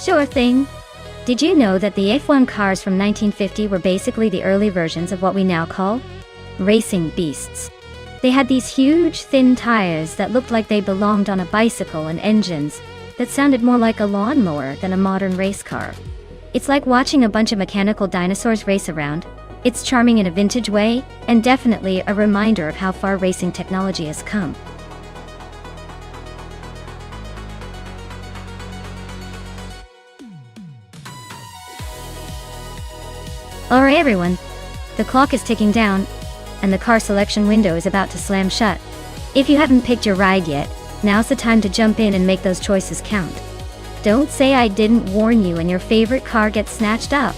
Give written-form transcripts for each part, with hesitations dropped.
Sure thing. Did you know that the F1 cars from 1950 were basically the early versions of what we now call racing beasts? They had these huge, thin tires that looked like they belonged on a bicycle and engines that sounded more like a lawnmower than a modern race car. It's like watching a bunch of mechanical dinosaurs race around. It's charming in a vintage way, and definitely a reminder of how far racing technology has come. Alright everyone, the clock is ticking down, and the car selection window is about to slam shut. If you haven't picked your ride yet, now's the time to jump in and make those choices count. Don't say I didn't warn you and your favorite car gets snatched up.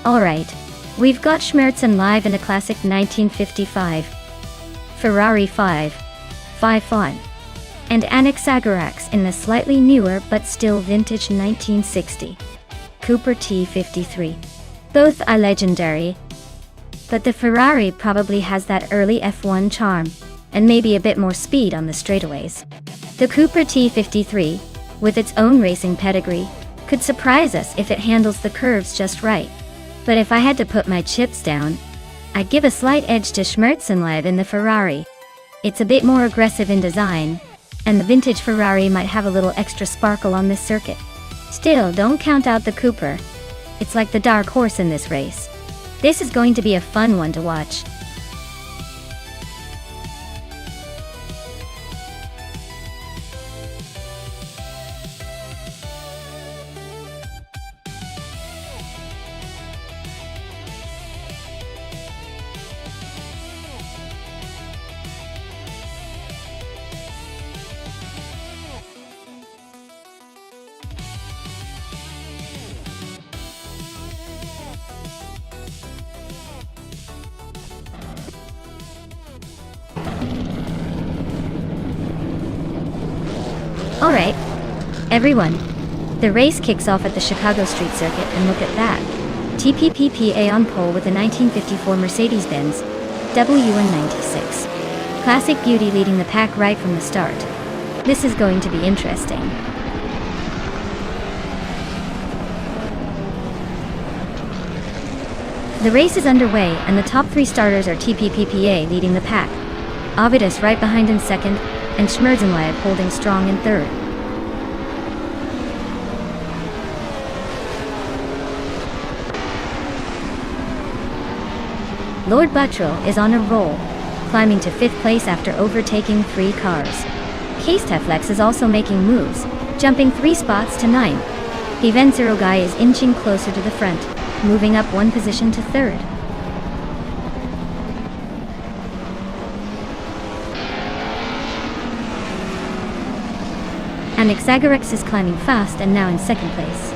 Alright, we've got Schmerzen live in a classic 1955 Ferrari 551, and Anaxagorax in the slightly newer but still vintage 1960 Cooper T53. Both are legendary, but the Ferrari probably has that early F1 charm, and maybe a bit more speed on the straightaways. The Cooper T53, with its own racing pedigree, could surprise us if it handles the curves just right. But if I had to put my chips down, I'd give a slight edge to Schmerzen Live in the Ferrari. It's a bit more aggressive in design, and the vintage Ferrari might have a little extra sparkle on this circuit. Still, don't count out the Cooper. It's like the dark horse in this race. This is going to be a fun one to watch. Alright, everyone, the race kicks off at the Chicago Street Circuit, and look at that. TPPPA on pole with a 1954 Mercedes-Benz WN96. Classic beauty leading the pack right from the start. This is going to be interesting. The race is underway, and the top three starters are TPPPA leading the pack, Avidus right behind in second, and Schmerzen Live holding strong in third. Lord Buttrell is on a roll, climbing to 5th place after overtaking 3 cars. Casteflex is also making moves, jumping 3 spots to 9. Evenzero Guy is inching closer to the front, moving up 1 position to 3rd. Anaxagorax is climbing fast and now in 2nd place.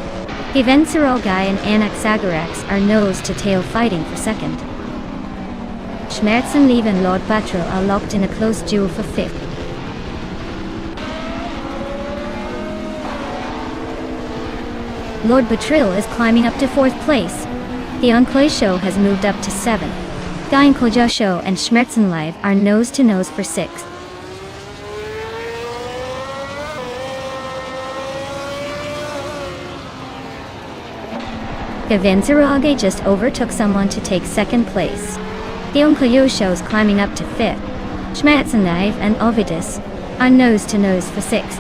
Evenzero Guy and Anaxagorax are nose-to-tail fighting for 2nd. Schmerzen Live and Lord Buttrell are locked in a close duel for 5th. Lord Buttrell is climbing up to 4th place. The Enclave Show has moved up to 7th. Guy Enclave Show and Schmerzen Live are nose-to-nose for 6th. Evenzero just overtook someone to take 2nd place. The Enclave Show is climbing up to 5th. Schmerzen Live and Ovidus are nose-to-nose for 6th.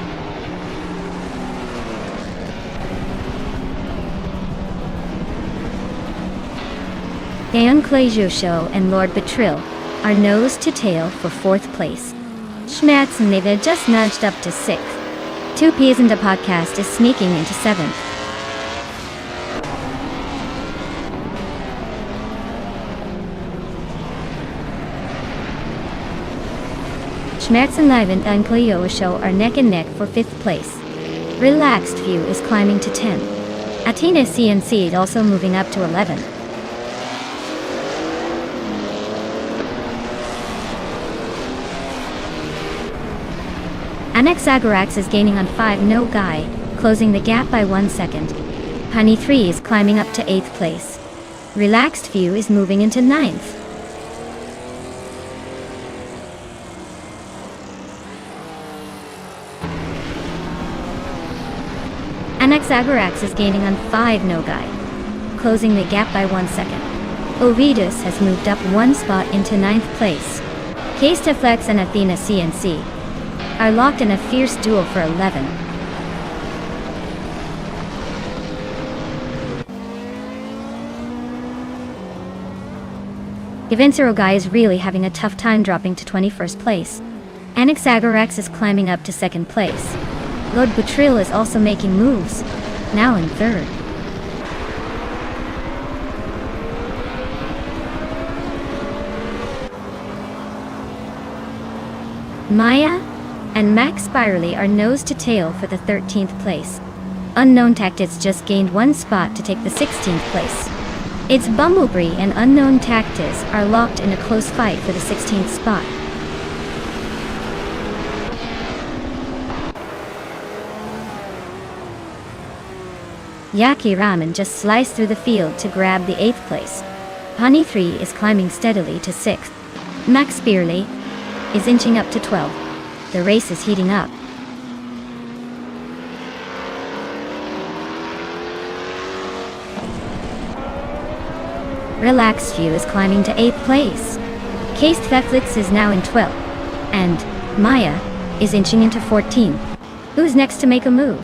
Dayon Show and Lord Betril are nose to tail for 4th place. Schmerz and Neve just nudged up to 6th. 2 Ps and the podcast is sneaking into 7th. Schmerz and Live and Uncleo Show are neck and neck for 5th place. Relaxed View is climbing to 10th. Athena CNC is also moving up to 11th. Anaxagorax is gaining on 5 No Guy, closing the gap by 1 second. Honey 3 is climbing up to 8th place. Relaxed View is moving into 9th. Anaxagorax is gaining on 5 No Guy, closing the gap by 1 second. Ovidus has moved up 1 spot into 9th place. Casteflex and Athena CNC are locked in a fierce duel for 11. Givencero Guy is really having a tough time dropping to 21st place. Anaxagorax is climbing up to 2nd place. Lord Betril is also making moves, now in 3rd. Maya and Max Spirally are nose to tail for the 13th place. Unknown Tactics just gained 1 spot to take the 16th place. It's Bumblebee and Unknown Tactics are locked in a close fight for the 16th spot. Yaki Ramen just sliced through the field to grab the 8th place. Honey 3 is climbing steadily to 6th. Max Spearley is inching up to 12th. The race is heating up. Relaxed View is climbing to 8th place. Cased Feflix is now in 12th. And Maya is inching into 14th. Who's next to make a move?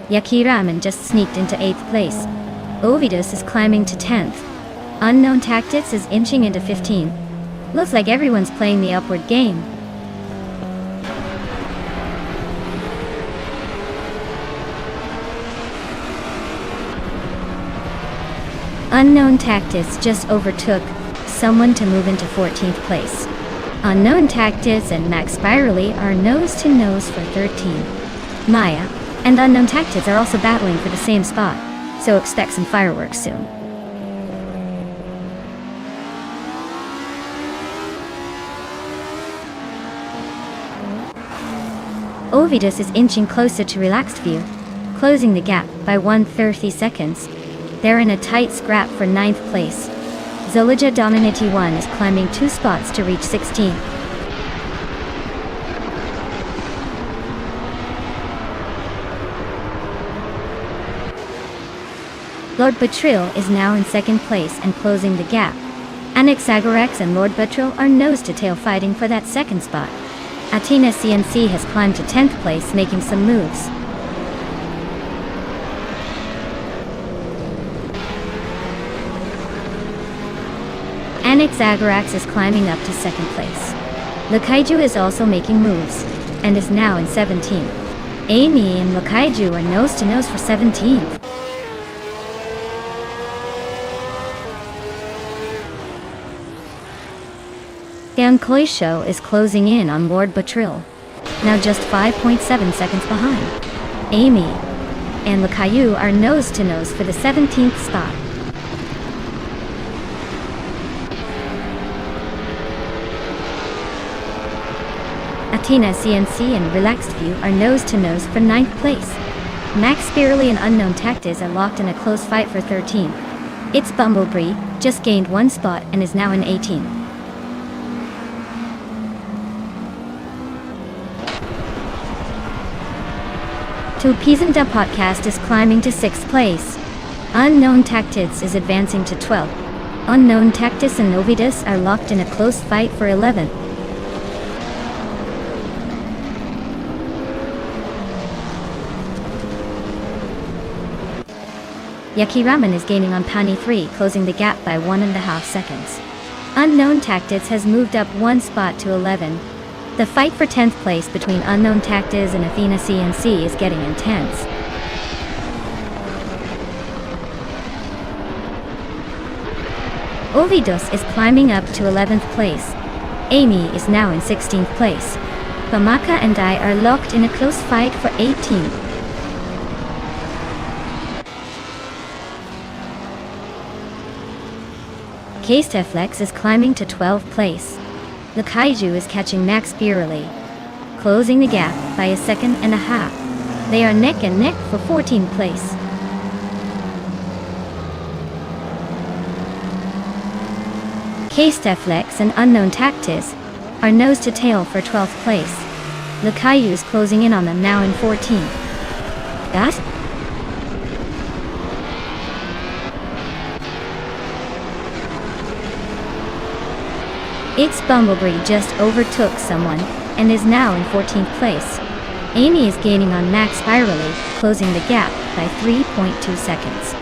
Yaki Ramen just sneaked into 8th place. Ovidus is climbing to 10th. Unknown Tactics is inching into 15th. Looks like everyone's playing the upward game. Unknown Tactics just overtook someone to move into 14th place. Unknown Tactics and Max Spirally are nose to nose for 13th. Maya and Unknown Tactics are also battling for the same spot, so expect some fireworks soon. Ovidus is inching closer to Relaxed View, closing the gap by 130 seconds. They're in a tight scrap for 9th place. Zolija Dominity 1 is climbing 2 spots to reach 16th. Lord Betril is now in 2nd place and closing the gap. Anaxagorax and Lord Betril are nose to tail fighting for that 2nd spot. Athena CNC has climbed to 10th place, making some moves. Anaxagorax is climbing up to 2nd place. Lakaiju is also making moves, and is now in 17th. Amy and Lakaiju are nose to nose for 17th. Dankoi Show is closing in on Lord Betril, now just 5.7 seconds behind. Amy and Lakayu are nose to nose for the 17th spot. Athena CNC and Relaxed View are nose to nose for 9th place. Max Spirally and Unknown Tactics are locked in a close fight for 13th. It's Bumblebee just gained 1 spot and is now in 18th. To Pizenta Podcast is climbing to 6th place. Unknown Tactics is advancing to 12th. Unknown Tactics and Ovidus are locked in a close fight for 11th. Yuki Ramen is gaining on Pani 3, closing the gap by 1.5 seconds. Unknown Tactics has moved up 1 spot to 11. The fight for 10th place between Unknown Tactics and Athena CNC is getting intense. Ovidos is climbing up to 11th place. Amy is now in 16th place. Bamaka and I are locked in a close fight for 18th. Ksteflex is climbing to 12th place. The Kaiju is catching Max Beerley, closing the gap by 1.5 seconds. They are neck and neck for 14th place. Ksteflex and Unknown Tactics are nose to tail for 12th place. The Kaiju is closing in on them now in 14th. That? X Bumblebee just overtook someone and is now in 14th place. Amy is gaining on Max Beerley, closing the gap by 3.2 seconds.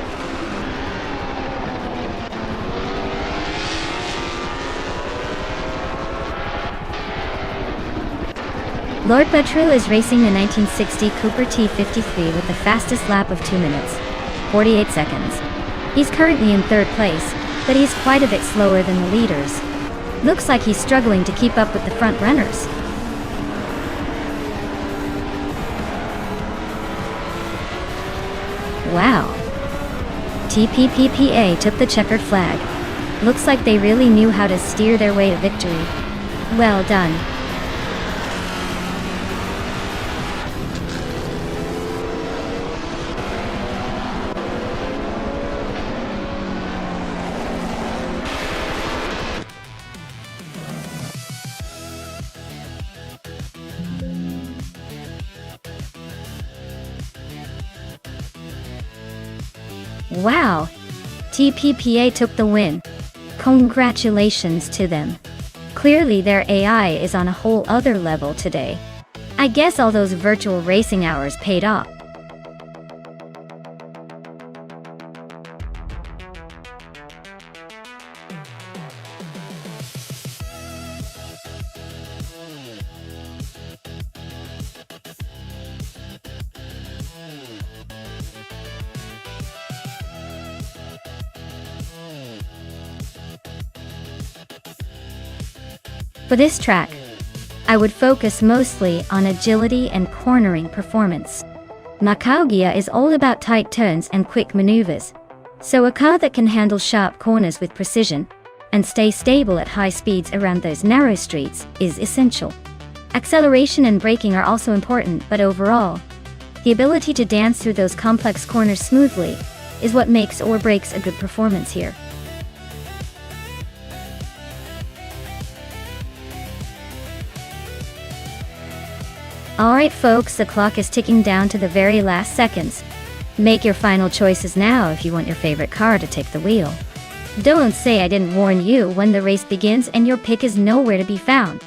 Lord Petrel is racing the 1960 Cooper T53 with the fastest lap of 2 minutes, 48 seconds. He's currently in 3rd place, but he's quite a bit slower than the leaders. Looks like he's struggling to keep up with the front runners. Wow. TPPPA took the checkered flag. Looks like they really knew how to steer their way to victory. Well done. Wow! TPPA took the win. Congratulations to them. Clearly their AI is on a whole other level today. I guess all those virtual racing hours paid off. For this track, I would focus mostly on agility and cornering performance. Macau Gia is all about tight turns and quick maneuvers, so a car that can handle sharp corners with precision and stay stable at high speeds around those narrow streets is essential. Acceleration and braking are also important, but overall, the ability to dance through those complex corners smoothly is what makes or breaks a good performance here. Alright folks, the clock is ticking down to the very last seconds. Make your final choices now if you want your favorite car to take the wheel. Don't say I didn't warn you when the race begins and your pick is nowhere to be found.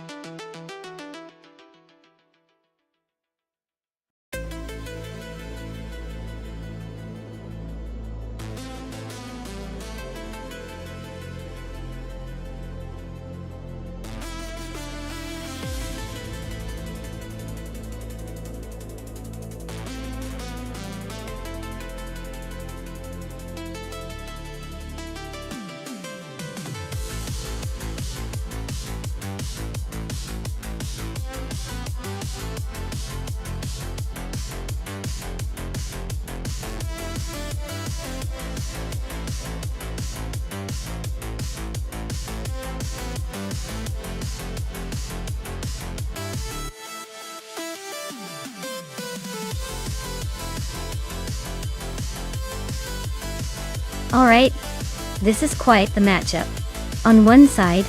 Alright, this is quite the matchup. On one side,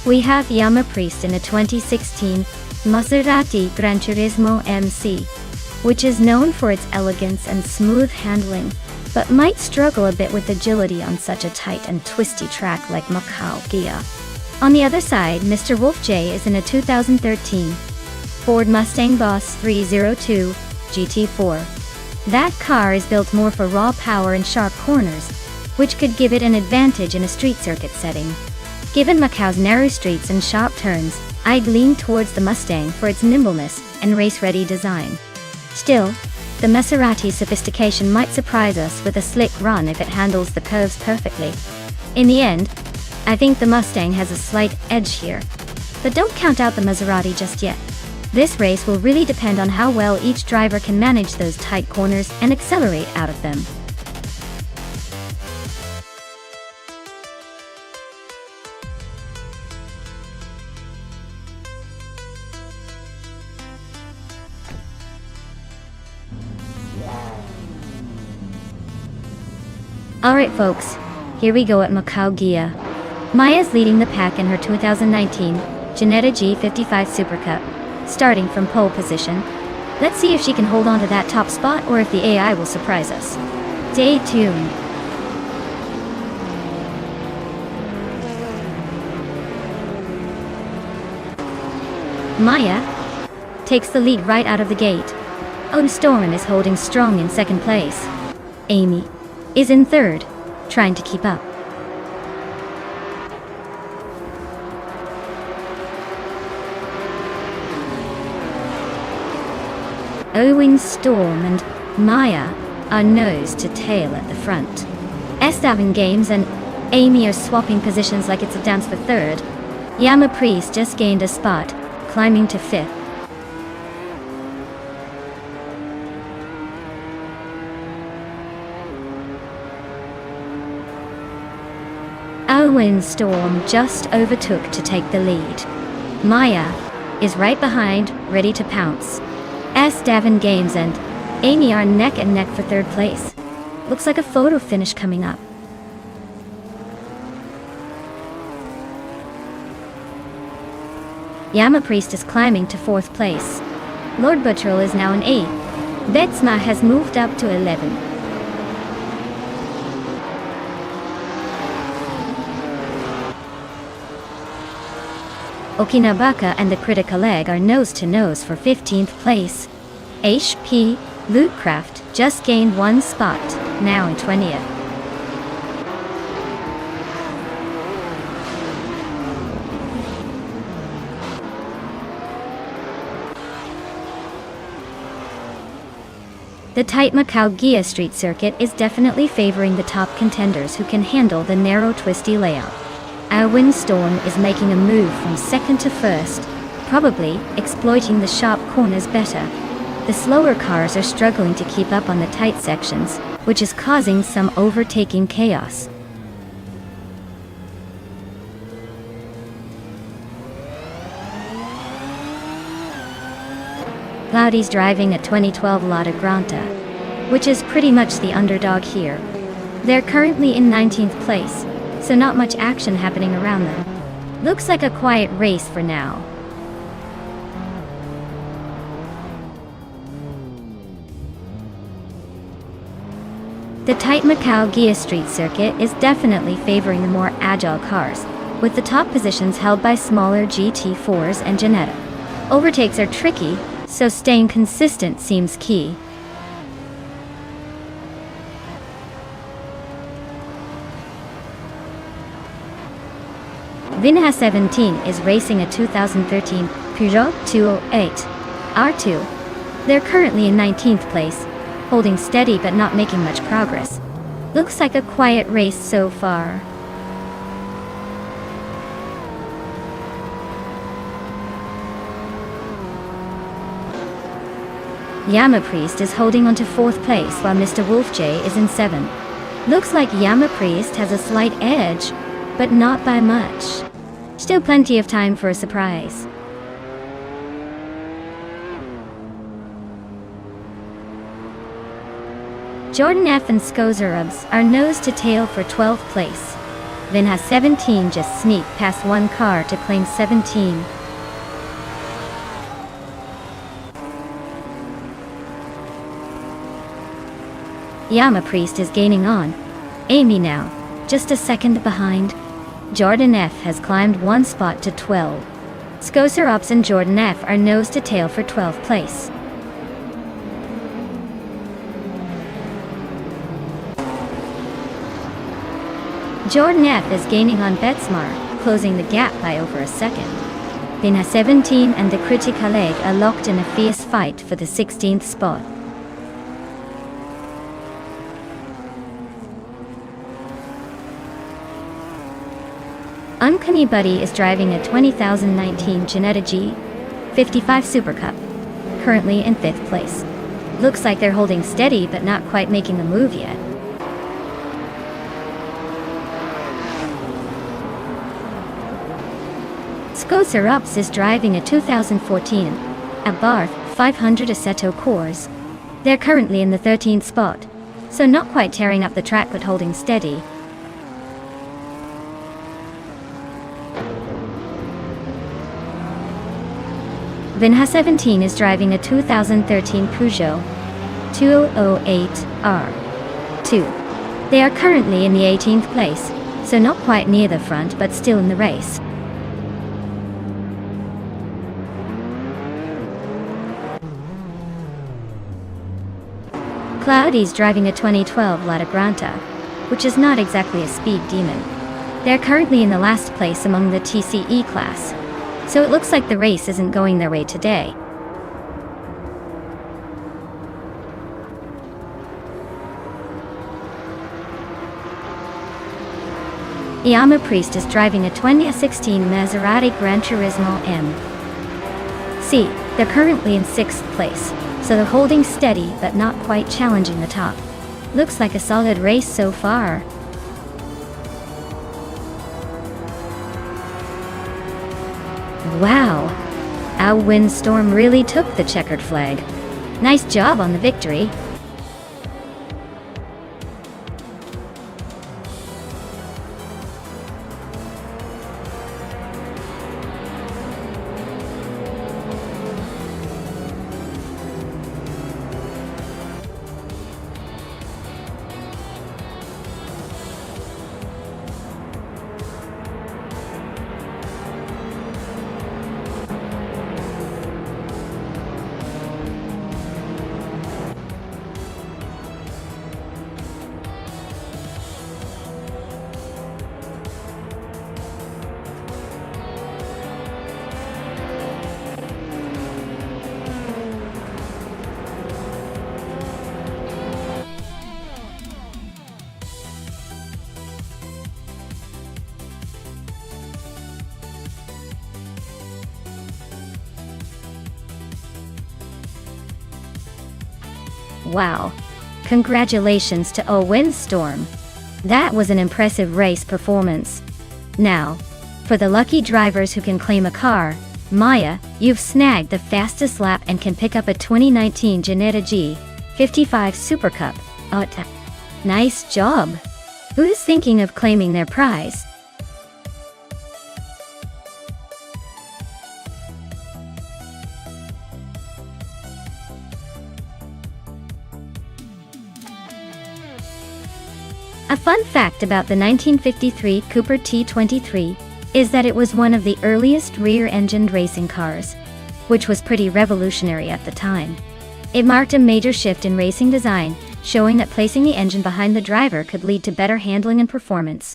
we have Yama Priest in a 2016 Maserati Gran Turismo MC, which is known for its elegance and smooth handling, but might struggle a bit with agility on such a tight and twisty track like Macau Gia. On the other side, Mr. Wolf J is in a 2013 Ford Mustang Boss 302 GT4, That car is built more for raw power and sharp corners, which could give it an advantage in a street circuit setting. Given Macau's narrow streets and sharp turns, I'd lean towards the Mustang for its nimbleness and race-ready design. Still, the Maserati's sophistication might surprise us with a slick run if it handles the curves perfectly. In the end, I think the Mustang has a slight edge here. But don't count out the Maserati just yet. This race will really depend on how well each driver can manage those tight corners and accelerate out of them. Alright folks, here we go at Macau Gia. Maya's leading the pack in her 2019 Ginetta G55 Super Cup, starting from pole position. Let's see if she can hold on to that top spot or if the AI will surprise us. Stay tuned. Maya takes the lead right out of the gate. Storm is holding strong in second place. Amy is in third, trying to keep up. Storm and Maya are nose to tail at the front. Esteban Games and Amy are swapping positions like it's a dance for third. Yama Priest just gained a spot, climbing to fifth. Storm just overtook to take the lead. Maya is right behind, ready to pounce. Esteban Games and Amy are neck and neck for third place. Looks like a photo finish coming up. Yama Priest is climbing to fourth place. Lord Buttrell is now in 8th. Betsma has moved up to 11. Okinabaka and the Critical Egg are nose-to-nose for 15th place. HP Lootcraft just gained one spot, now in 20th. The tight Macau Gia street circuit is definitely favoring the top contenders who can handle the narrow, twisty layout. Storm is making a move from second to first, probably exploiting the sharp corners better. The slower cars are struggling to keep up on the tight sections, which is causing some overtaking chaos. Cloudy's driving a 2012 Lotta Granta, which is pretty much the underdog here. They're currently in 19th place, so not much action happening around them. Looks like a quiet race for now. The tight Macau Gia street circuit is definitely favoring the more agile cars, with the top positions held by smaller GT4s and Ginetta. Overtakes are tricky, so staying consistent seems key. Vinha 17 is racing a 2013 Peugeot 208 R2. They're currently in 19th place, holding steady but not making much progress. Looks like a quiet race so far. Yama Priest is holding on to 4th place while Mr. Wolf J is in 7th. Looks like Yama Priest has a slight edge, but not by much. Still plenty of time for a surprise. Jordan F and Skozerubs are nose to tail for 12th place. Vinha 17 just sneaked past one car to claim 17. Yama Priest is gaining on. Amy now, just a second behind. Jordan F has climbed one spot to 12. Skozerubs and Jordan F are nose to tail for 12th place. Jordan F is gaining on Betsmar, closing the gap by over a second. Vinha 17 and the Criticaleg are locked in a fierce fight for the 16th spot. Uncanny Buddy is driving a 2019 Ginetta G55 Super Cup, currently in 5th place. Looks like they're holding steady but not quite making a move yet. Scoserups is driving a 2014 Abarth 500 Assetto Corse. They're currently in the 13th spot, so not quite tearing up the track but holding steady. Vinha 17 is driving a 2013 Peugeot 208R2. They are currently in the 18th place, so not quite near the front but still in the race. Cloudy's driving a 2012 Lada Granta, which is not exactly a speed demon. They're currently in the last place among the TCE class, so it looks like the race isn't going their way today. Iama Priest is driving a 2016 Maserati Gran Turismo M.C. They're currently in 6th place, so they're holding steady but not quite challenging the top. Looks like a solid race so far. Wow, our windstorm really took the checkered flag. Nice job on the victory. Wow. Congratulations to O Windstorm. That was an impressive race performance. Now, for the lucky drivers who can claim a car, Maya, you've snagged the fastest lap and can pick up a 2019 Ginetta G55 Super Cup. Nice job. Who's thinking of claiming their prize? A fun fact about the 1953 Cooper T23 is that it was one of the earliest rear-engined racing cars, which was pretty revolutionary at the time. It marked a major shift in racing design, showing that placing the engine behind the driver could lead to better handling and performance.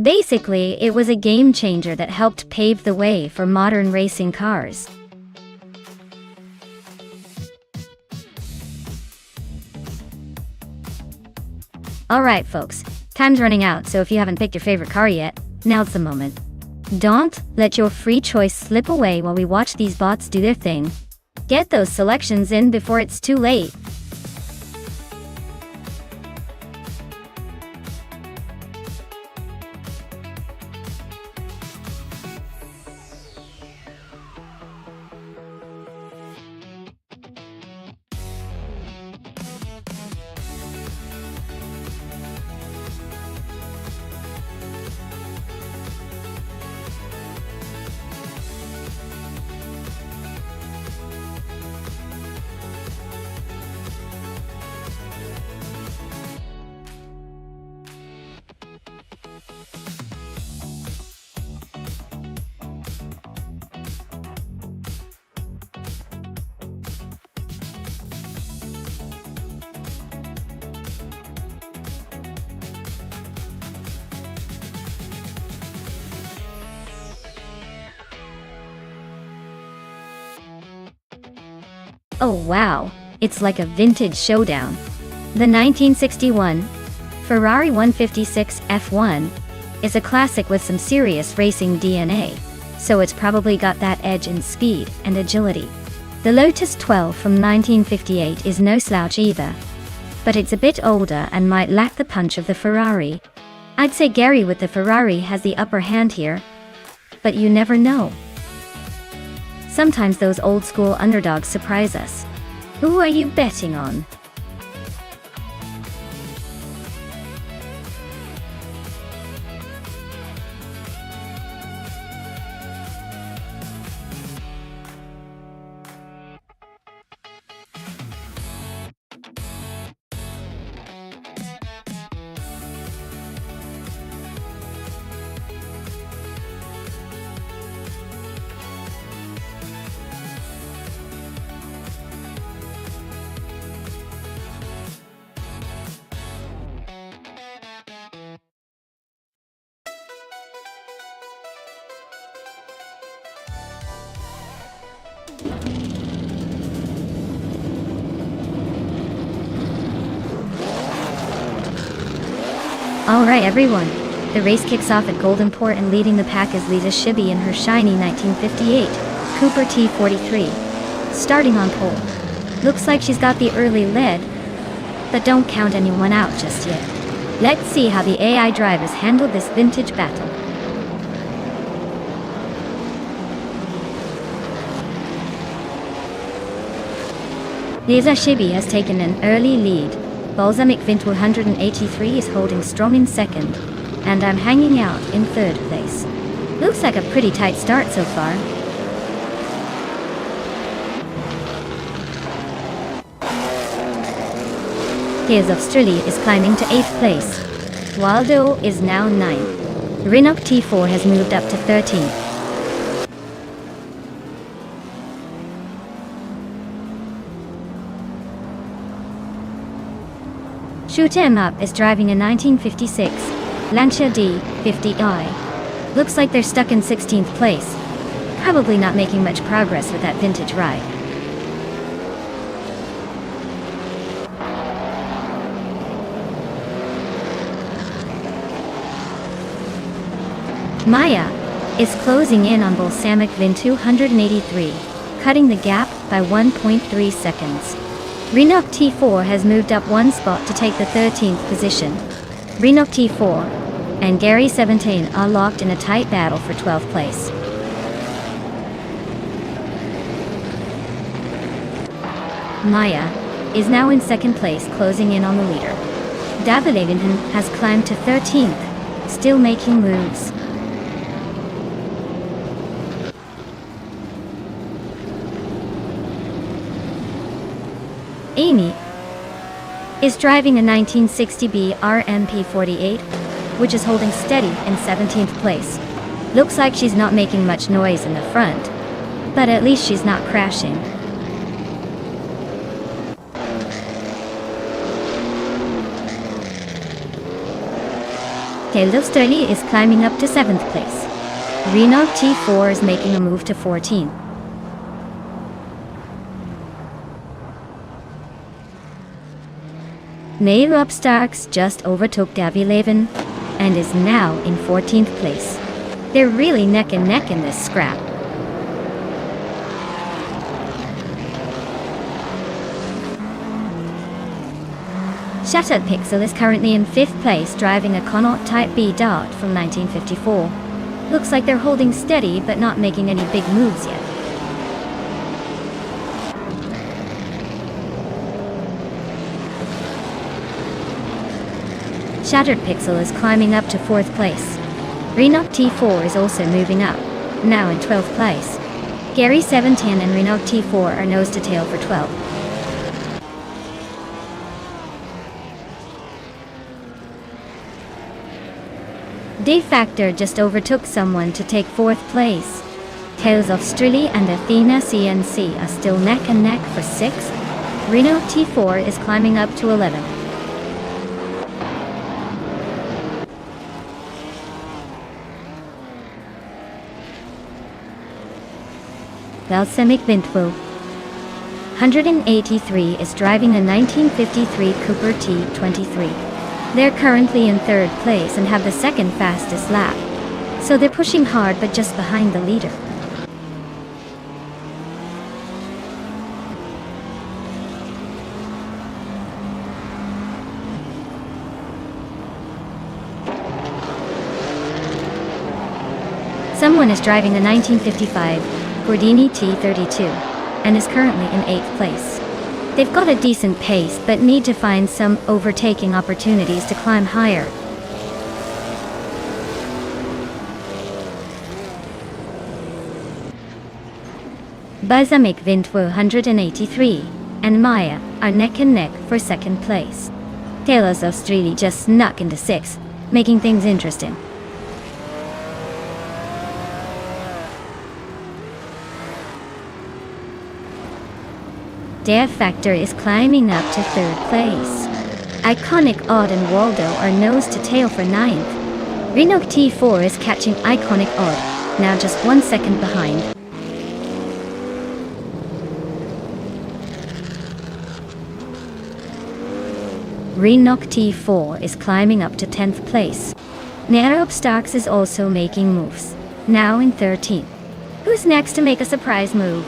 Basically, it was a game changer that helped pave the way for modern racing cars. Alright folks, time's running out, so if you haven't picked your favorite car yet, now's the moment. Don't let your free choice slip away while we watch these bots do their thing. Get those selections in before it's too late. Oh wow, it's like a vintage showdown. The 1961 Ferrari 156 F1 is a classic with some serious racing DNA, so it's probably got that edge in speed and agility. The Lotus 12 from 1958 is no slouch either, but it's a bit older and might lack the punch of the Ferrari. I'd say Gary with the Ferrari has the upper hand here, but you never know. Sometimes those old school underdogs surprise us. Who are you betting on? Alright everyone, the race kicks off at Golden Port and leading the pack is Lisa Shibby in her shiny 1958 Cooper T43. Starting on pole. Looks like she's got the early lead, but don't count anyone out just yet. Let's see how the AI drivers handle this vintage battle. Lisa Shibby has taken an early lead. Balsamic Vint 183 is holding strong in second, and I'm hanging out in third place. Looks like a pretty tight start so far. Tales of Strilly is climbing to 8th place. Waldo is now 9th. Rinok T4 has moved up to 13th. Shoot 'em Up is driving a 1956 Lancia D50i. Looks like they're stuck in 16th place. Probably not making much progress with that vintage ride. Maya is closing in on Balsamic Vin 283, cutting the gap by 1.3 seconds. Rinok T4 has moved up one spot to take the 13th position. Rinok T4 and Gary 17 are locked in a tight battle for 12th place. Maya is now in second place, closing in on the leader. David Avington has climbed to 13th, still making moves. Amy is driving a 1960B RMP48, which is holding steady in 17th place. Looks like she's not making much noise in the front, but at least she's not crashing. Taylor Sturley is climbing up to 7th place. Reno T4 is making a move to 14th. Neil Upstarks just overtook Davy Levin and is now in 14th place. They're really neck and neck in this scrap. Shattered Pixel is currently in 5th place, driving a Connaught Type B Dart from 1954. Looks like they're holding steady but not making any big moves yet. Shattered Pixel is climbing up to 4th place. Renok T4 is also moving up, now in 12th place. Gary 710 and Renok T4 are nose to tail for 12th. D-Factor just overtook someone to take 4th place. Tales of Strilly and Athena CNC are still neck and neck for 6th. Renok T4 is climbing up to 11th. Balsamic Vintful 183 is driving a 1953 Cooper T23. They're currently in third place and have the second fastest lap. So they're pushing hard but just behind the leader. Someone is driving a 1955 Gordini T32 and is currently in 8th place. They've got a decent pace but need to find some overtaking opportunities to climb higher. Balsamic Vint 183 and Maya are neck and neck for second place. Taylor's Australia just snuck into 6th, making things interesting. Dare Factor is climbing up to 3rd place. Iconic Odd and Waldo are nose to tail for 9th. Renault T4 is catching Iconic Odd, now just 1 second behind. Renault T4 is climbing up to 10th place. Nerob Starks is also making moves, now in 13th. Who's next to make a surprise move?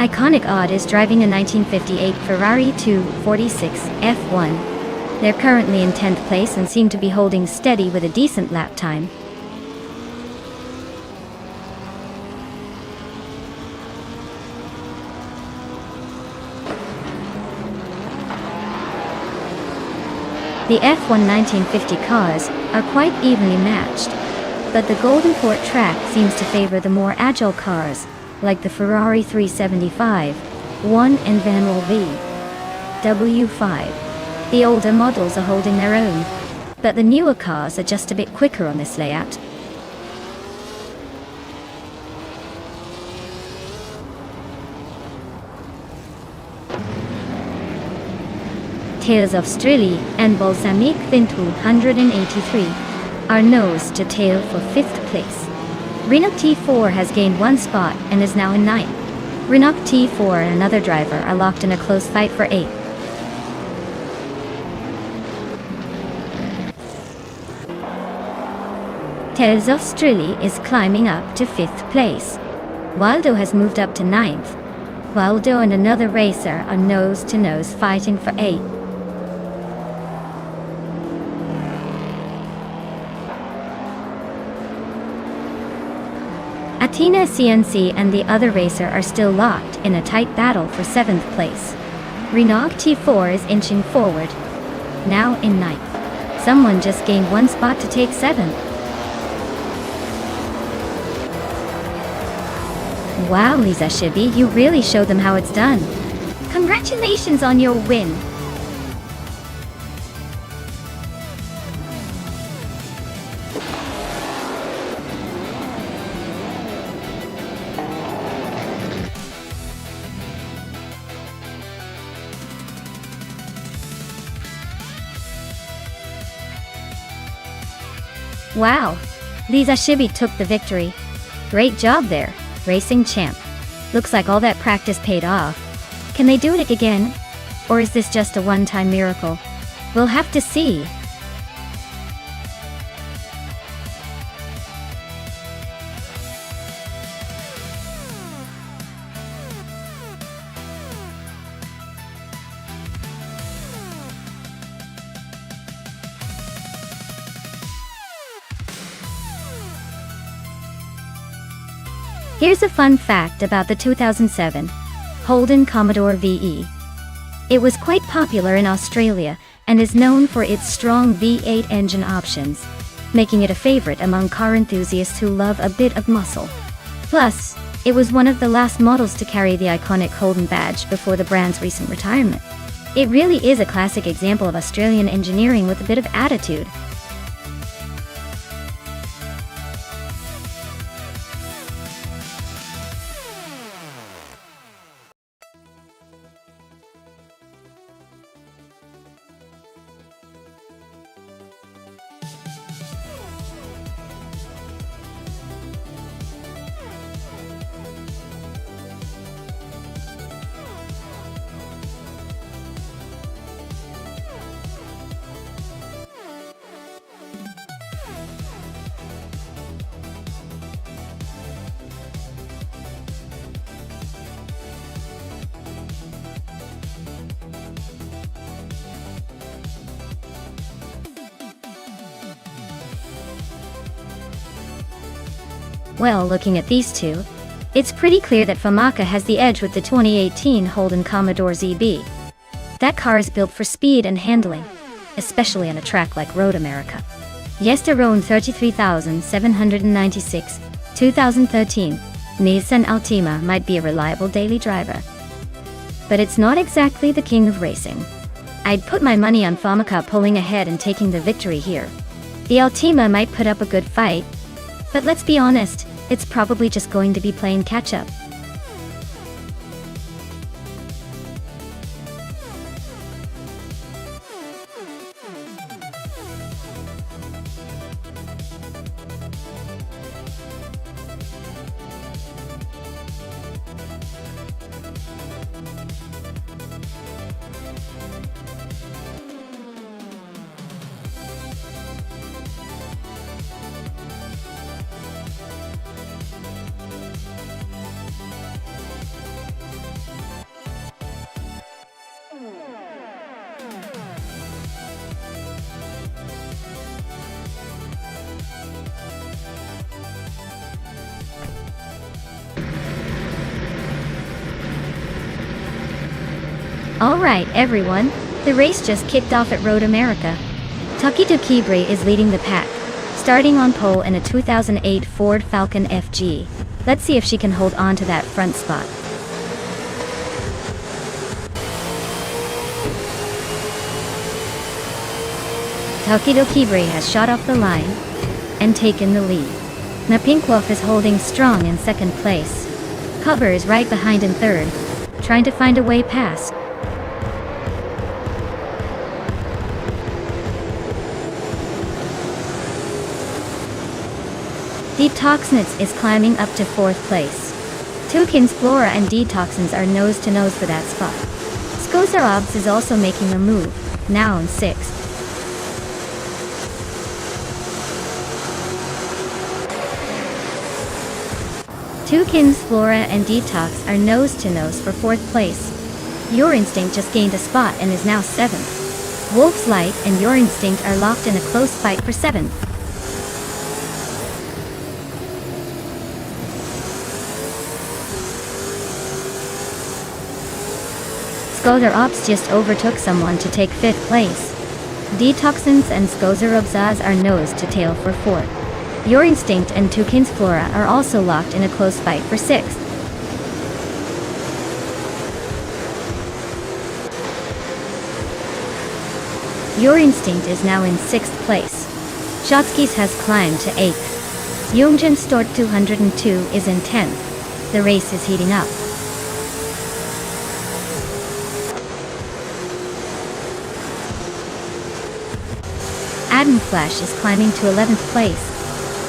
Iconic Odd is driving a 1958 Ferrari 246 F1. They're currently in 10th place and seem to be holding steady with a decent lap time. The F1 1950 cars are quite evenly matched, but the Golden Port track seems to favor the more agile cars, like the Ferrari 375, 1 and Van Wall V, W5. The older models are holding their own, but the newer cars are just a bit quicker on this layout. Tails of Strilly and Balsamic Vint 183 are nose to tail for 5th place. Renault T4 has gained 1 spot and is now in 9th. Renault T4 and another driver are locked in a close fight for 8th. Tales of Strilly is climbing up to 5th place. Waldo has moved up to 9th. Waldo and another racer are nose to nose fighting for 8th. Athena CNC and the other racer are still locked in a tight battle for 7th place. Renault T4 is inching forward, now in 9th. Someone just gained 1 spot to take 7th. Wow, Lisa Shibi, you really showed them how it's done. Congratulations on your win. Wow, Lisa Shibi took the victory. Great job there, racing champ. Looks like all that practice paid off. Can they do it again? Or is this just a one-time miracle? We'll have to see. Here's a fun fact about the 2007 Holden Commodore VE. It was quite popular in Australia and is known for its strong V8 engine options, making it a favorite among car enthusiasts who love a bit of muscle. Plus, it was one of the last models to carry the iconic Holden badge before the brand's recent retirement. It really is a classic example of Australian engineering with a bit of attitude. Well, looking at these two, it's pretty clear that Famaka has the edge with the 2018 Holden Commodore ZB. That car is built for speed and handling, especially on a track like Road America. Yesterone 33796, 2013, Nissan Altima might be a reliable daily driver. But it's not exactly the king of racing. I'd put my money on Famaka pulling ahead and taking the victory here. The Altima might put up a good fight, but let's be honest, it's probably just going to be playing catch-up. Alright everyone, the race just kicked off at Road America. Takedo Kibre is leading the pack, starting on pole in a 2008 Ford Falcon FG. Let's see if she can hold on to that front spot. Takedo Kibre has shot off the line and taken the lead. Napinkwoff is holding strong in second place. Cover is right behind in third, trying to find a way past. Detoxnitz is climbing up to fourth place. Tukins Flora and Detoxins are nose to nose for that spot. Skozarobs is also making a move, now in sixth. Tukins Flora and Detox are nose to nose for fourth place. Your Instinct just gained a spot and is now seventh. Wolf's Light and Your Instinct are locked in a close fight for seventh. Skozarobs just overtook someone to take fifth place. Detoxins and Skozarobzaz are nose to tail for fourth. Your Instinct and Tukins Flora are also locked in a close fight for sixth. Your Instinct is now in sixth place. Shotskis has climbed to eighth. Yoongjin Stort 202 is in 10th. The race is heating up. Adam Flash is climbing to 11th place.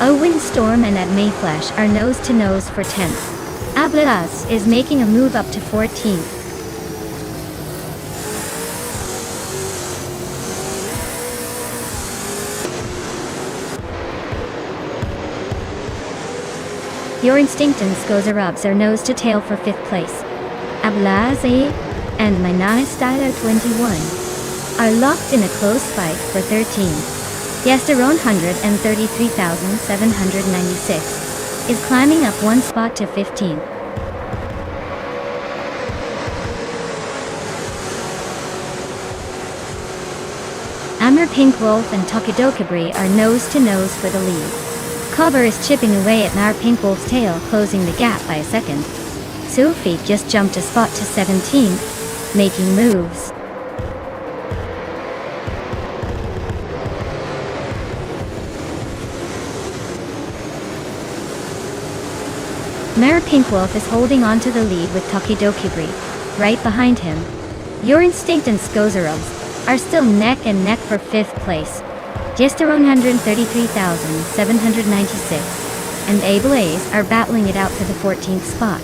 A Windstorm and Ad Mayflash are nose to nose for 10th. Ablaaz is making a move up to 14th. Your Instinct and Skozarobs are nose to tail for 5th place. Ablaaz and Minai Styler 21 are locked in a close fight for 13th. Yesteron 133,796 is climbing up one spot to 15th. Amur Pink Wolf and Tokidokabri are nose to nose for the lead. Cover is chipping away at Nar Pink Wolf's tail, closing the gap by a second. Sufi just jumped a spot to 17th, making moves. Mara Pinkwolf is holding on to the lead with Tokidokibri right behind him. Your Instinct and Skozarobs are still neck and neck for 5th place. Yesteron 133,796 and Ablaze are battling it out for the 14th spot.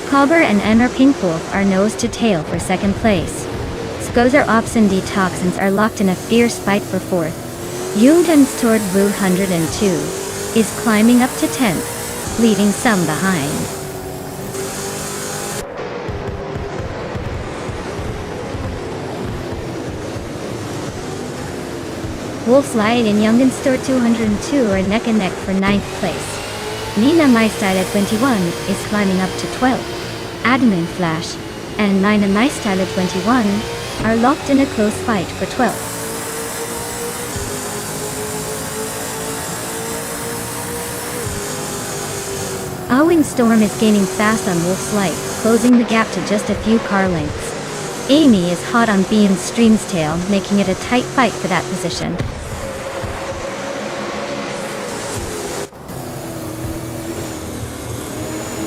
Cobber and Enner Pinkwolf are nose to tail for 2nd place. Skozarobs and Detoxins are locked in a fierce fight for 4th. Yoongun's Tord Wu 102 is climbing up to 10th, leaving some behind. Wolf's Light and Youngin Store 202 are neck and neck for 9th place. Nina My Style at 21 is climbing up to 12. Admin Flash and Nina My Style at 21 are locked in a close fight for 12. Owing Storm is gaining fast on Wolf's Light, closing the gap to just a few car lengths. Amy is hot on Beam's Stream's tail, making it a tight fight for that position.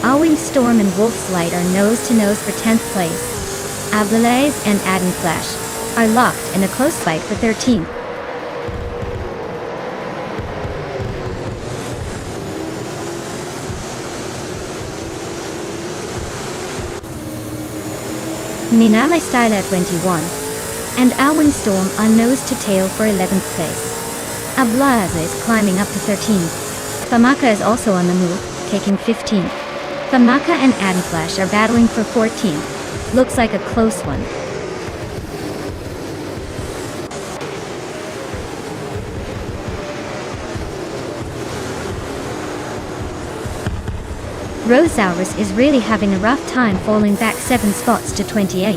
Owing Storm and Wolf's Light are nose-to-nose for 10th place. Abdelaziz and Adin Flash are locked in a close fight for 13th. Nina My Style at 21 and Owing Storm are nose-to-tail for 11th place. Abdelaziz climbing up to 13th. Famaka is also on the move, taking 15th. Famaka and Adin Flash are battling for 14th. Looks like a close one. Rosaurus is really having a rough time falling back 7 spots to 28.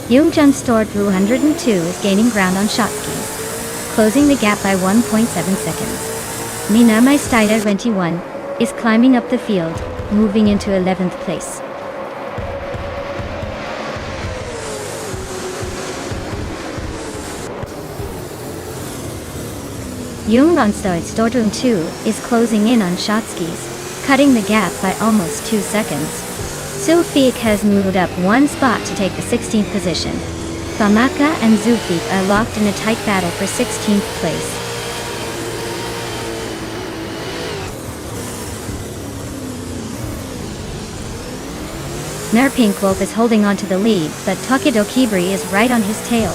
Yoongjun Store 202 is gaining ground on Shotskis, closing the gap by 1.7 seconds. Nina My Style at 21 is climbing up the field, moving into 11th place. Nonstop Store 2 is closing in on Shotskis, cutting the gap by almost 2 seconds. Zulfiq has moved up 1 spot to take the 16th position. Famaka and Zulfiq are locked in a tight battle for 16th place. Pink Wolf is holding on to the lead, but Takedo Kibri is right on his tail.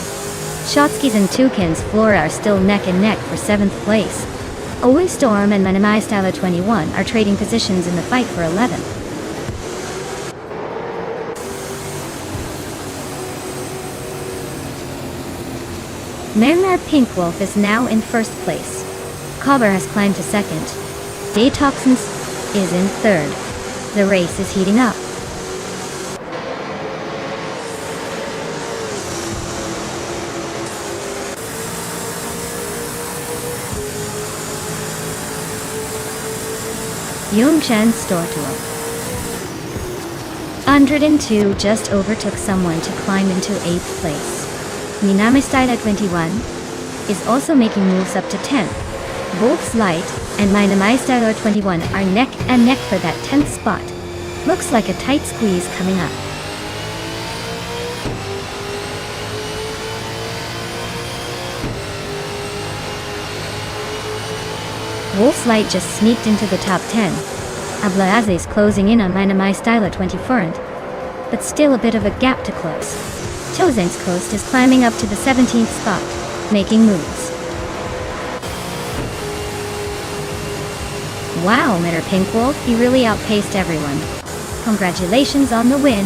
Shotskis and Toucan's Flora are still neck and neck for 7th place. Owing Storm and Nina My Style 21 are trading positions in the fight for 11th. Pink Wolf is now in 1st place. Cobber has climbed to 2nd. Detoxins is in 3rd. The race is heating up. Yongchen Store 102 just overtook someone to climb into 8th place. Nina My Style at 21 is also making moves up to 10th. Wolf's Light and Nina My Style at 21 are neck and neck for that 10th spot. Looks like a tight squeeze coming up. Wolf's Light just sneaked into the top 10. Abdelaziz closing in on Nina My Style at 24nd, but still a bit of a gap to close. Chosen's Coast is climbing up to the 17th spot, making moves. Wow, Pink Wolf, you really outpaced everyone. Congratulations on the win.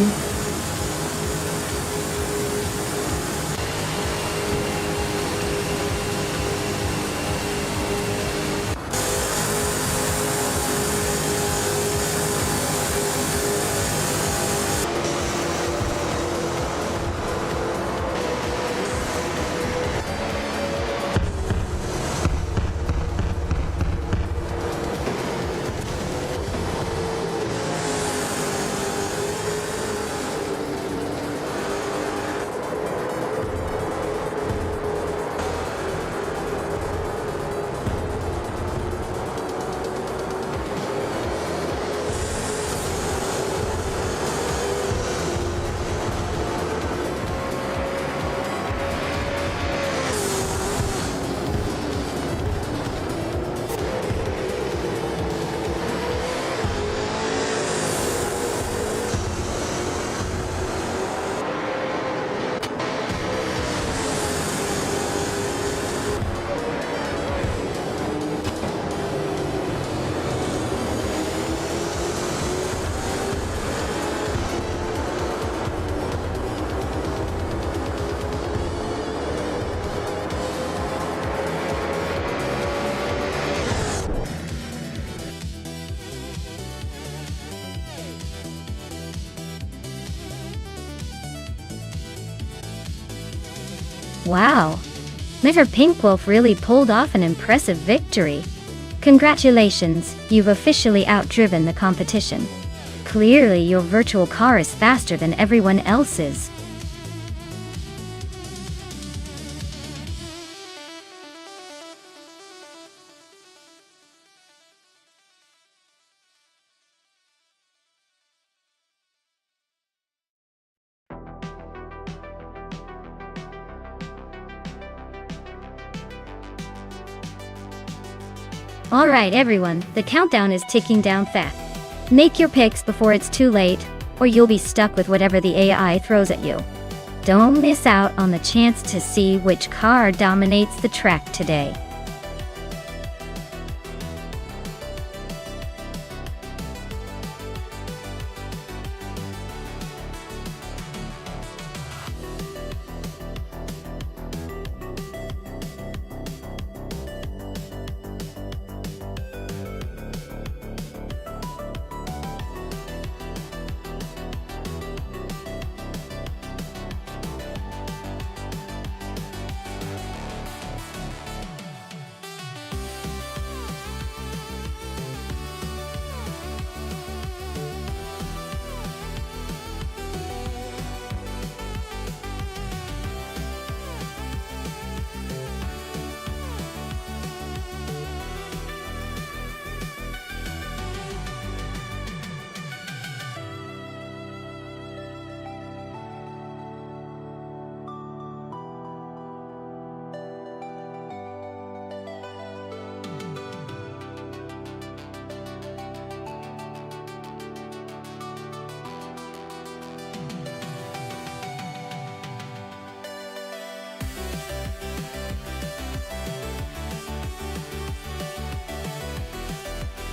Wow! Mr. Pink Wolf really pulled off an impressive victory. Congratulations, you've officially outdriven the competition. Clearly your virtual car is faster than everyone else's. Alright everyone, the countdown is ticking down fast. Make your picks before it's too late, or you'll be stuck with whatever the AI throws at you. Don't miss out on the chance to see which car dominates the track today.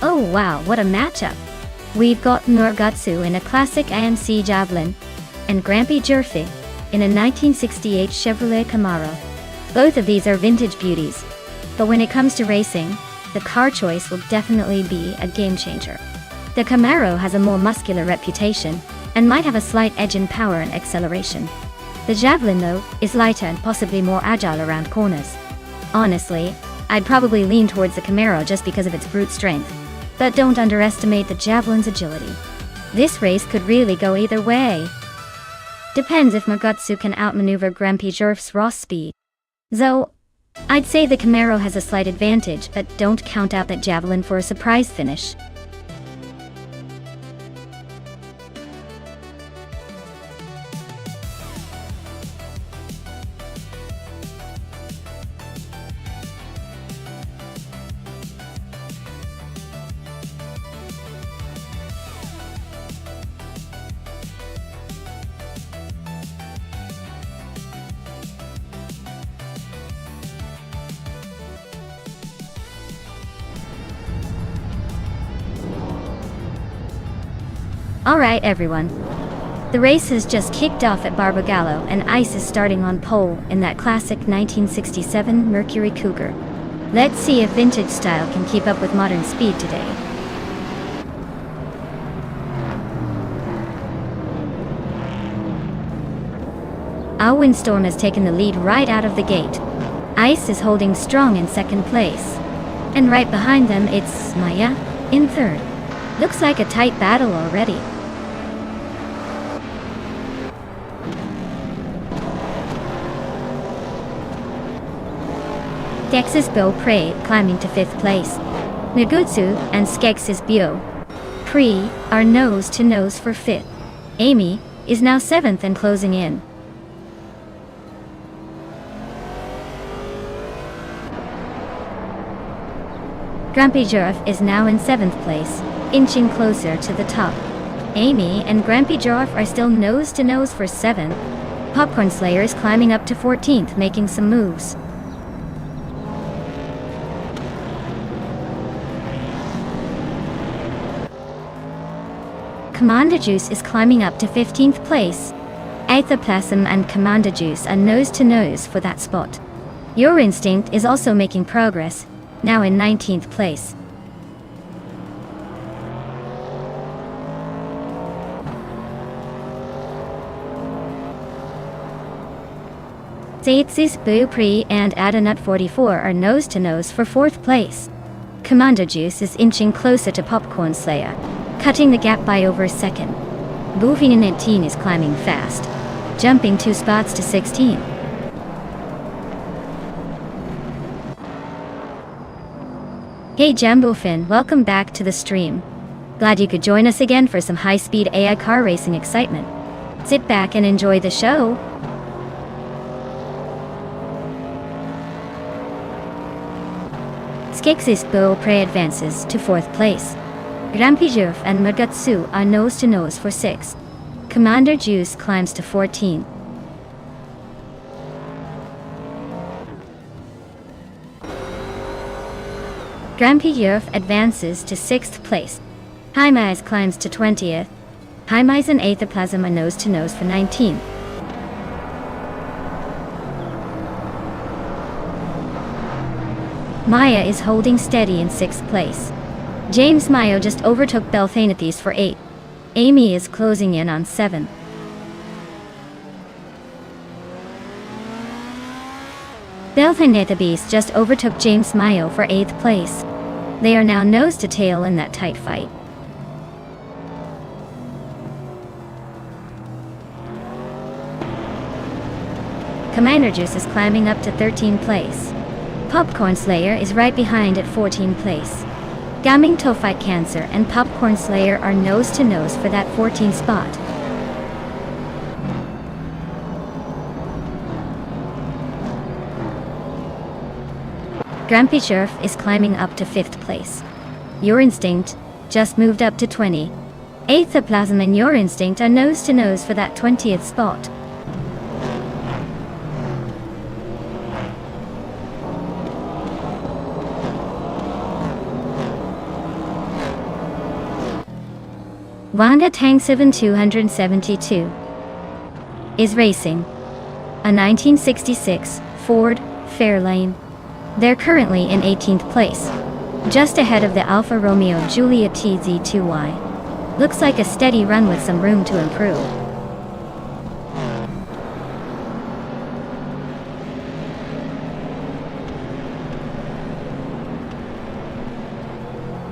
Oh wow, what a matchup! We've got Nurgatsu in a classic AMC Javelin, and Grampy Jerfy in a 1968 Chevrolet Camaro. Both of these are vintage beauties, but when it comes to racing, the car choice will definitely be a game changer. The Camaro has a more muscular reputation, and might have a slight edge in power and acceleration. The Javelin though, is lighter and possibly more agile around corners. Honestly, I'd probably lean towards the Camaro just because of its brute strength. But don't underestimate the Javelin's agility. This race could really go either way. Depends if Nurgatsu can outmaneuver Grampy Jerf's raw speed. Though, I'd say the Camaro has a slight advantage, but don't count out that Javelin for a surprise finish. Alright everyone, the race has just kicked off at Barbagallo and Ice is starting on pole in that classic 1967 Mercury Cougar. Let's see if vintage style can keep up with modern speed today. Our Windstorm has taken the lead right out of the gate. Ice is holding strong in second place. And right behind them it's Maya in third. Looks like a tight battle already. Dex's Beau Prey climbing to 5th place. Nagutsu and Skex's Beau Prix are nose to nose for 5th. Amy is now 7th and closing in. Grampy Jerf is now in 7th place, inching closer to the top. Amy and Grampy Jerf are still nose to nose for 7th. Popcorn Slayer is climbing up to 14th, making some moves. Commander Juice is climbing up to 15th place. Aethaplasm and Commander Juice are nose to nose for that spot. Your Instinct is also making progress, now in 19th place. States's Boo Pre and Adanut 44 are nose-to-nose for 4th place. Commander Juice is inching closer to Popcorn Slayer, cutting the gap by over a second. Boofin 18 is climbing fast, jumping 2 spots to 16. Hey Jambofin, welcome back to the stream. Glad you could join us again for some high-speed AI car racing excitement. Sit back and enjoy the show. Skeksis Bo Pre advances to 4th place. Rampijurf and Murgatsu are nose-to-nose for 6th. Commander Juice climbs to 14. Rampijurf advances to 6th place. Hymize climbs to 20th. Hymize and Aethaplasm are nose-to-nose for 19. Maya is holding steady in 6th place. James Mayo just overtook Belthanathes for 8. Amy is closing in on 7. Belthanathes just overtook James Mayo for 8th place. They are now nose-to-tail in that tight fight. Commander Juice is climbing up to 13th place. Popcorn Slayer is right behind at 14th place. Gaming Fight Cancer and Popcorn Slayer are nose-to-nose for that 14th spot. Grampy Sheriff is climbing up to 5th place. Your Instinct just moved up to 20. Aethaplasm and Your Instinct are nose-to-nose for that 20th spot. Wanga Tang 7272 is racing a 1966 Ford Fairlane. They're currently in 18th place, just ahead of the Alfa Romeo Giulia TZ2Y. Looks like a steady run with some room to improve.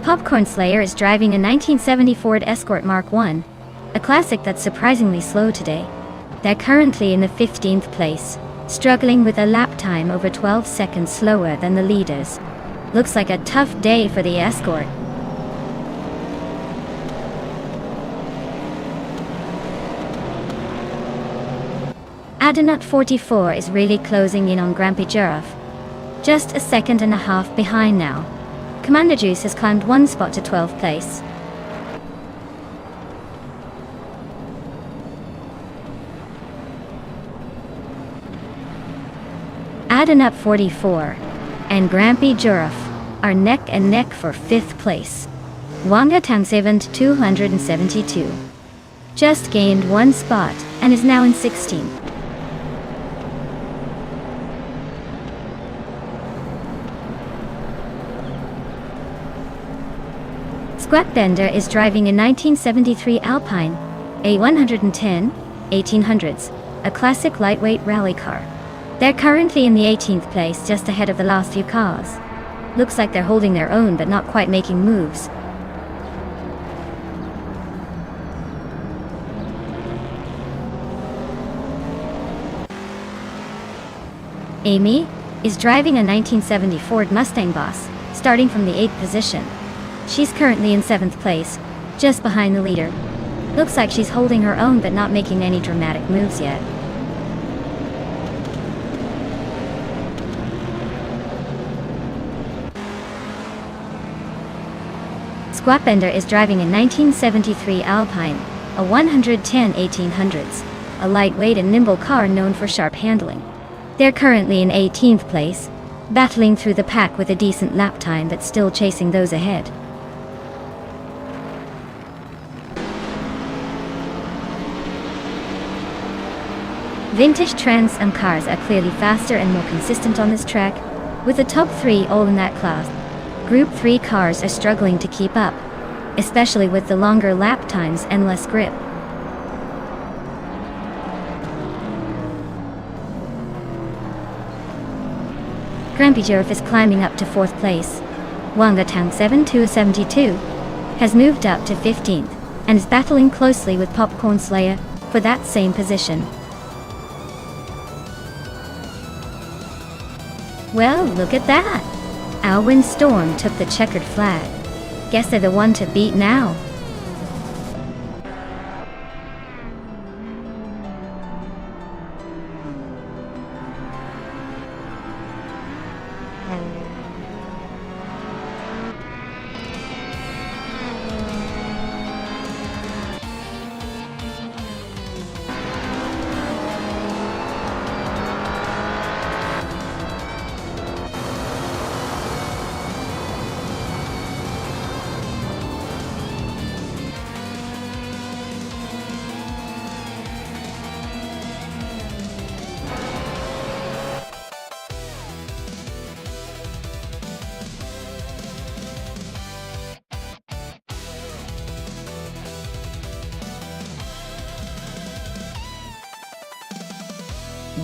Popcorn Slayer is driving a 1970 Ford Escort Mark I, a classic that's surprisingly slow today. They're currently in the 15th place, struggling with a lap time over 12 seconds slower than the leaders. Looks like a tough day for the Escort. Adanut 44 is really closing in on Grampy Giraffe. Just a second and a half behind now. Commander Juice has climbed 1 spot to 12th place. Adanut 44 and Grampy Giraffe are neck and neck for 5th place. Wanga Tangseven 272 just gained 1 spot and is now in 16th. Squatbender is driving a 1973 Alpine A110 1800s, a classic lightweight rally car. They're currently in the 18th place, just ahead of the last few cars. Looks like they're holding their own but not quite making moves. Amy is driving a 1970 Ford Mustang Boss, starting from the 8th position. She's currently in 7th place, just behind the leader. Looks like she's holding her own but not making any dramatic moves yet. Squatbender is driving a 1973 Alpine, a 110 1800s, a lightweight and nimble car known for sharp handling. They're currently in 18th place, battling through the pack with a decent lap time but still chasing those ahead. Vintage Trans Am cars are clearly faster and more consistent on this track, with the top 3 all in that class. Group 3 cars are struggling to keep up, especially with the longer lap times and less grip. Grampijorf is climbing up to 4th place. Wangatang 7272 has moved up to 15th and is battling closely with Popcorn Slayer for that same position. Well, look at that! Alwyn Storm took the checkered flag. Guess they're the one to beat now.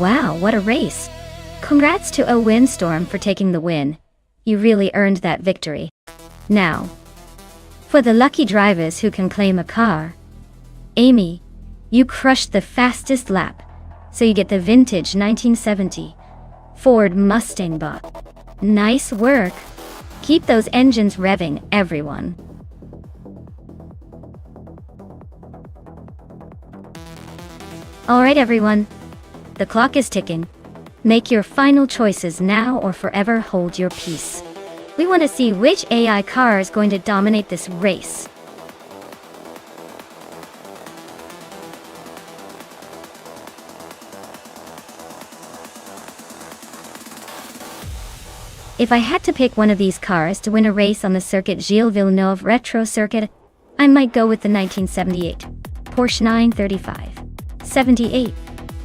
Wow, what a race! Congrats to O Windstorm for taking the win. You really earned that victory. Now, for the lucky drivers who can claim a car. Amy, you crushed the fastest lap, so you get the vintage 1970 Ford Mustang bot. Nice work! Keep those engines revving, everyone. Alright everyone, the clock is ticking. Make your final choices now or forever hold your peace. We want to see which AI car is going to dominate this race. If I had to pick one of these cars to win a race on the circuit Gilles Villeneuve Retro Circuit, I might go with the 1978 Porsche 935. 78.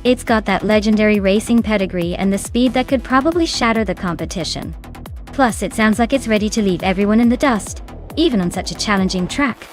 It's got that legendary racing pedigree and the speed that could probably shatter the competition. Plus, it sounds like it's ready to leave everyone in the dust, even on such a challenging track.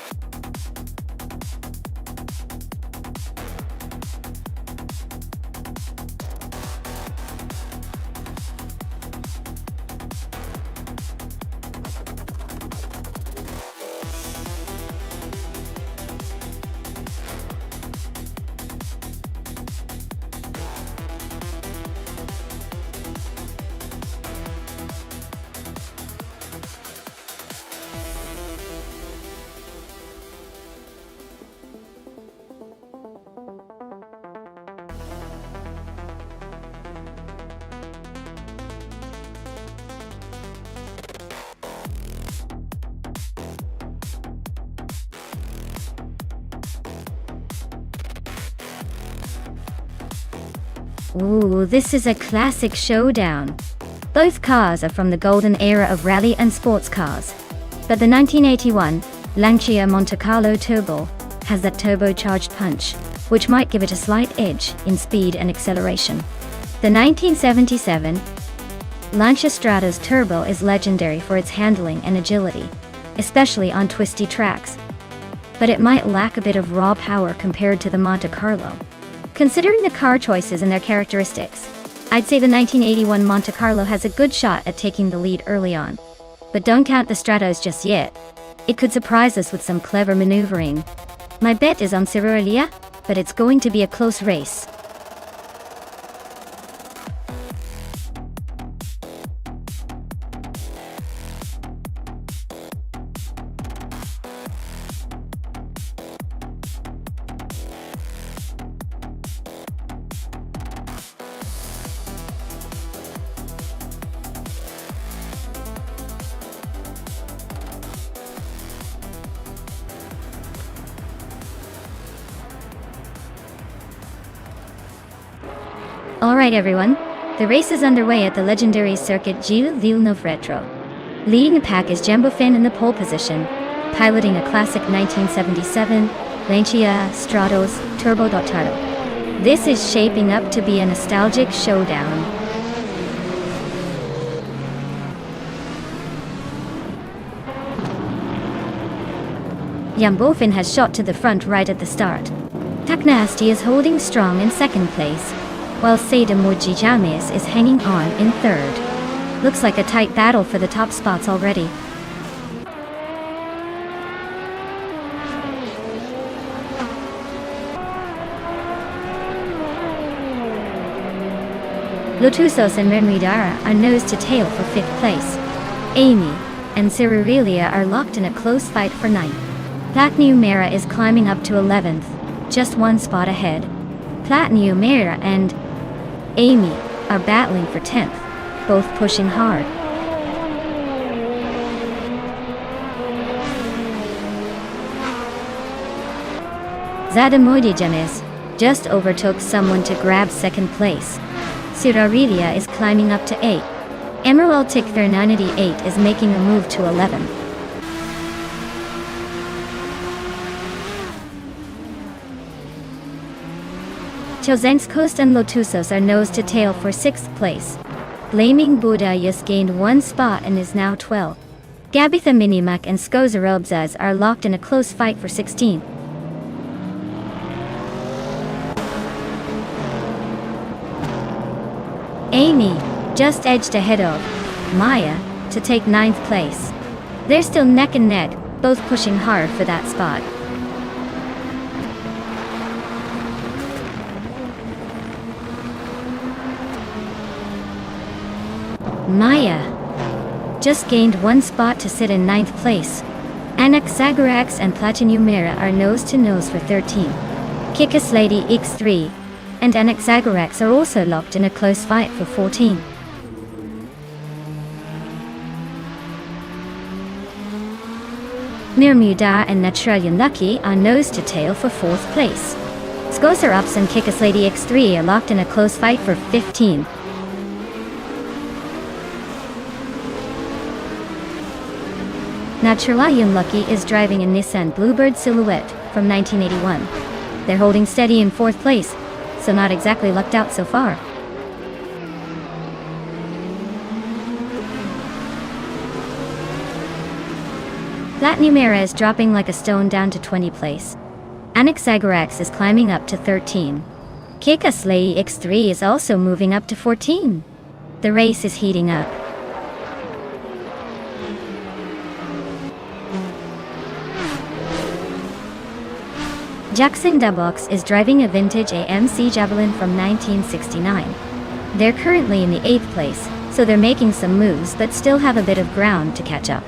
Ooh, this is a classic showdown. Both cars are from the golden era of rally and sports cars. But the 1981 Lancia Monte Carlo Turbo has that turbocharged punch, which might give it a slight edge in speed and acceleration. The 1977 Lancia Stratos Turbo is legendary for its handling and agility, especially on twisty tracks. But it might lack a bit of raw power compared to the Monte Carlo. Considering the car choices and their characteristics, I'd say the 1981 Monte Carlo has a good shot at taking the lead early on. But don't count the Stratos just yet. It could surprise us with some clever maneuvering. My bet is on Ciruelia, but it's going to be a close race. Alright everyone, the race is underway at the legendary circuit Gilles Villeneuve Retro. Leading the pack is Jambofin in the pole position, piloting a classic 1977 Lancia Stratos Turbo Dotado. This is shaping up to be a nostalgic showdown. Jambofin has shot to the front right at the start. Taknasty is holding strong in second place, while Seda Moji James is hanging on in third. Looks like a tight battle for the top spots already. Lotusos and Mermidara are nose to tail for 5th place. Amy and Cirurelia are locked in a close fight for 9th. Platnumera is climbing up to 11th, just one spot ahead. Platnumera and Amy are battling for 10th, both pushing hard. Zadamoidigenes just overtook someone to grab 2nd place. Cirurelia is climbing up to 8. Emerald Tikthernanity 8 is making a move to 11. Chosenskost and Lotusos are nose to tail for 6th place. Blaming Buddha just gained 1 spot and is now 12. Gabitha Minimak and Skozarobzas are locked in a close fight for 16. Amy just edged ahead of Maya to take 9th place. They're still neck and neck, both pushing hard for that spot. Maya just gained 1 spot to sit in 9th place. Anaxagorax and Platinumera are nose to nose for 13. Kickus Lady X3 and Anaxagorax are also locked in a close fight for 14. Mirmuda and Naturalian Lucky are nose to tail for 4th place. Skosaraps and Kickus Lady X3 are locked in a close fight for 15. Naturalian Lucky is driving a Nissan Bluebird Silhouette from 1981. They're holding steady in 4th place, so not exactly lucked out so far. Platnumera is dropping like a stone down to 20 place. Anaxagorax is climbing up to 13. Kickus Lady X3 is also moving up to 14. The race is heating up. Jackson Dubox is driving a vintage AMC Javelin from 1969. They're currently in the 8th place, so they're making some moves but still have a bit of ground to catch up.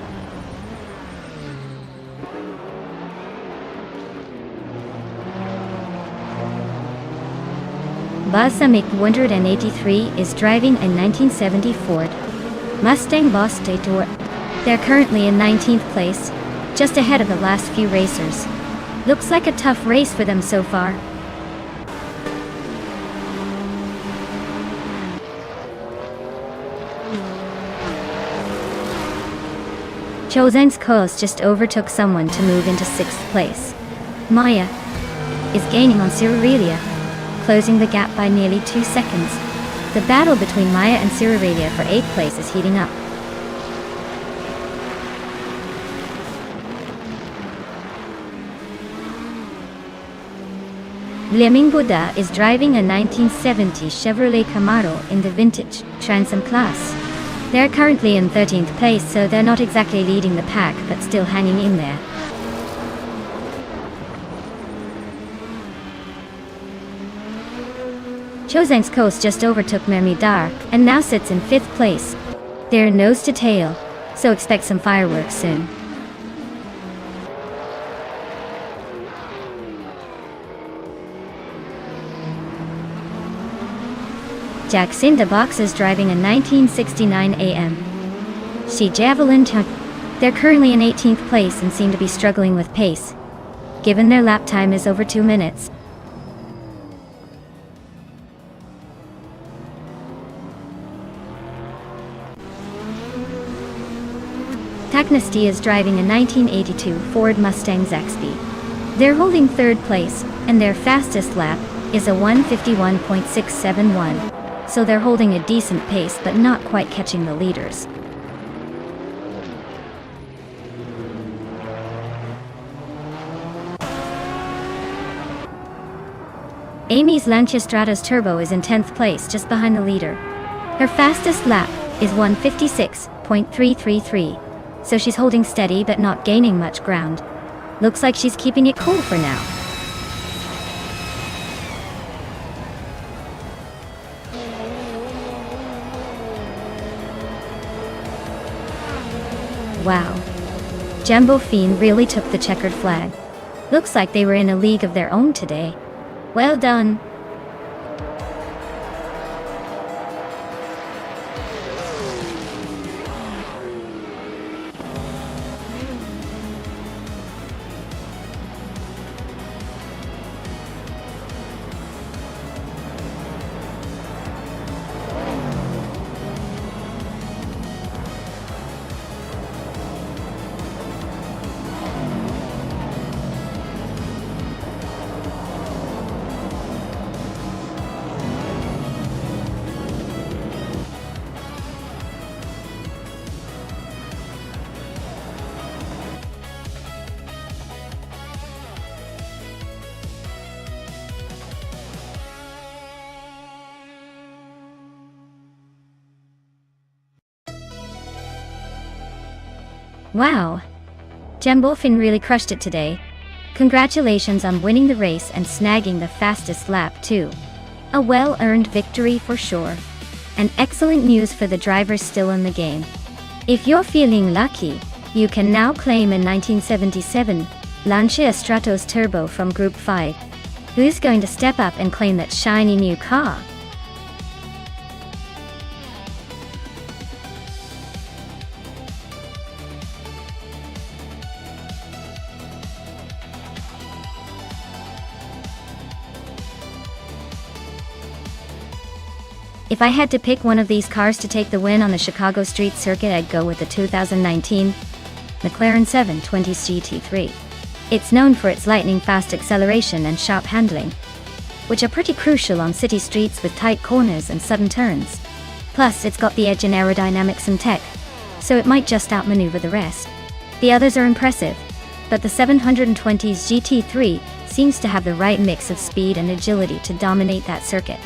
Balsamic 183 is driving a 1970 Ford Mustang Boss Detour. They're currently in 19th place, just ahead of the last few racers. Looks like a tough race for them so far. Chosen's Coast just overtook someone to move into 6th place. Maya is gaining on Cirurelia, closing the gap by nearly 2 seconds. The battle between Maya and Cirurelia for 8th place is heating up. Blaming Buddha is driving a 1970 Chevrolet Camaro in the vintage Transom class. They're currently in 13th place, so they're not exactly leading the pack, but still hanging in there. Chosen's Coast just overtook Mermidar and now sits in 5th place. They're nose to tail, so expect some fireworks soon. Jackson Dubox is driving a 1969 AM She Javelin. They're currently in 18th place and seem to be struggling with pace, given their lap time is over 2 minutes. Taknesty is driving a 1982 Ford Mustang Zaxby. They're holding 3rd place, and their fastest lap is a 1:51.671. So they're holding a decent pace but not quite catching the leaders. Amy's Lancia Stratos Turbo is in 10th place, just behind the leader. Her fastest lap is 156.333. So she's holding steady but not gaining much ground. Looks like she's keeping it cool for now. Wow. Jumbo Fiend really took the checkered flag. Looks like they were in a league of their own today. Well done. Wow. Jambofin really crushed it today. Congratulations on winning the race and snagging the fastest lap too. A well-earned victory for sure. And excellent news for the drivers still in the game. If you're feeling lucky, you can now claim a 1977 Lancia Stratos Turbo from Group 5. Who's going to step up and claim that shiny new car? If I had to pick one of these cars to take the win on the Chicago Street Circuit, I'd go with the 2019 McLaren 720 GT3. It's known for its lightning-fast acceleration and sharp handling, which are pretty crucial on city streets with tight corners and sudden turns. Plus, it's got the edge in aerodynamics and tech, so it might just outmaneuver the rest. The others are impressive, but the 720's GT3 seems to have the right mix of speed and agility to dominate that circuit.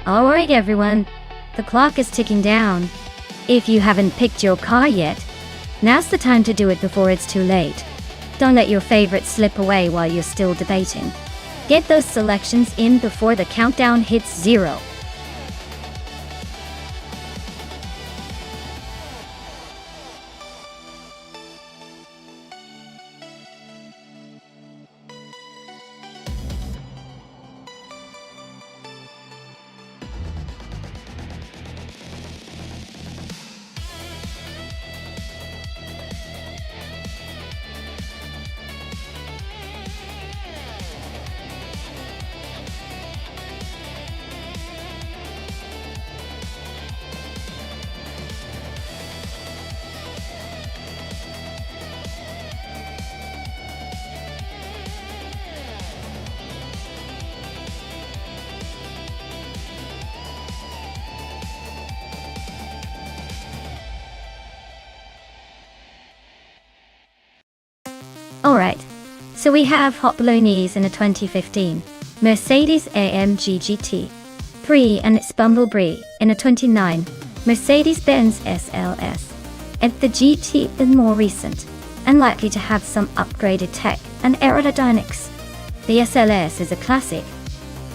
Alright everyone, the clock is ticking down. If you haven't picked your car yet, now's the time to do it before it's too late. Don't let your favorite slip away while you're still debating. Get those selections in before the countdown hits 0. Alright, so we have Hot Bolognese in a 2015 Mercedes-AMG GT3 and its Bumblebee in a 29 Mercedes-Benz SLS. And the GT is more recent and likely to have some upgraded tech and aerodynamics. The SLS is a classic,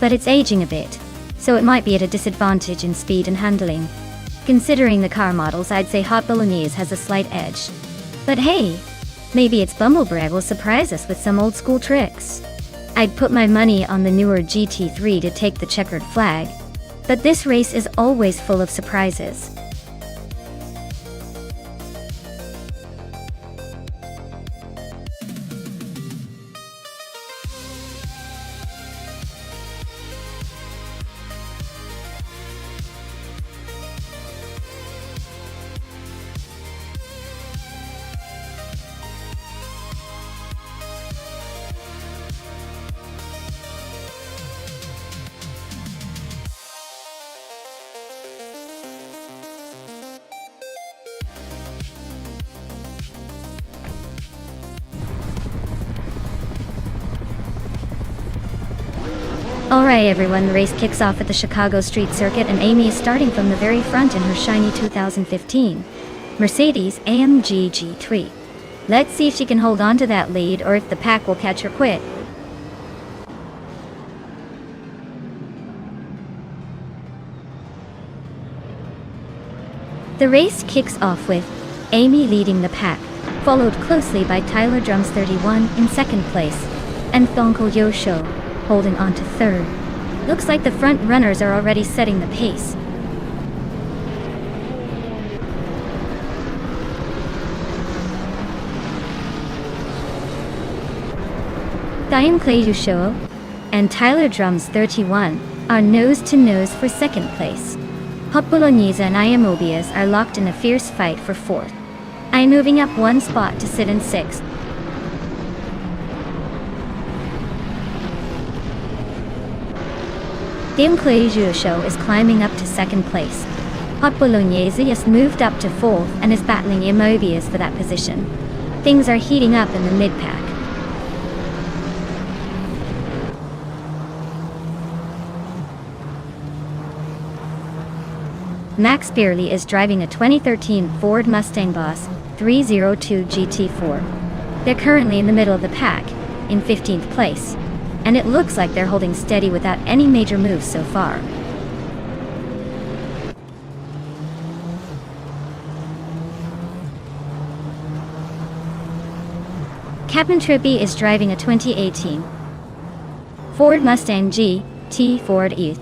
but it's aging a bit, so it might be at a disadvantage in speed and handling. Considering the car models, I'd say Hot Bolognese has a slight edge. But hey, maybe its Bumblebee will surprise us with some old school tricks. I'd put my money on the newer GT3 to take the checkered flag, but this race is always full of surprises. Alright everyone, the race kicks off at the Chicago Street Circuit and Amy is starting from the very front in her shiny 2015 Mercedes-AMG G3. Let's see if she can hold on to that lead or if the pack will catch her quick. The race kicks off with Amy leading the pack, followed closely by Tyler Drums 31 in second place, and Thongko Yosho holding on to third. Looks like the front runners are already setting the pace. Thongko Yosho and Tyler Drums 31 are nose-to-nose for second place. Hot Bolognese and Iamobius are locked in a fierce fight for fourth. I moving up one spot to sit in sixth. Thongko Show is climbing up to second place. Hot Bolognese has moved up to fourth and is battling Iamobius for that position. Things are heating up in the mid-pack. Max Beerley is driving a 2013 Ford Mustang Boss 302 GT4. They're currently in the middle of the pack, in 15th place, and it looks like they're holding steady without any major moves so far. Captain Trippy is driving a 2018 Ford Mustang GT Ford E.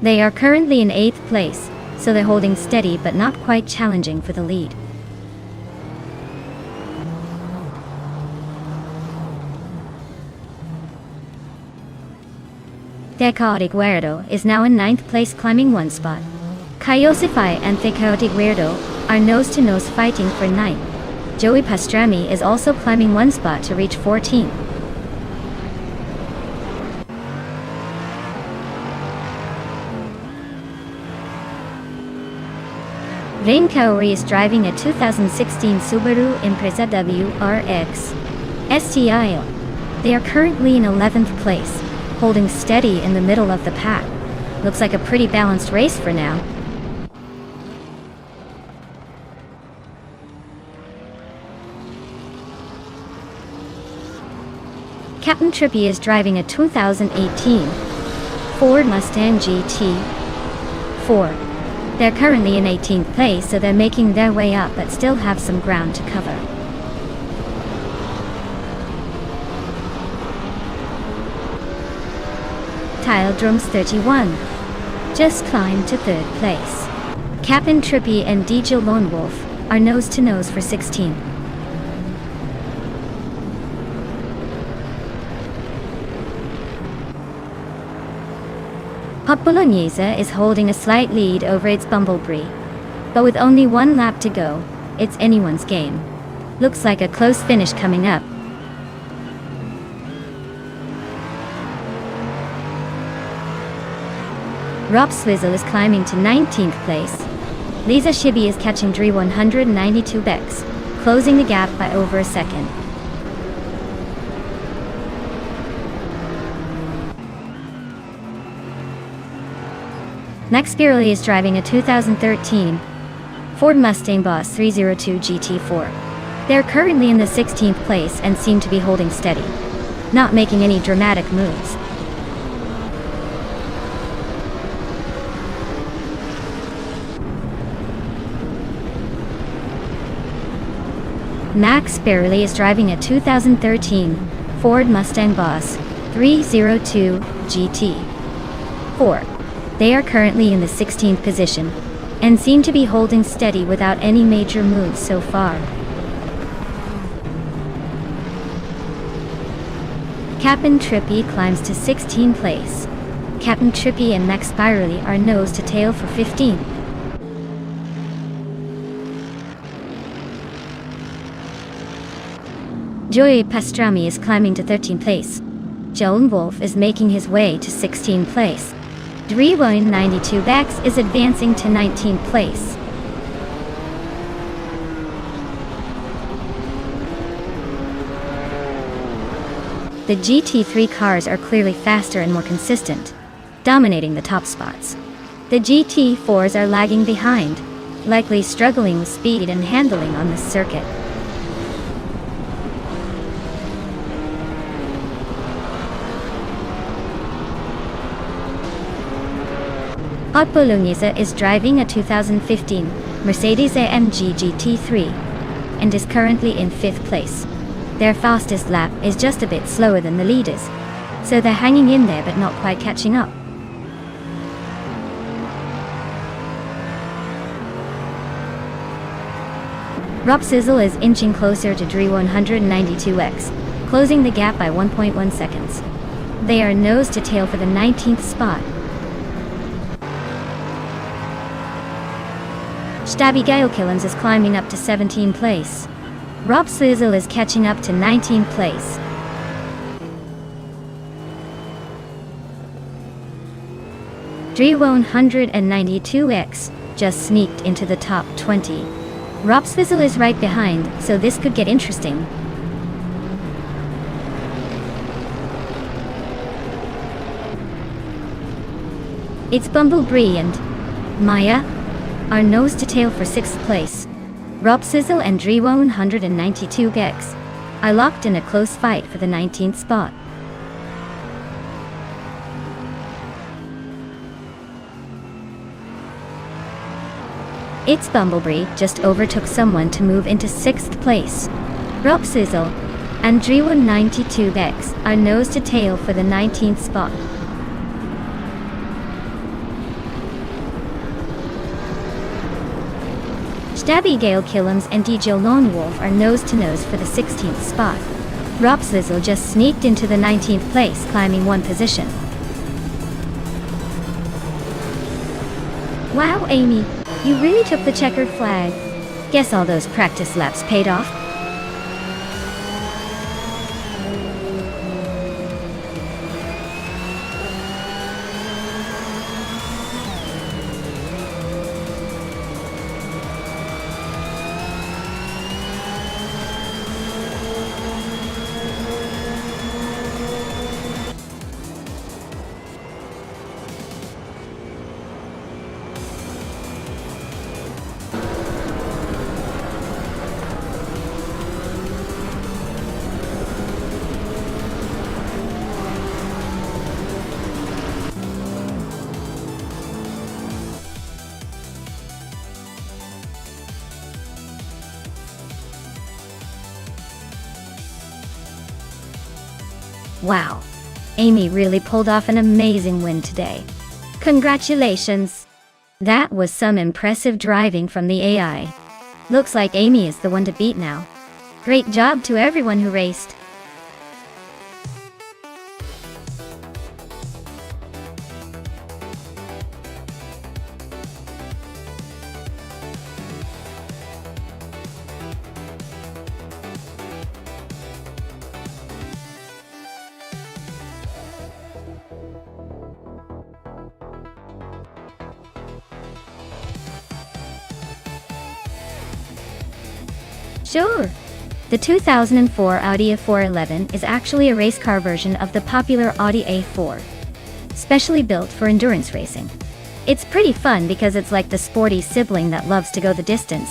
They are currently in 8th place, so they're holding steady but not quite challenging for the lead. Theko Guerrero is now in 9th place, climbing one spot. Kayosify and Theko Guerrero are nose-to-nose fighting for 9th. Joey Pastrami is also climbing one spot to reach 14th. Rain Kaori is driving a 2016 Subaru Impreza WRX STI. They are currently in 11th place, holding steady in the middle of the pack. Looks like a pretty balanced race for now. Captain Trippy is driving a 2018 Ford Mustang GT4. They're currently in 18th place, so they're making their way up but still have some ground to cover. Tyler Drums 31 just climbed to 3rd place. Captain Trippy and DJ Lone Wolf are nose-to-nose for 16. Hot Bolognese is holding a slight lead over its Bumblebee, but with only one lap to go, it's anyone's game. Looks like a close finish coming up. Rob Swizzle is climbing to 19th place. Lisa Shibi is catching Dre 192 Becks, closing the gap by over a second. Max Beerley is driving a 2013 Ford Mustang Boss 302 GT4. They're currently in the 16th place and seem to be holding steady, not making any dramatic moves. Max Beerley is driving a 2013 Ford Mustang Boss 302 GT4. They are currently in the 16th position, and seem to be holding steady without any major moves so far. Captain Trippy climbs to 16th place. Captain Trippy and Max Beerley are nose to tail for 15th. Joey Pastrami is climbing to 13th place. Joan Wolf is making his way to 16th place. Dre 192 Becks is advancing to 19th place. The GT3 cars are clearly faster and more consistent, dominating the top spots. The GT4s are lagging behind, likely struggling with speed and handling on this circuit. Otbolungiza is driving a 2015 Mercedes-AMG GT3 and is currently in 5th place. Their fastest lap is just a bit slower than the leaders, so they're hanging in there but not quite catching up. Rob Sizzle is inching closer to Dre 192X, closing the gap by 1.1 seconds. They are nose to tail for the 19th spot. Stabby Gale Killens is climbing up to 17th place. Rob Sizzle is catching up to 19th place. Dre 192X just sneaked into the top 20. Rob Sizzle is right behind, so this could get interesting. It's Bumblebee and Maya are nose to tail for 6th place. Rob Sizzle and Dre 192X are locked in a close fight for the 19th spot. It's Bumblebee just overtook someone to move into 6th place. Rob Sizzle and Dre 192X are nose to tail for the 19th spot. Stabby Gale Killens and DJ Lone Wolf are nose to nose for the 16th spot. Rob Sizzle just sneaked into the 19th place, climbing one position. Wow, Amy, you really took the checkered flag. Guess all those practice laps paid off. Wow, Amy really pulled off an amazing win today. Congratulations! That was some impressive driving from the AI. Looks like Amy is the one to beat now. Great job to everyone who raced. Sure. The 2004 Audi A411 is actually a race car version of the popular Audi A4, specially built for endurance racing. It's pretty fun because it's like the sporty sibling that loves to go the distance,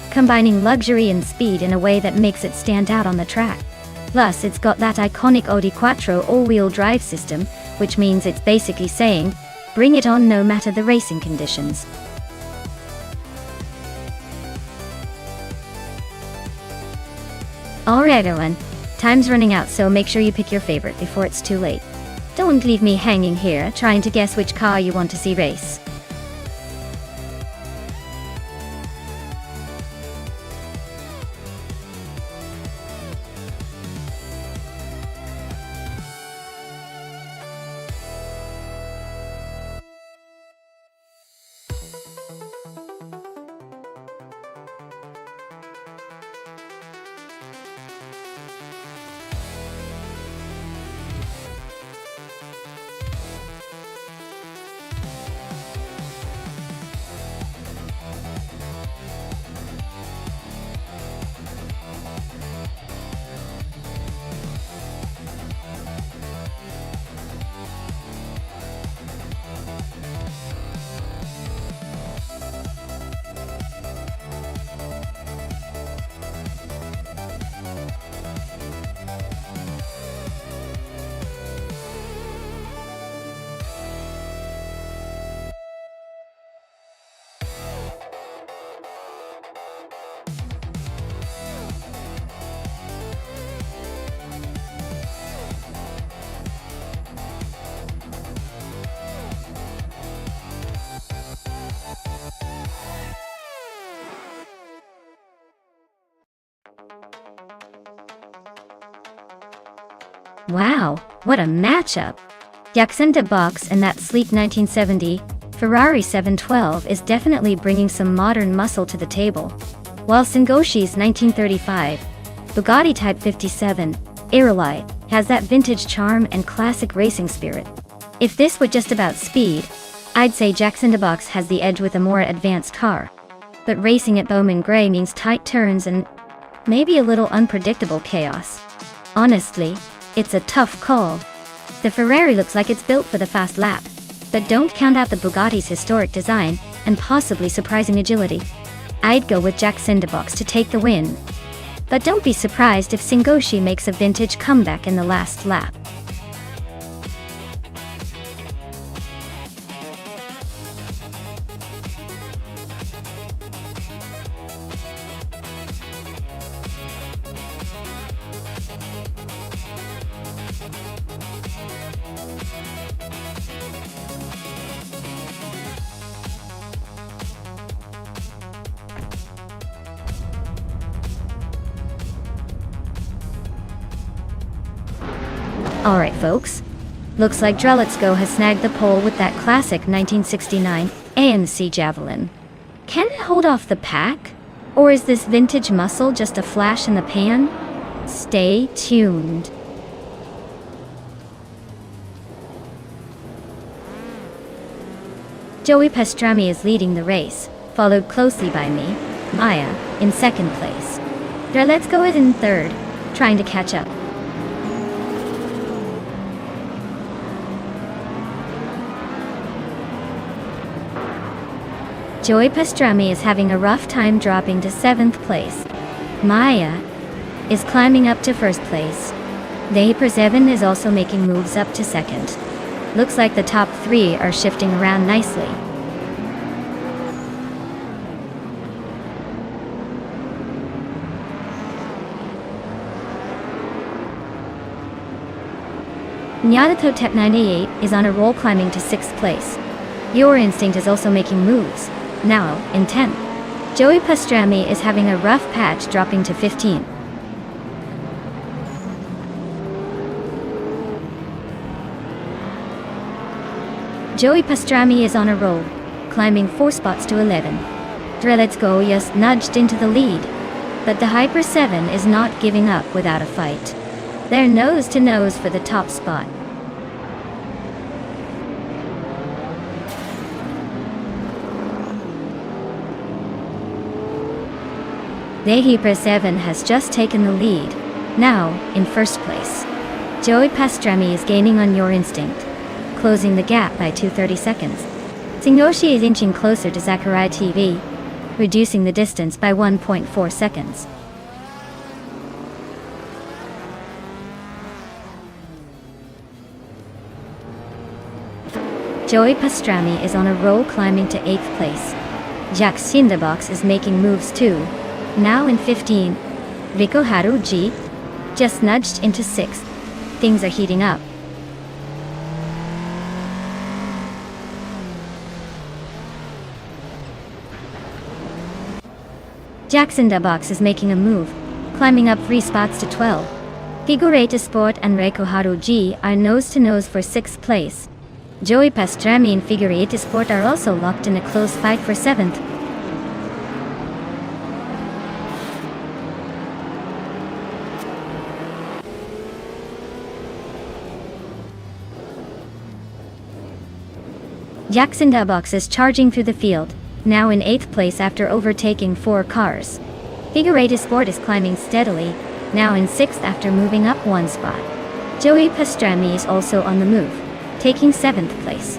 combining luxury and speed in a way that makes it stand out on the track. Plus, it's got that iconic Audi Quattro all-wheel drive system, which means it's basically saying, bring it on no matter the racing conditions. Alright everyone, time's running out, so make sure you pick your favorite before it's too late. Don't leave me hanging here trying to guess which car you want to see race. Wow, what a matchup! Jacinta Box and that sleek 1970 Ferrari 712 is definitely bringing some modern muscle to the table, while Singoshi's 1935 Bugatti Type 57 Aerolite has that vintage charm and classic racing spirit. If this were just about speed, I'd say Jacinta Box has the edge with a more advanced car. But racing at Bowman Gray means tight turns and maybe a little unpredictable chaos. Honestly, it's a tough call. The Ferrari looks like it's built for the fast lap, but don't count out the Bugatti's historic design and possibly surprising agility. I'd go with Jacinta Box to take the win. But don't be surprised if Singoshi makes a vintage comeback in the last lap. Alright folks, looks like Drelitsko has snagged the pole with that classic 1969 AMC Javelin. Can it hold off the pack? Or is this vintage muscle just a flash in the pan? Stay tuned. Joey Pastrami is leading the race, followed closely by me, Maya, in second place. Drelitsko is in third, trying to catch up. Joey Pastrami is having a rough time dropping to 7th place. Maya is climbing up to 1st place. Dehi Persevan is also making moves up to 2nd. Looks like the top 3 are shifting around nicely. Nyadotep 98 is on a roll climbing to 6th place. Your Instinct is also making moves, now in 10th. Joey Pastrami is having a rough patch dropping to 15th. Joey Pastrami is on a roll, climbing 4 spots to 11. Drelitsko just nudged into the lead, but the Hyper 7 is not giving up without a fight. They're nose to nose for the top spot. Dehi Persevan has just taken the lead, now in 1st place. Joey Pastrami is gaining on Your Instinct, closing the gap by 230 seconds. Singoshi is inching closer to Zachariah TV, reducing the distance by 1.4 seconds. Joey Pastrami is on a roll climbing to 8th place. Jacinta Box is making moves too, now in 15. Rico Haruji just nudged into 6th. Things are heating up. Jacinta Box is making a move, climbing up 3 spots to 12. Figureta Sport and Reiko Haruji are nose to nose for 6th place. Joey Pastrami and Figureta Sport are also locked in a close fight for 7th. Jacinta Box is charging through the field, now in 8th place after overtaking 4 cars. Figureta Sport is climbing steadily, now in 6th after moving up 1 spot. Joey Pastrami is also on the move, taking 7th place.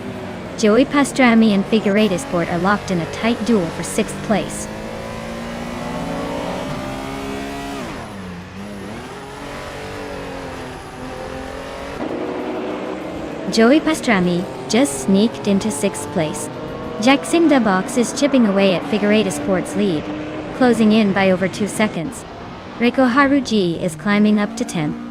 Joey Pastrami and Figureta Sport are locked in a tight duel for 6th place. Joey Pastrami just sneaked into 6th place. Jacinta Box is chipping away at Figureta Sport's lead, closing in by over 2 seconds. Reiko Haruji is climbing up to 10th.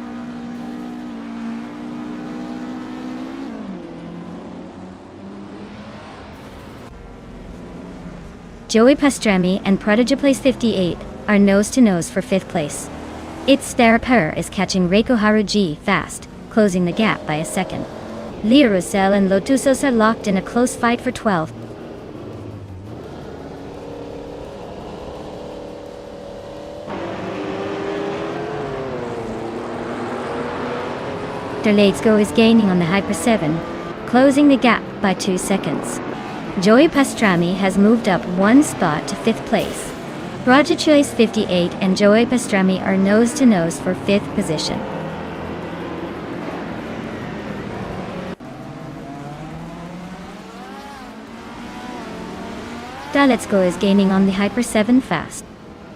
Joey Pastrami and Prodigy Place 58 are nose to nose for 5th place. Its Theraper is catching Reiko Haruji fast, closing the gap by a second. Lirusel and Lotusos are locked in a close fight for 12th. Let's is gaining on the Hyper 7, closing the gap by 2 seconds. Joey Pastrami has moved up 1 spot to 5th place. Roger Choice 58 and Joey Pastrami are nose-to-nose for 5th position. Let's is gaining on the Hyper 7 fast.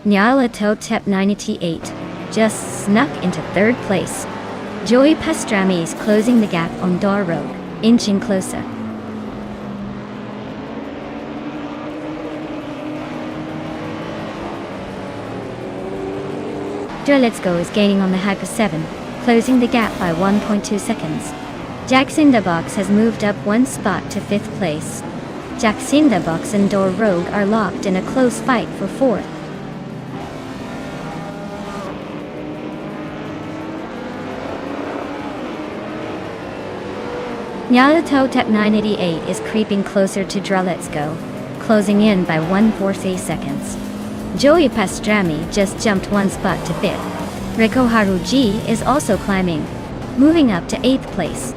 Nyala Totep 98 just snuck into 3rd place. Joey Pastrami is closing the gap on Dar Rogue, inching closer. Let's is gaining on the Hyper 7, closing the gap by 1.2 seconds. Jacksindabox has moved up 1 spot to 5th place. Jacksindabox and Dar Rogue are locked in a close fight for 4th. Nyalato 988 is creeping closer to Draletsko, closing in by 1.4 seconds. Joey Pastrami just jumped 1 spot to 5th. Riko Haruji is also climbing, moving up to 8th place.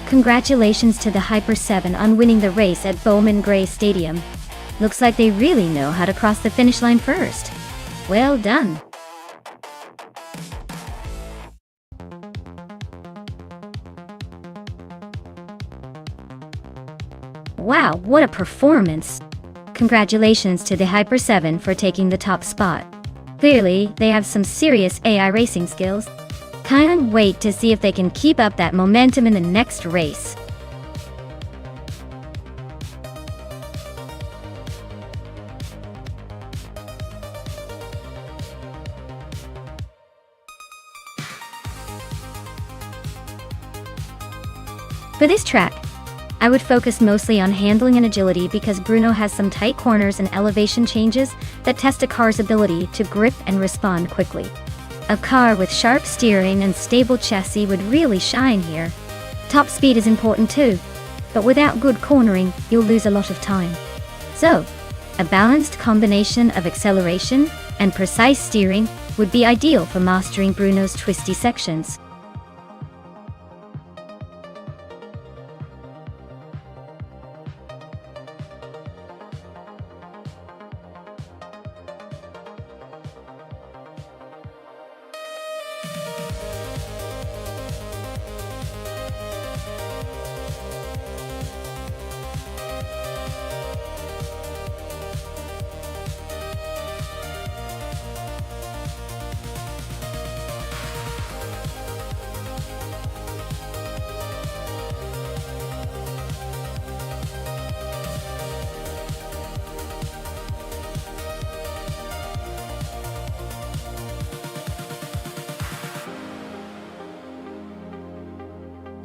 Congratulations to the Hyper 7 on winning the race at Bowman Gray Stadium. Looks like they really know how to cross the finish line first. Well done. Wow, what a performance! Congratulations to the Hyper 7 for taking the top spot. Clearly, they have some serious AI racing skills. Can't wait to see if they can keep up that momentum in the next race. For this track, I would focus mostly on handling and agility because Bruno has some tight corners and elevation changes that test a car's ability to grip and respond quickly. A car with sharp steering and stable chassis would really shine here. Top speed is important too, but without good cornering, you'll lose a lot of time. So, a balanced combination of acceleration and precise steering would be ideal for mastering Bruno's twisty sections.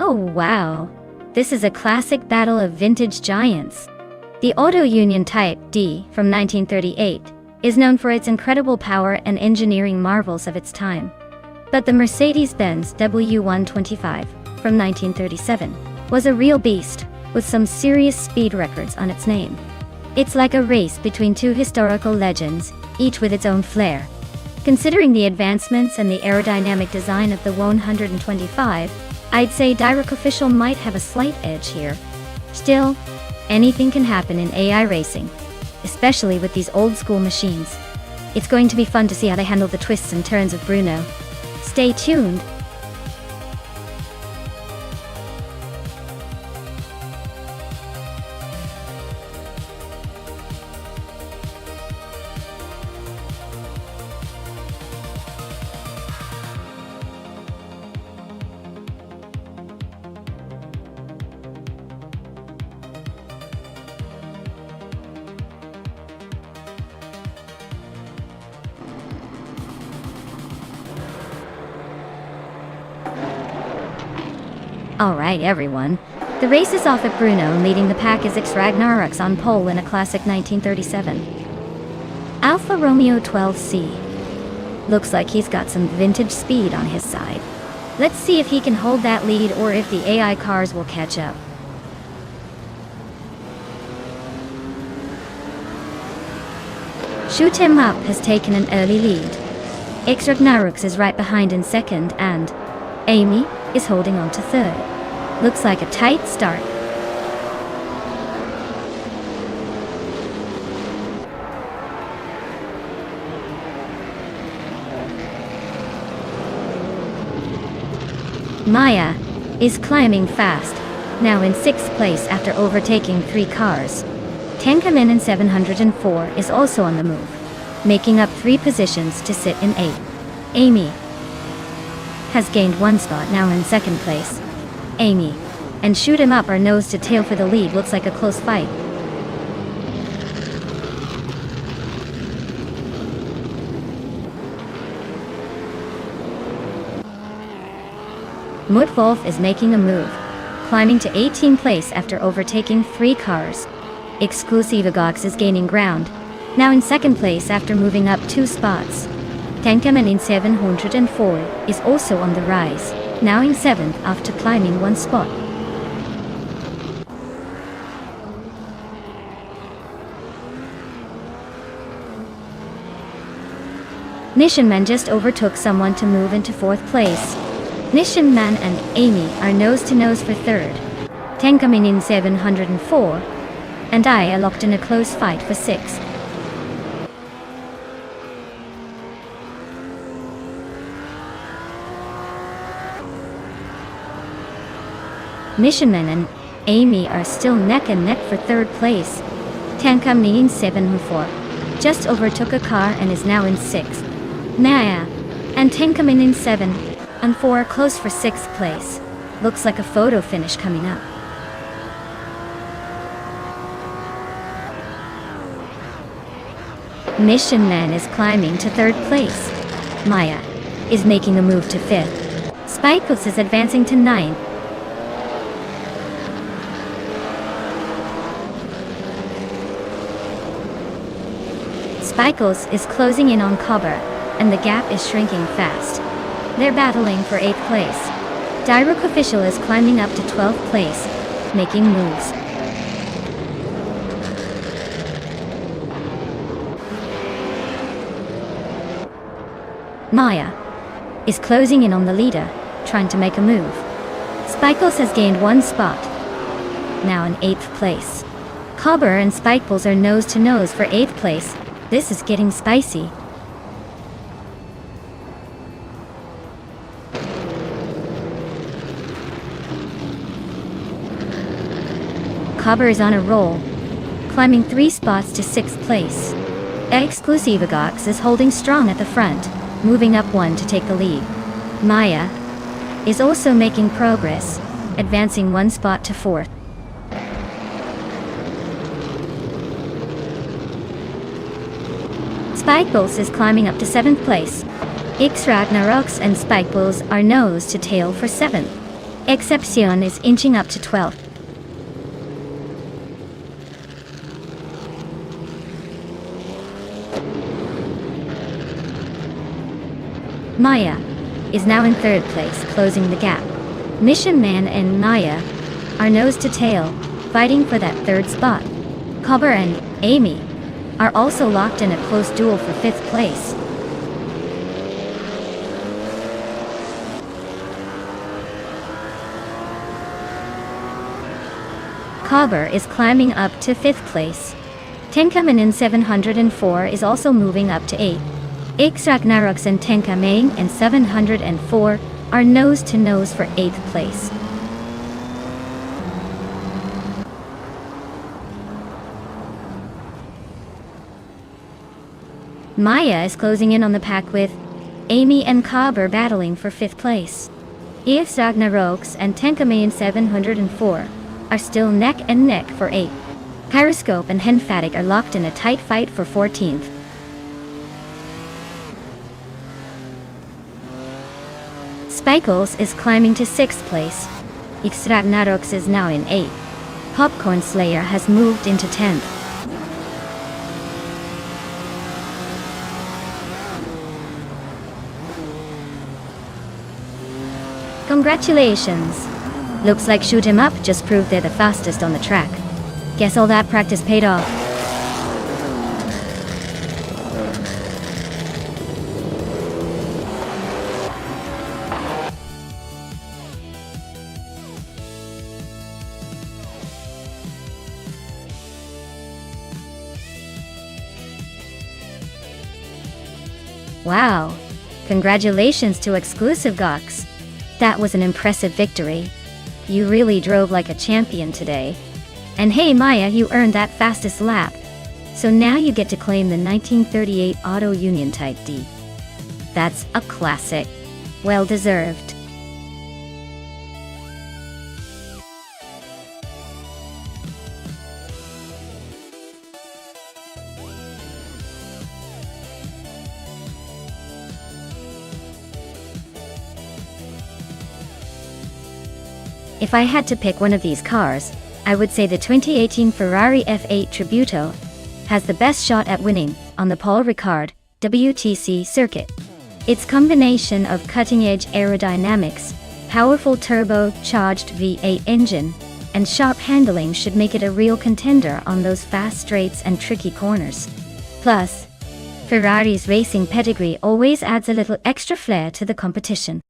Oh wow! This is a classic battle of vintage giants. The Auto Union Type D from 1938 is known for its incredible power and engineering marvels of its time. But the Mercedes-Benz W125 from 1937 was a real beast, with some serious speed records on its name. It's like a race between two historical legends, each with its own flair. Considering the advancements and the aerodynamic design of the 125, I'd say Direct Official might have a slight edge here. Still, anything can happen in AI racing, especially with these old-school machines. It's going to be fun to see how they handle the twists and turns of Bruno. Stay tuned! Alright everyone, the race is off at Bruno, and leading the pack is X Ragnarok's on pole in a classic 1937. Alfa Romeo 12C. Looks like he's got some vintage speed on his side. Let's see if he can hold that lead or if the AI cars will catch up. Shoot 'Em Up has taken an early lead. Ragnarok is right behind in second and Amy is holding on to third. Looks like a tight start. Maya is climbing fast, now in 6th place after overtaking 3 cars. Tenkamen in 704 is also on the move, making up 3 positions to sit in 8th. Amy has gained 1 spot, now in 2nd place. Amy and Shoot 'Em Up are nose to tail for the lead. Looks like a close fight. Mudwolf is making a move, climbing to 18th place after overtaking 3 cars. Exclusivagox is gaining ground, now in 2nd place after moving up 2 spots. Tenkamen in 704 is also on the rise, now in 7th after climbing 1 spot. Nishanman just overtook someone to move into 4th place. Nishanman and Amy are nose to nose for 3rd. Tenkamen in 704 and I are locked in a close fight for 6th. Nishanman and Amy are still neck and neck for 3rd place. Tenkamen in 704 just overtook a car and is now in 6th. Naya and Tenkamen in 7 and 4 are close for 6th place. Looks like a photo finish coming up. Mission Man is climbing to 3rd place. Maya is making a move to 5th. Spikos is advancing to 9th. Spikos is closing in on Cobber, and the gap is shrinking fast. They're battling for 8th place. Direct Official is climbing up to 12th place, making moves. Maya is closing in on the leader, trying to make a move. Spikos has gained 1 spot, now in 8th place. Cobber and Spikeballs are nose to nose for 8th place. This is getting spicy. Cobber is on a roll, climbing 3 spots to 6th place. Exclusivagox is holding strong at the front, moving up 1 to take the lead. Maya is also making progress, advancing 1 spot to 4th. Spikeballs is climbing up to 7th place. Ragnaroks and Spikeballs are nose to tail for 7th. Excepcion is inching up to 12th. Maya is now in 3rd place, closing the gap. Mission Man and Maya are nose to tail, fighting for that 3rd spot. Cobber and Amy are also locked in a close duel for 5th place. Cobber is climbing up to 5th place. Tenkamen in 704 is also moving up to 8th. Ragnarok's and Tenkamen in 704 are nose to nose for 8th place. Maya is closing in on the pack with Amy and Cobber battling for 5th place. Ragnaroks and Tenkamen 704 are still neck and neck for 8th. Kyroscope and Henfatic are locked in a tight fight for 14th. Spikles is climbing to 6th place. Ragnaroks is now in 8th. Popcorn Slayer has moved into 10th. Congratulations! Looks like Shoot 'em Up just proved they're the fastest on the track. Guess all that practice paid off. Wow! Congratulations to Exclusive Gox. That was an impressive victory. You really drove like a champion today. And hey Maya, you earned that fastest lap. So now you get to claim the 1938 Auto Union Type D. That's a classic. Well deserved. If I had to pick one of these cars, I would say the 2018 Ferrari F8 Tributo has the best shot at winning on the Paul Ricard WTC circuit. Its combination of cutting-edge aerodynamics, powerful turbocharged V8 engine, and sharp handling should make it a real contender on those fast straights and tricky corners. Plus, Ferrari's racing pedigree always adds a little extra flair to the competition.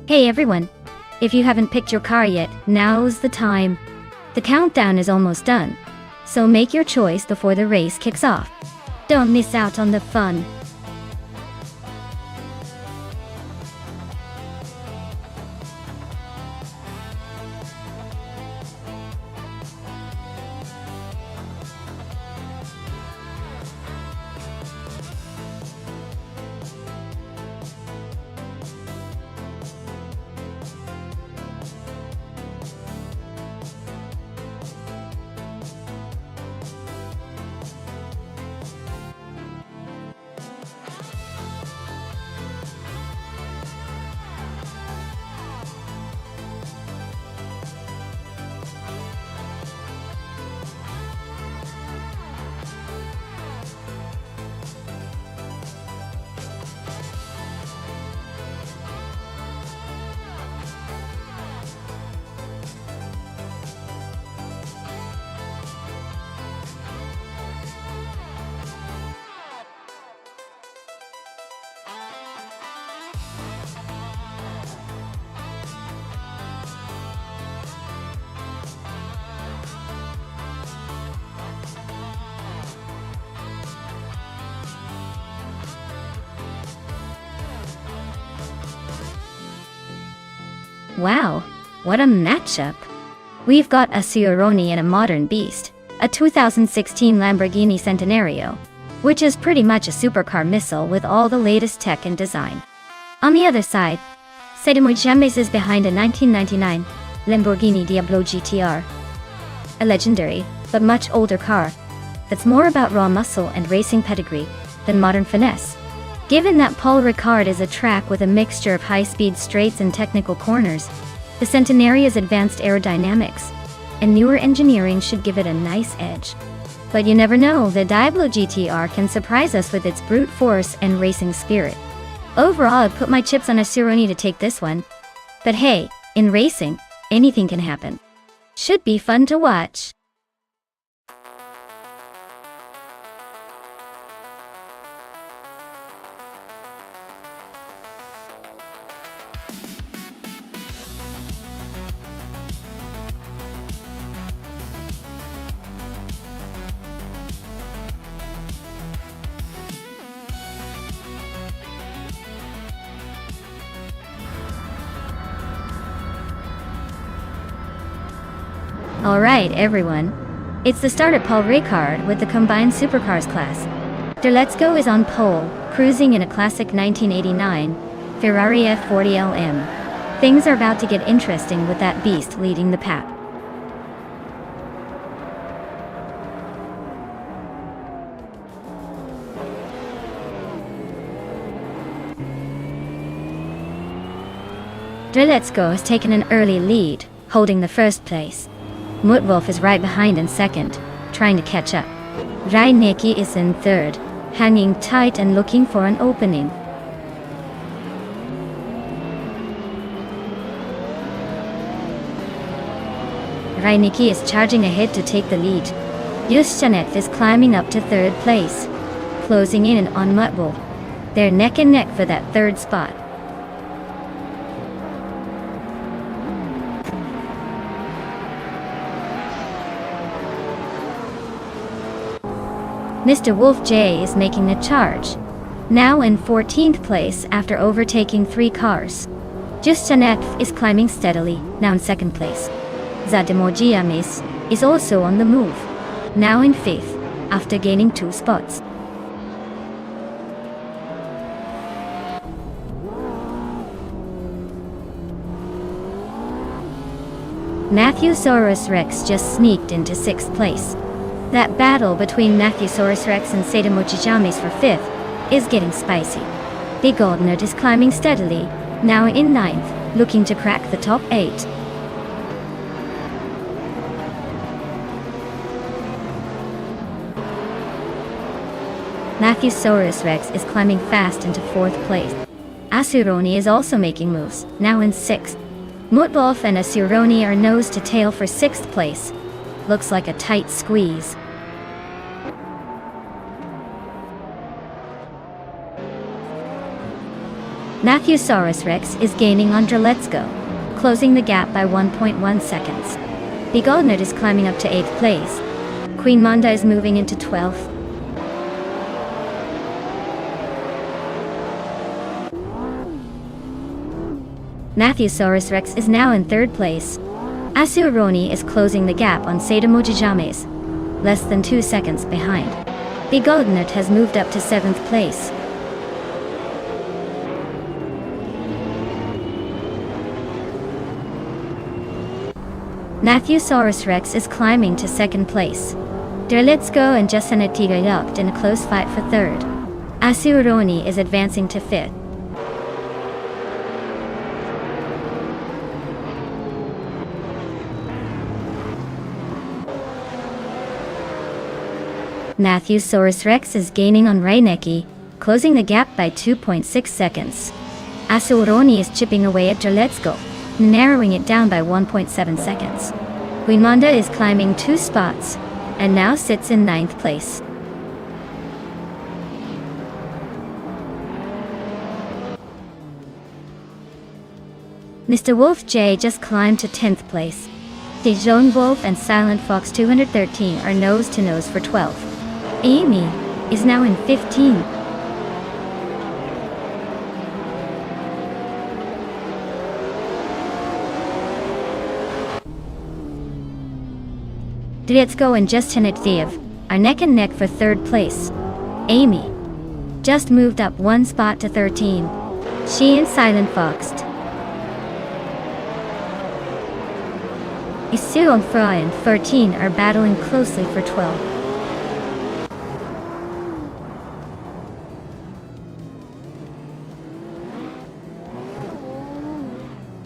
Hey everyone! If you haven't picked your car yet, now's the time. The countdown is almost done, so make your choice before the race kicks off. Don't miss out on the fun. Wow, what a matchup! We've got a Ciarone and a modern beast, a 2016 Lamborghini Centenario, which is pretty much a supercar missile with all the latest tech and design. On the other side, Sedimoy James is behind a 1999 Lamborghini Diablo GTR, a legendary, but much older car that's more about raw muscle and racing pedigree than modern finesse. Given that Paul Ricard is a track with a mixture of high-speed straights and technical corners, the Centenaria's advanced aerodynamics and newer engineering should give it a nice edge. But you never know, the Diablo GTR can surprise us with its brute force and racing spirit. Overall, I'd put my chips on a Ciarone to take this one. But hey, in racing, anything can happen. Should be fun to watch. Alright everyone, it's the start at Paul Ricard with the combined supercars class. Der Let's Go is on pole, cruising in a classic 1989 Ferrari F40 LM. Things are about to get interesting with that beast leading the pack. Der Let's Go has taken an early lead, holding the first place. Mutwolf is right behind in second, trying to catch up. Reinecke is in third, hanging tight and looking for an opening. Reinecke is charging ahead to take the lead. Juszczynek is climbing up to third place, closing in on Mutwolf. They're neck and neck for that third spot. Mr. Wolf J is making a charge, now in 14th place after overtaking 3 cars. Juszczynek is climbing steadily, now in 2nd place. Zadymojiamis is also on the move, now in 5th, after gaining 2 spots. Matthewsaurus Rex just sneaked into 6th place. That battle between Matthewsaurus Rex and Zadymojiamis for 5th is getting spicy. Big Oldnut is climbing steadily, now in 9th, looking to crack the top 8. Matthewsaurus Rex is climbing fast into 4th place. Asuroni is also making moves, now in 6th. Mutwolf and Asuroni are nose to tail for 6th place. Looks like a tight squeeze. Matthewsaurus Rex is gaining on Dreletsgo, closing the gap by 1.1 seconds. Big Oldnut is climbing up to 8th place. Queen Manda is moving into 12th. Matthewsaurus Rex is now in 3rd place. Asuroni is closing the gap on Zadymojiamis, less than 2 seconds behind. Big Oldnut has moved up to 7th place. Matthewsaurus Rex is climbing to 2nd place. Dreletsgo and Juszczynek are locked in a close fight for 3rd. Asuroni is advancing to 5th. Matthewsaurus Rex is gaining on Reinecke, closing the gap by 2.6 seconds. Asuroni is chipping away at Dreletsgo, narrowing it down by 1.7 seconds. Queen Manda is climbing 2 spots, and now sits in 9th place. Mr. Wolf J just climbed to 10th place. Dijon Wolf and Silent Fox 213 are nose to nose for 12th. Amy is now in 15. Dreletsgo and Juszczynek are neck and neck for 3rd place. Amy just moved up 1 spot to 13. She and Silent Fox Isu and Fra and 13 are battling closely for 12.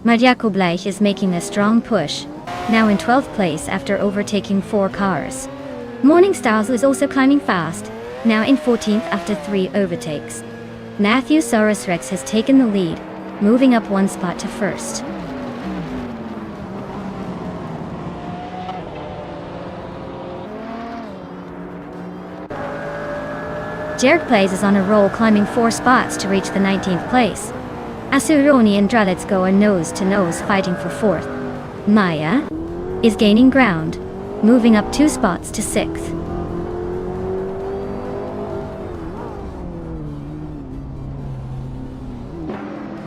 Marjakobleich is making a strong push, now in 12th place after overtaking 4 cars. Morning Stars is also climbing fast, now in 14th after 3 overtakes. Matthewsaurus Rex has taken the lead, moving up 1 spot to 1st. Jerkplays is on a roll, climbing 4 spots to reach the 19th place. Asuroni and Dreletsgo are nose to nose fighting for 4th. Maya is gaining ground, moving up 2 spots to 6th.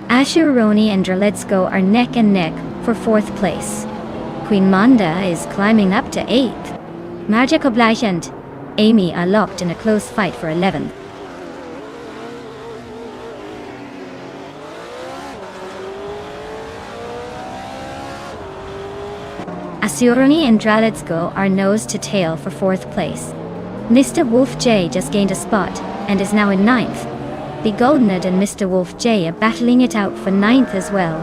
Asuroni and Dreletsgo are neck and neck for 4th place. Queen Manda is climbing up to 8th. Marjakobleich and Amy are locked in a close fight for 11th. Asuroni and Dreletsgo are nose to tail for 4th place. Mr. Wolf J just gained a spot and is now in 9th. Big Oldnut and Mr. Wolf J are battling it out for 9th as well.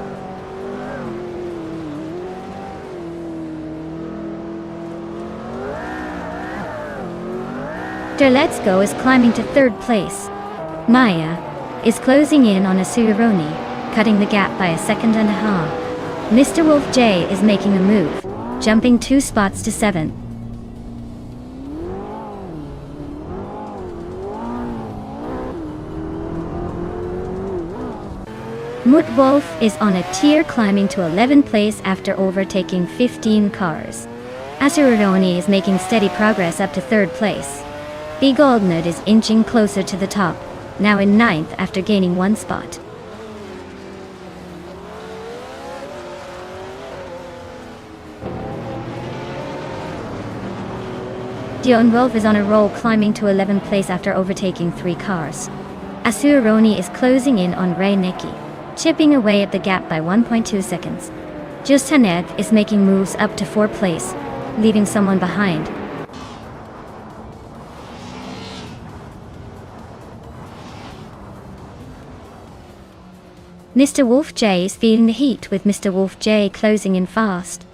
Let's Go is climbing to third place. Maya is closing in on Asuroni, cutting the gap by a second and a half. Mr. Wolf J is making a move, jumping 2 spots to 7th. Mutwolf is on a tier, climbing to 11th place after overtaking 15 cars. Asuroni is making steady progress up to 3rd place. B Goldnut is inching closer to the top, now in 9th after gaining 1 spot. Dion Wolf is on a roll, climbing to 11th place after overtaking 3 cars. Asuroni is closing in on Ray Nikki, chipping away at the gap by 1.2 seconds. Justanev is making moves up to 4th place, leaving someone behind. Mr. Wolf J is feeling the heat, with Mr. Wolf J closing in fast.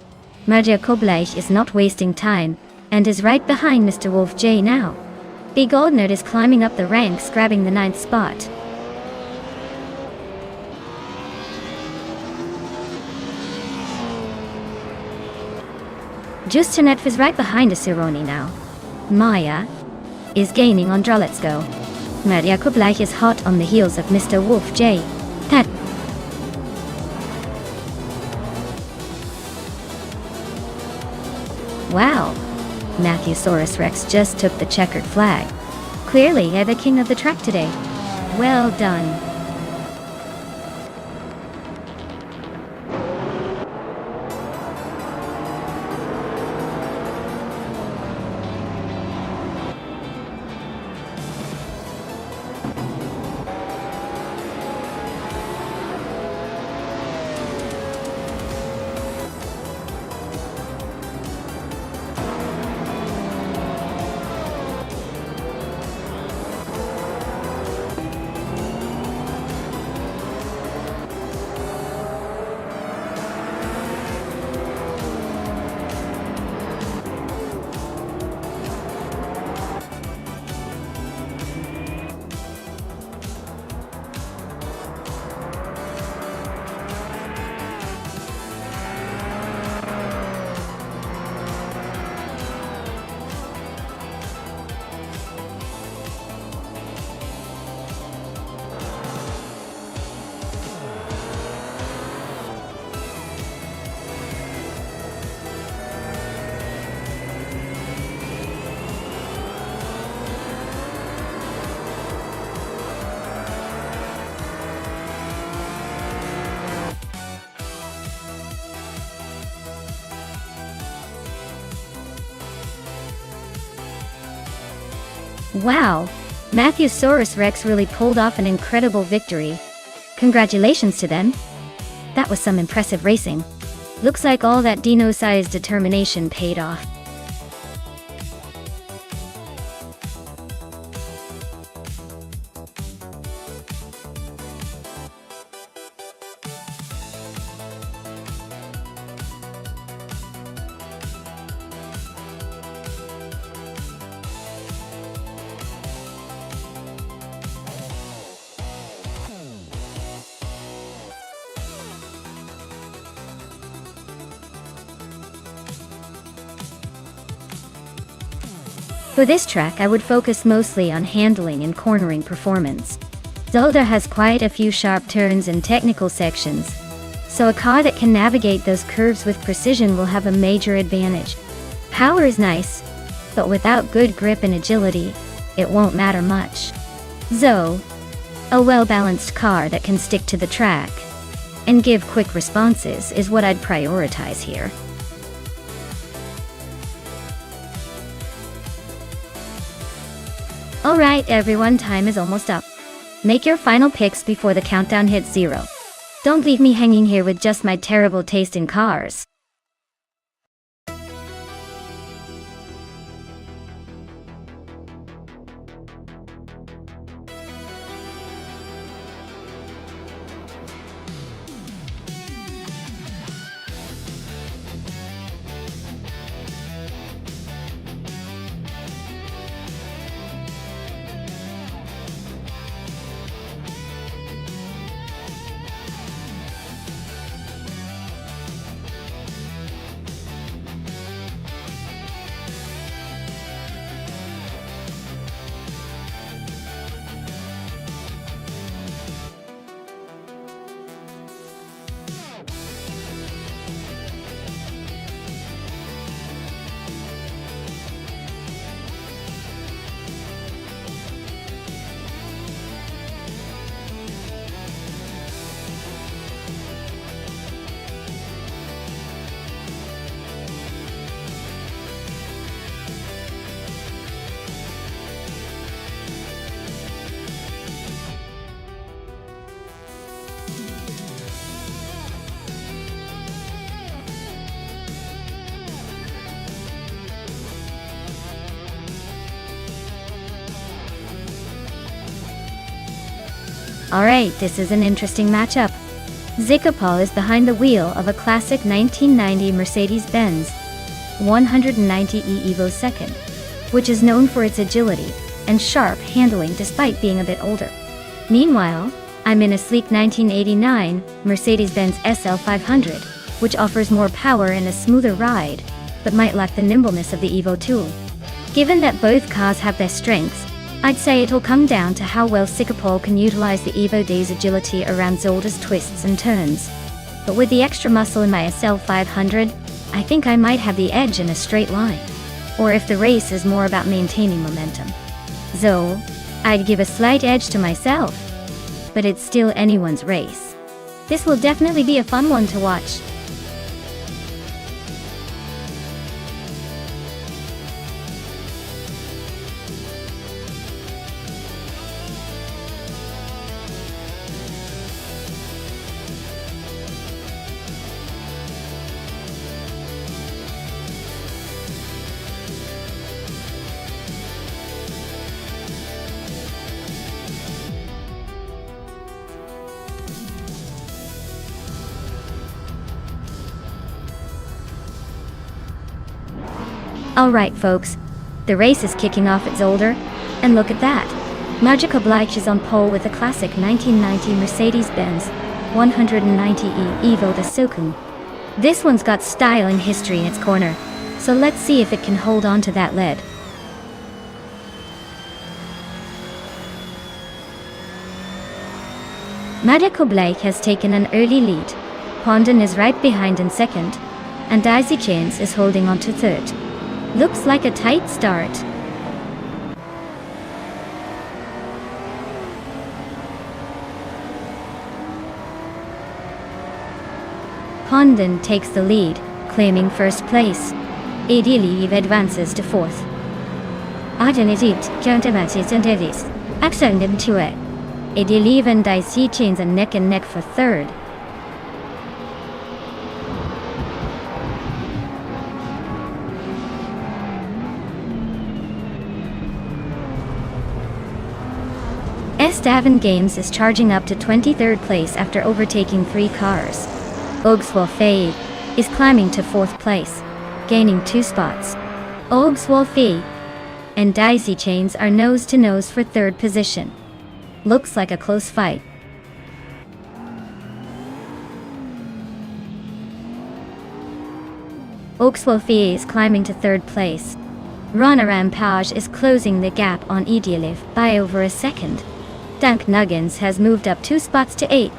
Maja Koblech is not wasting time, and is right behind Mr. Wolf J now. B Goldnut is climbing up the ranks, grabbing the 9th spot. Justanev is right behind Asuroni now. Maya is gaining on Let's Go. Maria Koblech is hot on the heels of Mr. Wolf J. That Wow! Matthewsaurus Rex just took the checkered flag. Clearly you're the king of the track today. Well done. Wow! Matthewsaurus Rex really pulled off an incredible victory. Congratulations to them. That was some impressive racing. Looks like all that dino-sized determination paid off. For this track, I would focus mostly on handling and cornering performance. Zelda has quite a few sharp turns and technical sections, so a car that can navigate those curves with precision will have a major advantage. Power is nice, but without good grip and agility, it won't matter much. Zoe, a well-balanced car that can stick to the track and give quick responses, is what I'd prioritize here. Alright everyone, time is almost up. Make your final picks before the countdown hits 0. Don't leave me hanging here with just my terrible taste in cars. Alright, this is an interesting matchup. Zikopol is behind the wheel of a classic 1990 Mercedes-Benz 190e Evo Second, which is known for its agility and sharp handling despite being a bit older. Meanwhile, I'm in a sleek 1989 Mercedes-Benz SL 500, which offers more power and a smoother ride, but might lack the nimbleness of the Evo 2. Given that both cars have their strengths, I'd say it'll come down to how well Zikopol can utilize the Evo D's agility around Zolder's twists and turns. But with the extra muscle in my SL 500, I think I might have the edge in a straight line. Or if the race is more about maintaining momentum. So, I'd give a slight edge to myself. But it's still anyone's race. This will definitely be a fun one to watch. Alright folks, the race is kicking off at Zolder, and look at that. Magica Bleich is on pole with a classic 1990 Mercedes-Benz 190e Evo the Sokun. This one's got style and history in its corner, so let's see if it can hold on to that lead. Magica Bleich has taken an early lead. Pondon is right behind in second, and Daisy Chains is holding on to third. Looks like a tight start. Pondon takes the lead, claiming first place. Ediliv advances to fourth. Adenizit, Countermatches and Davis. Accended to it. Ediliv and Daisy Chains are neck and neck for third. Estevan Games is charging up to 23rd place after overtaking 3 cars. Ogswolfe is climbing to 4th place, gaining 2 spots. Ogswolfe and Daisy Chains are nose to nose for 3rd position. Looks like a close fight. Ogswolfe is climbing to 3rd place. Rana Rampage is closing the gap on Ediliv by over a second. Dank Nuggins has moved up 2 spots to 8.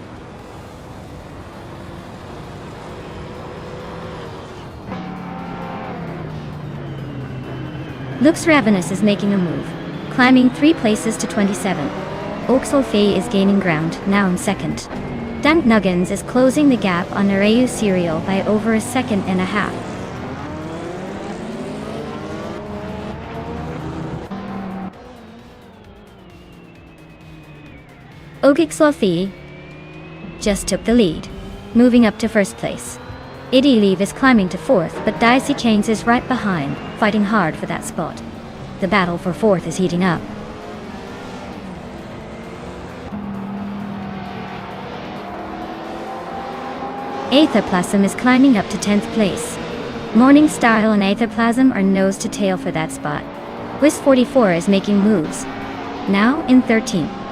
Lux Ravenous is making a move, climbing 3 places to 27. Oxolfe is gaining ground, now in second. Dank Nuggins is closing the gap on Arayu Serial by over a second and a half. Ogixlofi just took the lead, moving up to first place. Idiliv is climbing to fourth, but Daisy Chains is right behind, fighting hard for that spot. The battle for fourth is heating up. Aetherplasm is climbing up to 10th place. Morning Style and Aetherplasm are nose to tail for that spot. Whis 44 is making moves, now in 13th.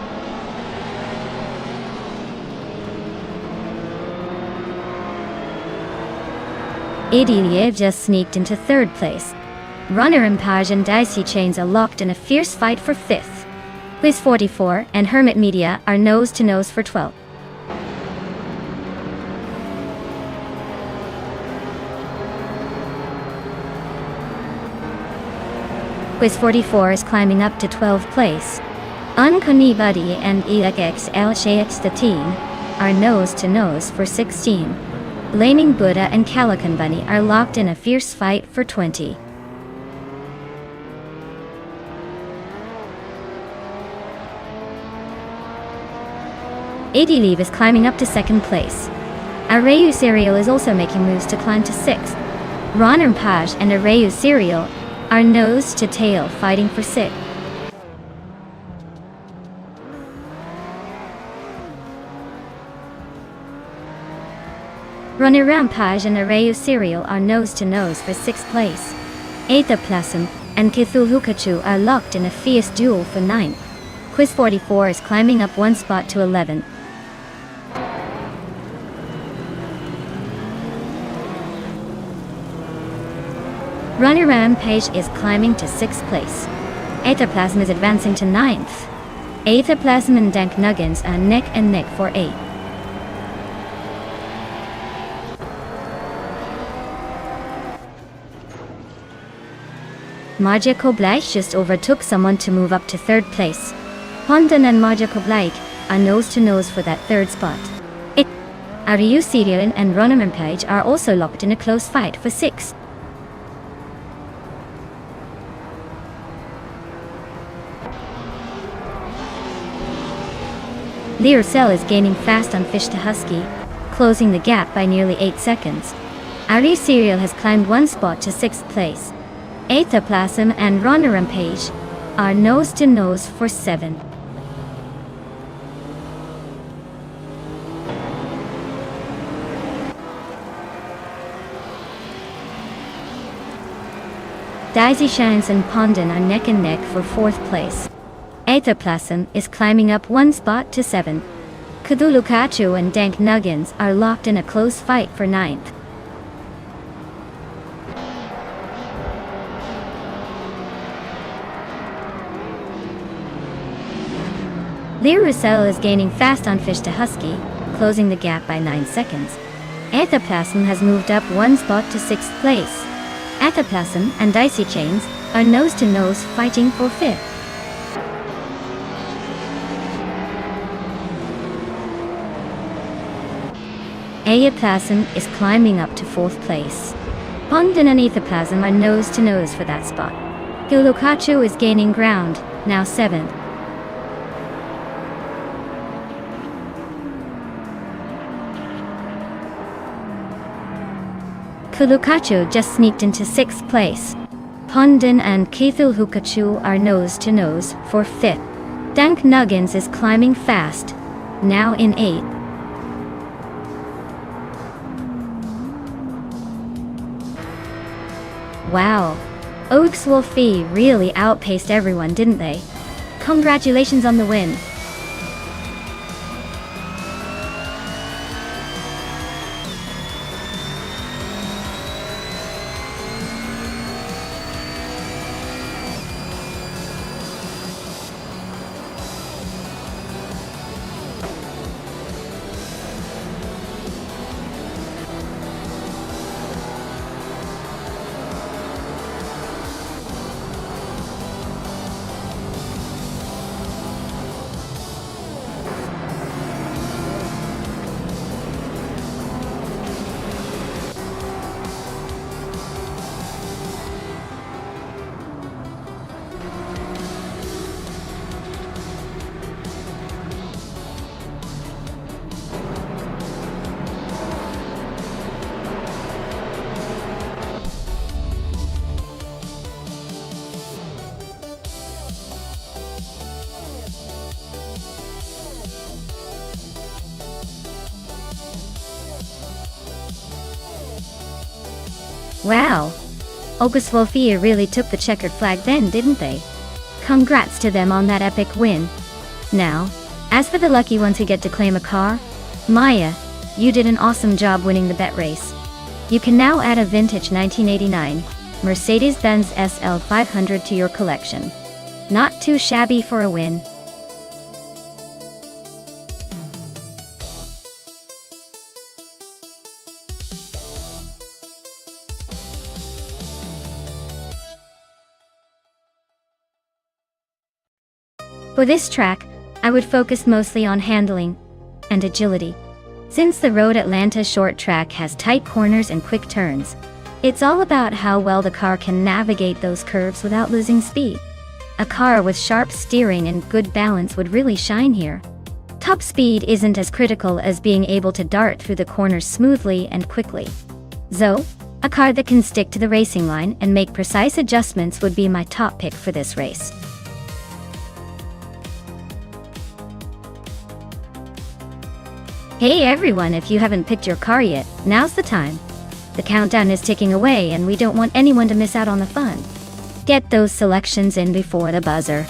Ediliev just sneaked into 3rd place. Runner Impage and Daisy Chains are locked in a fierce fight for 5th. Whis 44 and Hermit Media are nose to nose for 12th. Whis 44 is climbing up to 12th place. Unkoni Buddy and EX El Sheikh Statin are nose to nose for 16. Blaming Buddha and Calican Bunny are locked in a fierce fight for 20. Ediliv is climbing up to 2nd place. Arayu Serial is also making moves to climb to 6th. Ron Page and Arayu Serial are nose to tail fighting for 6th. Runner Rampage and Arayu Serial are nose-to-nose for 6th place. Aethaplasm and Cthulhukachu are locked in a fierce duel for 9th. Quiz 44 is climbing up 1 spot to 11th. Runner Rampage is climbing to 6th place. Aethaplasm is advancing to 9th. Aethaplasm and Dank Nuggins are neck and neck for 8th. Magia Koblai just overtook someone to move up to 3rd place. Pondan and Magia Koblai are nose-to-nose for that 3rd spot. Arayu Serial and Runner Rampage are also locked in a close fight for 6th. Leercell is gaining fast on Fish to Husky, closing the gap by nearly 8 seconds. Arayu Serial has climbed 1 spot to 6th place. Aethaplasm and Runner Rampage are nose-to-nose for 7. Daisy Shines and Pondan are neck and neck for 4th place. Aethaplasm is climbing up 1 spot to 7. Cthulhukachu and Dank Nuggins are locked in a close fight for 9th. Leercell is gaining fast on Fish to Husky, closing the gap by 9 seconds. Aethaplasm has moved up 1 spot to 6th place. Aethaplasm and Dicey Chains are nose-to-nose fighting for 5th. Aethaplasm is climbing up to 4th place. Pondan and Aethaplasm are nose-to-nose for that spot. Cthulhukachu is gaining ground, now 7th. Cthulhukachu just sneaked into 6th place. Pondan and Cthulhukachu are nose-to-nose for 5th. Dank Nuggins is climbing fast, now in 8th. Wow, Oakswolfie really outpaced everyone, didn't they? Congratulations on the win. Wow, Oakswolfie really took the checkered flag then, didn't they? Congrats to them on that epic win. Now, as for the lucky ones who get to claim a car, Maya, you did an awesome job winning the bet race. You can now add a vintage 1989 Mercedes-Benz SL 500 to your collection. Not too shabby for a win. For this track, I would focus mostly on handling and agility. Since the Road Atlanta short track has tight corners and quick turns, it's all about how well the car can navigate those curves without losing speed. A car with sharp steering and good balance would really shine here. Top speed isn't as critical as being able to dart through the corners smoothly and quickly. Zoe, a car that can stick to the racing line and make precise adjustments, would be my top pick for this race. Hey everyone, if you haven't picked your car yet, now's the time. The countdown is ticking away and we don't want anyone to miss out on the fun. Get those selections in before the buzzer.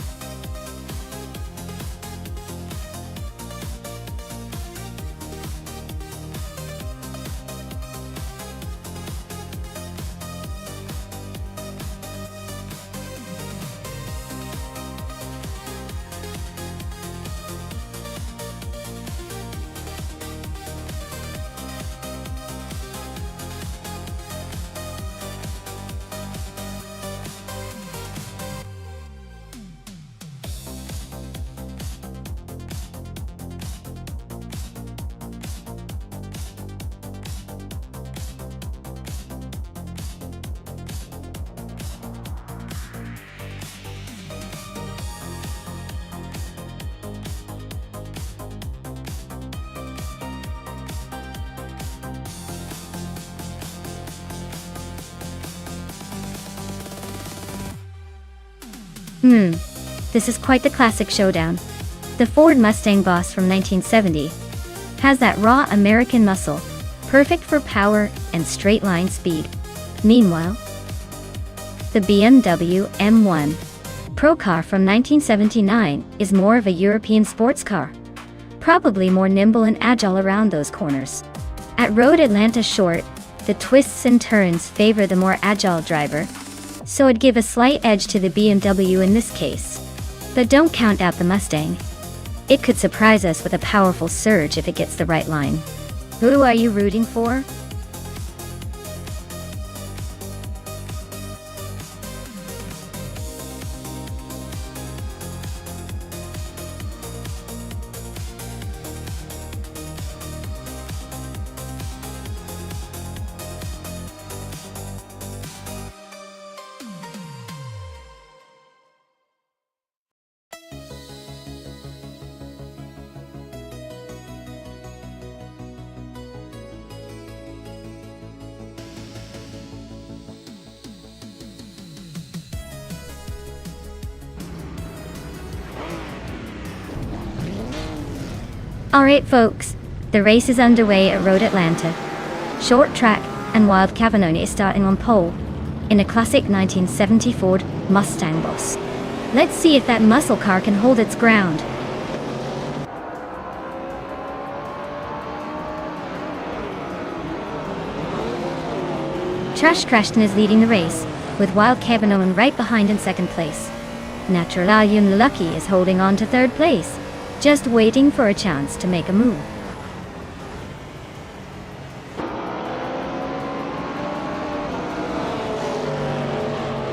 This is quite the classic showdown. The Ford Mustang Boss from 1970 has that raw American muscle, perfect for power and straight-line speed. Meanwhile, the BMW M1 Pro car from 1979 is more of a European sports car, probably more nimble and agile around those corners. At Road Atlanta Short, the twists and turns favor the more agile driver, so it'd give a slight edge to the BMW in this case. But don't count out the Mustang. It could surprise us with a powerful surge if it gets the right line. Who are you rooting for? Alright folks, the race is underway at Road Atlanta. Short track, and Wild Cavanoni is starting on pole, in a classic 1970 Ford Mustang Boss. Let's see if that muscle car can hold its ground. Trash Crashton is leading the race, with Wild Cavanoni right behind in second place. Naturalian Lucky is holding on to third place, just waiting for a chance to make a move.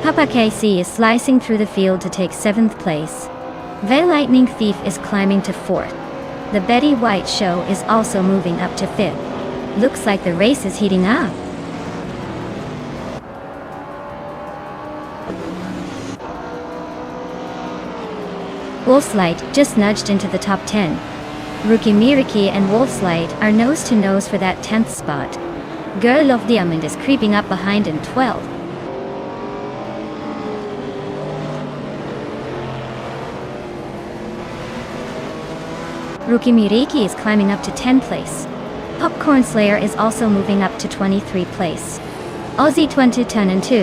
Papa KC is slicing through the field to take 7th place. The Lightning Thief is climbing to 4th. The Betty White Show is also moving up to 5th. Looks like the race is heating up. Wolfslide just nudged into the top 10. Rookie Miriki and Wolfslide are nose to nose for that 10th spot. Girl of Diamond is creeping up behind in 12th. Rookie Miriki is climbing up to 10th place. Popcorn Slayer is also moving up to 23rd place. Aussie 2010 and 2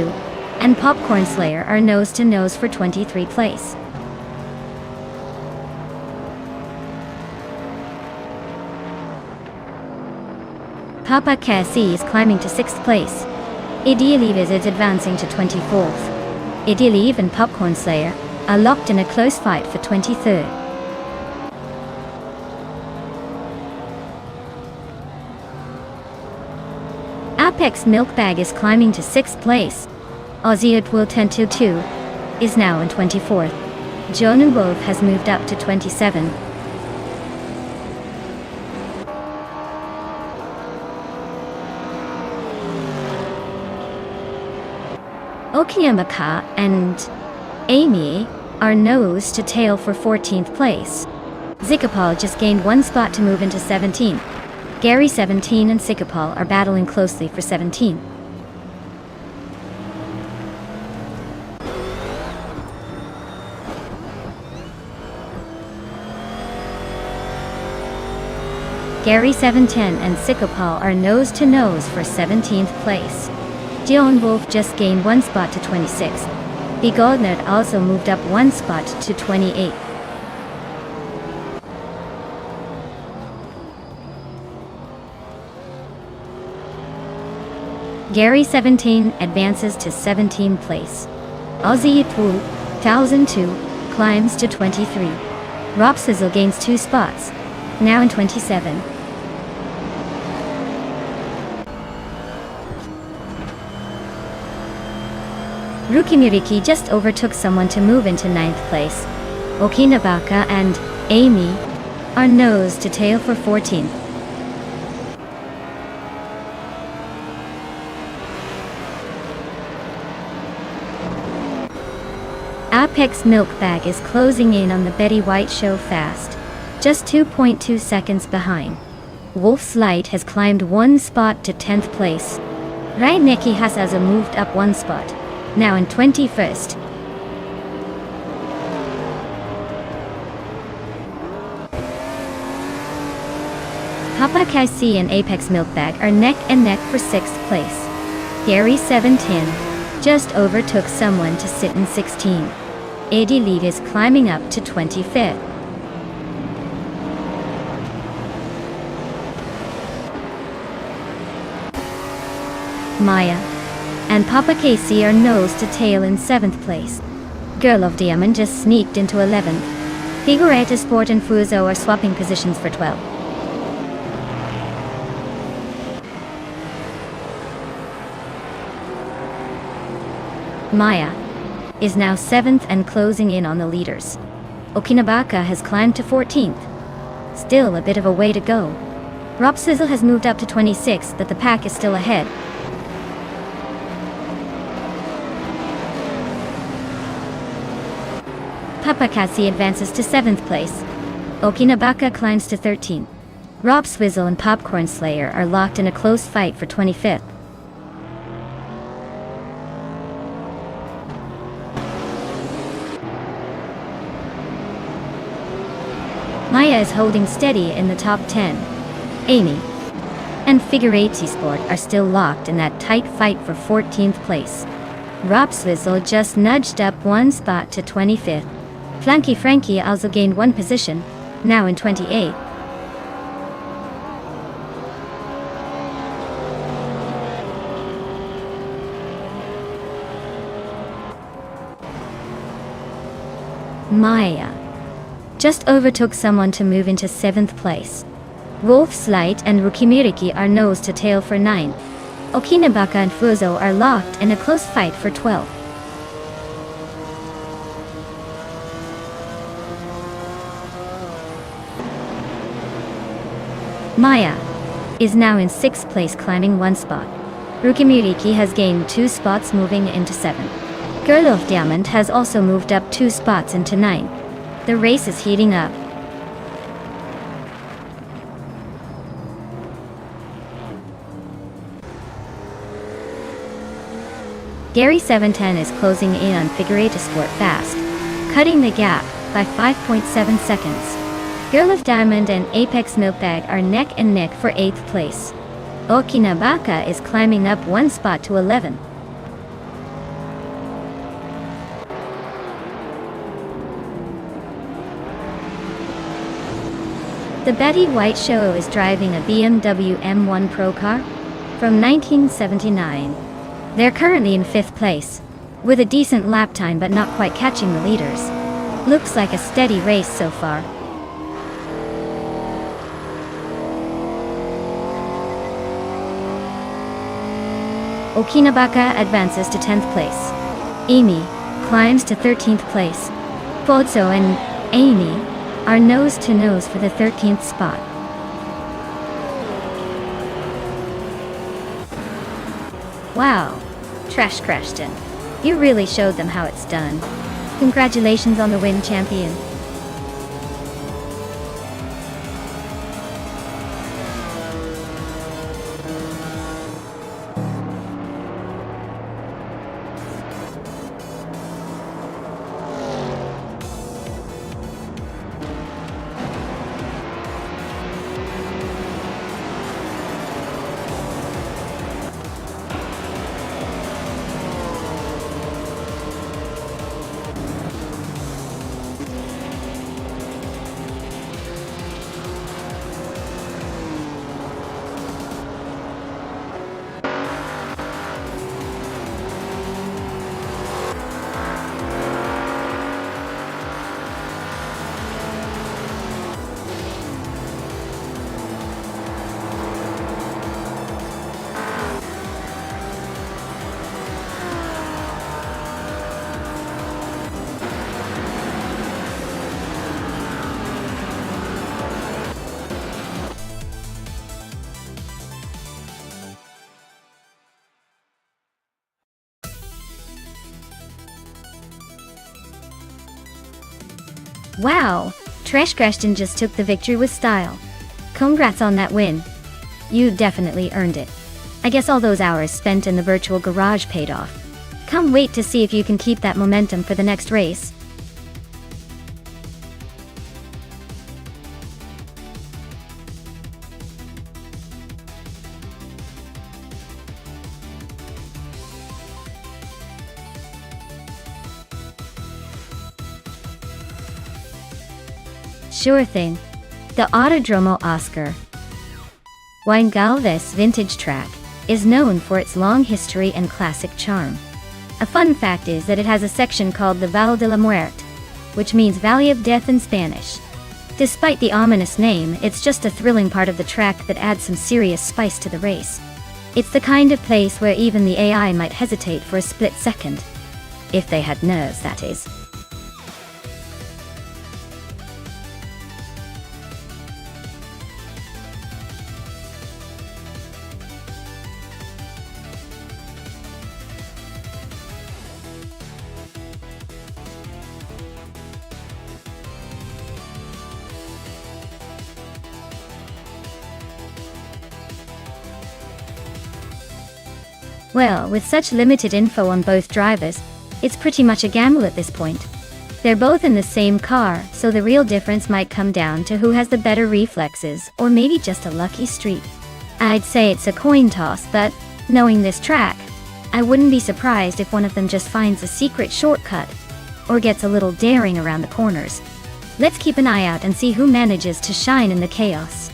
and Popcorn Slayer are nose to nose for 23rd place. Papa KC is climbing to 6th place. Idealive is advancing to 24th. Idealive and Popcorn Slayer are locked in a close fight for 23rd. Apex Milkbag is climbing to 6th place. Aussie at Will 1022 is now in 24th. Jonu Wolf has moved up to 27. Okiyamaka and Amy are nose to tail for 14th place. Zikapal just gained 1 spot to move into 17th. Gary 17 and Zikapal are battling closely for 17th. Gary 710 and Sikopal are nose to nose for 17th place. Dion Wolf just gained 1 spot to 26th. Bigodnert also moved up 1 spot to 28th. Gary 17 advances to 17th place. Ozzy Itwu, 1002, climbs to 23. Rob Sizzle gains 2 spots, now in 27. Rukimiriki just overtook someone to move into 9th place. Okinabaka and Amy are nose to tail for 14th. Apex Milkbag is closing in on the Betty White show fast, just 2.2 seconds behind. Wolf's Light has climbed 1 spot to 10th place. Right Neki has also moved up 1 spot, now in 21st. Papa Kaisi and Apex Milkbag are neck and neck for 6th place. Gary 710 just overtook someone to sit in 16. AD Lead is climbing up to 25th. Maya and Papa Casey are nose to tail in 7th place. Girl of Diamond just sneaked into 11th. Figureta Sport and Fuzo are swapping positions for 12. Maya is now 7th and closing in on the leaders. Okinabaka has climbed to 14th. Still a bit of a way to go. Rob Sizzle has moved up to 26th, but the pack is still ahead. Papakasi advances to 7th place. Okinabaka climbs to 13th. Rob Swizzle and Popcorn Slayer are locked in a close fight for 25th. Maya is holding steady in the top 10. Amy and Figure 8 Sport are still locked in that tight fight for 14th place. Rob Swizzle just nudged up 1 spot to 25th. Flanky Frankie also gained 1 position, now in 28th. Maya just overtook someone to move into 7th place. Wolf's Light and Rukimiriki are nose to tail for 9th. Okinabaka and Fuzo are locked in a close fight for 12th. Maya is now in 6th place, climbing 1 spot. Rukimiriki has gained 2 spots, moving into 7th. Girl of Diamond has also moved up 2 spots into 9th. The race is heating up. Gary 710 is closing in on Figure 8 Sport fast, cutting the gap by 5.7 seconds. Girl of Diamond and Apex Milkbag are neck and neck for 8th place. Okinabaka is climbing up 1 spot to 11th. The Betty White Show is driving a BMW M1 Pro car from 1979. They're currently in 5th place, with a decent lap time but not quite catching the leaders. Looks like a steady race so far. Okinabaka advances to 10th place. Amy climbs to 13th place. Fozo and Amy are nose to nose for the 13th spot. Wow, Trash Crashton, you really showed them how it's done. Congratulations on the win, champion. Wow, Trashkrashton just took the victory with style. Congrats on that win. You definitely earned it. I guess all those hours spent in the virtual garage paid off. Can't wait to see if you can keep that momentum for the next race. Sure thing. The Autodromo Oscar Juan Galvez vintage track is known for its long history and classic charm. A fun fact is that it has a section called the Valle de la Muerte, which means Valley of Death in Spanish. Despite the ominous name, it's just a thrilling part of the track that adds some serious spice to the race. It's the kind of place where even the AI might hesitate for a split second. If they had nerves, that is. Well, with such limited info on both drivers, it's pretty much a gamble at this point. They're both in the same car, so the real difference might come down to who has the better reflexes, or maybe just a lucky streak. I'd say it's a coin toss, but knowing this track, I wouldn't be surprised if one of them just finds a secret shortcut, or gets a little daring around the corners. Let's keep an eye out and see who manages to shine in the chaos.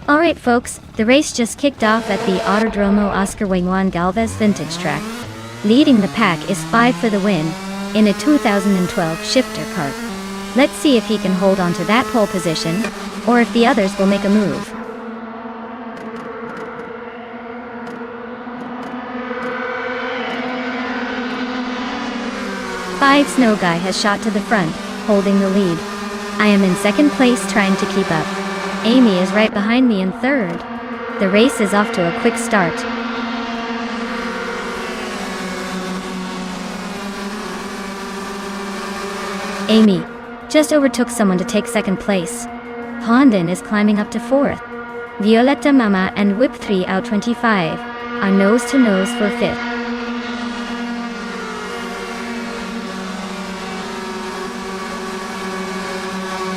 Alright folks, the race just kicked off at the Autodromo Oscar Juan Galvez vintage track. Leading the pack is 5 for the win, in a 2012 shifter cart. Let's see if he can hold on to that pole position, or if the others will make a move. Five Snow Guy has shot to the front, holding the lead. I am in second place trying to keep up. Amy is right behind me in third. The race is off to a quick start. Amy just overtook someone to take second place. Pondon is climbing up to fourth. Violetta Mama and Whip 3 out 25 are nose to nose for fifth.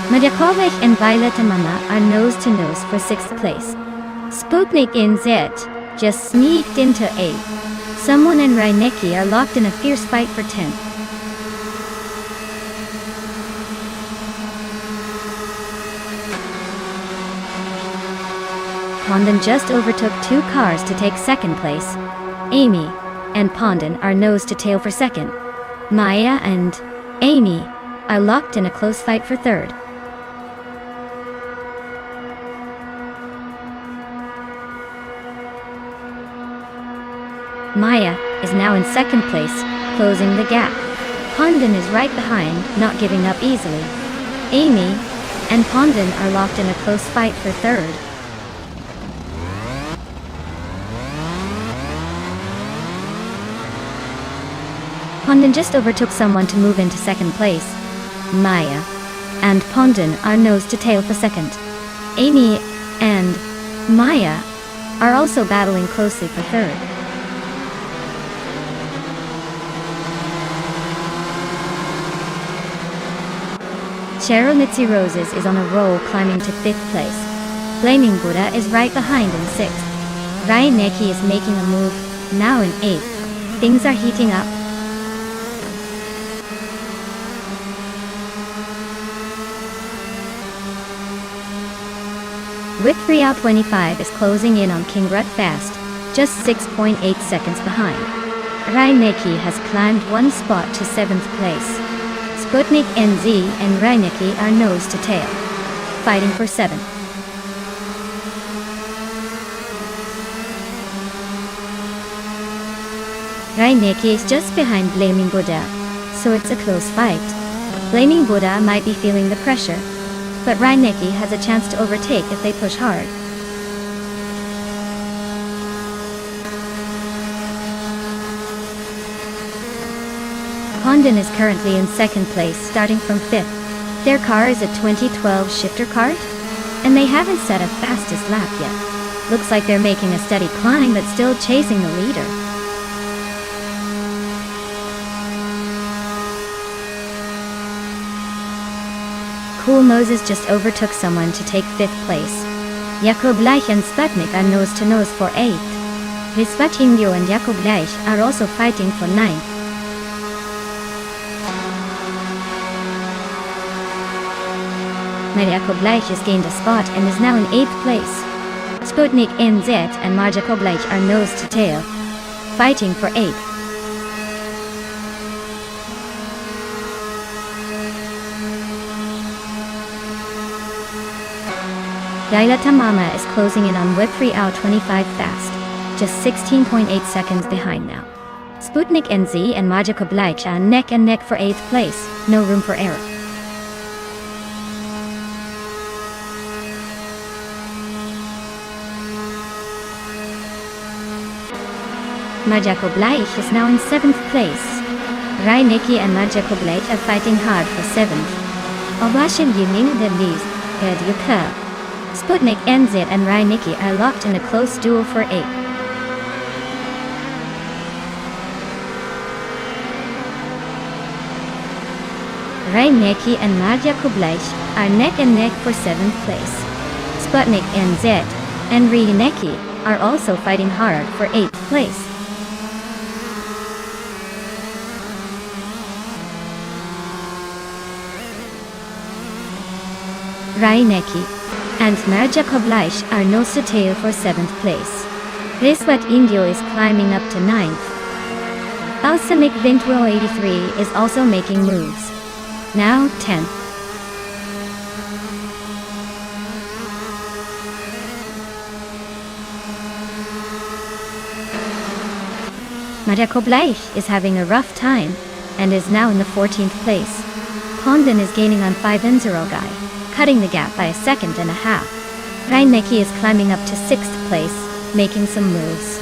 Madjakovic and Violetta Mama are nose to nose for sixth place. Sputnik in Z just sneaked into eighth. Someone and Reinecke are locked in a fierce fight for 10th. Pondon just overtook 2 cars to take second place. Amy and Pondon are nose to tail for second. Maya and Amy are locked in a close fight for third. Maya is now in second place, closing the gap. Pondon is right behind, not giving up easily. Amy and Pondon are locked in a close fight for third. Pondon just overtook someone to move into second place. Maya and Pondon are nose to tail for second. Amy and Maya are also battling closely for third. Cheryl Mitzi Roses is on a roll, climbing to 5th place. Flaming Buddha is right behind in 6th. Ryaneki is making a move, now in 8th. Things are heating up. With 3 out 25 is closing in on King Rut fast, just 6.8 seconds behind. Ryaneki has climbed one spot to 7th place. Sputnik NZ and Ryaneki are nose to tail, fighting for 7th. Ryaneki is just behind Blaming Buddha, so it's a close fight. Blaming Buddha might be feeling the pressure, but Ryaneki has a chance to overtake if they push hard. Condon is currently in 2nd place, starting from 5th. Their car is a 2012 shifter cart, and they haven't set a fastest lap yet. Looks like they're making a steady climb but still chasing the leader. Cool Moses just overtook someone to take 5th place. Jakob Leich and Sputnik are nose to nose for 8th. Visvatingyo and Jakob Leich are also fighting for 9th. Jakob Leich has gained a spot and is now in 8th place. Sputnik NZ and Jakob Leich are nose to tail, fighting for 8th. Laila Tamama is closing in on with 3 out 25 fast, just 16.8 seconds behind now. Sputnik NZ and Jakob Leich are neck and neck for 8th place, no room for error. Jakob Leich is now in 7th place. Ryaneki and Jakob Leich are fighting hard for 7th. Obashin Yiming Deblis, Erdukar. Sputnik NZ and Ryaneki are locked in a close duel for 8th. Ryaneki and Jakob Leich are neck and neck for 7th place. Sputnik NZ and Ryaneki are also fighting hard for 8th place. Ryaneki and Jakob Leich are nose to tail for 7th place. Riswat Indio is climbing up to 9th. Alsamik Vintwell 83 is also making moves. Now 10th. Jakob Leich is having a rough time and is now in the 14th place. Condon is gaining on 5 Enzero guy, cutting the gap by a second and a half. Ryaneki is climbing up to 6th place, making some moves.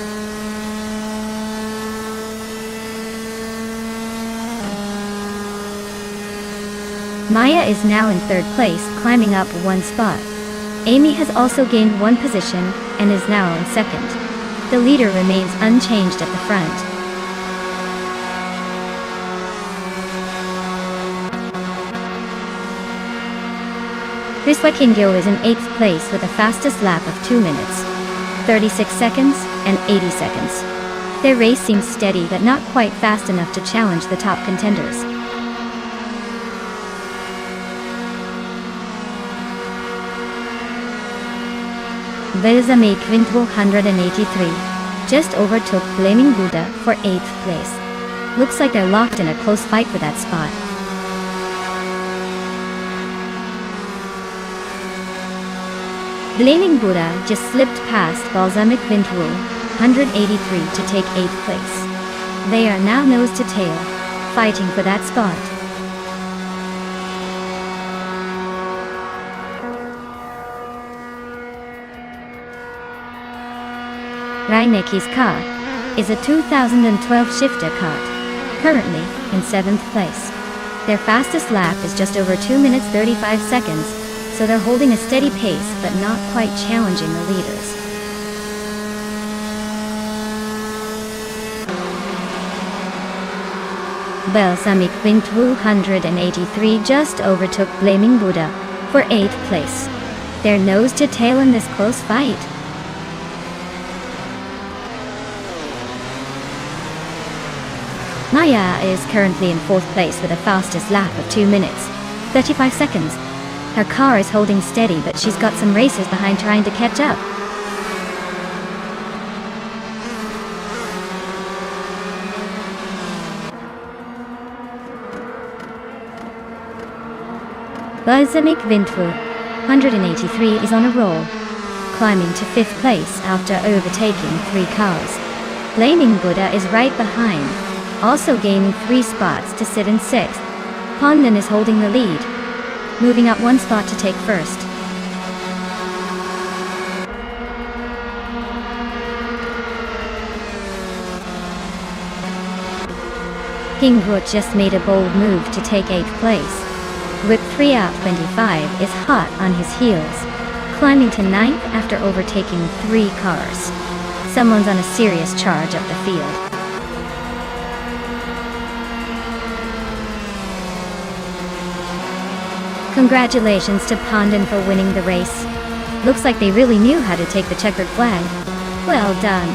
Maya is now in 3rd place, climbing up 1 spot. Amy has also gained 1 position and is now in 2nd. The leader remains unchanged at the front. Riswakingyo is in 8th place with a fastest lap of 2 minutes, 36 seconds, and 80 seconds. Their race seems steady but not quite fast enough to challenge the top contenders. Velzamik Vintwo 183 just overtook Blaming Buddha for 8th place. Looks like they're locked in a close fight for that spot. Blaming Buddha just slipped past Balsamic Vintwo 183 to take 8th place. They are now nose to tail, fighting for that spot. Ryaneki's car is a 2012 shifter cart, currently in 7th place. Their fastest lap is just over 2 minutes 35 seconds, so they're holding a steady pace but not quite challenging the leaders. Balsamic Vintwo 183 just overtook Blaming Buddha for 8th place. They're nose to tail in this close fight. Maya is currently in 4th place with a fastest lap of 2 minutes, 35 seconds. Her car is holding steady, but she's got some racers behind trying to catch up. Balsamic Vintvu, 183, is on a roll, climbing to 5th place after overtaking 3 cars. Blaming Buddha is right behind, also gaining 3 spots to sit in 6th. Pondon is holding the lead, moving up 1 spot to take 1st. Kingrut just made a bold move to take 8th place. Whip 3 out 25 is hot on his heels, climbing to 9th after overtaking 3 cars. Someone's on a serious charge up the field. Congratulations to Pondon for winning the race. Looks like they really knew how to take the checkered flag. Well done.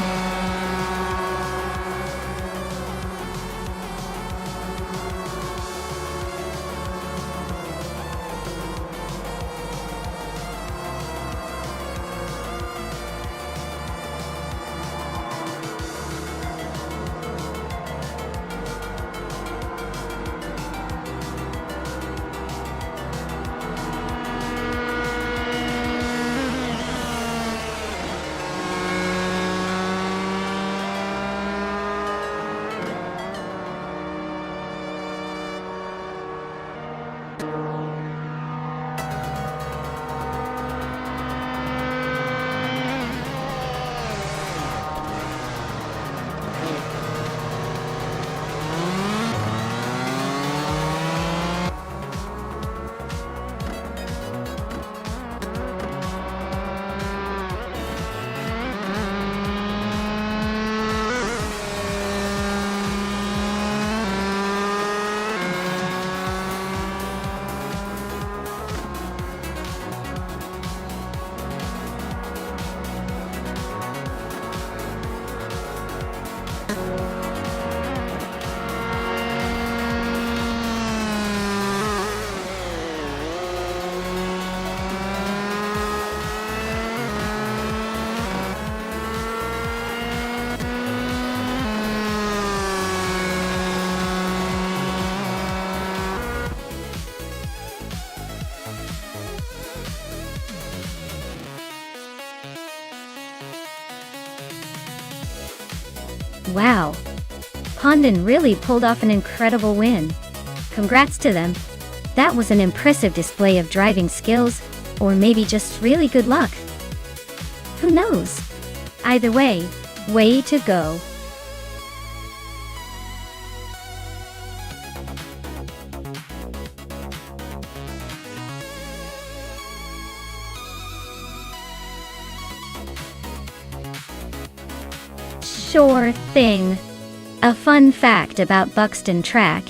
Wow. Pondon really pulled off an incredible win. Congrats to them. That was an impressive display of driving skills, or maybe just really good luck. Who knows? Either way to go. Sure thing. A fun fact about Buxton Track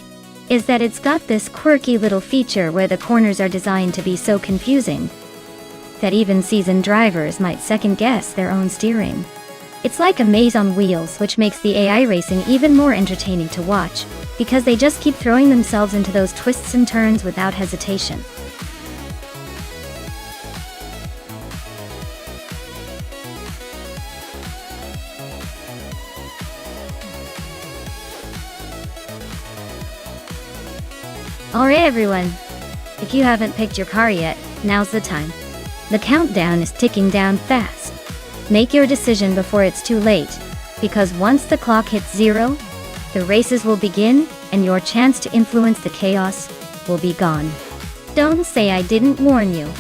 is that it's got this quirky little feature where the corners are designed to be so confusing that even seasoned drivers might second-guess their own steering. It's like a maze on wheels, which makes the AI racing even more entertaining to watch, because they just keep throwing themselves into those twists and turns without hesitation. Alright everyone, if you haven't picked your car yet, now's the time. The countdown is ticking down fast. Make your decision before it's too late, because once the clock hits 0, the races will begin and your chance to influence the chaos will be gone. Don't say I didn't warn you.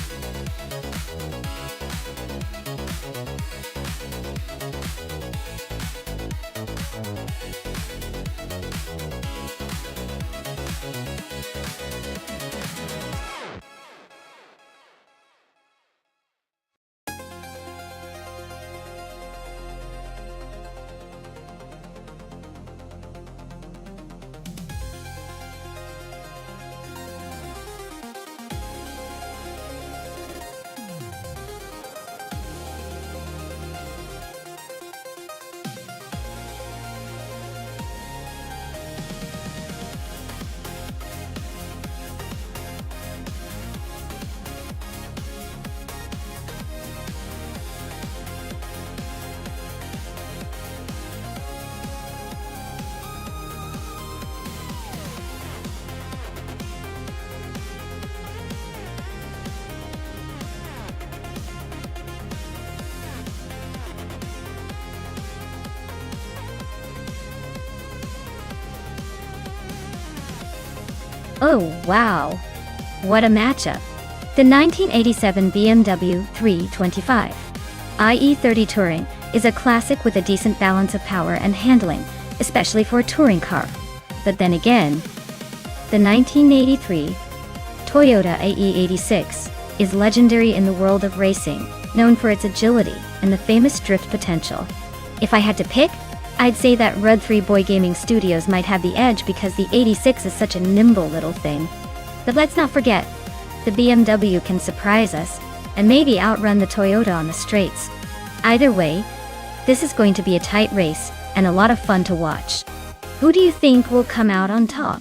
Oh wow! What a matchup! The 1987 BMW 325 IE30 Touring is a classic with a decent balance of power and handling, especially for a touring car. But then again, the 1983 Toyota AE86 is legendary in the world of racing, known for its agility and the famous drift potential. If I had to pick, I'd say that Rud 3 Boy Gaming Studios might have the edge because the 86 is such a nimble little thing. But let's not forget, the BMW can surprise us and maybe outrun the Toyota on the straights. Either way, this is going to be a tight race and a lot of fun to watch. Who do you think will come out on top?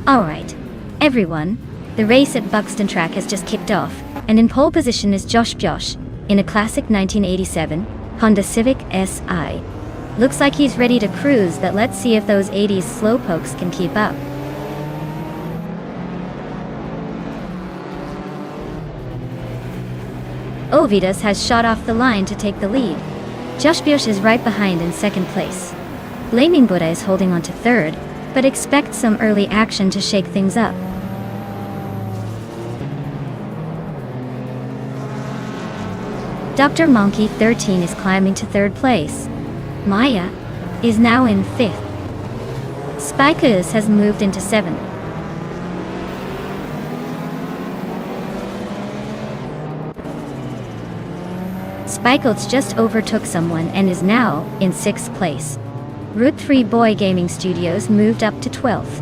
Alright, everyone, the race at Buxton Track has just kicked off, and in pole position is Josh Bjosh, in a classic 1987 Honda Civic Si. Looks like he's ready to cruise, but let's see if those 80s slowpokes can keep up. Ovidas has shot off the line to take the lead. Josh Bjosh is right behind in second place. Blaming Buddha is holding on to third, but expect some early action to shake things up. Dr. Monkey 13 is climbing to third place. Maya is now in fifth. Spikers has moved into seventh. Spikles just overtook someone and is now in sixth place. Rud 3 Boy Gaming Studios moved up to 12th.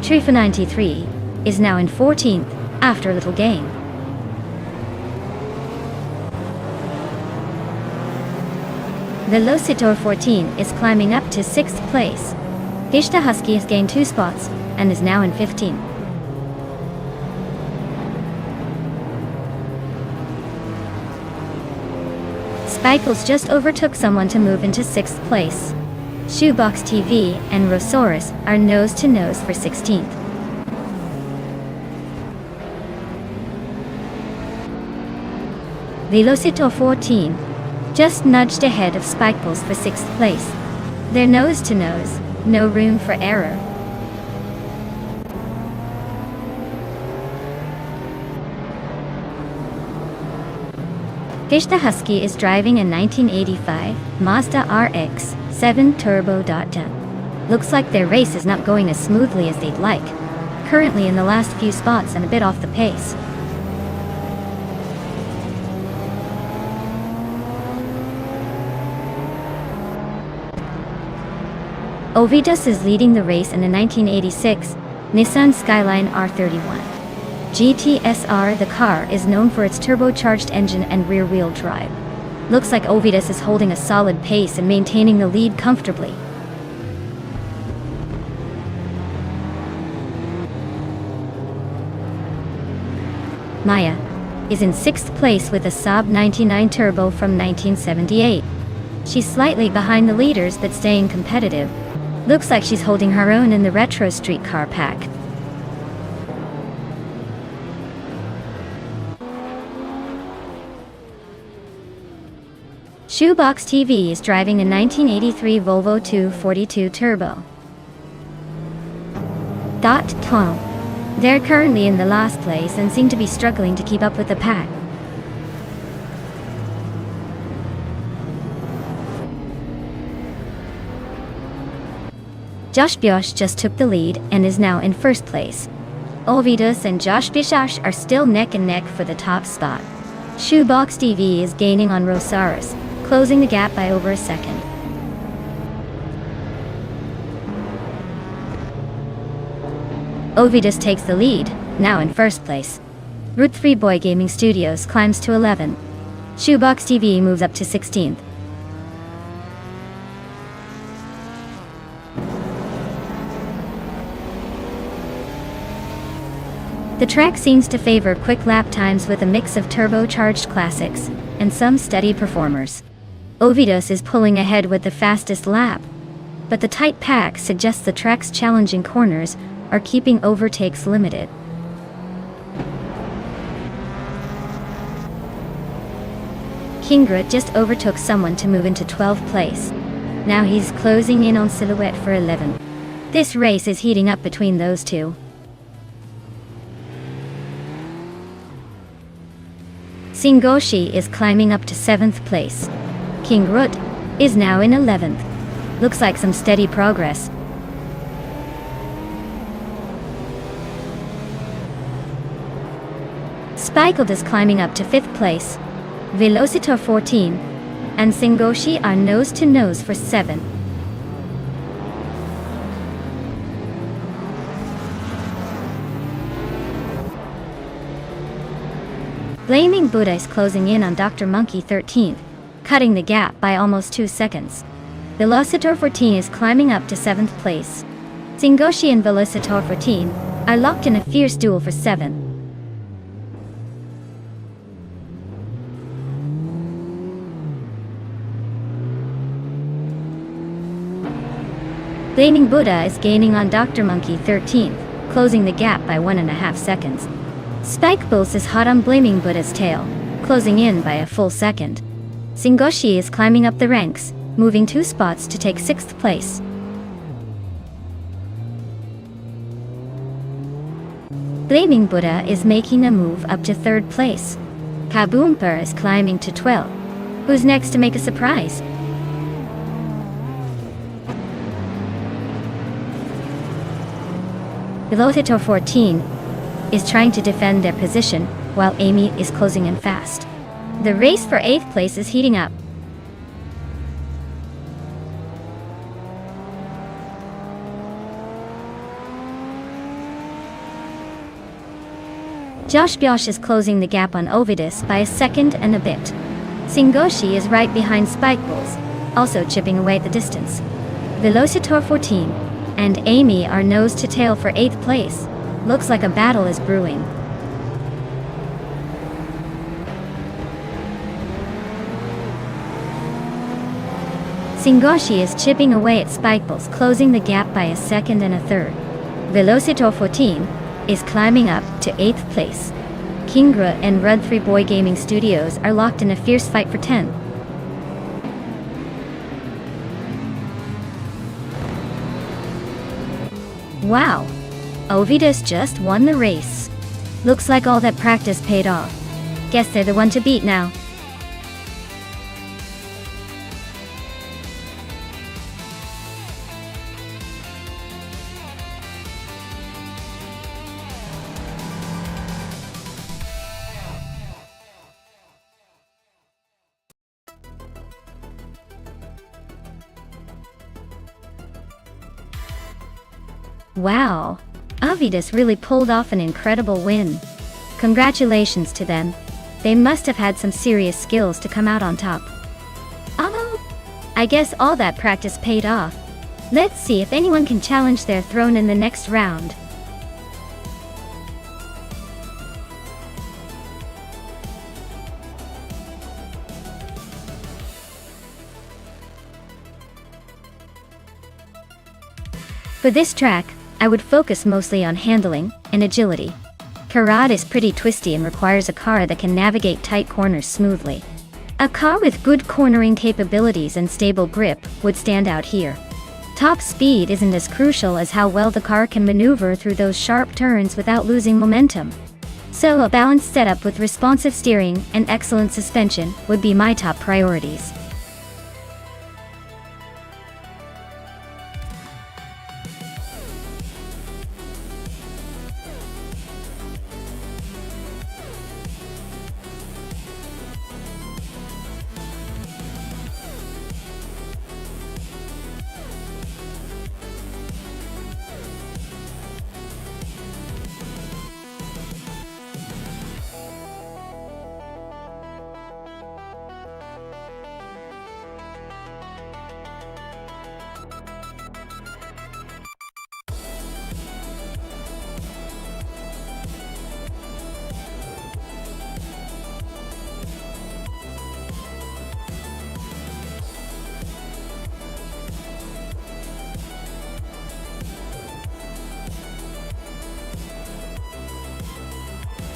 Trifa 93 is now in 14th after a little game. Velocitor 14 is climbing up to 6th place. Gishta Husky has gained 2 spots and is now in 15th. Spikles just overtook someone to move into 6th place. Shoebox TV and Rosaurus are nose-to-nose for 16th. Velocitor 14 just nudged ahead of Spikles for 6th place. They're nose-to-nose, no room for error. Gishta Husky is driving a 1985 Mazda RX 7 Turbo. Looks like their race is not going as smoothly as they'd like. Currently in the last few spots and a bit off the pace. Ovidas is leading the race in a 1986 Nissan Skyline R31 GTSR. The car is known for its turbocharged engine and rear-wheel drive. Looks like Ovidas is holding a solid pace and maintaining the lead comfortably. Maya is in 6th place with a Saab 99 Turbo from 1978. She's slightly behind the leaders but staying competitive. Looks like she's holding her own in the retro street car pack. Shoebox TV is driving a 1983 Volvo 242 Turbo. They're currently in the last place and seem to be struggling to keep up with the pack. Josh Bjosh just took the lead and is now in first place. Ovidas and Josh Bjosh are still neck and neck for the top spot. Shoebox TV is gaining on Rosaurus, closing the gap by over a second. Ovidas takes the lead, now in first place. Rud 3 Boy Gaming Studios climbs to 11th. Shoebox TV moves up to 16th. The track seems to favor quick lap times with a mix of turbocharged classics and some steady performers. Ovidus is pulling ahead with the fastest lap, but the tight pack suggests the track's challenging corners are keeping overtakes limited. Kingrut just overtook someone to move into 12th place. Now he's closing in on Silhouette for 11th. This race is heating up between those two. Singoshi is climbing up to 7th place. Kingrut is now in 11th. Looks like some steady progress. Spikeld is climbing up to 5th place. Velocitor 14 and Singoshi are nose to nose for 7th. Blaming Buddha is closing in on Dr. Monkey 13th, cutting the gap by almost 2 seconds. Velocitor 14 is climbing up to 7th place. Singoshi and Velocitor 14 are locked in a fierce duel for 7th. Blaming Buddha is gaining on Dr. Monkey 13th, closing the gap by 1.5 seconds. Spike Bulls is hot on Blaming Buddha's tail, closing in by a full second. Singoshi is climbing up the ranks, moving 2 spots to take 6th place. Blaming Buddha is making a move up to 3rd place. Kaboomper is climbing to 12th. Who's next to make a surprise? Velocitor 14 is trying to defend their position, while Amy is closing in fast. The race for 8th place is heating up. Josh Bjosh is closing the gap on Ovidus by a second and a bit. Singoshi is right behind Spikebulls, also chipping away at the distance. Velocitor 14 and Amy are nose to tail for 8th place. Looks like a battle is brewing. Singoshi is chipping away at Spikebulls, closing the gap by a second and a third. Velocitor 14 is climbing up to 8th place. Kingra and Rud 3 Boy Gaming Studios are locked in a fierce fight for 10th. Wow! Ovidus just won the race. Looks like all that practice paid off. Guess they're the one to beat now. Wow! Ovidus really pulled off an incredible win. Congratulations to them. They must have had some serious skills to come out on top. Oh! I guess all that practice paid off. Let's see if anyone can challenge their throne in the next round. For this track, I would focus mostly on handling and agility. Karad is pretty twisty and requires a car that can navigate tight corners smoothly. A car with good cornering capabilities and stable grip would stand out here. Top speed isn't as crucial as how well the car can maneuver through those sharp turns without losing momentum. So a balanced setup with responsive steering and excellent suspension would be my top priorities.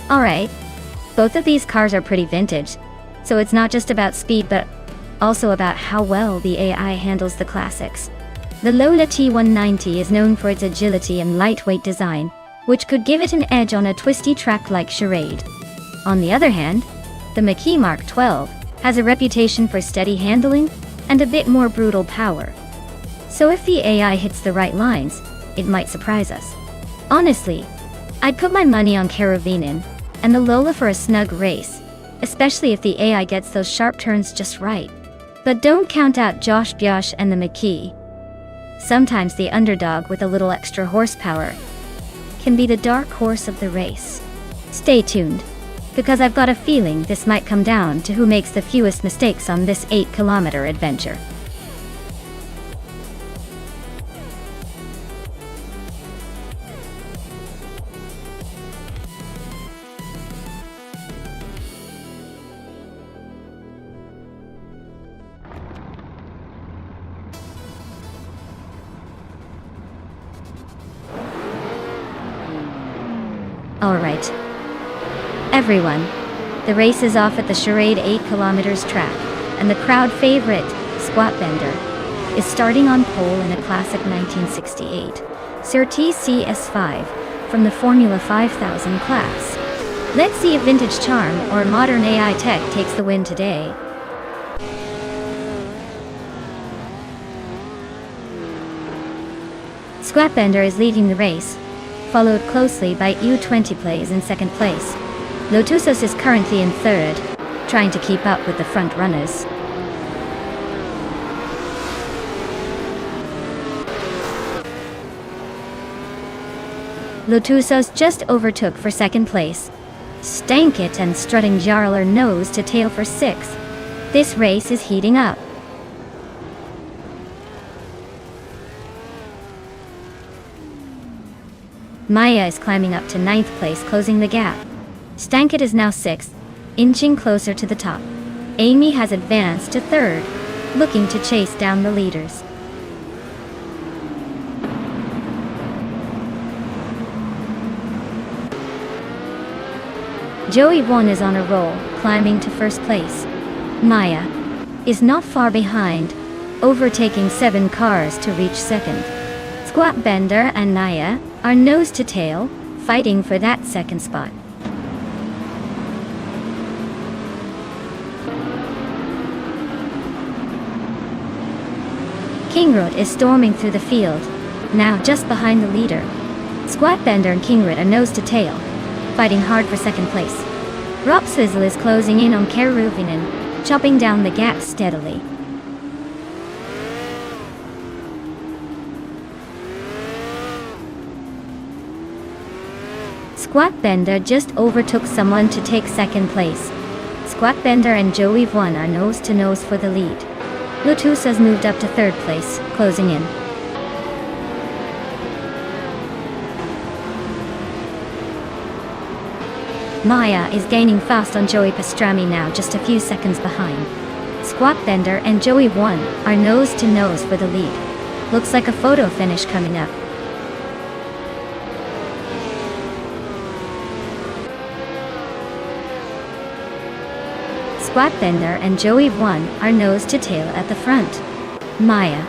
Alright, both of these cars are pretty vintage, so it's not just about speed but also about how well the AI handles the classics. The Lola T190 is known for its agility and lightweight design, which could give it an edge on a twisty track like Charade. On the other hand, the Mackie Mark 12 has a reputation for steady handling and a bit more brutal power. So if the AI hits the right lines, it might surprise us. Honestly, I'd put my money on Caravinin and the Lola for a snug race, especially if the AI gets those sharp turns just right. But don't count out Josh Biosh and the Mackie. Sometimes the underdog with a little extra horsepower can be the dark horse of the race. Stay tuned, because I've got a feeling this might come down to who makes the fewest mistakes on this 8-kilometer adventure. Alright. Everyone, the race is off at the Charade 8 kilometers track, and the crowd favorite, Squat Bender, is starting on pole in a classic 1968 Surtees CS5 from the Formula 5000 class. Let's see if vintage charm or modern AI tech takes the win today. Squat Bender is leading the race, followed closely by U20 Plays in second place. Lotusos is currently in third, trying to keep up with the front runners. Lotusos just overtook for second place. Stankit and Strutting Jarl are nose to tail for sixth. This race is heating up. Maya is climbing up to ninth place, closing the gap. Stankit is now sixth, inching closer to the top. Amy has advanced to third, looking to chase down the leaders. Joey 1 is on a roll, climbing to first place. Maya is not far behind, overtaking 7 cars to reach second. Squat Bender and Naya are nose to tail, fighting for that second spot. Kingrod is storming through the field, now just behind the leader. Squat Bender and Kingrod are nose to tail, fighting hard for second place. Ropsizzle is closing in on Keruvinen, chopping down the gap steadily. Squat Bender just overtook someone to take second place. Squat Bender and Joey 1 are nose to nose for the lead. Lotus has moved up to third place, closing in. Maya is gaining fast on Joey Pastrami, now just a few seconds behind. Squat Bender and Joey 1 are nose to nose for the lead. Looks like a photo finish coming up. Squat Bender and Joey 1 are nose to tail at the front. Maya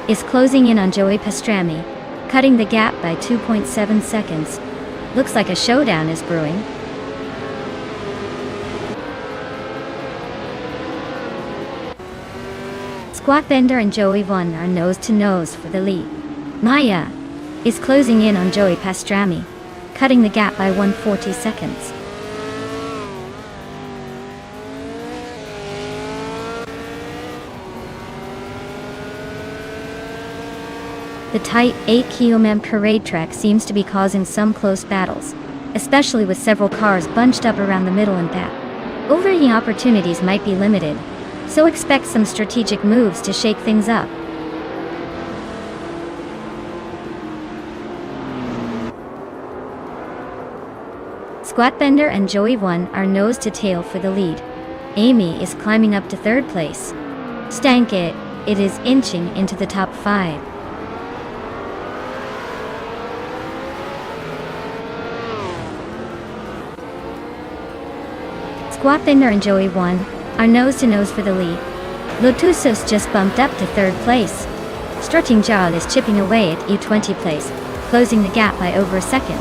is closing in on Joey Pastrami, cutting the gap by 2.7 seconds. Looks like a showdown is brewing. Squat Bender and Joey 1 are nose to nose for the lead. Maya is closing in on Joey Pastrami, cutting the gap by 140 seconds. The tight 8-km parade track seems to be causing some close battles, especially with several cars bunched up around the middle and back. Overtaking opportunities might be limited, so expect some strategic moves to shake things up. Squat Bender and Joey 1 are nose to tail for the lead. Amy is climbing up to third place. Stankit is inching into the top 5. Squat Bender and Joey won, are nose-to-nose for the lead. Lotusos just bumped up to third place. Strutting Jarl is chipping away at U20 place, closing the gap by over a second.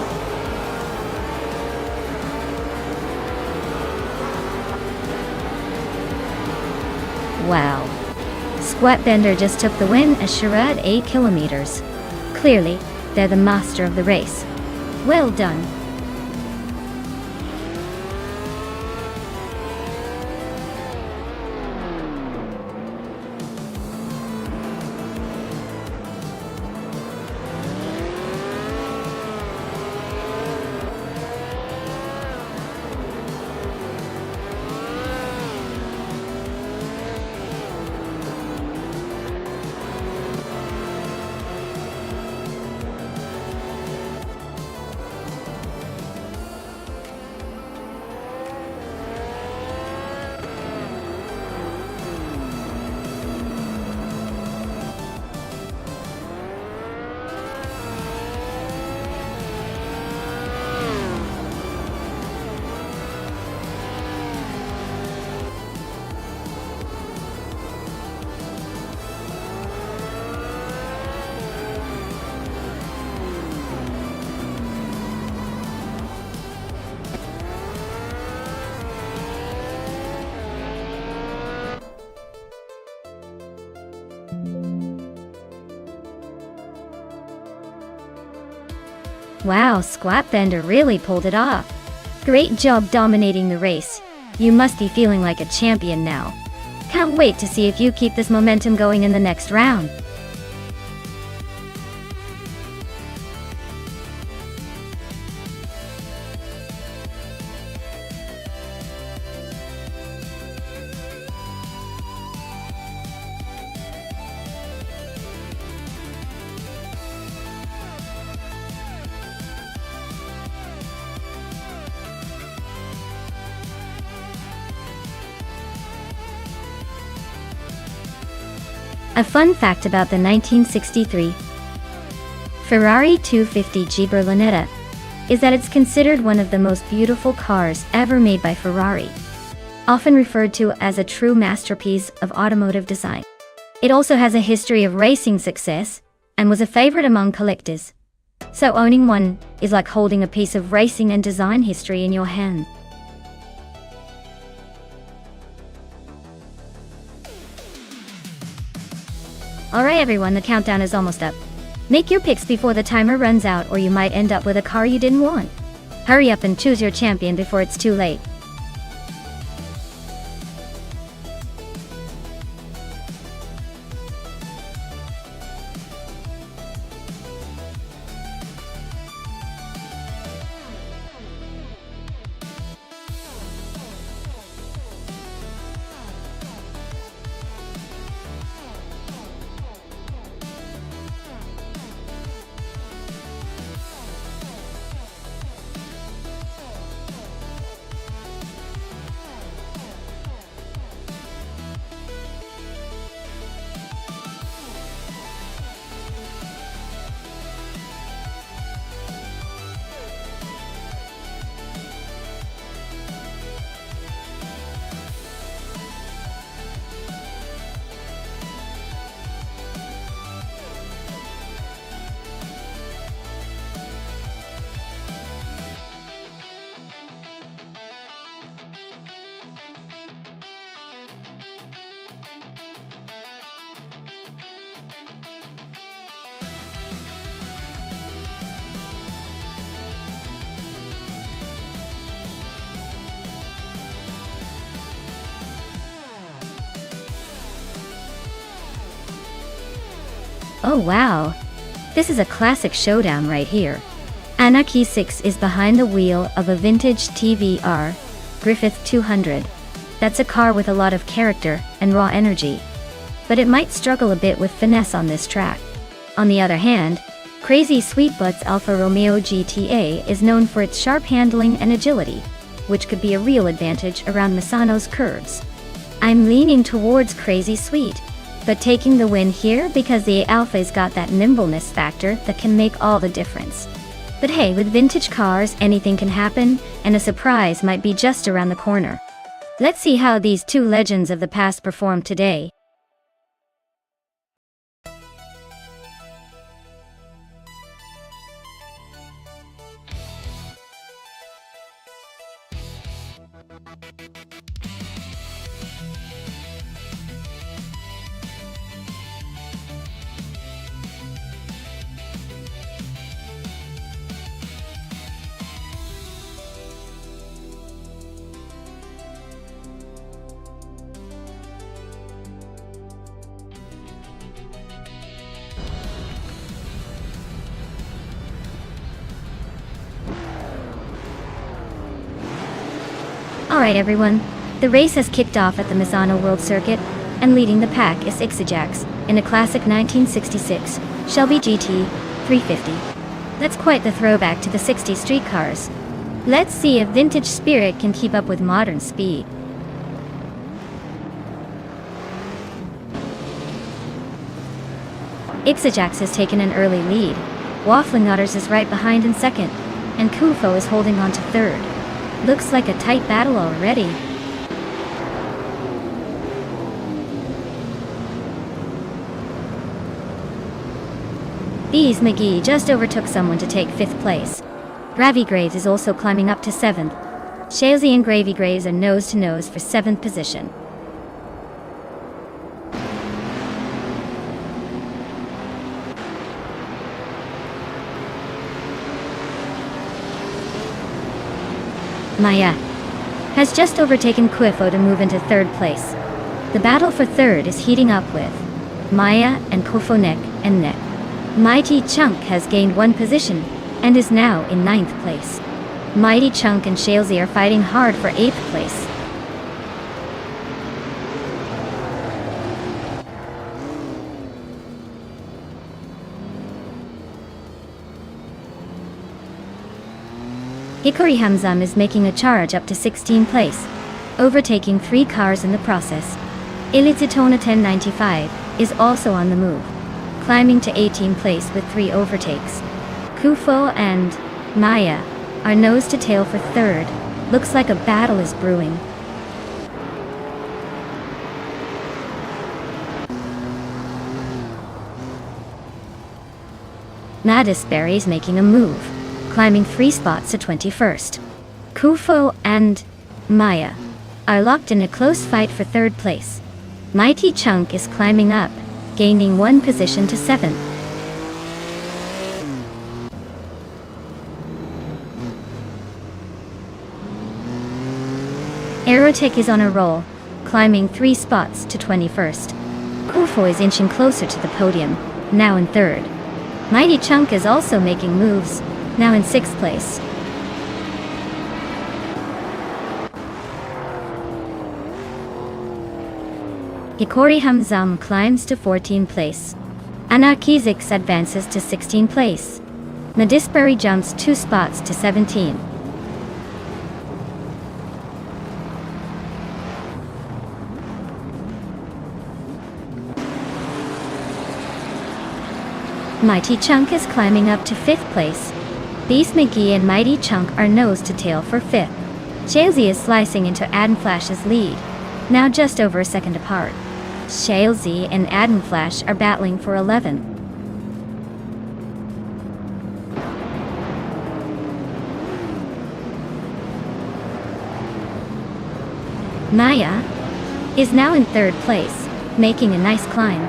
Wow. Squat Bender just took the win as Sharad 8 kilometers. Clearly, they're the master of the race. Well done. Wow, Squat Bender really pulled it off. Great job dominating the race. You must be feeling like a champion now. Can't wait to see if you keep this momentum going in the next round. A fun fact about the 1963 Ferrari 250G Berlinetta is that it's considered one of the most beautiful cars ever made by Ferrari, often referred to as a true masterpiece of automotive design. It also has a history of racing success and was a favorite among collectors. So owning one is like holding a piece of racing and design history in your hand. Alright everyone, the countdown is almost up. Make your picks before the timer runs out or you might end up with a car you didn't want. Hurry up and choose your champion before it's too late. Oh wow, this is a classic showdown right here. Anarchy 6 is behind the wheel of a vintage TVR Griffith 200. That's a car with a lot of character and raw energy, but it might struggle a bit with finesse on this track. On the other hand, Crazy Sweetbutt's Alfa Romeo GTA is known for its sharp handling and agility, which could be a real advantage around Misano's curves. I'm leaning towards Crazy Sweet, but taking the win here because the Alfa's got that nimbleness factor that can make all the difference. But hey, with vintage cars anything can happen, and a surprise might be just around the corner. Let's see how these two legends of the past perform today. Alright everyone, the race has kicked off at the Misano World Circuit, and leading the pack is Ixajax, in a classic 1966 Shelby GT 350. That's quite the throwback to the 60s street cars. Let's see if vintage spirit can keep up with modern speed. Ixajax has taken an early lead. Waffling Otters is right behind in second, and Kufo is holding on to third. Looks like a tight battle already. Bees McGee just overtook someone to take 5th place. Gravy Graves is also climbing up to 7th. Shazy and Gravy Graves are nose to nose for 7th position. Maya has just overtaken Quifo to move into 3rd place. The battle for 3rd is heating up with Maya and Quifo neck and neck. Mighty Chunk has gained 1 position and is now in 9th place. Mighty Chunk and Shalesy are fighting hard for 8th place. Hikori Hamzam is making a charge up to 16th place, overtaking 3 cars in the process. Ilizitona 1095 is also on the move, climbing to 18th place with 3 overtakes. Kufo and Maya are nose to tail for 3rd. Looks like a battle is brewing. Madisberry is making a move, climbing 3 spots to 21st. Kufo and Maya are locked in a close fight for 3rd place. Mighty Chunk is climbing up, gaining 1 position to 7th. Aerotic is on a roll, climbing 3 spots to 21st. Kufo is inching closer to the podium, now in 3rd. Mighty Chunk is also making moves, now in 6th place. Hikori Hamzam climbs to 14th place. Anarchizix advances to 16th place. Madisberry jumps 2 spots to 17. Mighty Chunk is climbing up to 5th place. Beast McGee and Mighty Chunk are nose to tail for 5th. Shalesy is slicing into Adam Flash's lead, now just over a second apart. Shalesy and Adam Flash are battling for 11th. Maya is now in 3rd place, making a nice climb.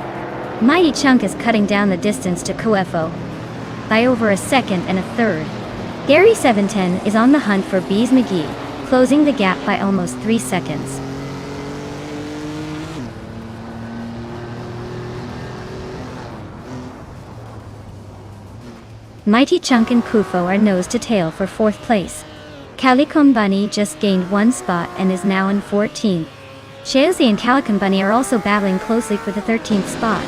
Mighty Chunk is cutting down the distance to Kuefo by over a second and a third. Gary 710 is on the hunt for Bees McGee, closing the gap by almost 3 seconds. Mighty Chunk and Kufo are nose to tail for 4th place. Calicon Bunny just gained 1 spot and is now in 14th. Shalesy and Calicon Bunny are also battling closely for the 13th spot.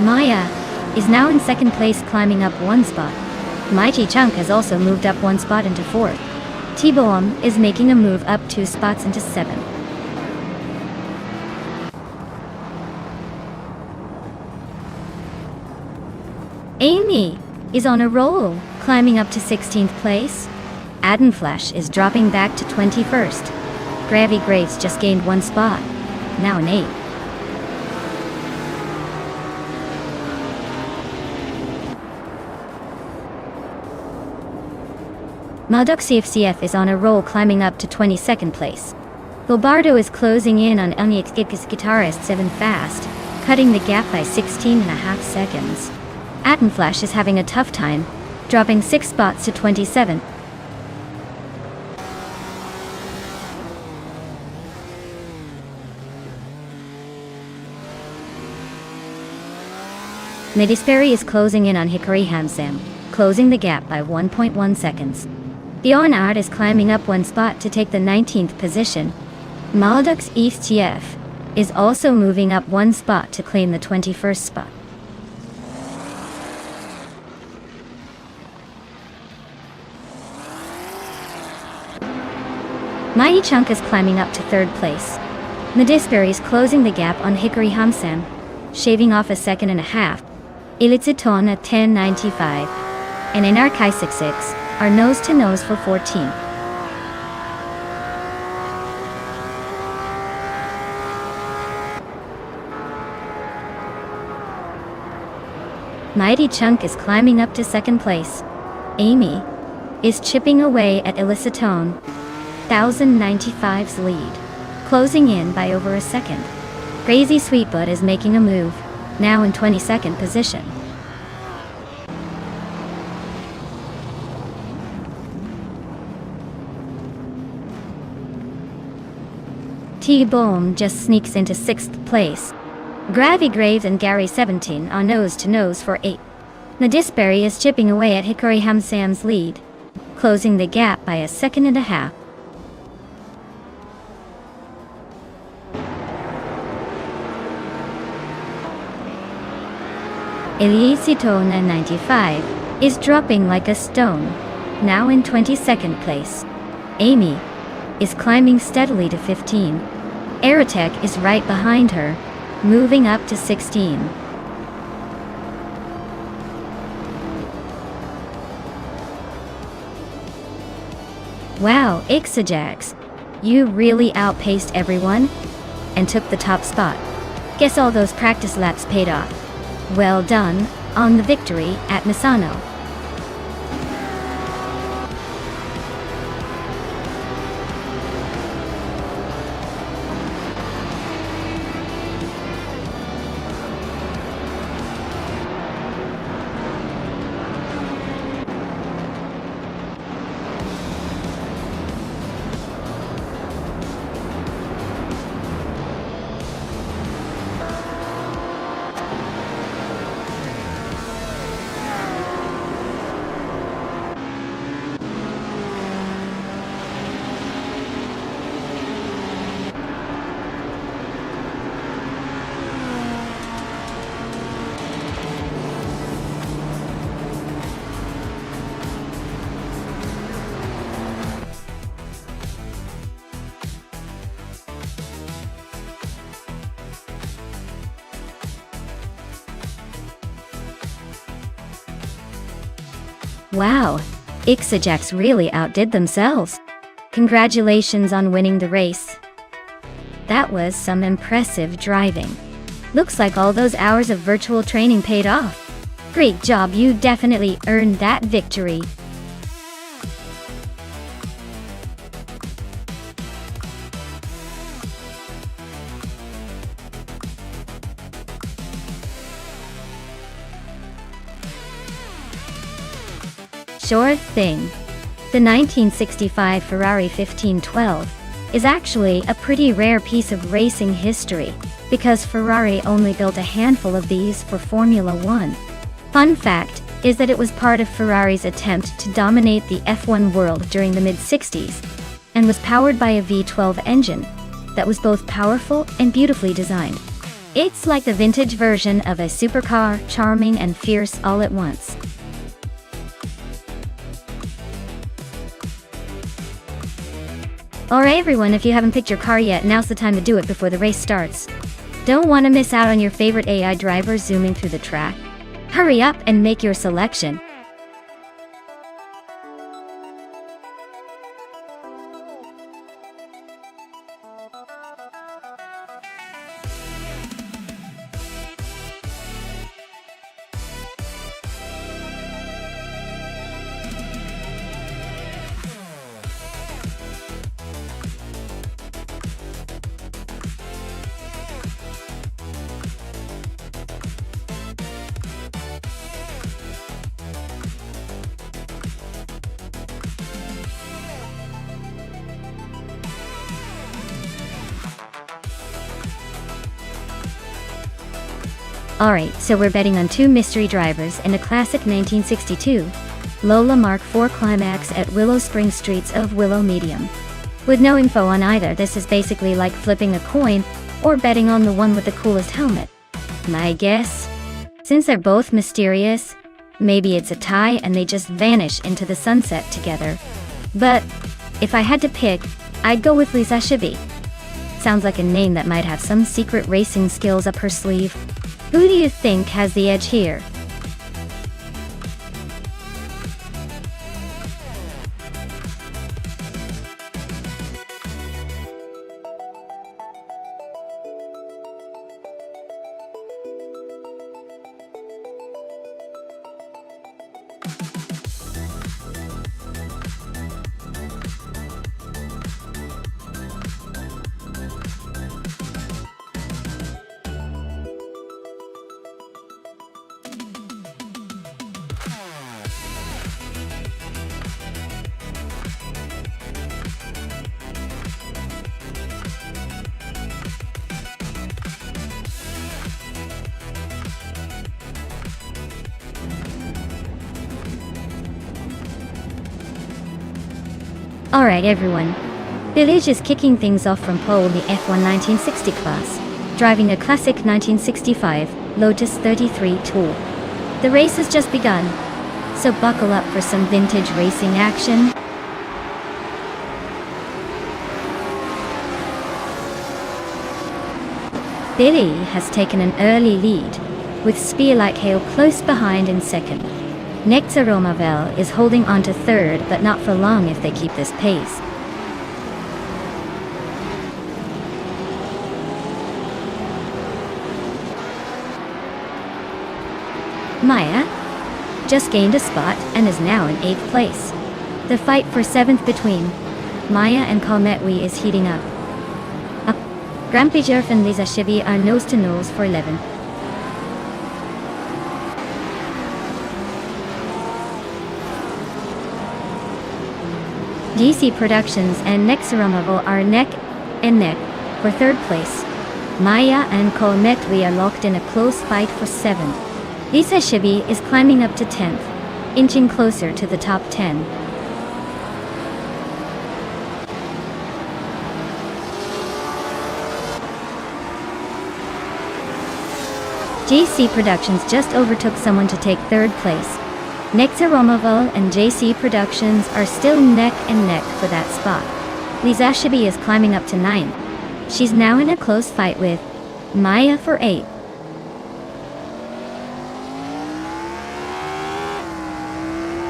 Maya is now in 2nd place, climbing up 1 spot. Mighty Chunk has also moved up 1 spot into 4th. T-Boam is making a move up 2 spots into 7th. Amy is on a roll, climbing up to 16th place. Flash is dropping back to 21st. Gravy Graves just gained 1 spot, now in 8th. Malduk CFCF is on a roll, climbing up to 22nd place. Lobardo is closing in on Unyatkik's guitarist 7 fast, cutting the gap by 16.5 seconds. Flash is having a tough time, dropping 6 spots to 27th. Nidisperry is closing in on Hickory Hamsam, closing the gap by 1.1 seconds. Bjorn Art is climbing up 1 spot to take the 19th position. Malduk's EFTF is also moving up 1 spot to claim the 21st spot. Mighty Chunk is climbing up to 3rd place. Nidisperry is closing the gap on Hickory Hamsam, shaving off 1.5 seconds. Ilitziton at 10.95, and Anarchai 66 are nose-to-nose for 14th. Mighty Chunk is climbing up to 2nd place. Amy is chipping away at Illicitone, 1095's lead, closing in by over 1 second. Crazy Sweetbutt is making a move, now in 22nd position. T-Bone just sneaks into 6th place. Gravy Graves and Gary 17 are nose-to-nose for 8th. Nidisperry is chipping away at Hickory Hamsam's lead, closing the gap by 1.5 seconds. Eliasitone 95 is dropping like a stone, now in 22nd place. Amy is climbing steadily to 15. Aerotech is right behind her, moving up to 16. Wow, Ixajax, you really outpaced everyone and took the top spot. Guess all those practice laps paid off. Well done on the victory at Misano. Wow, Ixajax really outdid themselves. Congratulations on winning the race. That was some impressive driving. Looks like all those hours of virtual training paid off. Great job, you definitely earned that victory. Sure thing. The 1965 Ferrari 1512 is actually a pretty rare piece of racing history, because Ferrari only built a handful of these for Formula One. Fun fact is that it was part of Ferrari's attempt to dominate the F1 world during the mid-60s, and was powered by a V12 engine that was both powerful and beautifully designed. It's like the vintage version of a supercar, charming and fierce all at once. Alright everyone, if you haven't picked your car yet, now's the time to do it before the race starts. Don't want to miss out on your favorite AI driver zooming through the track? Hurry up and make your selection. Alright, so we're betting on two mystery drivers in a classic 1962 Lola Mark IV Climax at Willow Spring Streets of Willow Medium. With no info on either, this is basically like flipping a coin or betting on the one with the coolest helmet. My guess? Since they're both mysterious, maybe it's a tie and they just vanish into the sunset together. But if I had to pick, I'd go with Lisa Shibi. Sounds like a name that might have some secret racing skills up her sleeve. Who do you think has the edge here? Alright everyone, Village is kicking things off from pole in the F1 1960 class, driving a classic 1965 Lotus 33 Tool. The race has just begun, so buckle up for some vintage racing action. Billy has taken an early lead, with Spearlight Hale close behind in second. Nexa Romavel is holding on to third, but not for long if they keep this pace. Maya just gained a spot and is now in 8th place. The fight for 7th between Maya and Kalmetwi is heating up. Grampijurf and Lisa Shivi are nose to nose for 11th. DC Productions and Nexaramavo are neck and neck for 3rd place. Maya and Kalmetwi are locked in a close fight for 7th. Lisa Shibi is climbing up to 10th, inching closer to the top 10. JC Productions just overtook someone to take 3rd place. Nexa Romaval and JC Productions are still neck and neck for that spot. Lisa Shibi is climbing up to 9th. She's now in a close fight with Maya for 8th.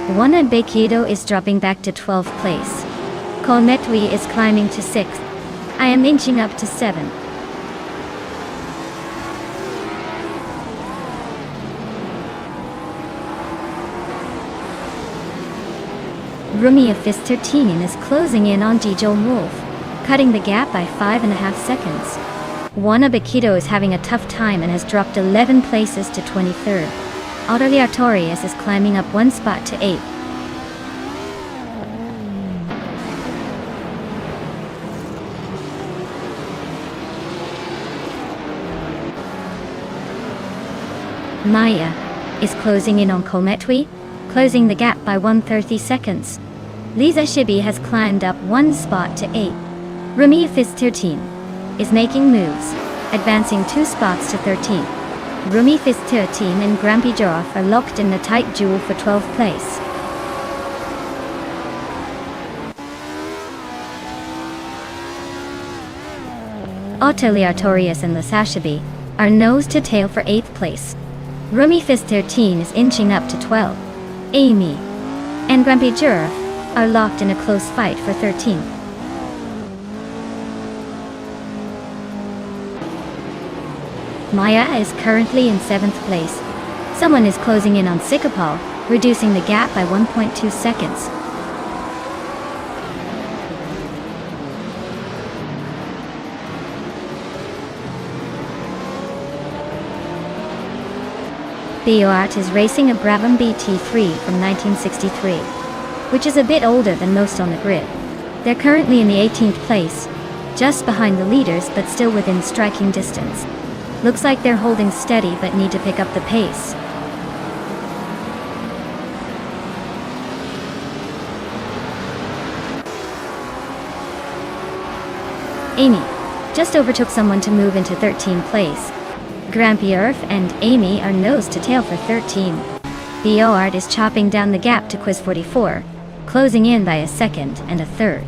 Wana Bekido is dropping back to 12th place. Kalmetwi is climbing to 6th. I am inching up to 7th. Rumia Fist 13 is closing in on Jijo Wolf, cutting the gap by 5.5 seconds. Wana Bekido is having a tough time and has dropped 11 places to 23rd. Aurelia Torres is climbing up 1 spot to 8th. Maya is closing in on Kalmetwi, closing the gap by 130 seconds. Lisa Shibi has climbed up 1 spot to 8th. Rumia Fist 13 is making moves, advancing 2 spots to 13th. Rumi Fist 13 and Grampy Joroff are locked in the tight duel for 12th place. Aurelia Torres and Lasashabi are nose to tail for 8th place. Rumi Fist 13 is inching up to 12th. Amy and Grampy Joroff are locked in a close fight for 13th. Maya is currently in 7th place. Someone is closing in on Sikapal, reducing the gap by 1.2 seconds. Bioart is racing a Brabham BT3 from 1963, which is a bit older than most on the grid. They're currently in the 18th place, just behind the leaders but still within striking distance. Looks like they're holding steady but need to pick up the pace. Amy just overtook someone to move into 13th place. Grampierf and Amy are nose to tail for 13. Boart is chopping down the gap to Quiz 44, closing in by a second and a third.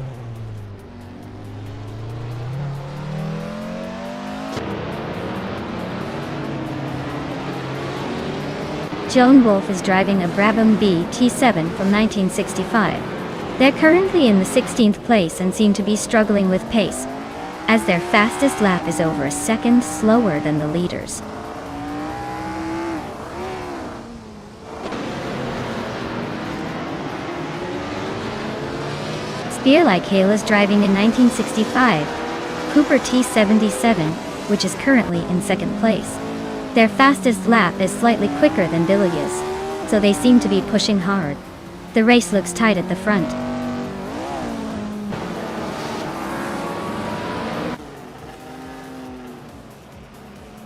Joan Wolfe is driving a Brabham BT7 from 1965. They're currently in the 16th place and seem to be struggling with pace, as their fastest lap is over a second slower than the leaders. Spear Like Hail is driving a 1965 Cooper T77, which is currently in 2nd place. Their fastest lap is slightly quicker than Billy's, so they seem to be pushing hard. The race looks tight at the front.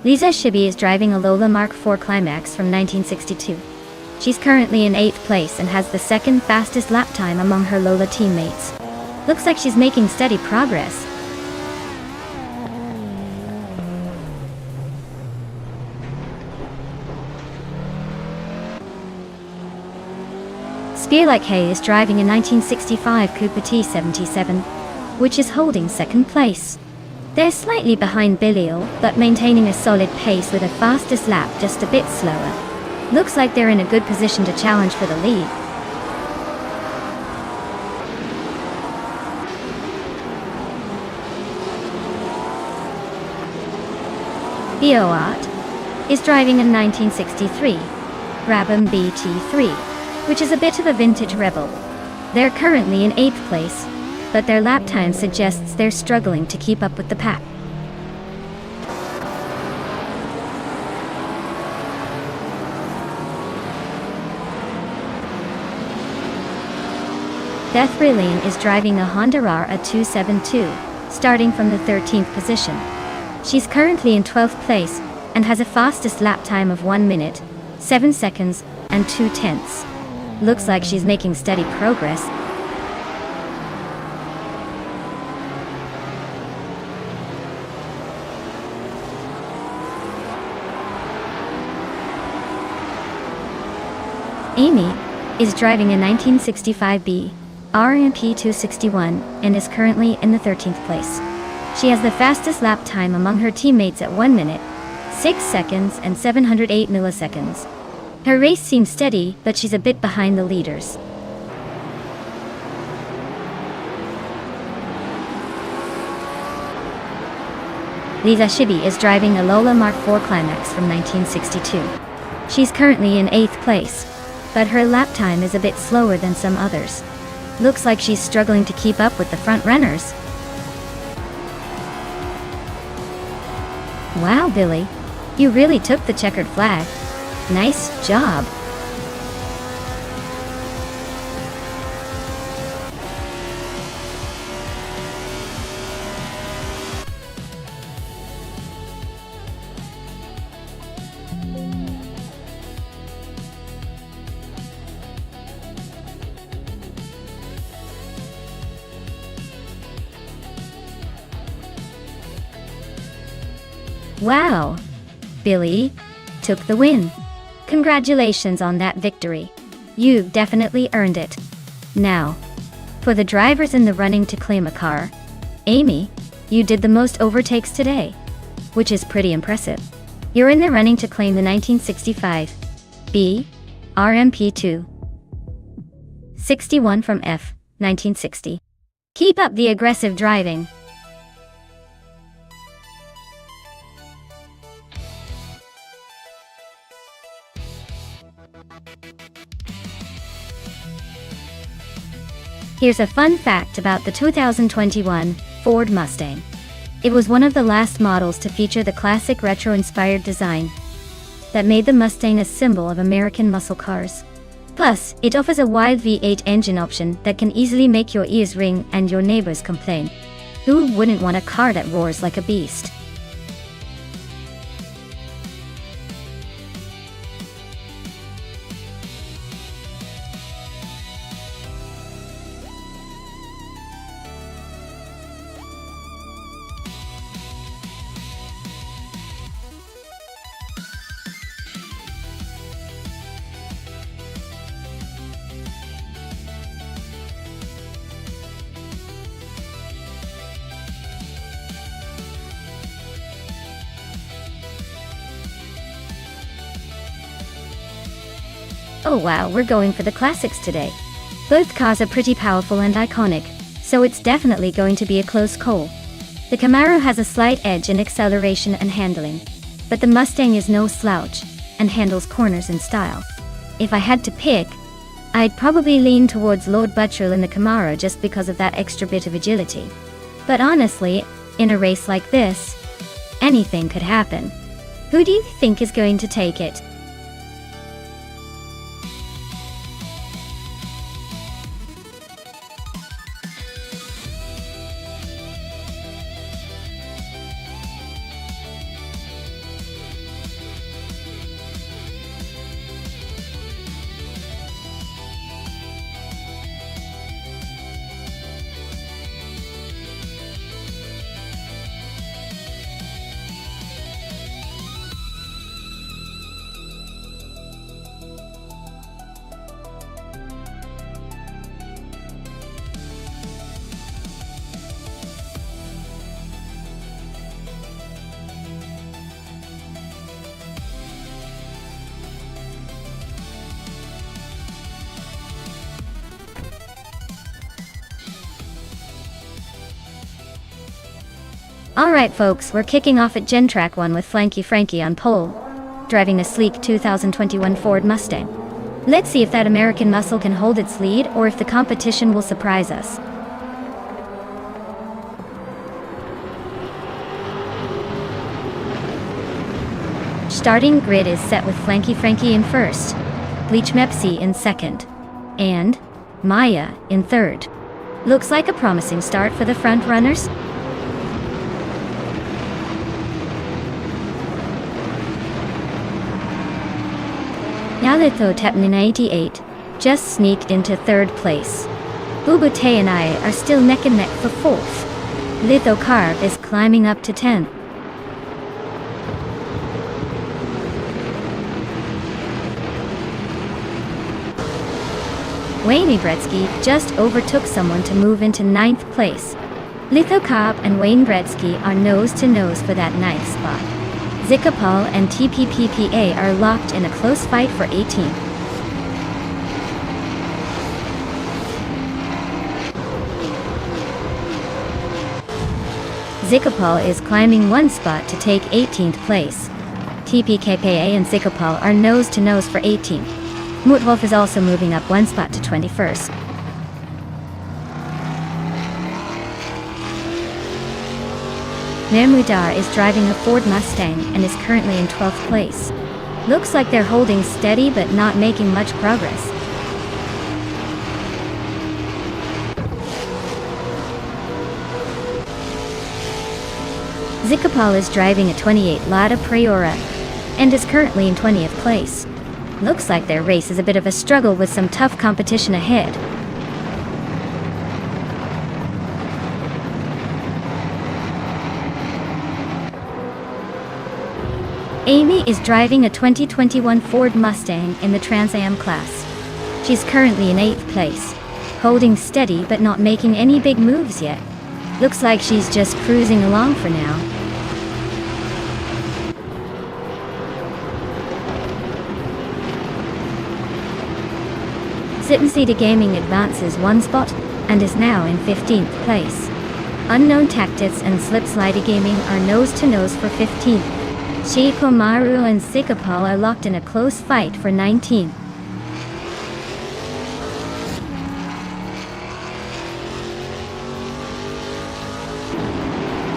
Lisa Shibby is driving a Lola Mark IV Climax from 1962. She's currently in 8th place and has the second fastest lap time among her Lola teammates. Looks like she's making steady progress. Spear Like Hay is driving a 1965 Cooper T77, which is holding 2nd place. They're slightly behind Belial, but maintaining a solid pace with a fastest lap just a bit slower. Looks like they're in a good position to challenge for the lead. Boart is driving a 1963 Brabham BT3, which is a bit of a vintage rebel. They're currently in 8th place, but their lap time suggests they're struggling to keep up with the pack. Beth Rilleen is driving a Honda RAR 272, starting from the 13th position. She's currently in 12th place and has a fastest lap time of 1 minute, 7 seconds, and 2/10. Looks like she's making steady progress. Amy is driving a 1965B RMP 261 and is currently in the 13th place. She has the fastest lap time among her teammates at 1 minute, 6 seconds, and 708 milliseconds. Her race seems steady, but she's a bit behind the leaders. Lisa Shibby is driving a Lola Mark IV Climax from 1962. She's currently in 8th place, but her lap time is a bit slower than some others. Looks like she's struggling to keep up with the front runners. Wow, Billy, you really took the checkered flag. Nice job. Wow, Billy took the win. Congratulations on that victory. You definitely earned it. Now, for the drivers in the running to claim a car, Amy, you did the most overtakes today, which is pretty impressive. You're in the running to claim the 1965 B RMP2 61 from F 1960. Keep up the aggressive driving. Here's a fun fact about the 2021 Ford Mustang. It was one of the last models to feature the classic retro-inspired design that made the Mustang a symbol of American muscle cars. Plus, it offers a wide V8 engine option that can easily make your ears ring and your neighbors complain. Who wouldn't want a car that roars like a beast? Oh wow, we're going for the classics today. Both cars are pretty powerful and iconic, so it's definitely going to be a close call. The Camaro has a slight edge in acceleration and handling, but the Mustang is no slouch, and handles corners in style. If I had to pick, I'd probably lean towards Lord Buttrell in the Camaro just because of that extra bit of agility. But honestly, in a race like this, anything could happen. Who do you think is going to take it? Alright folks, we're kicking off at Gen Track 1 with Flanky Frankie on pole, driving a sleek 2021 Ford Mustang. Let's see if that American muscle can hold its lead or if the competition will surprise us. Starting grid is set with Flanky Frankie in first, Bleach Mepsi in second, and Maya in third. Looks like a promising start for the front runners. Yalitho Tepnin 88 just sneaked into third place. Bubute and I are still neck and neck for fourth. Litho Carb is climbing up to 10th. Wayne Gretzky just overtook someone to move into 9th place. Litho Carb and Wayne Gretzky are nose to nose for that 9th spot. Zikapal and TPPPA are locked in a close fight for 18th. Zikapal is climbing one spot to take 18th place. TPKPA and Zikapal are nose to nose for 18th. Mutwolf is also moving up one spot to 21st. Mermudar is driving a Ford Mustang and is currently in 12th place. Looks like they're holding steady but not making much progress. Zikapal is driving a 28 Lada Priora and is currently in 20th place. Looks like their race is a bit of a struggle with some tough competition ahead. Amy is driving a 2021 Ford Mustang in the Trans Am class. She's currently in 8th place, holding steady but not making any big moves yet. Looks like she's just cruising along for now. Sitensita Gaming advances one spot and is now in 15th place. Unknown Tactics and Slipslider Gaming are nose to nose for 15th. Shikomaru and Zikapal are locked in a close fight for 19th.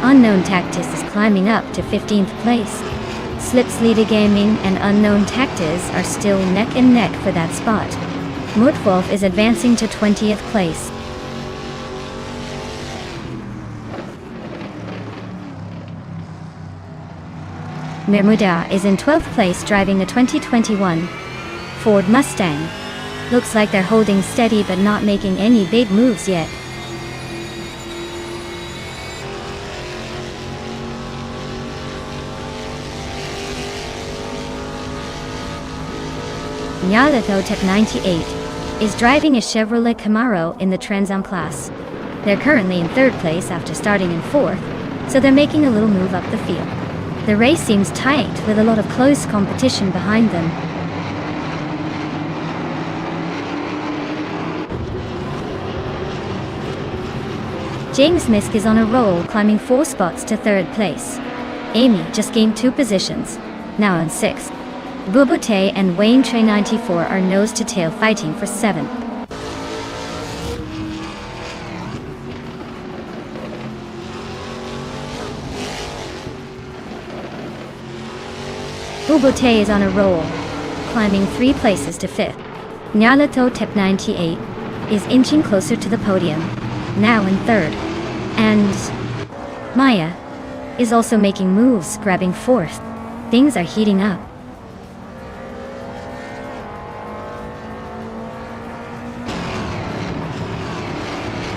Unknown Tactics is climbing up to 15th place. Slipslider Gaming and Unknown Tactics are still neck and neck for that spot. Mutwolf is advancing to 20th place. Mermuda is in 12th place driving a 2021 Ford Mustang. Looks like they're holding steady but not making any big moves yet. Nyalathotep 98 is driving a Chevrolet Camaro in the Trans Am class. They're currently in 3rd place after starting in 4th, so they're making a little move up the field. The race seems tight with a lot of close competition behind them. James Misk is on a roll, climbing 4 spots to 3rd place. Amy just gained 2 positions, now in 6th. Bubute and Wayne Trey 94 are nose-to-tail fighting for 7th. Bubute is on a roll, climbing 3 places to 5th. Nyalato Tep 98 is inching closer to the podium, now in 3rd. And Maya is also making moves, grabbing 4th. Things are heating up.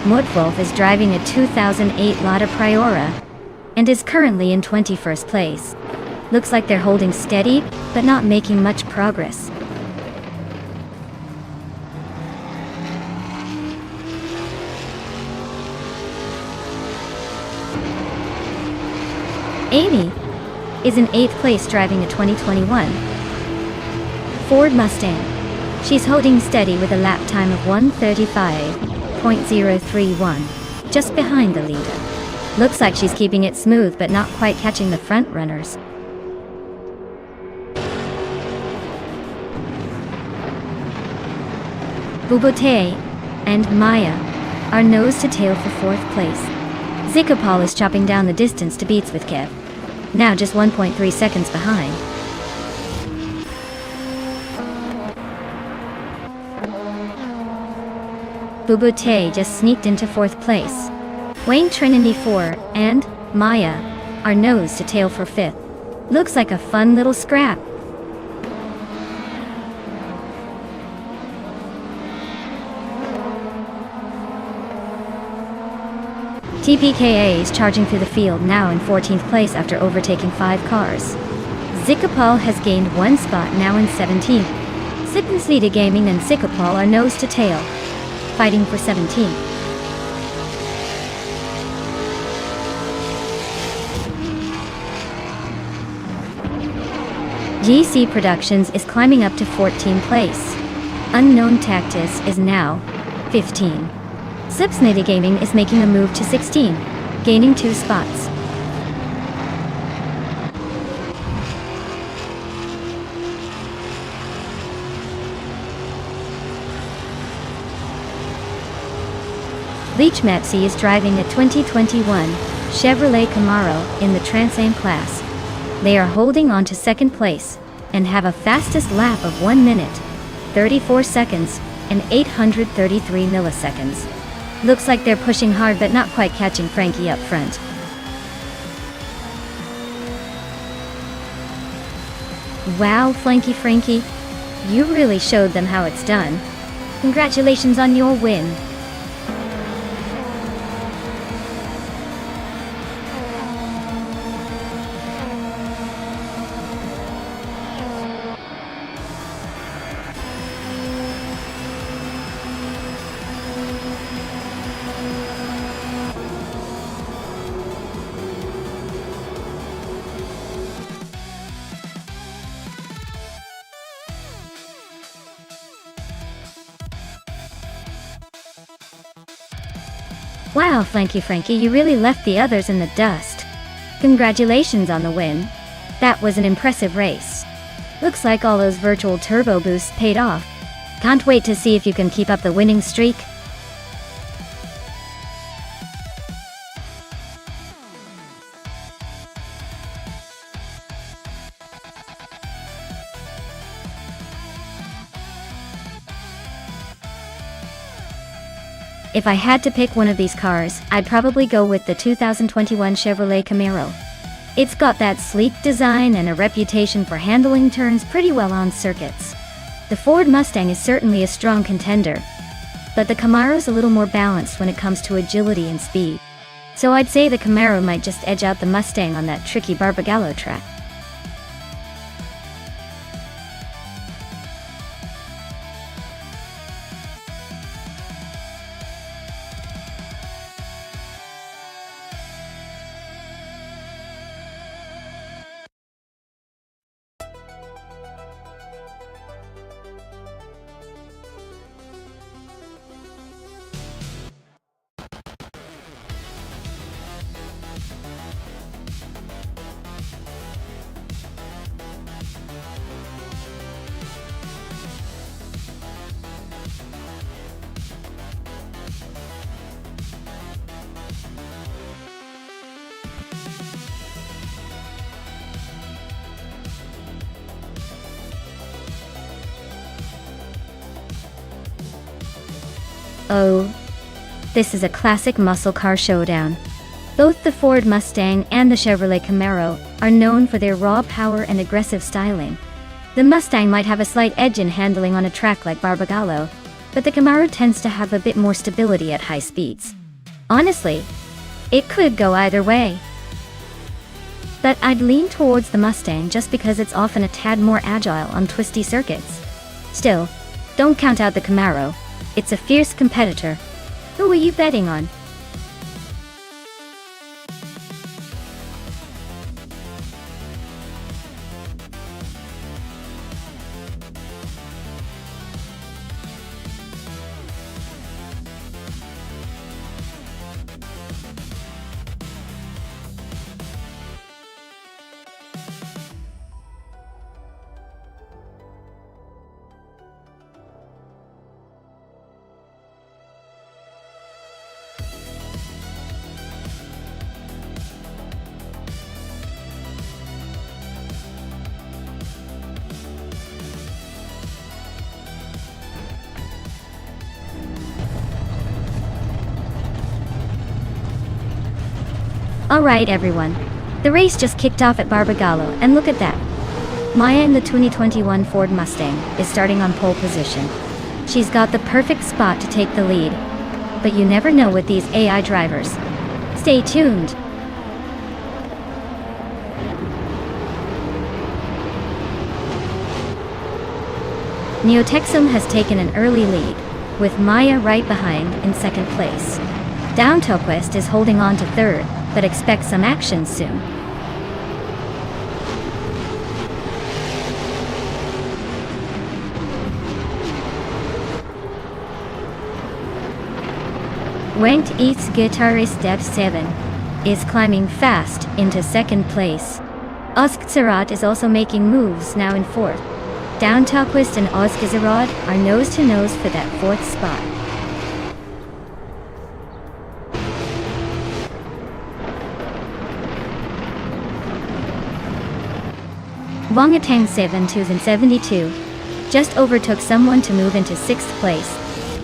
Mudwolf is driving a 2008 Lada Priora and is currently in 21st place. Looks like they're holding steady, but not making much progress. Amy is in 8th place driving a 2021 Ford Mustang. She's holding steady with a lap time of 1:35.031, just behind the leader. Looks like she's keeping it smooth but not quite catching the front runners. Bubute and Maya are nose to tail for 4th place. Zikapal is chopping down the distance to beats with Kev, now just 1.3 seconds behind. Bubute just sneaked into 4th place. Wayne Trinity 4 and Maya are nose to tail for 5th. Looks like a fun little scrap. TPKA is charging through the field, now in 14th place after overtaking 5 cars. Zikapal has gained 1 spot, now in 17th. Sipinslita Gaming and Zikapal are nose to tail, fighting for 17th. GC Productions is climbing up to 14th place. Unknown Tactus is now 15. Sipsnita Gaming is making a move to 16, gaining 2 spots. Leech Mepsi is driving a 2021 Chevrolet Camaro in the Trans Am class. They are holding on to 2nd place and have a fastest lap of 1 minute, 34 seconds, and 833 milliseconds. Looks like they're pushing hard but not quite catching Frankie up front. Wow, Frankie, you really showed them how it's done. Congratulations on your win. Wow, Frankie, you really left the others in the dust. Congratulations on the win. That was an impressive race. Looks like all those virtual turbo boosts paid off. Can't wait to see if you can keep up the winning streak. If I had to pick one of these cars, I'd probably go with the 2021 Chevrolet Camaro. It's got that sleek design and a reputation for handling turns pretty well on circuits. The Ford Mustang is certainly a strong contender, but the Camaro's a little more balanced when it comes to agility and speed. So I'd say the Camaro might just edge out the Mustang on that tricky Barbagallo track. Oh, this is a classic muscle car showdown. Both the Ford Mustang and the Chevrolet Camaro are known for their raw power and aggressive styling. The Mustang might have a slight edge in handling on a track like Barbagallo, but the Camaro tends to have a bit more stability at high speeds. Honestly, it could go either way. But I'd lean towards the Mustang just because it's often a tad more agile on twisty circuits. Still, don't count out the Camaro. It's a fierce competitor. Who are you betting on? Alright everyone, the race just kicked off at Barbagallo, and look at that. Maya in the 2021 Ford Mustang is starting on pole position. She's got the perfect spot to take the lead. But you never know with these AI drivers. Stay tuned. Neotexum has taken an early lead, with Maya right behind in second place. Downtoquest is holding on to third, but expect some action soon. Ranked Eats guitarist Dev 7 is climbing fast into second place. Oskzerot is also making moves now in fourth. Downtoquest and Oskzerot are nose to nose for that fourth spot. Wangatang 7272 just overtook someone to move into 6th place.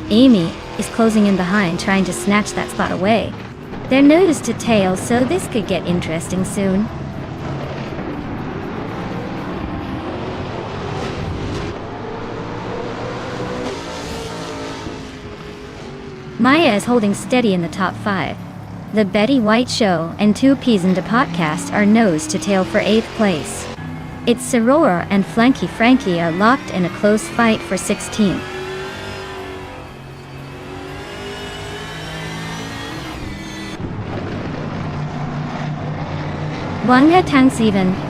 Amy is closing in behind, trying to snatch that spot away. They're nose to tail, so this could get interesting soon. Maya is holding steady in the top 5. The Betty White Show and 2 Peas in the Podcast are nose to tail for 8th place. It's Sorora and Flanky Frankie are locked in a close fight for 16th. Wangatang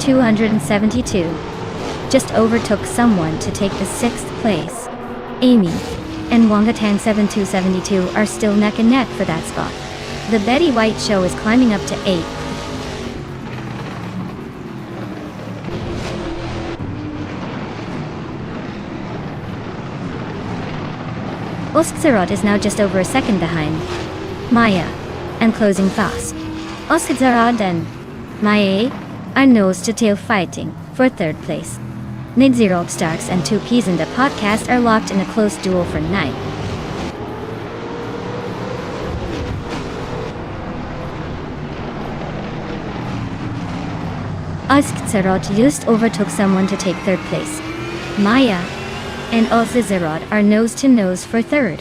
272 just overtook someone to take the 6th place. Amy and Wangatang 7272 are still neck and neck for that spot. The Betty White Show is climbing up to 8th. Oskzerot is now just over a second behind Maya and closing fast. Oskzerot and Maya are nose to tail fighting for 3rd place. Nidzero Starks and 2 Peas in the Podcast are locked in a close duel for 9th. Oskzerot just overtook someone to take 3rd place. Maya and Oskzerot are nose to nose for 3rd.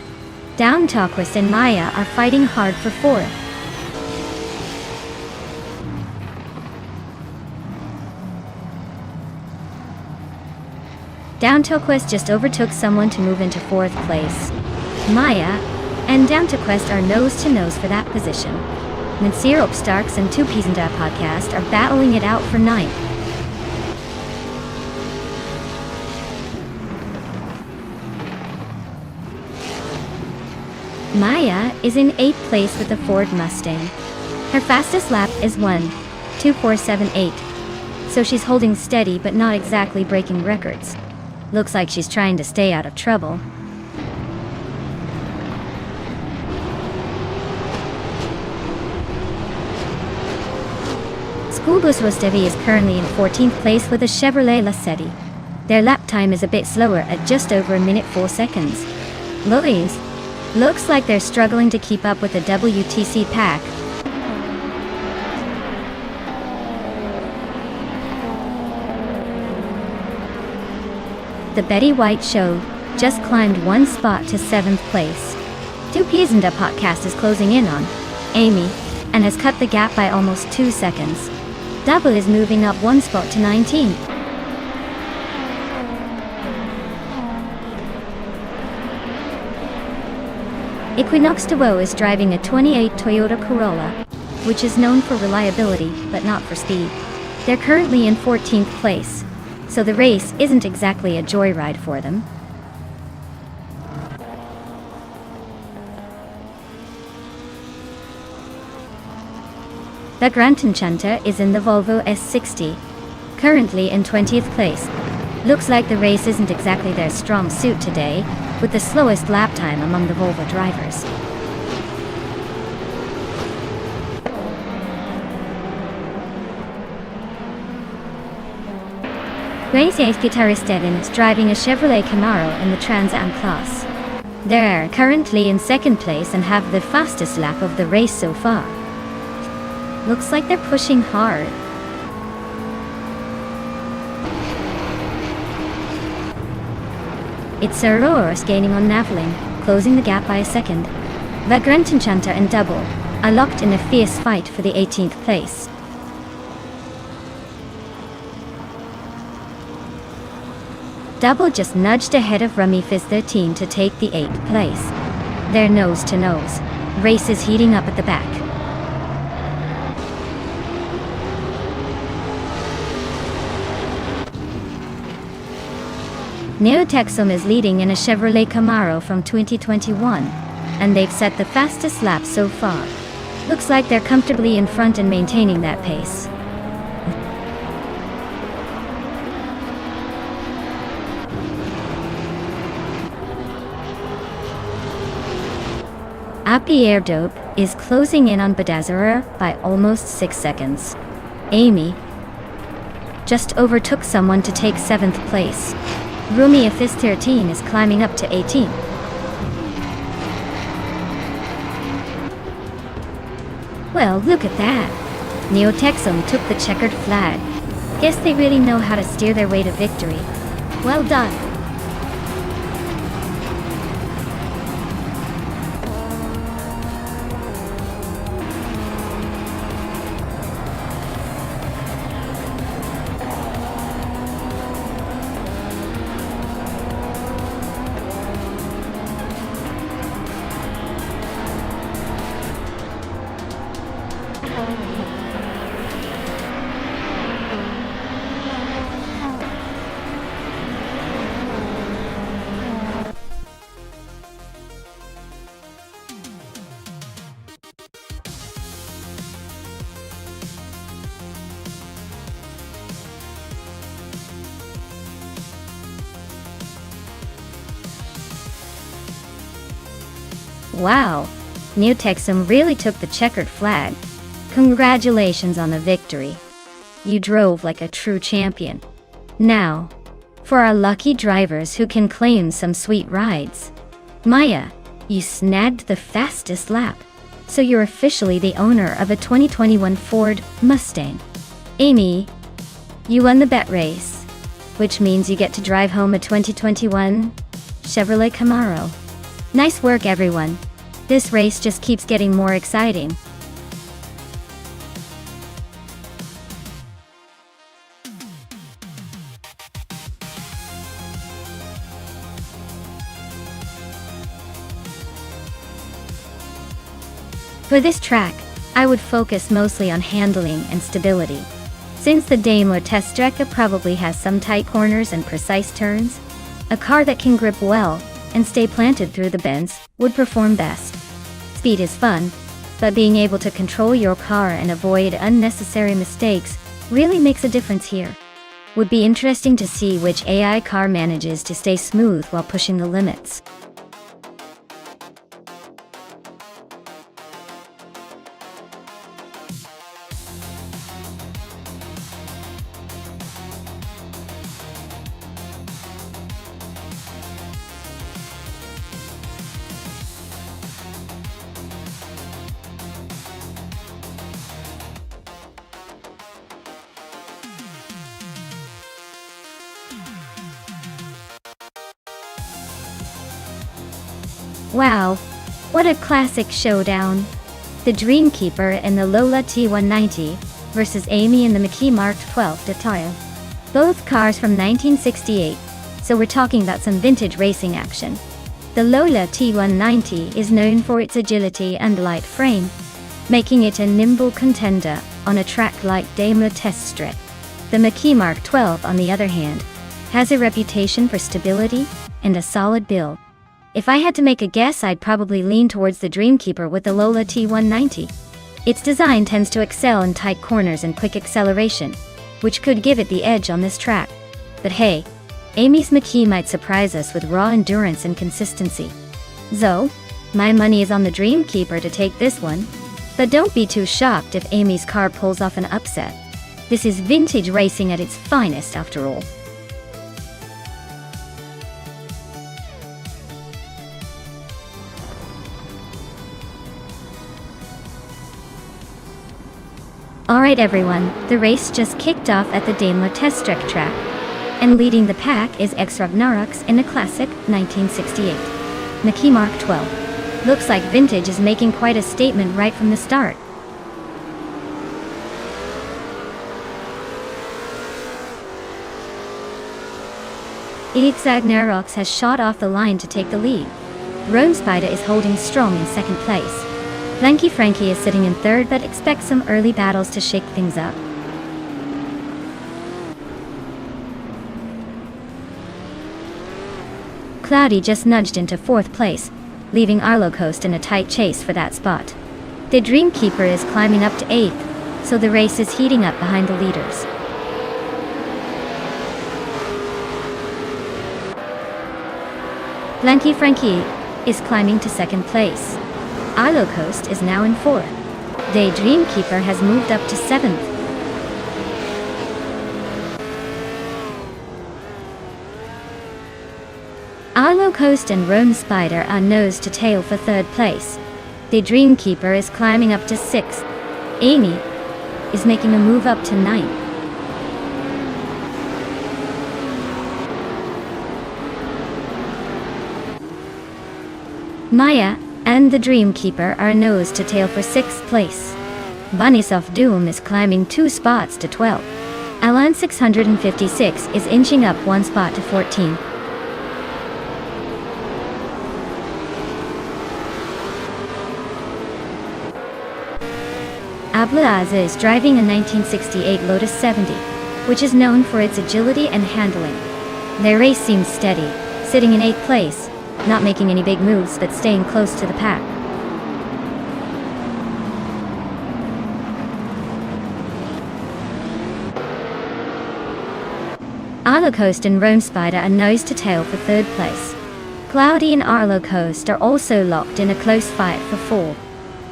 Downtoquest and Maya are fighting hard for 4th. Downtoquest just overtook someone to move into 4th place. Maya and Downtoquest are nose to nose for that position. Nidzero Starks and 2 Peas in the Podcast are battling it out for 9th. Maya is in 8th place with the Ford Mustang. Her fastest lap is 1:2478, so she's holding steady but not exactly breaking records. Looks like she's trying to stay out of trouble. Schoolbus Rostevi is currently in 14th place with a Chevrolet Lacetti. Their lap time is a bit slower at just over a minute 4 seconds. Louise Looks like they're struggling to keep up with the WTC pack. The Betty White Show just climbed one spot to 7th place. 2P's and a podcast is closing in on Amy and has cut the gap by almost 2 seconds. Double is moving up one spot to 19. Equinox Duo is driving a 28 Toyota Corolla, which is known for reliability but not for speed. They're currently in 14th place, so the race isn't exactly a joyride for them. The Grand Enchanter is in the Volvo S60, currently in 20th place. Looks like the race isn't exactly their strong suit today, with the slowest lap time among the Volvo drivers. Race 8 guitarist Evan is driving a Chevrolet Camaro in the Trans Am class. They're currently in 2nd place and have the fastest lap of the race so far. Looks like they're pushing hard. It's Aurora's gaining on Naveling, closing the gap by a second. The Grand Enchanter and Double are locked in a fierce fight for the 18th place. Double just nudged ahead of Rummy Fizz 13 to take the 8th place. They're nose to nose. Race is heating up at the back. Neotexum is leading in a Chevrolet Camaro from 2021, and they've set the fastest lap so far. Looks like they're comfortably in front and maintaining that pace. Appy Air Dope is closing in on Bedazzler by almost 6 seconds. Amy just overtook someone to take 7th place. Rumi Fizz 13 is climbing up to 18. Well, look at that. Neotexum took the checkered flag. Guess they really know how to steer their way to victory. Well done. Wow, Neotexum really took the checkered flag. Congratulations on the victory. You drove like a true champion. Now, for our lucky drivers who can claim some sweet rides. Maya, you snagged the fastest lap, so you're officially the owner of a 2021 Ford Mustang. Amy, you won the bet race, which means you get to drive home a 2021 Chevrolet Camaro. Nice work, everyone. This race just keeps getting more exciting. For this track, I would focus mostly on handling and stability. Since the Daimler Teststrecke probably has some tight corners and precise turns, a car that can grip well and stay planted through the bends would perform best. Speed is fun, but being able to control your car and avoid unnecessary mistakes really makes a difference here. Would be interesting to see which AI car manages to stay smooth while pushing the limits. Wow, what a classic showdown. The Dreamkeeper and the Lola T190 versus Amy and the Mickey Mark 12 Detail. Both cars from 1968, so we're talking about some vintage racing action. The Lola T190 is known for its agility and light frame, making it a nimble contender on a track like Daimler Test Strip. The Mickey Mark 12, on the other hand, has a reputation for stability and a solid build. If I had to make a guess, I'd probably lean towards the Dreamkeeper with the Lola T190. Its design tends to excel in tight corners and quick acceleration, which could give it the edge on this track. But hey, Amy's Mickey might surprise us with raw endurance and consistency. So, my money is on the Dreamkeeper to take this one. But don't be too shocked if Amy's car pulls off an upset. This is vintage racing at its finest after all. Alright everyone, the race just kicked off at the Daimler Test Strip track, and leading the pack is X Ragnarok's in a classic 1968 Mickey Mark 12. Looks like vintage is making quite a statement right from the start. X Ragnarok's has shot off the line to take the lead. Rome Spider is holding strong in second place. Lanky Frankie is sitting in third, but expects some early battles to shake things up. Cloudy just nudged into fourth place, leaving Arlo Coast in a tight chase for that spot. The Dreamkeeper is climbing up to eighth, so the race is heating up behind the leaders. Lanky Frankie is climbing to second place. Arlo Coast is now in fourth. The Dreamkeeper has moved up to seventh. Arlo Coast and Rome Spider are nose to tail for third place. The Dreamkeeper is climbing up to sixth. Amy is making a move up to ninth. Maya and the Dreamkeeper are nose to tail for sixth place. Bunnies of Doom is climbing 2 spots to 12. Alan 656 is inching up 1 spot to 14. Ablaza is driving a 1968 Lotus 70, which is known for its agility and handling. Their race seems steady, sitting in 8th place, not making any big moves but staying close to the pack. Arlo Coast and Rome Spider are nose to tail for third place. Cloudy and Arlo Coast are also locked in a close fight for 4.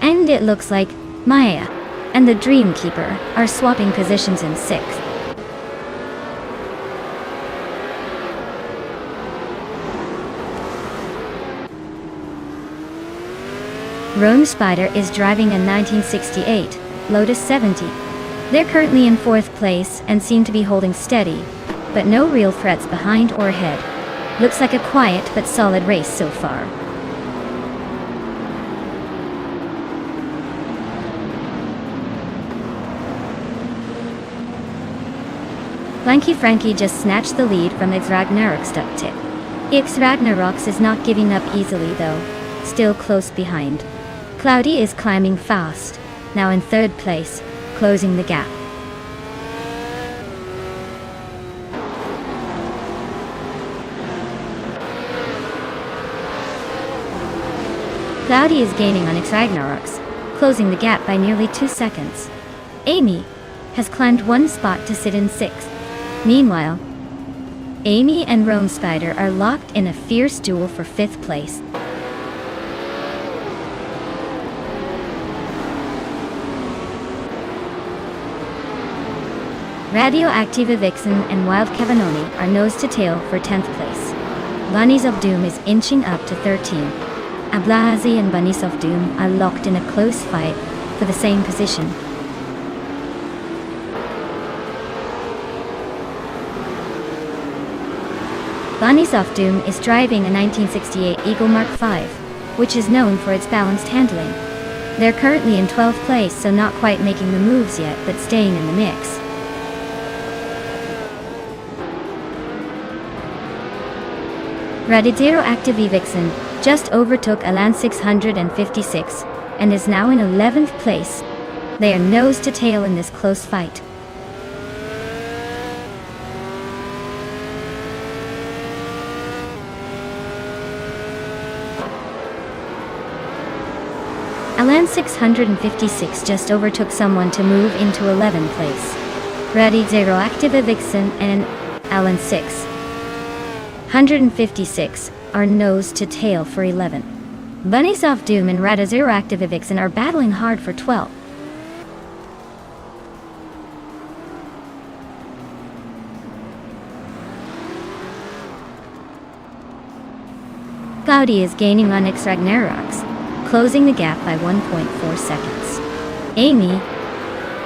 And it looks like Maya and the Dreamkeeper are swapping positions in 6th. Rome Spider is driving a 1968 Lotus 70. They're currently in 4th place and seem to be holding steady, but no real threats behind or ahead. Looks like a quiet but solid race so far. Lanky Frankie just snatched the lead from X Ragnarok's duck tip. X Ragnarok's is not giving up easily though, still close behind. Cloudy is climbing fast, now in 3rd place, closing the gap. Cloudy is gaining on X Ragnarok's, closing the gap by nearly 2 seconds. Amy has climbed 1 spot to sit in 6th. Meanwhile, Amy and Rome Spider are locked in a fierce duel for 5th place. Radioactiva Vixen and Wild Cavanoni are nose to tail for 10th place. Bunnies of Doom is inching up to 13. Ablazi and Bunnies of Doom are locked in a close fight for the same position. Bunnies of Doom is driving a 1968 Eagle Mark V, which is known for its balanced handling. They're currently in 12th place, so not quite making the moves yet, but staying in the mix. Radioactive Vixen just overtook Alan 656 and is now in 11th place. They are nose to tail in this close fight. Alan 656 just overtook someone to move into 11th place. Radioactive Vixen and Alan 656 are nose to tail for 11. Bunnies of Doom and Radioactive Vixen are battling hard for 12. Gaudi is gaining on X Ragnaroks, closing the gap by 1.4 seconds. Amy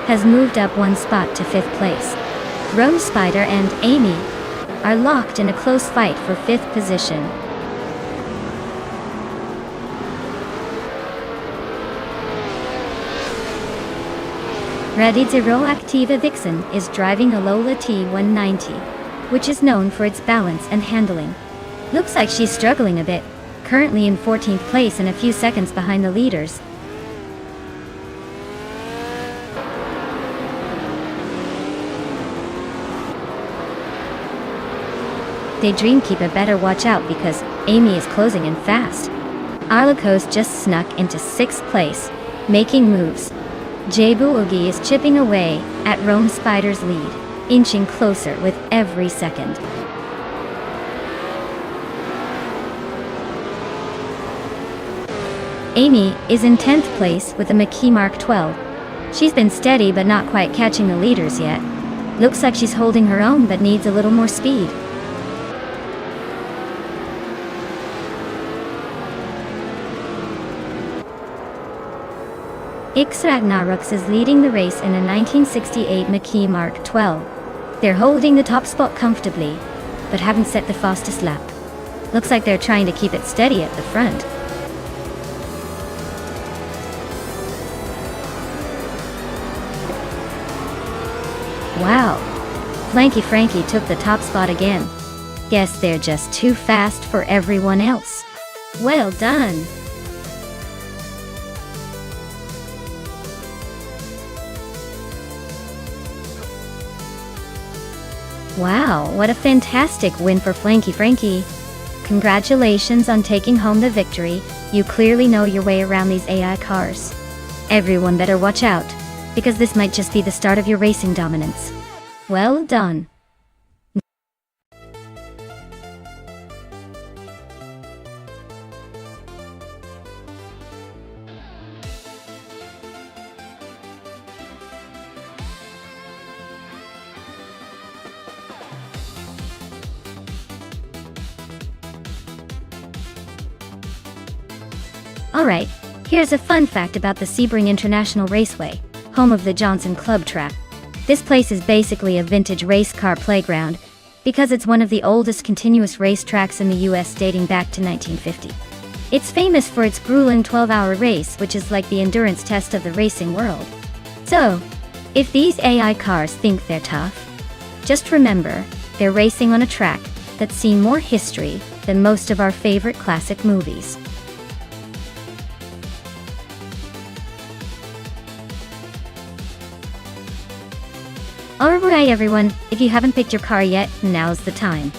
has moved up one spot to 5th place. Rome Spider and Amy are locked in a close fight for 5th position. Radioactive Vixen is driving a Lola T190, which is known for its balance and handling. Looks like she's struggling a bit, currently in 14th place and a few seconds behind the leaders. Daydreamkeeper better watch out because Amy is closing in fast. Arlacos just snuck into 6th place, making moves. Jabu Oogie is chipping away at Rome Spider's lead, inching closer with every second. Amy is in 10th place with a McKee Mark 12. She's been steady but not quite catching the leaders yet. Looks like she's holding her own but needs a little more speed. X Ragnaroks is leading the race in a 1968 McKee Mark 12. They're holding the top spot comfortably, but haven't set the fastest lap. Looks like they're trying to keep it steady at the front. Wow, Flanky Frankie took the top spot again. Guess they're just too fast for everyone else. Well done! Wow, what a fantastic win for Flanky Frankie. Congratulations on taking home the victory. You clearly know your way around these AI cars. Everyone better watch out, because this might just be the start of your racing dominance. Well done. Alright, here's a fun fact about the Sebring International Raceway, home of the Johnson Club track. This place is basically a vintage race car playground, because it's one of the oldest continuous race tracks in the US dating back to 1950. It's famous for its grueling 12-hour race, which is like the endurance test of the racing world. So, if these AI cars think they're tough, just remember, they're racing on a track that's seen more history than most of our favorite classic movies. Alright everyone, if you haven't picked your car yet, now's the time.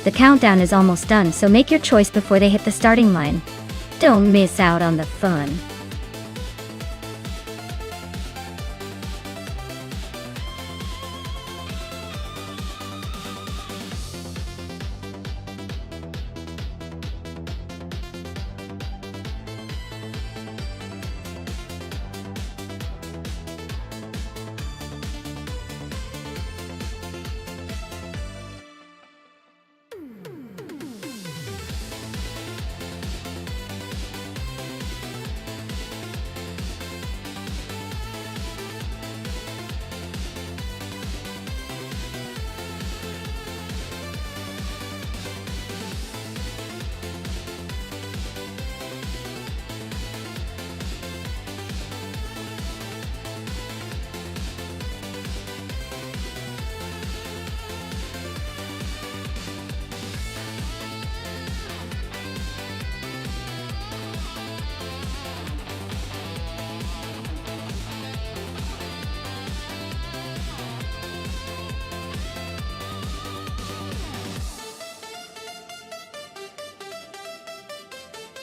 The countdown is almost done, so make your choice before they hit the starting line. Don't miss out on the fun.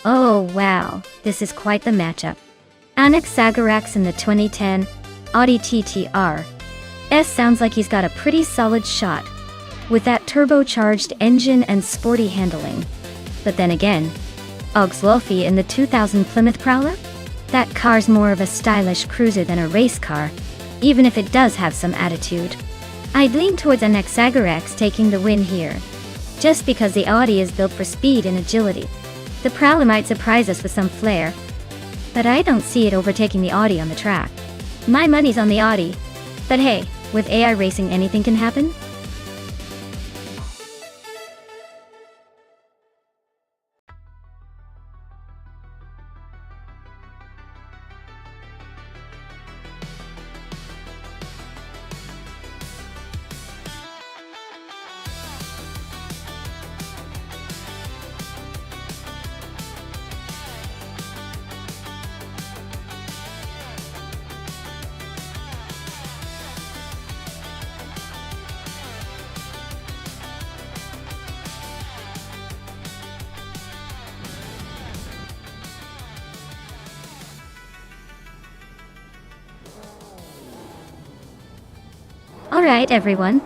Oh wow, this is quite the matchup. Anaxagorax in the 2010 Audi TT-R S sounds like he's got a pretty solid shot, with that turbocharged engine and sporty handling. But then again, Uggs Wolfie in the 2000 Plymouth Prowler? That car's more of a stylish cruiser than a race car, even if it does have some attitude. I'd lean towards Anaxagorax taking the win here, just because the Audi is built for speed and agility. The Prowler might surprise us with some flair, but I don't see it overtaking the Audi on the track. My money's on the Audi, but hey, with AI racing anything can happen? Alright everyone,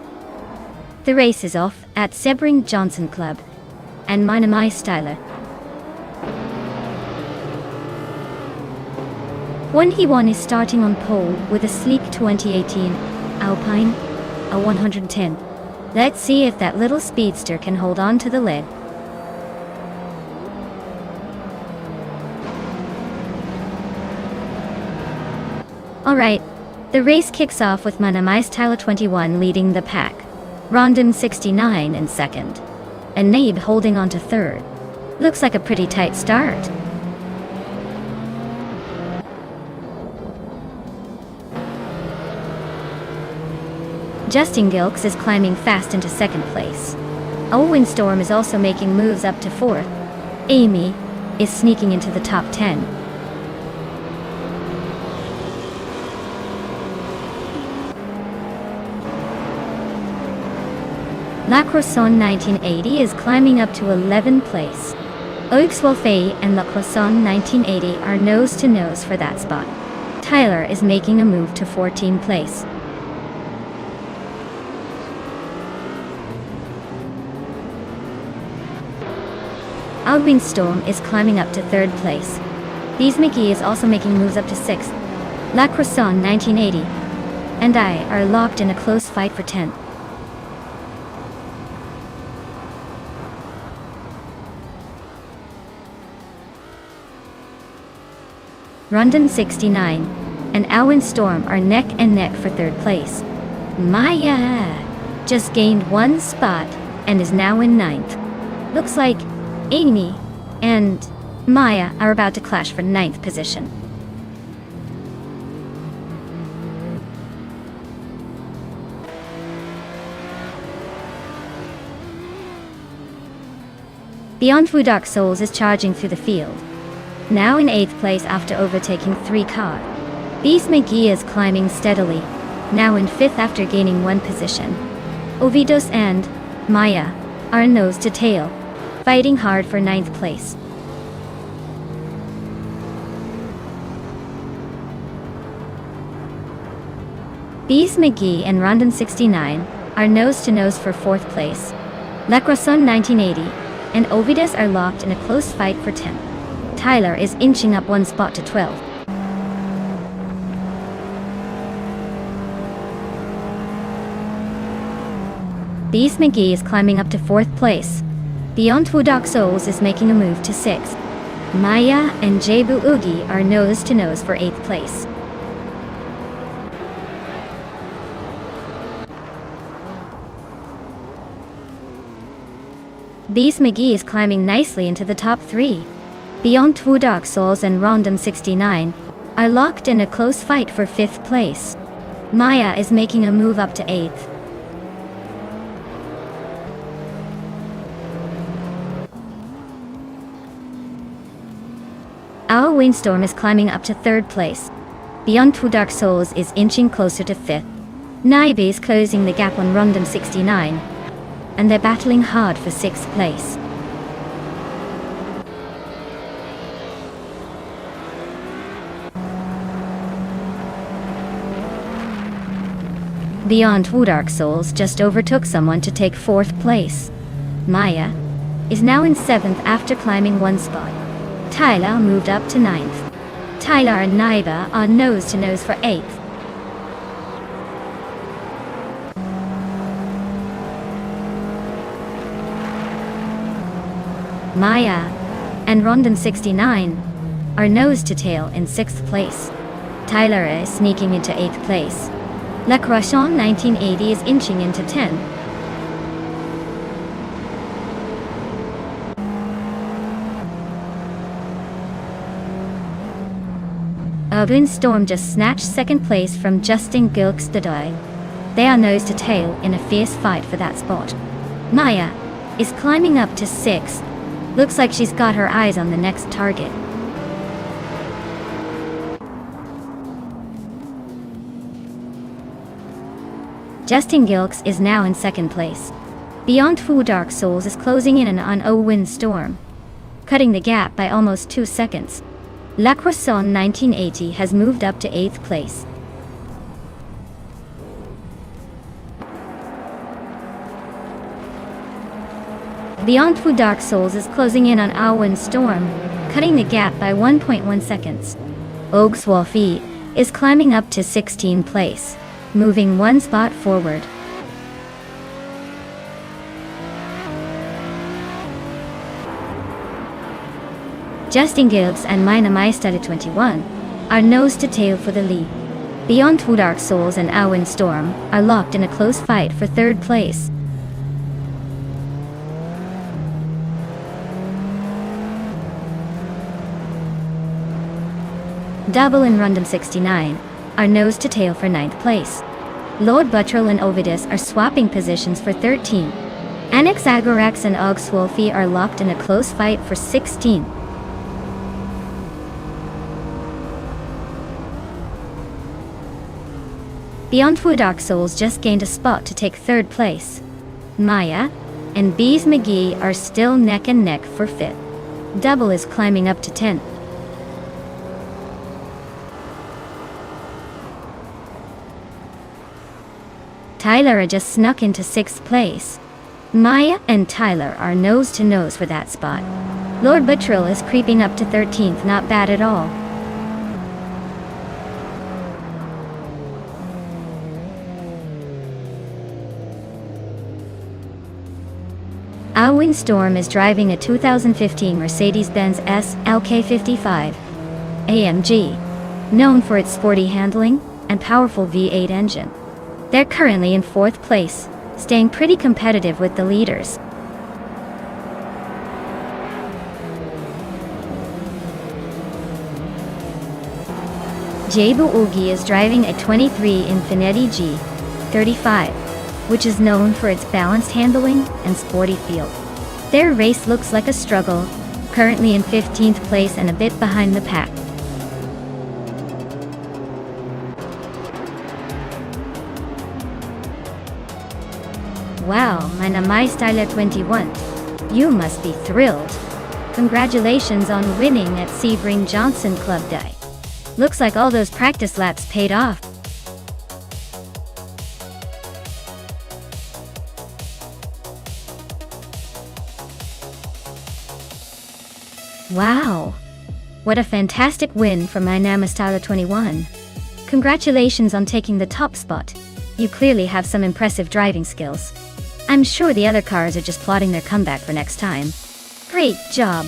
the race is off at Sebring Johnson Club, and mine am I Styler. He won is starting on pole with a sleek 2018 Alpine, a 110. Let's see if that little speedster can hold on to the lead. Alright, the race kicks off with Manamai Styler 21 leading the pack, Rondon 69 in second, and Nabe holding on to third. Looks like a pretty tight start. Justin Gilks is climbing fast into second place. Owen Storm is also making moves up to fourth. Amy is sneaking into the top 10. La Croissant 1980 is climbing up to 11th place. Oaks Wolfie and La Croissant 1980 are nose to nose for that spot. Tyler is making a move to 14th place. Alvin Storm is climbing up to 3rd place. Bees McGee is also making moves up to 6th. La Croissant 1980 and I are locked in a close fight for 10th. Rondon 69 and Alwyn Storm are neck and neck for 3rd place. Maya just gained 1 spot and is now in 9th. Looks like Amy and Maya are about to clash for 9th position. Beyond Fu Dark Souls is charging through the field, now in 8th place after overtaking 3 cars. Beast McGee is climbing steadily, now in 5th after gaining 1 position. Ovidos and Maya are nose to tail, fighting hard for 9th place. Beast McGee and Rondon 69 are nose to nose for 4th place. La Croissant 1980 and Ovides are locked in a close fight for 10th. Tyler is inching up 1 spot to 12th. Beast McGee is climbing up to 4th place. Beyond Fu Dark Souls is making a move to 6th. Maya and Jebu Ugi are nose to nose for 8th place. Beast McGee is climbing nicely into the top 3. Beyond Fu Dark Souls and Rondon 69 are locked in a close fight for 5th place. Maya is making a move up to 8th. Our Windstorm is climbing up to 3rd place. Beyond Fu Dark Souls is inching closer to 5th. Naibe is closing the gap on Rondon 69, and they're battling hard for 6th place. Beyond Two Dark Souls just overtook someone to take 4th place. Maya is now in 7th after climbing 1 spot. Tyler moved up to 9th. Tyler and Naiba are nose to nose for 8th. Maya and Rondon69 are nose to tail in 6th place. Tyler is sneaking into 8th place. Le Croissant 1980 is inching into 10th. Urban Storm just snatched 2nd place from Justin Gilkstadoi. They are nose to tail in a fierce fight for that spot. Maya is climbing up to 6th. Looks like she's got her eyes on the next target. Justin Gilks is now in 2nd place. Beyond Two Dark Souls is closing in on Owen Storm, cutting the gap by almost 2 seconds. La Croissant 1980 has moved up to 8th place. Beyond Two Dark Souls is closing in on Owen Storm, cutting the gap by 1.1 seconds. Og Swafi is climbing up to 16th place, moving 1 spot forward. Justin Gibbs and Mina Maistad 21 are nose to tail for the lead. Beyond Two Dark Souls and Owen Storm are locked in a close fight for 3rd place. Double and Rondon69 are nose to tail for 9th place. Lord Buttrell and Ovidus are swapping positions for 13. Annex Agorax and Og Swolfi are locked in a close fight for 16. Beyond Two Dark Souls just gained a spot to take 3rd place. Maya and Bees McGee are still neck and neck for 5th. Double is climbing up to 10th. Tyler just snuck into 6th place. Maya and Tyler are nose to nose for that spot. Lord Buttrell is creeping up to 13th, not bad at all. Owen Storm is driving a 2015 Mercedes-Benz S LK55 AMG, known for its sporty handling and powerful V8 engine. They're currently in 4th place, staying pretty competitive with the leaders. Jabu Ugi is driving a 23 Infiniti G35, which is known for its balanced handling and sporty feel. Their race looks like a struggle, currently in 15th place and a bit behind the pack. Wow, Mina Maistyle 21. You must be thrilled. Congratulations on winning at Sebring Johnson Club Day. Looks like all those practice laps paid off. Wow! What a fantastic win from Mina Maistyle 21. Congratulations on taking the top spot. You clearly have some impressive driving skills. I'm sure the other cars are just plotting their comeback for next time. Great job!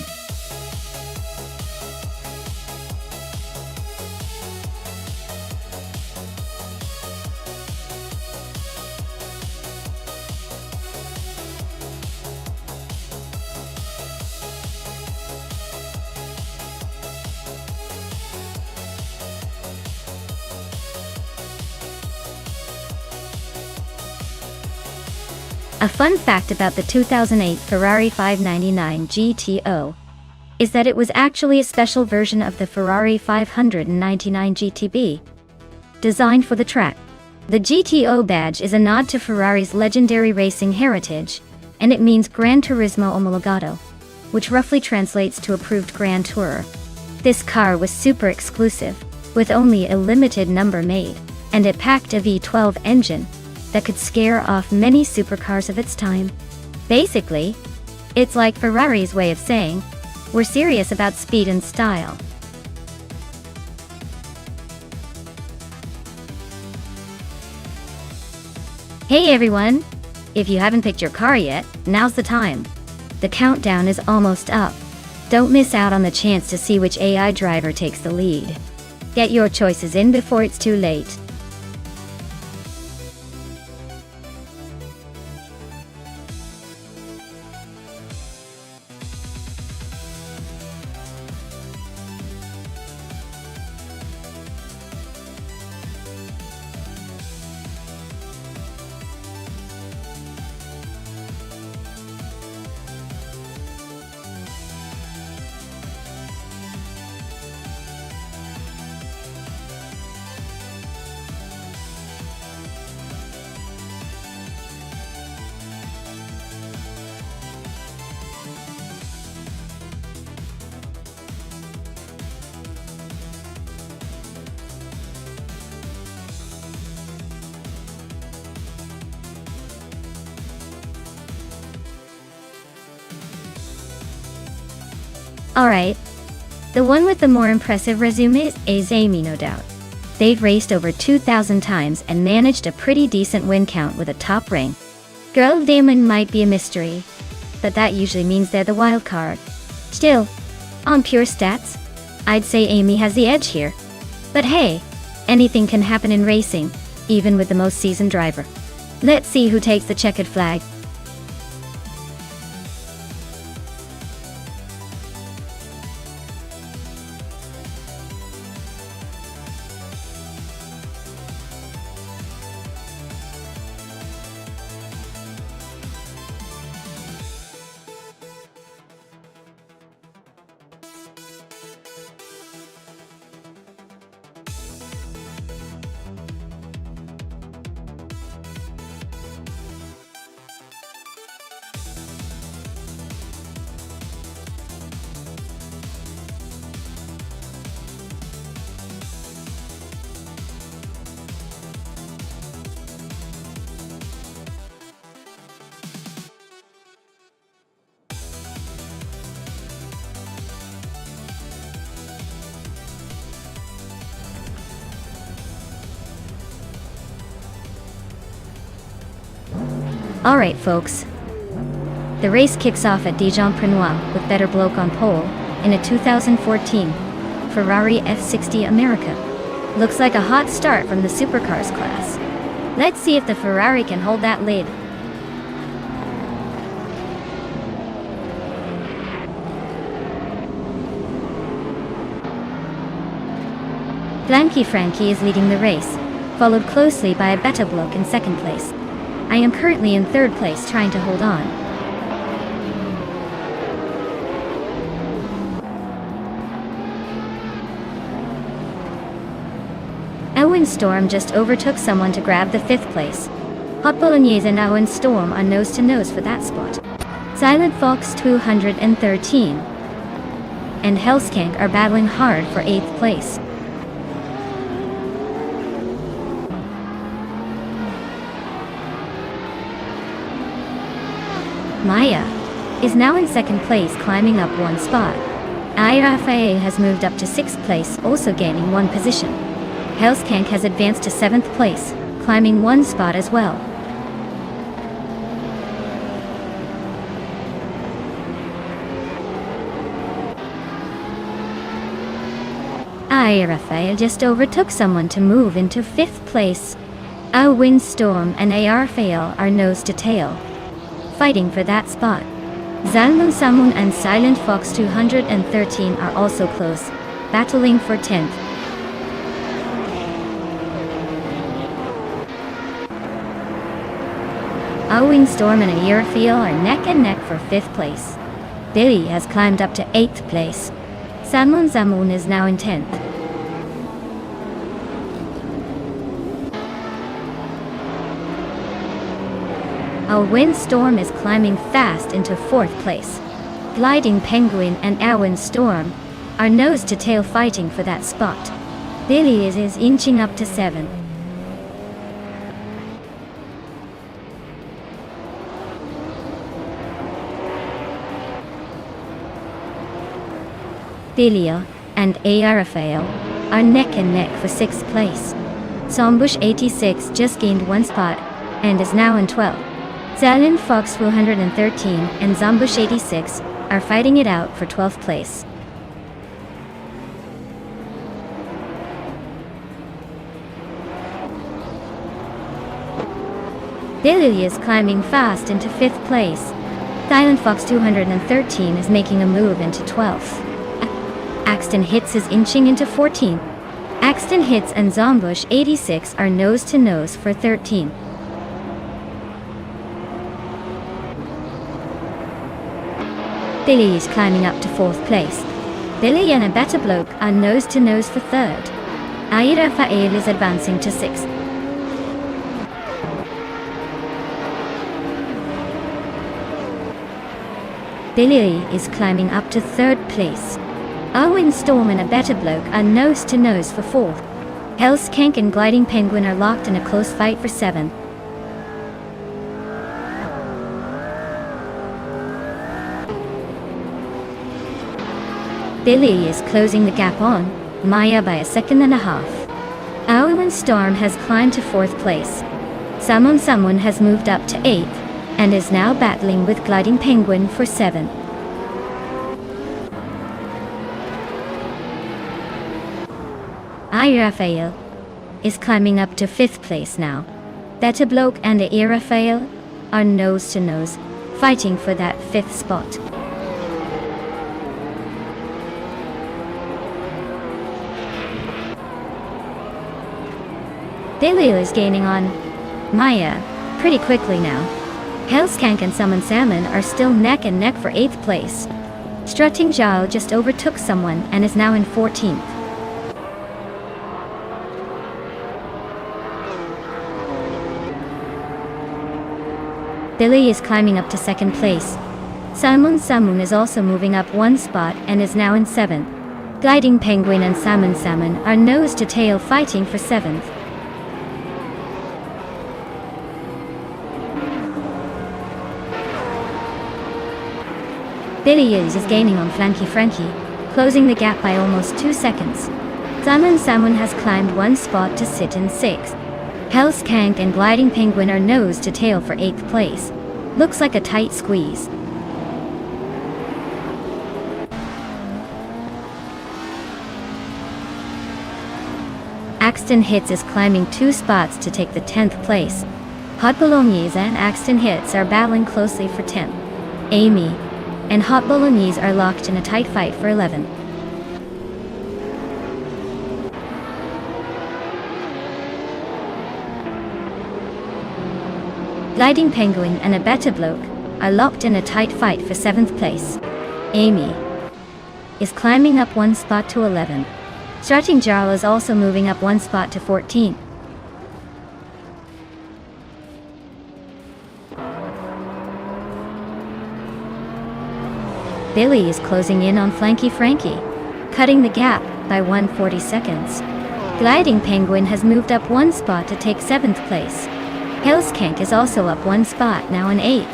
A fun fact about the 2008 Ferrari 599 GTO is that it was actually a special version of the Ferrari 599 GTB, designed for the track. The GTO badge is a nod to Ferrari's legendary racing heritage, and it means Gran Turismo Omologato, which roughly translates to approved Grand Tourer. This car was super exclusive, with only a limited number made, and it packed a V12 engine, that could scare off many supercars of its time. Basically, it's like Ferrari's way of saying, we're serious about speed and style. Hey everyone! If you haven't picked your car yet, now's the time. The countdown is almost up. Don't miss out on the chance to see which AI driver takes the lead. Get your choices in before it's too late. Alright. The one with the more impressive resume is Amy, no doubt. They've raced over 2,000 times and managed a pretty decent win count with a top rank. Girl Damon might be a mystery, but that usually means they're the wild card. Still, on pure stats, I'd say Amy has the edge here. But hey, anything can happen in racing, even with the most seasoned driver. Let's see who takes the checkered flag. Alright folks, the race kicks off at Dijon-Prenois with Better Bloke on pole in a 2014 Ferrari F60 America. Looks like a hot start from the supercars class. Let's see if the Ferrari can hold that lid. Blanky Frankie is leading the race, followed closely by a Better Bloke in second place. I am currently in third place trying to hold on. Owen Storm just overtook someone to grab the fifth place. Hot Bolognese and Owen Storm are nose to nose for that spot. Silent Fox 213 and Hellskank are battling hard for 8th place. Maya is now in second place, climbing up one spot. IRFA has moved up to 6th place, also gaining one position. Hellskank has advanced to 7th place, climbing one spot as well. IRFA just overtook someone to move into 5th place. Owen Storm and ARFAL are nose to tail, fighting for that spot. Zalman Samun and Silent Fox 213 are also close, battling for 10th. Owen Storm and Airfield are neck and neck for 5th place. Billy has climbed up to 8th place. Salmon Zamun is now in 10th. A windstorm is climbing fast into 4th place. Gliding Penguin and Owen Storm are nose to tail fighting for that spot. Billy is inching up to 7th. Delia and A. Raphael are neck and neck for 6th place. Zombush 86 just gained 1 spot and is now in 12th. Zalin Fox 413 and Zombush 86 are fighting it out for 12th place. Delia is climbing fast into 5th place. Silent Fox 213 is making a move into 12th. Axton Hits is inching into 14th. Axton Hits and Zombush 86 are nose to nose for 13th. Billy is climbing up to 4th place. Billy and a better bloke are nose to nose for 3rd. Ira Fael is advancing to 6th. Billy is climbing up to 3rd place. Owen Storm and a better bloke are nose to nose for 4th. Hellskank and Gliding Penguin are locked in a close fight for 7th. Billy is closing the gap on Maya by 1.5 seconds. Owen Storm has climbed to 4th place. Someone has moved up to 8th and is now battling with Gliding Penguin for 7th. I. Raphael is climbing up to 5th place now. Better Bloke and A. Raphael are nose to nose, fighting for that 5th spot. Delia is gaining on Maya pretty quickly now. Hellskank and Summon Salmon are still neck and neck for 8th place. Strutting Jarl just overtook someone and is now in 14th. Billy is climbing up to 2nd place. Salmon is also moving up 1 spot and is now in 7th. Gliding Penguin and Salmon are nose to tail fighting for 7th. Billy is gaining on Flanky Frankie, closing the gap by almost 2 seconds. Salmon has climbed 1 spot to sit in 6th. Hellskank and Gliding Penguin are nose to tail for 8th place. Looks like a tight squeeze. Axton Hits is climbing 2 spots to take the 10th place. Hot Bolognese and Axton Hits are battling closely for 10th. Amy and Hot Bolognese are locked in a tight fight for 11th. Gliding Penguin and a better bloke are locked in a tight fight for 7th place. Amy is climbing up 1 spot to 11th. Strutting Jarl is also moving up 1 spot to 14th. Billy is closing in on Flanky Frankie, cutting the gap by 140 seconds. Gliding Penguin has moved up 1 spot to take 7th place. Hellskank is also up 1 spot, now in 8th.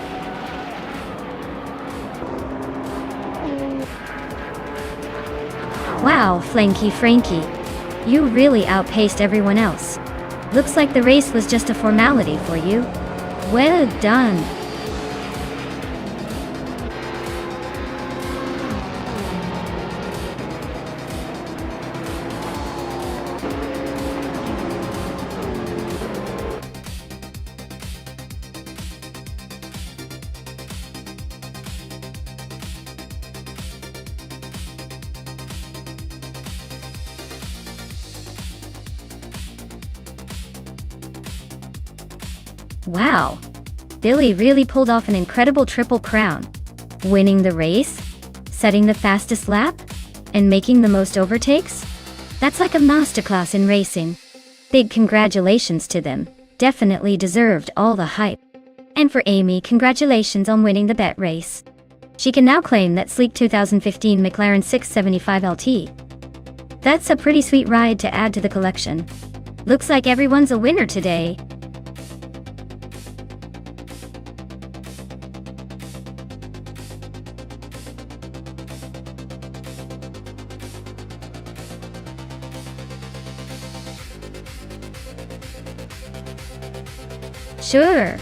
Wow, Flanky Frankie, you really outpaced everyone else. Looks like the race was just a formality for you. Well done. Wow, Billy really pulled off an incredible triple crown. Winning the race, setting the fastest lap, and making the most overtakes? That's like a masterclass in racing. Big congratulations to them, definitely deserved all the hype. And for Amy, congratulations on winning the bet race. She can now claim that sleek 2015 McLaren 675 LT. That's a pretty sweet ride to add to the collection. Looks like everyone's a winner today. Sure.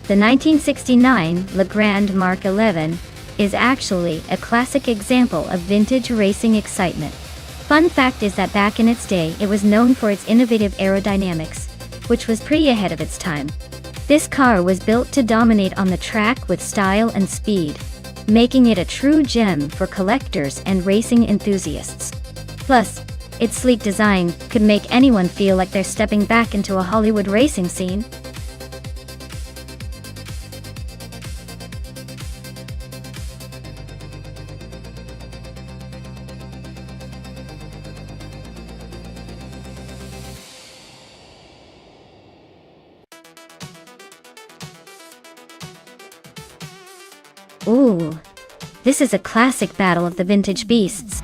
The 1969 Legrand Mark 11 is actually a classic example of vintage racing excitement. Fun fact is that back in its day, it was known for its innovative aerodynamics, which was pretty ahead of its time. This car was built to dominate on the track with style and speed, making it a true gem for collectors and racing enthusiasts. Plus, its sleek design could make anyone feel like they're stepping back into a Hollywood racing scene. Ooh, this is a classic battle of the vintage beasts.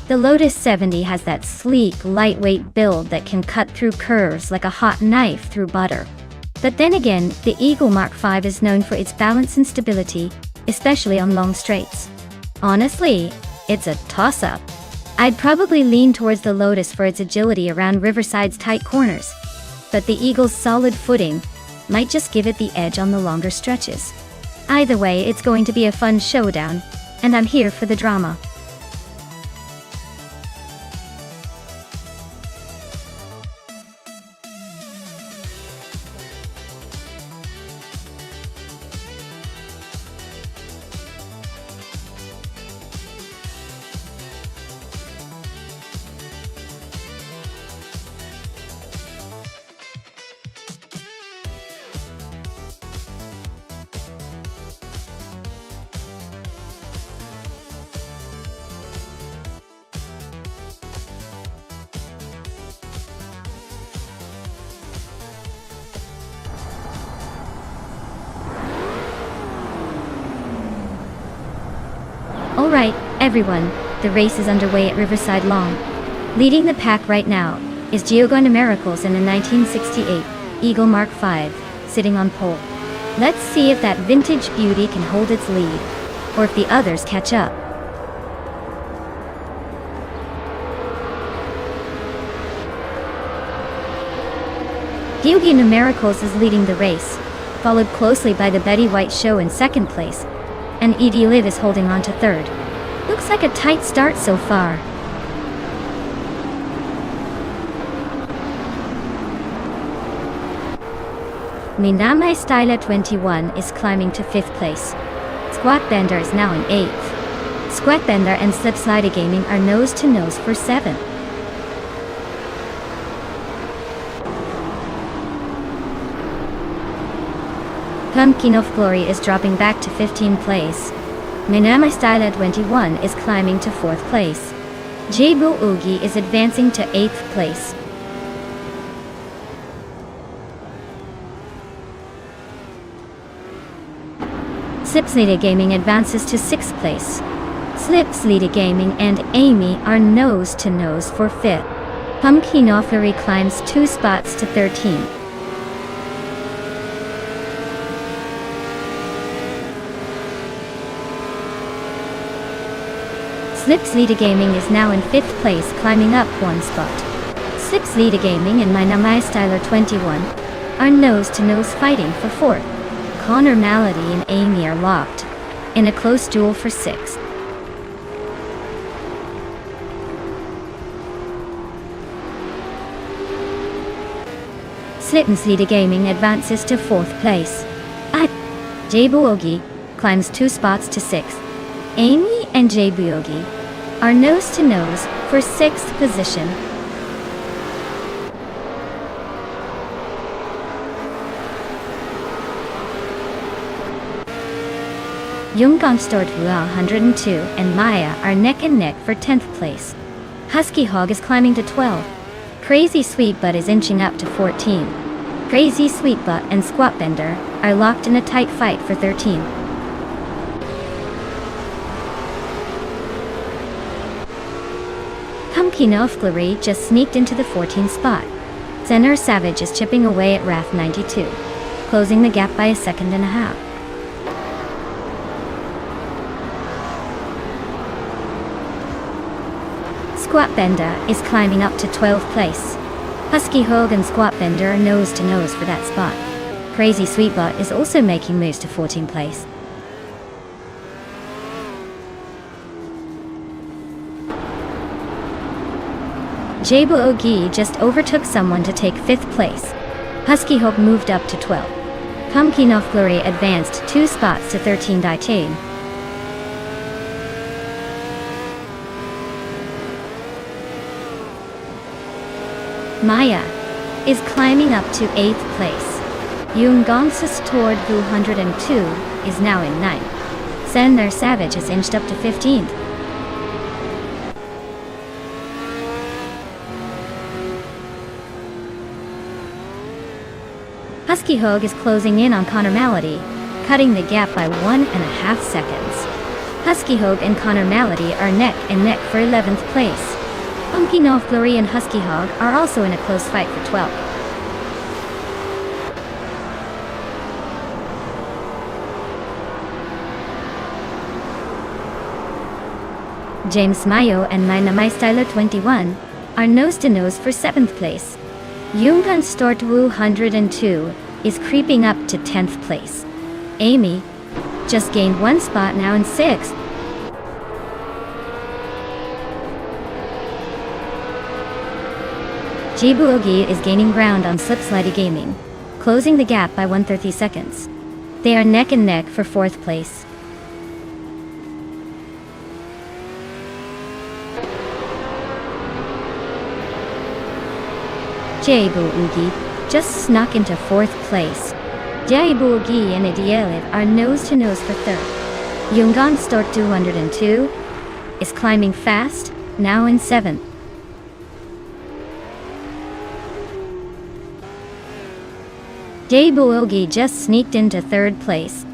The Lotus 70 has that sleek, lightweight build that can cut through curves like a hot knife through butter. But then again, the Eagle Mark 5 is known for its balance and stability, especially on long straights. Honestly, it's a toss-up. I'd probably lean towards the Lotus for its agility around Riverside's tight corners, but the Eagle's solid footing might just give it the edge on the longer stretches. Either way, it's going to be a fun showdown, and I'm here for the drama. Alright, everyone, the race is underway at Riverside Long. Leading the pack right now is Giovanni Miracles in the 1968 Eagle Mark 5, sitting on pole. Let's see if that vintage beauty can hold its lead, or if the others catch up. Giovanni Miracles is leading the race, followed closely by the Betty White Show in second place, and Edie Liv is holding on to third. Looks like a tight start so far. Minamai Styla 21 is climbing to 5th place. Squat Bender is now in 8th. Squat Bender and Slipslider Gaming are nose to nose for 7th. Pumpkin of Glory is dropping back to 15th place. Minamai Styla 21 is climbing to 4th place. Jebu Ugi is advancing to 8th place. Slipslider Gaming advances to 6th place. Slipslider Gaming and Amy are nose to nose for 5th. Pumpkin of Glory climbs 2 spots to 13th. Slipslider Gaming is now in 5th place, climbing up 1 spot. Slipslider Gaming and Minamai Styler 21 are nose-to-nose fighting for 4th. Connor Malady and Amy are locked in a close duel for 6th. Slipslider Gaming advances to 4th place. Jebuogi climbs 2 spots to 6th. Amy and Jebuogi are nose-to-nose for 6th position. Jungangstordhua 102 and Maya are neck and neck for 10th place. Husky Hog is climbing to 12. Crazy Sweet Butt is inching up to 14. Crazy Sweet Butt and Squat Bender are locked in a tight fight for 13. Pumpkin of Glory just sneaked into the 14th spot. Senor Savage is chipping away at Wrath 92, closing the gap by a second and a half. Squat Bender is climbing up to 12th place. Husky Hogue and Squat Bender are nose to nose for that spot. Crazy Sweetbot is also making moves to 14th place. Jabu Ogi just overtook someone to take 5th place. Husky Hope moved up to 12. Pumpkin of Glory advanced 2 spots to 13th Itain. Maya is climbing up to 8th place. Yungonsis toward 202 is now in 9th. Sender Savage is inched up to 15th. Husky Hogue is closing in on Connor Malady, cutting the gap by 1.5 seconds. Husky Hogue and Connor Malady are neck and neck for 11th place. Pumpkin of Glory and Husky Hogue are also in a close fight for 12th. James Mayo and Nina Styler 21 are nose-to-nose for 7th place. Yungan Stort Wu 102 is creeping up to 10th place. Amy just gained 1 spot now in 6th. Jibu Ogi is gaining ground on Slipslidey Gaming, closing the gap by 130 seconds. They are neck and neck for 4th place. Jaibu Ugi just snuck into 4th place. Jaibu Ugi and Idealiv are nose-to-nose for 3rd. Yungan Stort 202 is climbing fast, now in 7th. Jaibu Ugi just sneaked into 3rd place.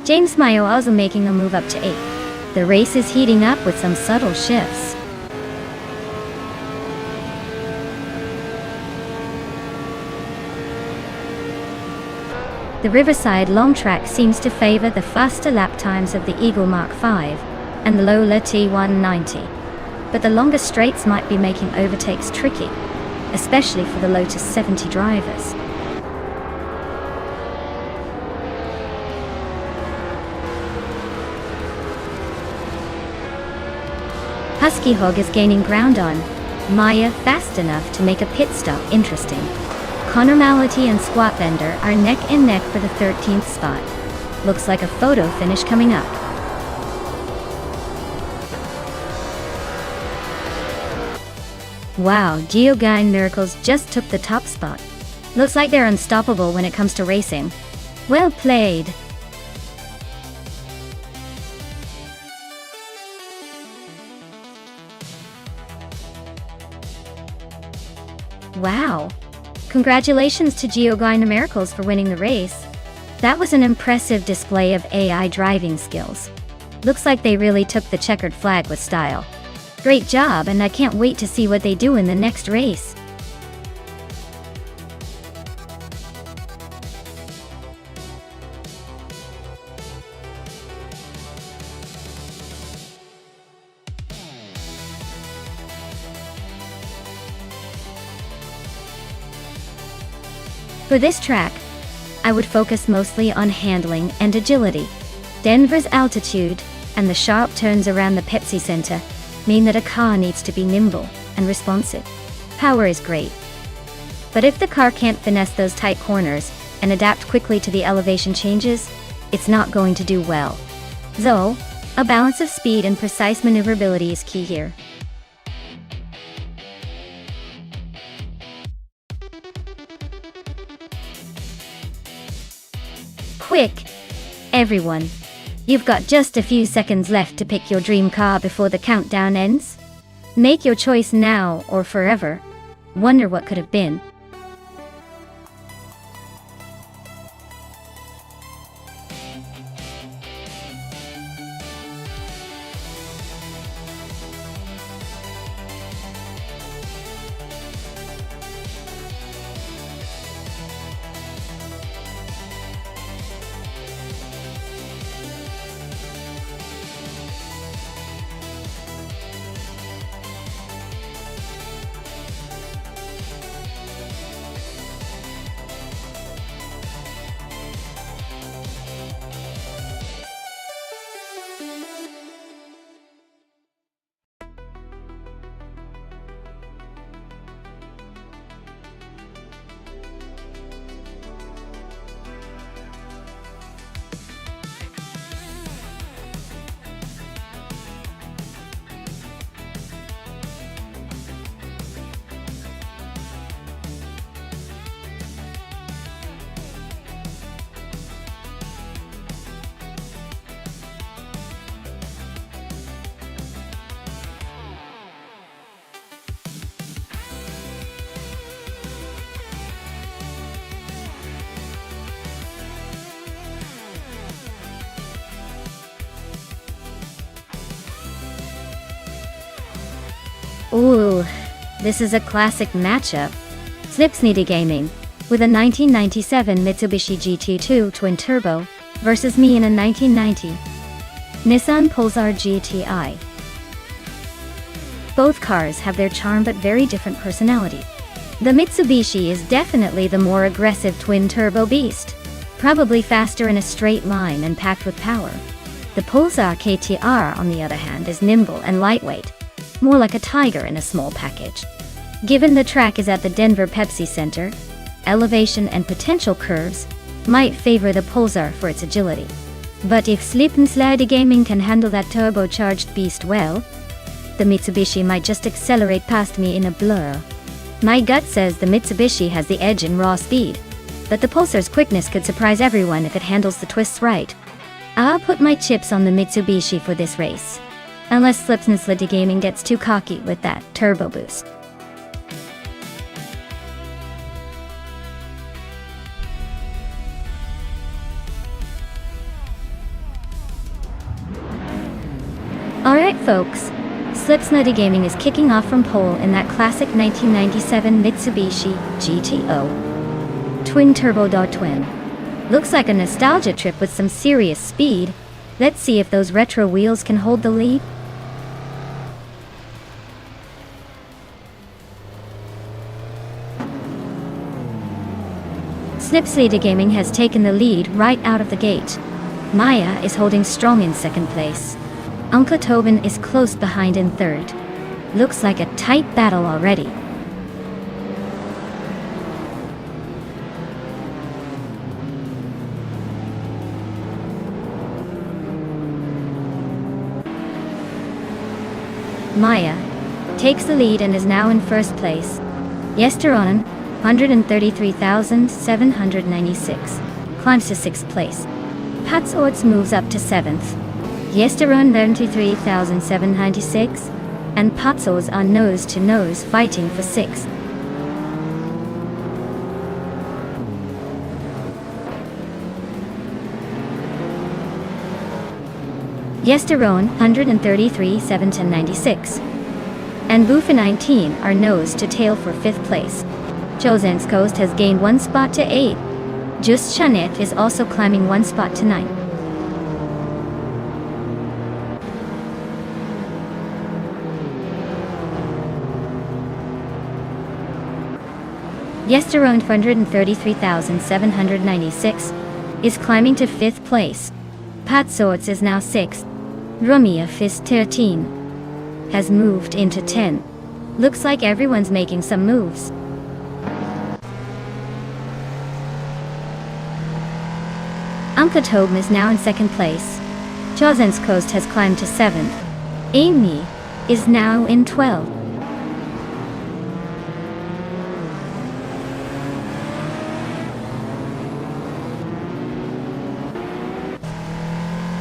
James Mayo also making a move up to 8th. The race is heating up with some subtle shifts. The Riverside long track seems to favor the faster lap times of the Eagle Mark V and the Lola T190, but the longer straights might be making overtakes tricky, especially for the Lotus 70 drivers. Husky Hog is gaining ground on Maya fast enough to make a pit stop interesting. Connor Malady and Squat Bender are neck and neck for the 13th spot. Looks like a photo finish coming up. Wow, Geogine Miracles just took the top spot. Looks like they're unstoppable when it comes to racing. Well played. Wow. Congratulations to Geogine Miracles for winning the race. That was an impressive display of AI driving skills. Looks like they really took the checkered flag with style. Great job, and I can't wait to see what they do in the next race. For this track, I would focus mostly on handling and agility. Denver's altitude and the sharp turns around the Pepsi Center mean that a car needs to be nimble and responsive. Power is great, but if the car can't finesse those tight corners and adapt quickly to the elevation changes, it's not going to do well. So, a balance of speed and precise maneuverability is key here. Quick, everyone. You've got just a few seconds left to pick your dream car before the countdown ends. Make your choice now or forever. Wonder what could have been. Ooh, this is a classic matchup. Slipsnity Gaming, with a 1997 Mitsubishi GT2 Twin Turbo, versus me in a 1990 Nissan Pulsar GTI. Both cars have their charm but very different personality. The Mitsubishi is definitely the more aggressive twin-turbo beast, probably faster in a straight line and packed with power. The Pulsar KTR, on the other hand, is nimble and lightweight, more like a tiger in a small package. Given the track is at the Denver Pepsi Center, elevation and potential curves might favor the Pulsar for its agility. But if Slipsnity Gaming can handle that turbocharged beast well, the Mitsubishi might just accelerate past me in a blur. My gut says the Mitsubishi has the edge in raw speed, but the Pulsar's quickness could surprise everyone if it handles the twists right. I'll put my chips on the Mitsubishi for this race, unless Slipsnity Gaming gets too cocky with that turbo boost. Alright folks, Slipsnity Gaming is kicking off from pole in that classic 1997 Mitsubishi GTO. Twin Turbo Twin. Looks like a nostalgia trip with some serious speed. Let's see if those retro wheels can hold the lead. Slipsnity Gaming has taken the lead right out of the gate. Maya is holding strong in second place. Uncle Tobin is close behind in third. Looks like a tight battle already. Maya takes the lead and is now in first place. Yesteronen, 133,796, climbs to 6th place. Patsorts moves up to 7th. Yesteron 93,796, and Patsos are nose-to-nose fighting for 6th. Yesteron 133,796, and Bufa 19 are nose-to-tail for 5th place. Josen's Coast has gained 1 spot to 8. Just Chanet is also climbing 1 spot to 9. Yesteron 133,796 is climbing to 5th place. Patsorts is now 6th. Rumia Fist 13 has moved into 10. Looks like everyone's making some moves. Amkatob is now in 2nd place. Josen's Coast has climbed to 7th. Amy is now in 12th.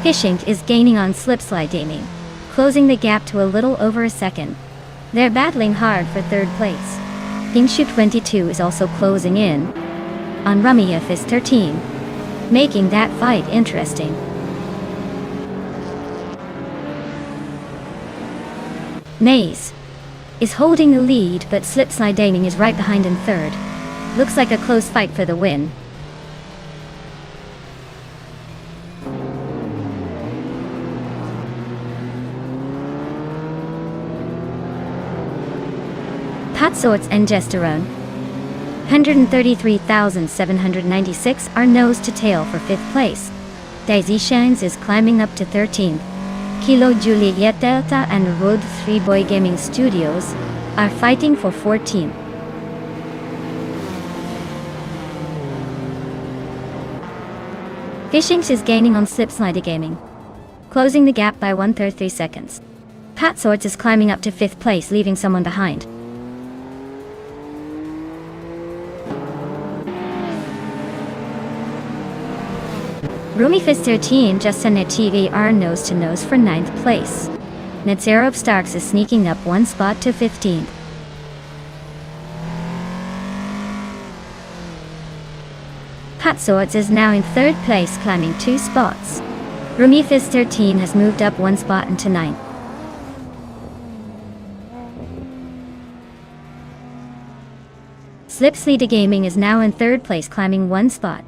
Fishing is gaining on Slipsnity Gaming, closing the gap to a little over a second. They're battling hard for 3rd place. Pingshu 22 is also closing in on Rumia Fist 13, making that fight interesting. Maze is holding the lead, but Slipsnity Gaming is right behind in 3rd. Looks like a close fight for the win. Patsorts and Yesteron, 133,796, are nose-to-tail for 5th place. Daisy Shines is climbing up to 13th. Kilo Juliet Delta and Road 3 Boy Gaming Studios are fighting for 14th. Fishing is gaining on Slipsnity Gaming, closing the gap by 1/3 seconds. Patsorts is climbing up to 5th place, leaving someone behind. Rumifist 13 just and TV are nose-to-nose for 9th place. Netzerov Starks is sneaking up 1 spot to 15th. Patsorts is now in 3rd place, climbing 2 spots. Rumifist 13 has moved up 1 spot into 9th. Slipslida Gaming is now in 3rd place, climbing 1 spot.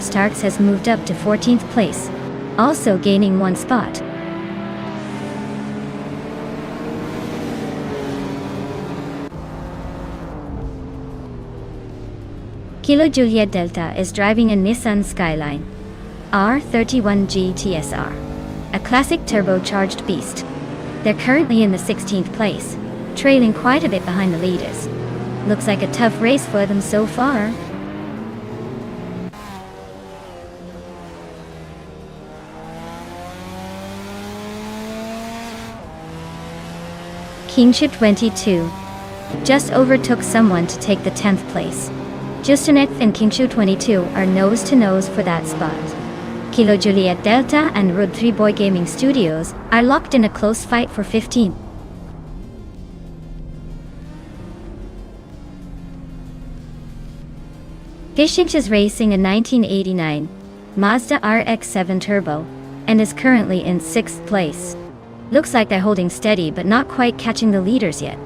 Starks has moved up to 14th place, also gaining 1 spot. Kilo Juliet Delta is driving a Nissan Skyline R31 GTSR, a classic turbocharged beast. They're currently in the 16th place, trailing quite a bit behind the leaders. Looks like a tough race for them so far. Kingship 22 just overtook someone to take the 10th place. Justinet and Kingship 22 are nose to nose for that spot. Kilo Juliet Delta and Rud 3 Boy Gaming Studios are locked in a close fight for 15th. Fishinch is racing a 1989 Mazda RX-7 Turbo and is currently in 6th place. Looks like they're holding steady but not quite catching the leaders yet.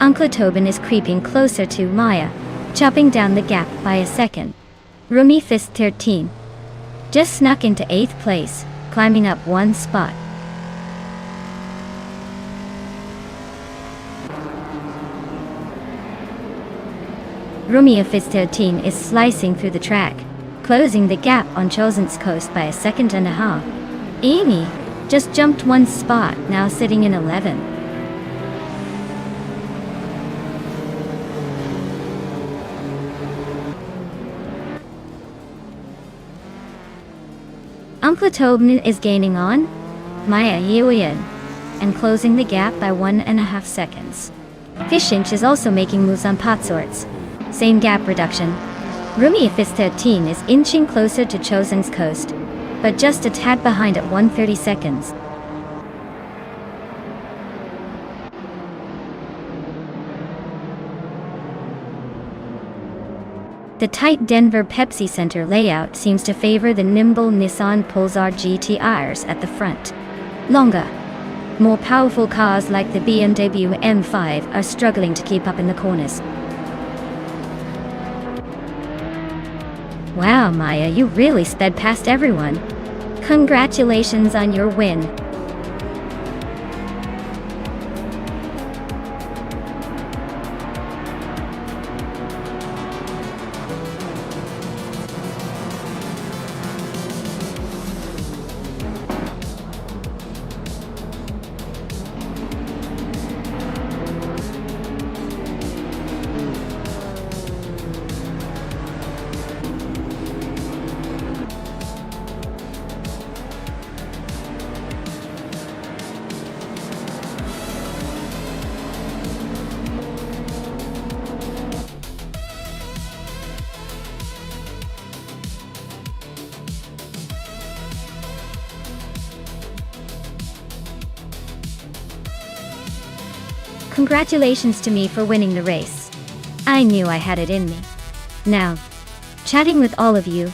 Uncle Tobin is creeping closer to Maya, chopping down the gap by a second. Rumi Fist 13 just snuck into 8th place, climbing up 1 spot. Rumi Fist 13 is slicing through the track, closing the gap on Chosen's Coast by a second and a half. Amy just jumped 1 spot, now sitting in 11th. Uncle Tobin is gaining on Maya Yuyan and closing the gap by 1.5 seconds. Fishinch is also making moves on pot sorts. Same gap reduction. Rumi Fist 13 is inching closer to Chosen's Coast, but just a tad behind at 1:30 seconds. The tight Denver Pepsi Center layout seems to favor the nimble Nissan Pulsar GTRs at the front. Longer, more powerful cars like the BMW M5 are struggling to keep up in the corners. Wow, Maya, you really sped past everyone. Congratulations on your win. Congratulations to me for winning the race. I knew I had it in me. Now, chatting with all of you,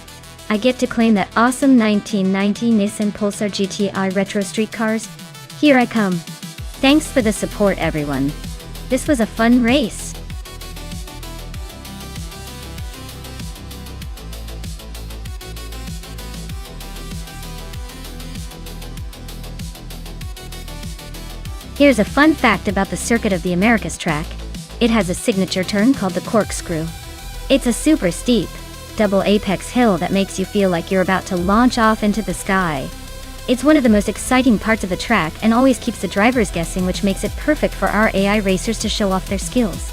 I get to claim that awesome 1990 Nissan Pulsar GTI retro street cars. Here I come. Thanks for the support, everyone. This was a fun race. Here's a fun fact about the Circuit of the Americas track. It has a signature turn called the corkscrew. It's a super steep, double apex hill that makes you feel like you're about to launch off into the sky. It's one of the most exciting parts of the track and always keeps the drivers guessing, which makes it perfect for our AI racers to show off their skills.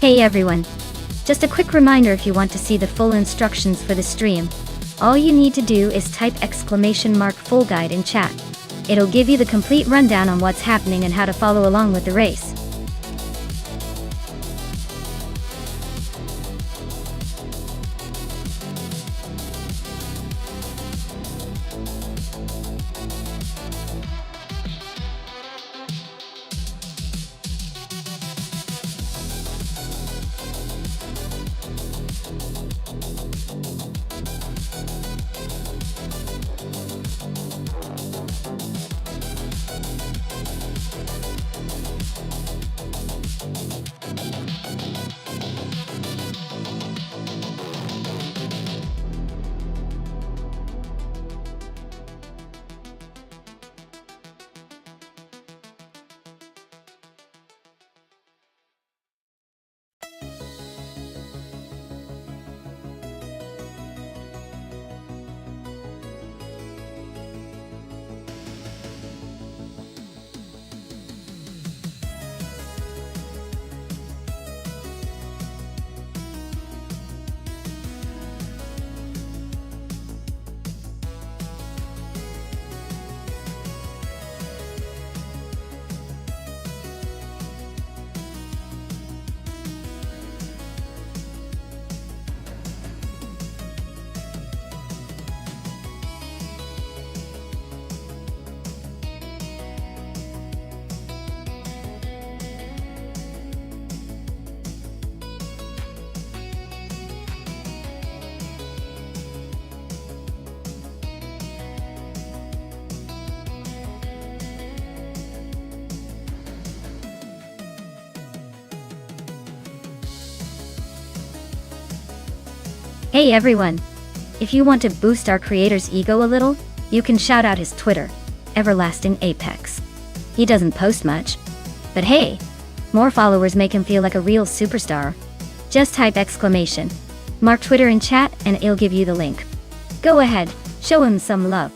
Hey everyone! Just a quick reminder, if you want to see the full instructions for the stream, all you need to do is type !full guide in chat. It'll give you the complete rundown on what's happening and how to follow along with the race. Hey everyone! If you want to boost our creator's ego a little, you can shout out his Twitter, Everlasting Apex. He doesn't post much, but hey, more followers make him feel like a real superstar. Just type Mark Twitter in chat and it'll give you the link. Go ahead, show him some love.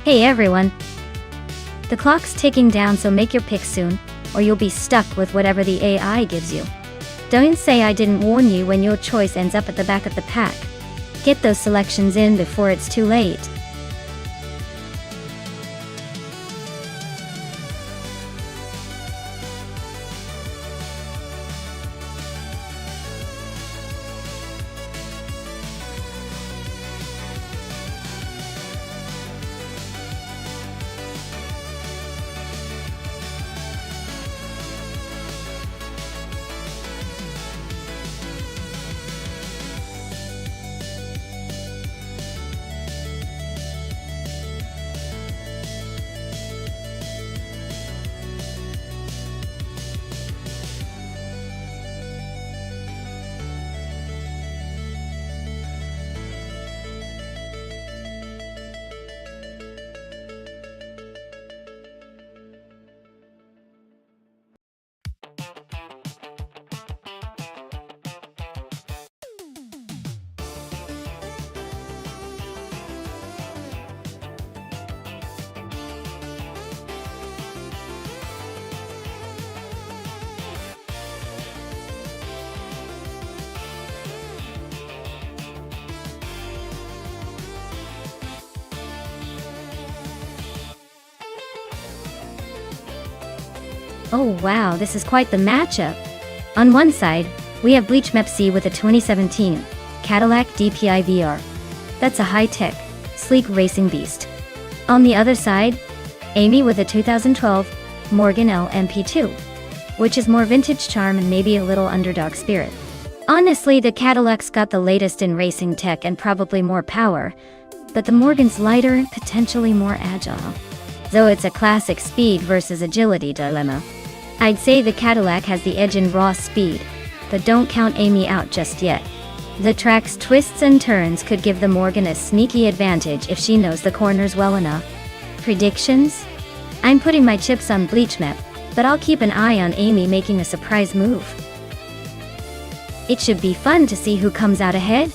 Hey everyone! The clock's ticking down, so make your pick soon, or you'll be stuck with whatever the AI gives you. Don't say I didn't warn you when your choice ends up at the back of the pack. Get those selections in before it's too late. Oh wow, this is quite the matchup. On one side, we have Bleach Mepsi with a 2017 Cadillac DPI VR. That's a high-tech, sleek racing beast. On the other side, Amy with a 2012 Morgan L MP2, which is more vintage charm and maybe a little underdog spirit. Honestly, the Cadillac's got the latest in racing tech and probably more power, but the Morgan's lighter and potentially more agile. Though it's a classic speed versus agility dilemma. I'd say the Cadillac has the edge in raw speed, but don't count Amy out just yet. The track's twists and turns could give the Morgan a sneaky advantage if she knows the corners well enough. Predictions? I'm putting my chips on Bleach Mep, but I'll keep an eye on Amy making a surprise move. It should be fun to see who comes out ahead.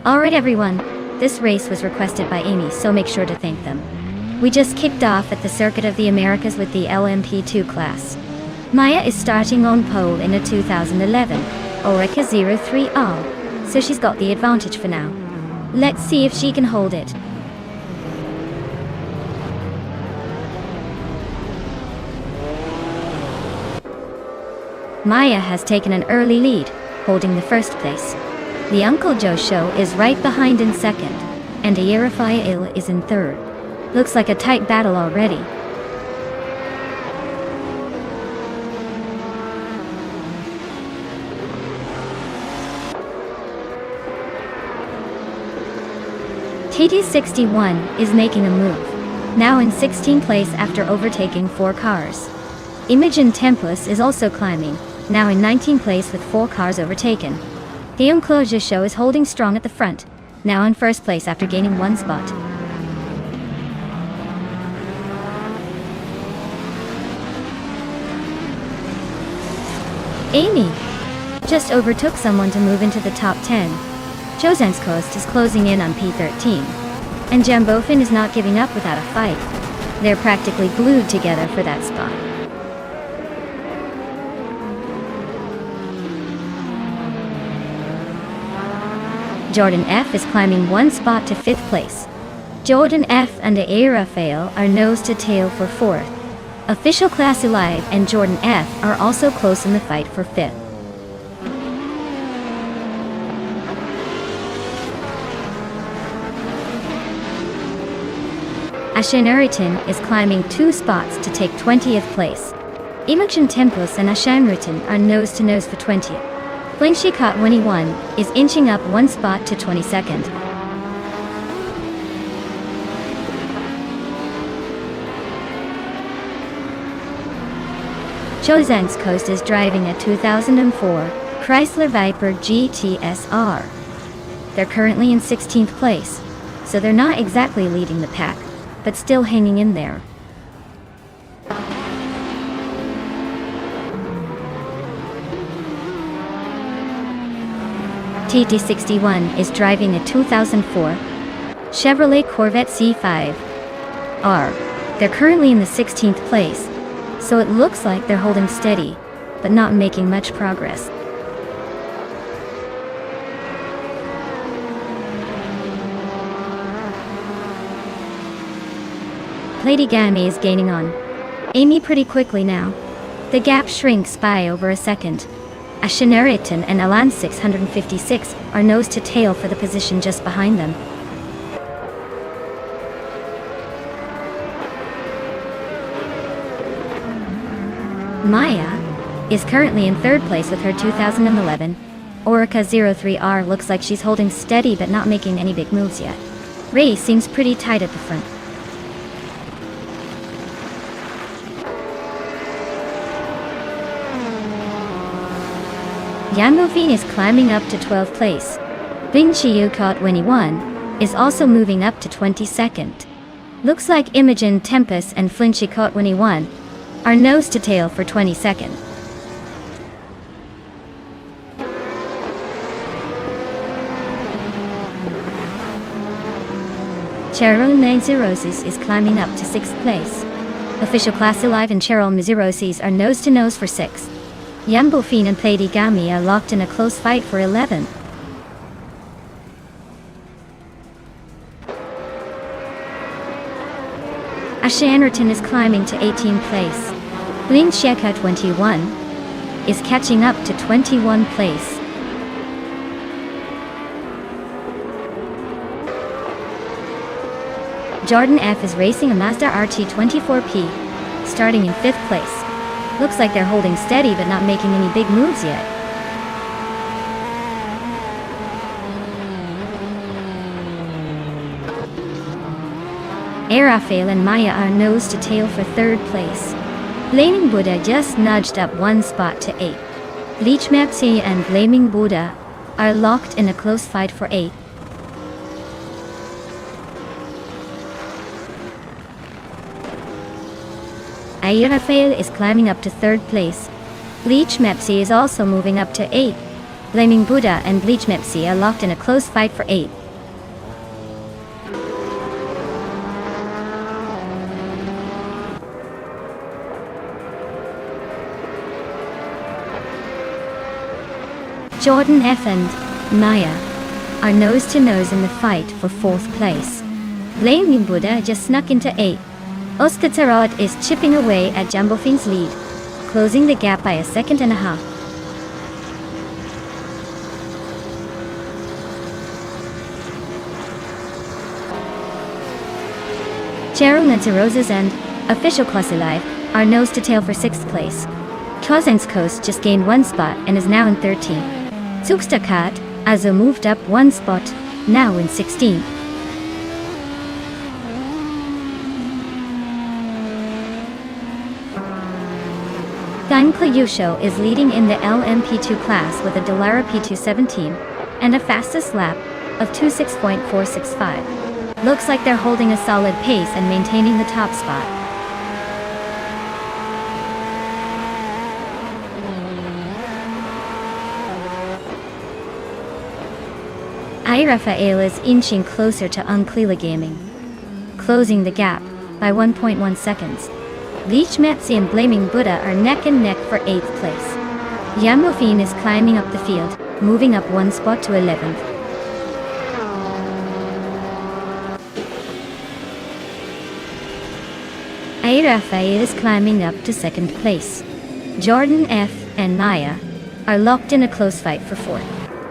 Alright everyone, this race was requested by Amy, so make sure to thank them. We just kicked off at the Circuit of the Americas with the LMP2 class. Maya is starting on pole in a 2011 Oreca 03R, so she's got the advantage for now. Let's see if she can hold it. Maya has taken an early lead, holding the first place. The Uncle Joe Show is right behind in second, and Ayerafael is in third. Looks like a tight battle already. TT61 is making a move, now in 16th place after overtaking 4 cars. Imogen Tempus is also climbing, now in 19th place with 4 cars overtaken. The Enclosure Show is holding strong at the front, now in first place after gaining 1 spot. Amy just overtook someone to move into the top 10. Joseph's Coast is closing in on P13, and Jambofin is not giving up without a fight. They're practically glued together for that spot. Jordan F is climbing 1 spot to 5th place. Jordan F and Ayerafael are nose to tail for 4th. Official Class Alive and Jordan F are also close in the fight for 5th. Ashanuritan is climbing 2 spots to take 20th place. Imogen Tempus and Ashanuritan are nose-to-nose for 20th. Flinchy Caught 21 is inching up 1 spot to 22nd. Chozang's Coast is driving a 2004 Chrysler Viper GTSR. They're currently in 16th place, so they're not exactly leading the pack, but still hanging in there. TT61 is driving a 2004 Chevrolet Corvette C5R. They're currently in the 16th place, so it looks like they're holding steady, but not making much progress. Lady Gammy is gaining on Amy pretty quickly now. The gap shrinks by over a second. Ashanuritan and Alan 656 are nose to tail for the position just behind them. Maya is currently in 3rd place with her 2011 Orica 03R. Looks like she's holding steady but not making any big moves yet. Ray seems pretty tight at the front. Yanmovine is climbing up to 12th place. Bing Chiyu Caught 21 is also moving up to 22nd. Looks like Imogen Tempest and Flinchy Caught 21 are nose to tail for 22nd. Cheryl Mizurosis is climbing up to 6th place. Official Class Alive and Cheryl Mizurosis are nose to nose for 6th. Yambofine and Lady Gami are locked in a close fight for 11th. Ashanurtan is climbing to 18th place. Bling Sheka 21 is catching up to 21 place. Jordan F is racing a Mazda RT24P, starting in 5th place. Looks like they're holding steady but not making any big moves yet. Rafael and Maya are nose to tail for 3rd place. Blaming Buddha just nudged up 1 spot to 8th. Leech Mepsi and Blaming Buddha are locked in a close fight for 8th. Rafael is climbing up to 3rd place. Bleach Mepsi is also moving up to 8th. Blaming Buddha and Bleach Mepsi are locked in a close fight for 8th. Jordan F and Maya are nose to nose in the fight for 4th place. Blaming Buddha just snuck into 8th. Oscar Tarot is chipping away at Jambofine's lead, closing the gap by 1.5 seconds. Cheryl Nantarosas and Official Class Alive are nose to tail for 6th place. Chozang's Coast just gained 1 spot and is now in 13th. Zugstakat also moved up 1 spot, now in 16th. Gankla Yusho is leading in the LMP2 class with a Dallara P217 and a fastest lap of 26.465. Looks like they're holding a solid pace and maintaining the top spot. Rafael is inching closer to Unclila Gaming, closing the gap by 1.1 seconds. Leech Metzi and Blaming Buddha are neck and neck for 8th place. Yamofine is climbing up the field, moving up 1 spot to 11th. Rafael is climbing up to second place. Jordan F. and Maya are locked in a close fight for fourth.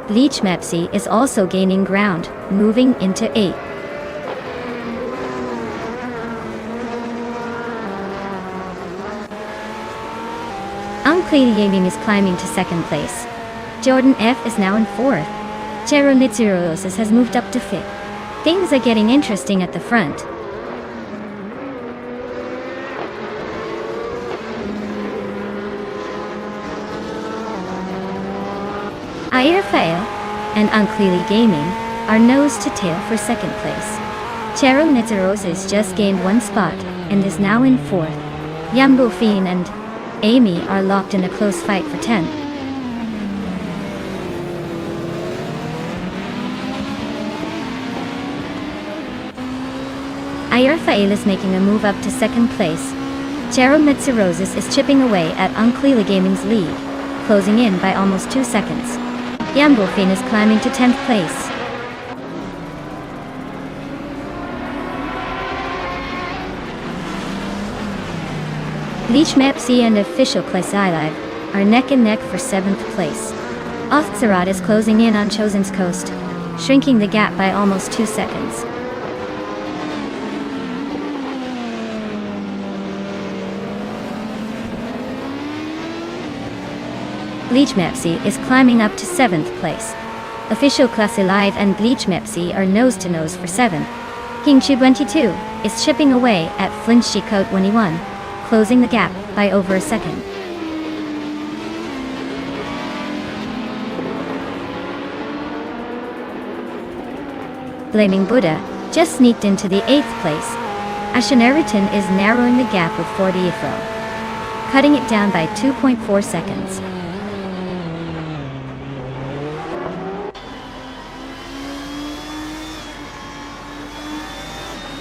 Bleach Mepsi is also gaining ground, moving into 8th. Unclear Gaming is climbing to second place. Jordan F. is now in 4th. Chero Mitsurosis has moved up to 5th. Things are getting interesting at the front. Rafael and Unclearly Gaming are nose to tail for second place. Chero Mitsurosis just gained 1 spot and is now in 4th. Yambo Fiend and Amy are locked in a close fight for 10th. Rafael is making a move up to second place. Chero Mitsurosis is chipping away at Unclearly Gaming's lead, closing in by almost 2 seconds. Yambofin is climbing to 10th place. Bleach Mepsi and Official Live are neck and neck for 7th place. Othzarat is closing in on Chosen's coast, shrinking the gap by almost 2 seconds. Bleach Mepsi is climbing up to 7th place. Official Live and Bleach Mepsi are nose to nose for 7th. King Chu 22 is chipping away at Flinchy Code 21, closing the gap by over a second. Blaming Buddha just sneaked into the 8th place. Ashaneriton is narrowing the gap with 40 Ifro, cutting it down by 2.4 seconds.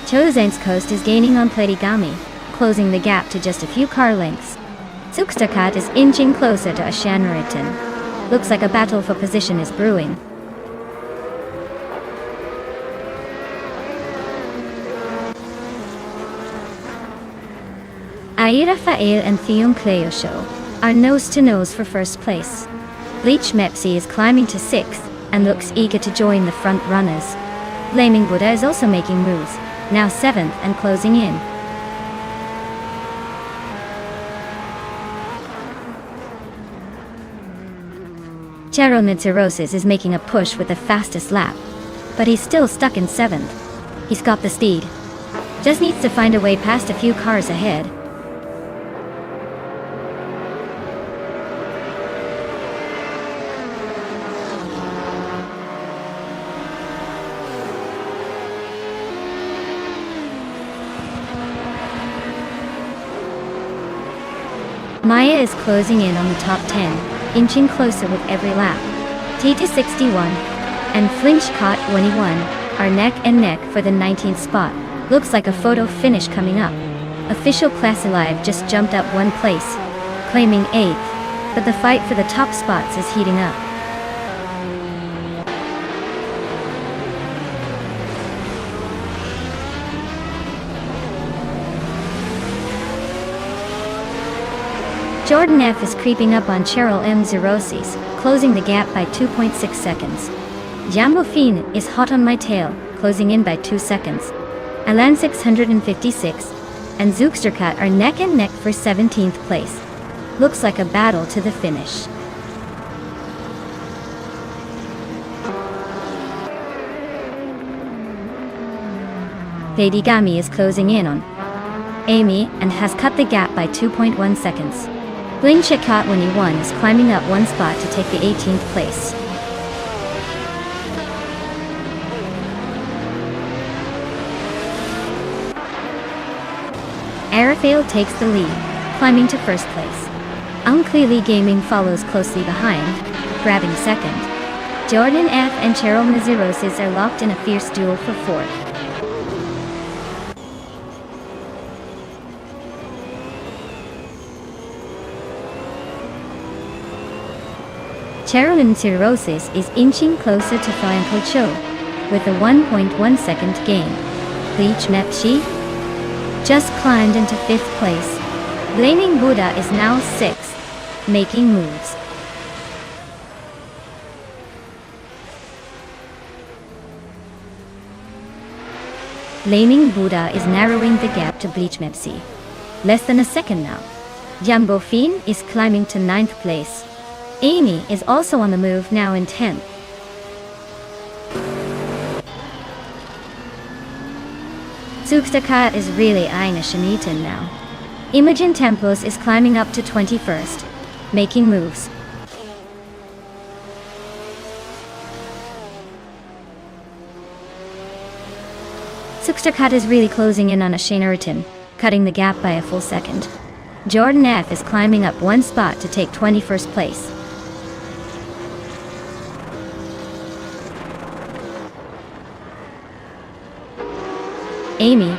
Chosen's coast is gaining on Platigami, closing the gap to just a few car lengths. Tsukstakat is inching closer to Ashaneriton. Looks like a battle for position is brewing. Rafael and Theon Cleosho are nose to nose for first place. Bleach Mepsi is climbing to 6th and looks eager to join the front runners. Blaming Buddha is also making moves, now 7th and closing in. Chero Mitsurosis is making a push with the fastest lap, but he's still stuck in 7th. He's got the speed. Just needs to find a way past a few cars ahead. Maya is closing in on the top 10, inching closer with every lap. Tita 61 and Flinchcott 21 are neck and neck for the 19th spot. Looks like a photo finish coming up. Official Class Alive just jumped up 1 place, claiming 8th, but the fight for the top spots is heating up. Jordan F is creeping up on Cheryl M. Zerosis, closing the gap by 2.6 seconds. Jambofine is hot on my tail, closing in by 2 seconds. Alan 656 and Zooksterkat are neck and neck for 17th place. Looks like a battle to the finish. Lady Gami is closing in on Amy and has cut the gap by 2.1 seconds. Bling Chikat 21 is climbing up 1 spot to take the 18th place. Rafael takes the lead, climbing to 1st place. Unclearly Gaming follows closely behind, grabbing 2nd. Jordan F and Cheryl Mizurosis are locked in a fierce duel for 4th. Cheryl Cirrhosis is inching closer to Franco Cho with a 1.1 second gain. Bleach Mepsi just climbed into 5th place. Blaming Buddha is now 6th, making moves. Blaming Buddha is narrowing the gap to Bleach Mepsi. Less than a second now. Jumbo Fiend is climbing to 9th place. Amy is also on the move now in 10th. Tsukstaka is really eyeing a Shinitan now. Imogen Tempos is climbing up to 21st, making moves. Tsukstaka is really closing in on a Shinaritan, cutting the gap by a full second. Jordan F is climbing up 1 spot to take 21st place. Amy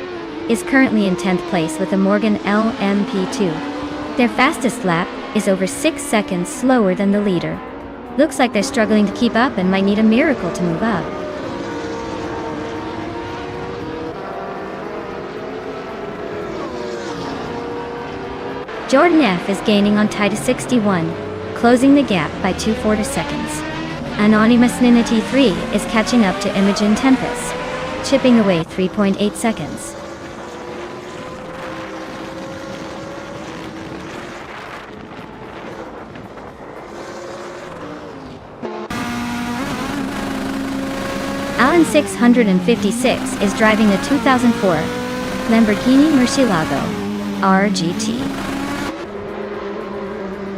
is currently in 10th place with a Morgan LMP2. Their fastest lap is over 6 seconds slower than the leader. Looks like they're struggling to keep up and might need a miracle to move up. Jordan F is gaining on Titus 61, closing the gap by 2/4 seconds. Anonymous Ninity 3 is catching up to Imogen Tempest, chipping away 3.8 seconds. Alan 656 is driving a 2004 Lamborghini Murcielago RGT.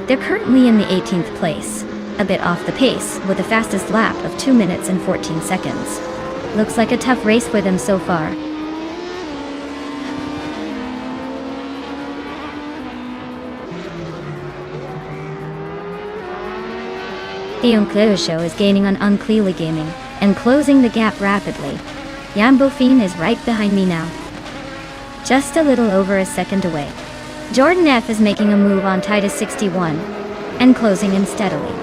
They're currently in the 18th place, a bit off the pace with the fastest lap of 2 minutes and 14 seconds. Looks like a tough race for them so far. The Uncleo show is gaining on Uncleely Gaming and closing the gap rapidly. Yambofine is right behind me now, just a little over a second away. Jordan F is making a move on Titus 61 and closing in steadily.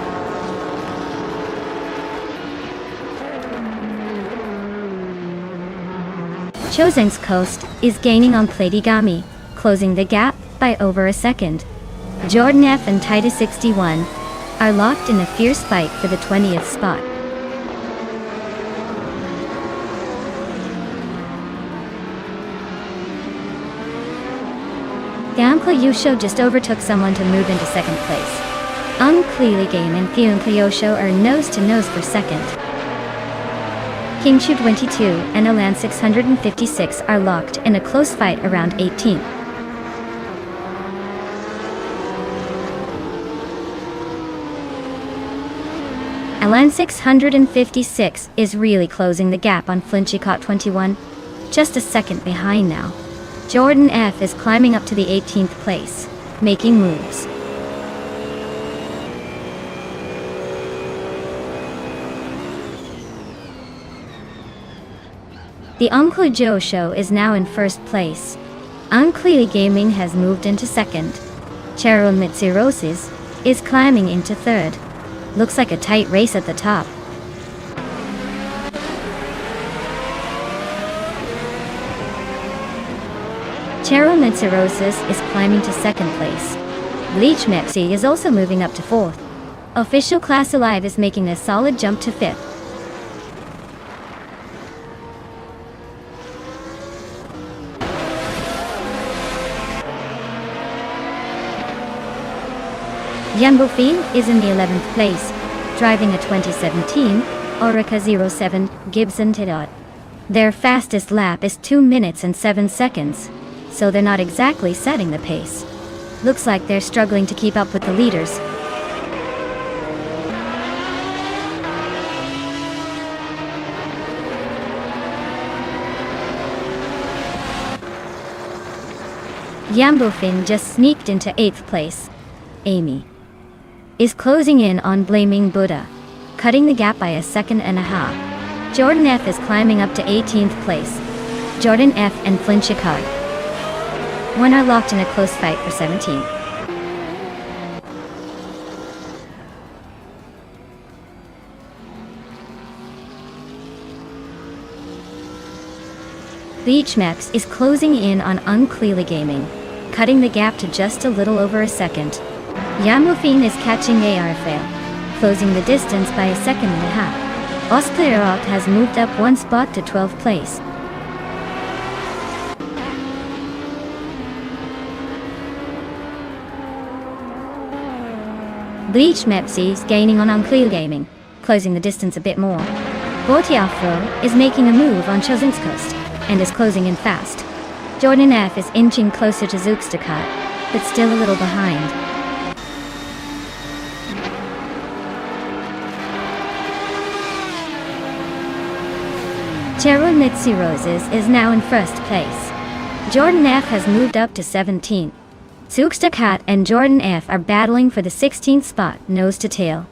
Chosen's Coast is gaining on Platigami, closing the gap by over a second. Jordan F and Titus 61 are locked in a fierce fight for the 20th spot. The Uncleo just overtook someone to move into 2nd place. Uncleely Game and the Uncleo are nose to nose for 2nd. Kingshu 22 and Alan 656 are locked in a close fight around 18th. Alan 656 is really closing the gap on Flinchicott 21, just a second behind now. Jordan F is climbing up to the 18th place, making moves. The Uncle Joe show is now in 1st place. Uncleely Gaming has moved into 2nd. Cheryl Mitsirosis is climbing into 3rd. Looks like a tight race at the top. Cheryl Mitsirosis is climbing to 2nd place. Bleach Mepsi is also moving up to 4th. Official Class Alive is making a solid jump to 5th. Yambofine is in the 11th place, driving a 2017 Orica 07 Gibson Tidot. Their fastest lap is 2 minutes and 7 seconds, so they're not exactly setting the pace. Looks like they're struggling to keep up with the leaders. Yambofine just sneaked into 8th place. Amy is closing in on Blaming Buddha, cutting the gap by a second and a half. Jordan F is climbing up to 18th place. Jordan F and Flinchicott one are locked in a close fight for 17th. Maps is closing in on Unclearly Gaming, cutting the gap to just a little over a second. Yambofin is catching Fail, closing the distance by a second and a half. Osklerot has moved up one spot to 12th place. Maps is gaining on Unclearly Gaming, closing the distance a bit more. Bortiafro is making a move on Chosinskost, and is closing in fast. Jordan F is inching closer to Zugstakat, but still a little behind. Cheryl Nitsi Roses is now in first place. Jordan F has moved up to 17th. Zugstakat and Jordan F are battling for the 16th spot, nose to tail.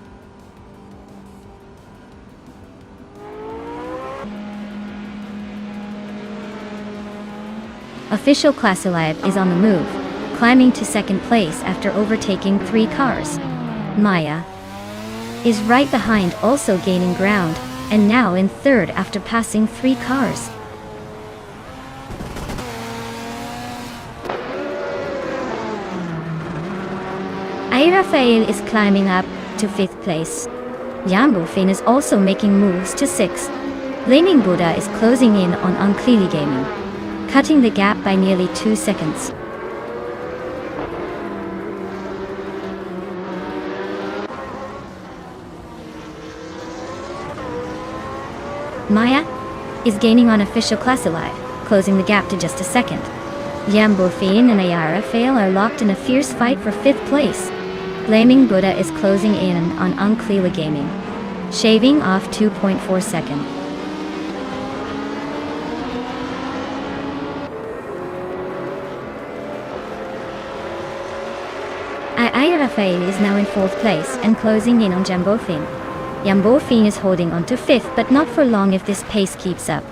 Official Klassilev is on the move, climbing to second place after overtaking 3 cars. Maya is right behind, also gaining ground, and now in third after passing 3 cars. Rafael is climbing up to 5th place. Yambofin is also making moves to 6th. Blaming Buddha is closing in on Unclearly Gaming, cutting the gap by nearly 2 seconds. Maya is gaining on Official Klassilev, closing the gap to just a second. Yambofin and Rafael are locked in a fierce fight for 5th place. Blaming Buddha is closing in on Unclearly Gaming, shaving off 2.4 seconds. Rafael is now in 4th place and closing in on Yambofin. Yambofin is holding on to 5th, but not for long if this pace keeps up.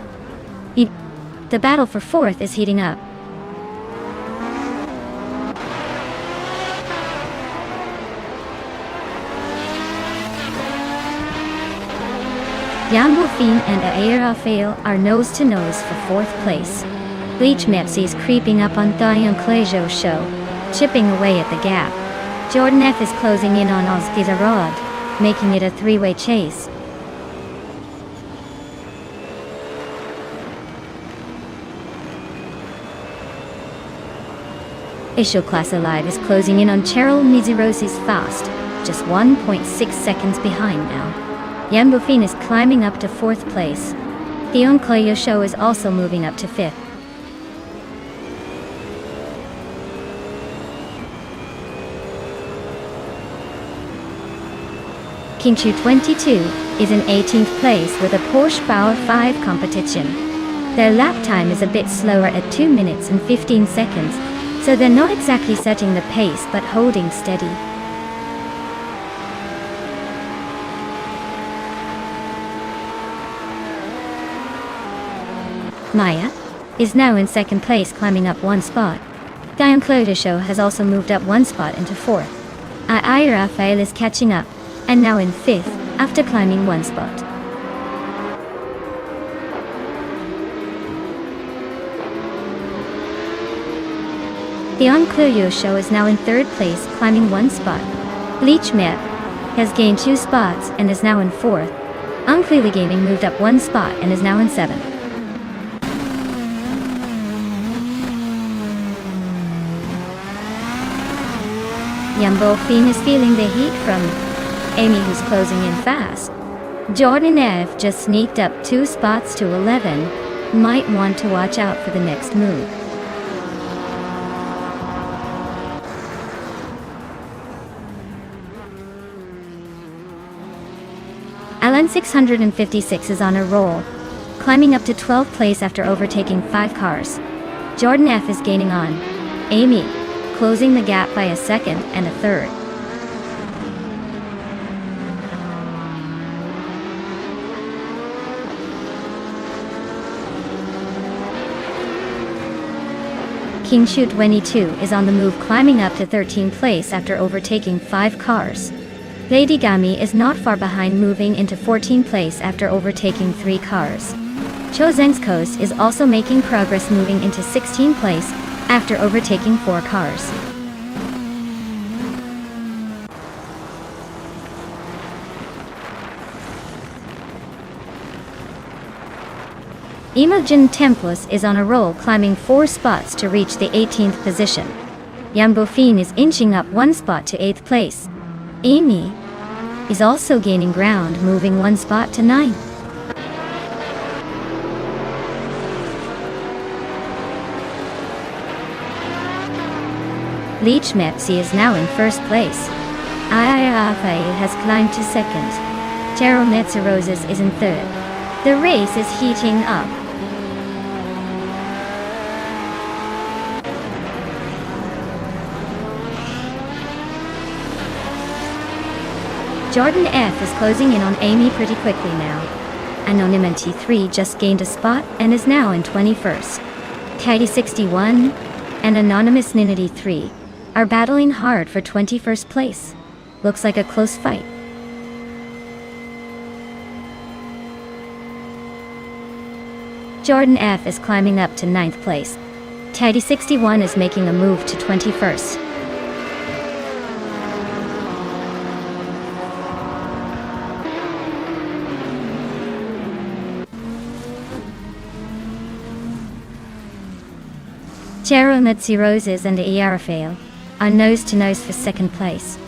The battle for 4th is heating up. Yambofin and Rafael are nose to nose for 4th place. Maps is creeping up on Dion Klejo show, chipping away at the gap. Jordan F is closing in on Oskizarod, making it a 3-way chase. Official Klassilev is closing in on Cheryl Nizirosi's fast, just 1.6 seconds behind now. Yambofin is climbing up to 4th place. Theon Klejo show is also moving up to 5th. Kingshu 22 is in 18th place with a Porsche Power 5 competition. Their lap time is a bit slower at 2 minutes and 15 seconds, so they're not exactly setting the pace but holding steady. Maya is now in 2nd place, climbing up 1 spot. Dion Cloda show has also moved up 1 spot into 4th. Rafael is catching up, and now in 5th, after climbing 1 spot. The Unclearly show is now in 3rd place, climbing 1 spot. Map has gained 2 spots and is now in 4th. Unclearly Gaming moved up 1 spot and is now in 7th. Yambofin is feeling the heat from Amy, who's closing in fast. Jordan F just sneaked up 2 spots to 11. Might want to watch out for the next move. Alan 656 is on a roll, climbing up to 12th place after overtaking 5 cars. Jordan F is gaining on Amy, closing the gap by a second and a third. Kingshu 22 is on the move, climbing up to 13th place after overtaking 5 cars. Lady Gami is not far behind, moving into 14th place after overtaking 3 cars. Chozeng's Coast is also making progress, moving into 16th place after overtaking 4 cars. Imogen Tempus is on a roll, climbing 4 spots to reach the 18th position. Yambofin is inching up 1 spot to 8th place. Amy is also gaining ground, moving 1 spot to 9th. Leech Mepsi is now in 1st place. Ayafa has climbed to 2nd. Cheryl Roses is in 3rd. The race is heating up. Jordan F is closing in on Amy pretty quickly now. Anonymity 3 just gained a spot and is now in 21st. Katie 61 and Anonymous Ninity 3 are battling hard for 21st place. Looks like a close fight. Jordan F is climbing up to 9th place. Katie 61 is making a move to 21st. Cheryl Roses and Iarafael are nose-to-nose for 2nd place.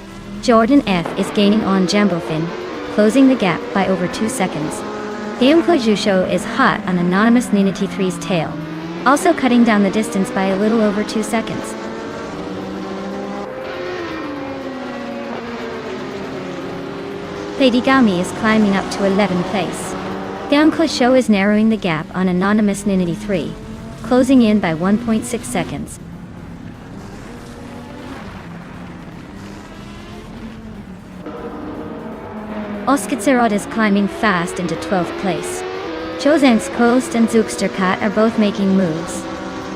Jordan F is gaining on Jambofin, closing the gap by over 2 seconds. Show is hot on Anonymous Ninity 3's tail, also cutting down the distance by a little over 2 seconds. Pladigami is climbing up to 11th place. Show is narrowing the gap on Anonymous Ninity 3, closing in by 1.6 seconds. Oskitserod is climbing fast into 12th place. Chozeng's Coast and Zugsterkat are both making moves,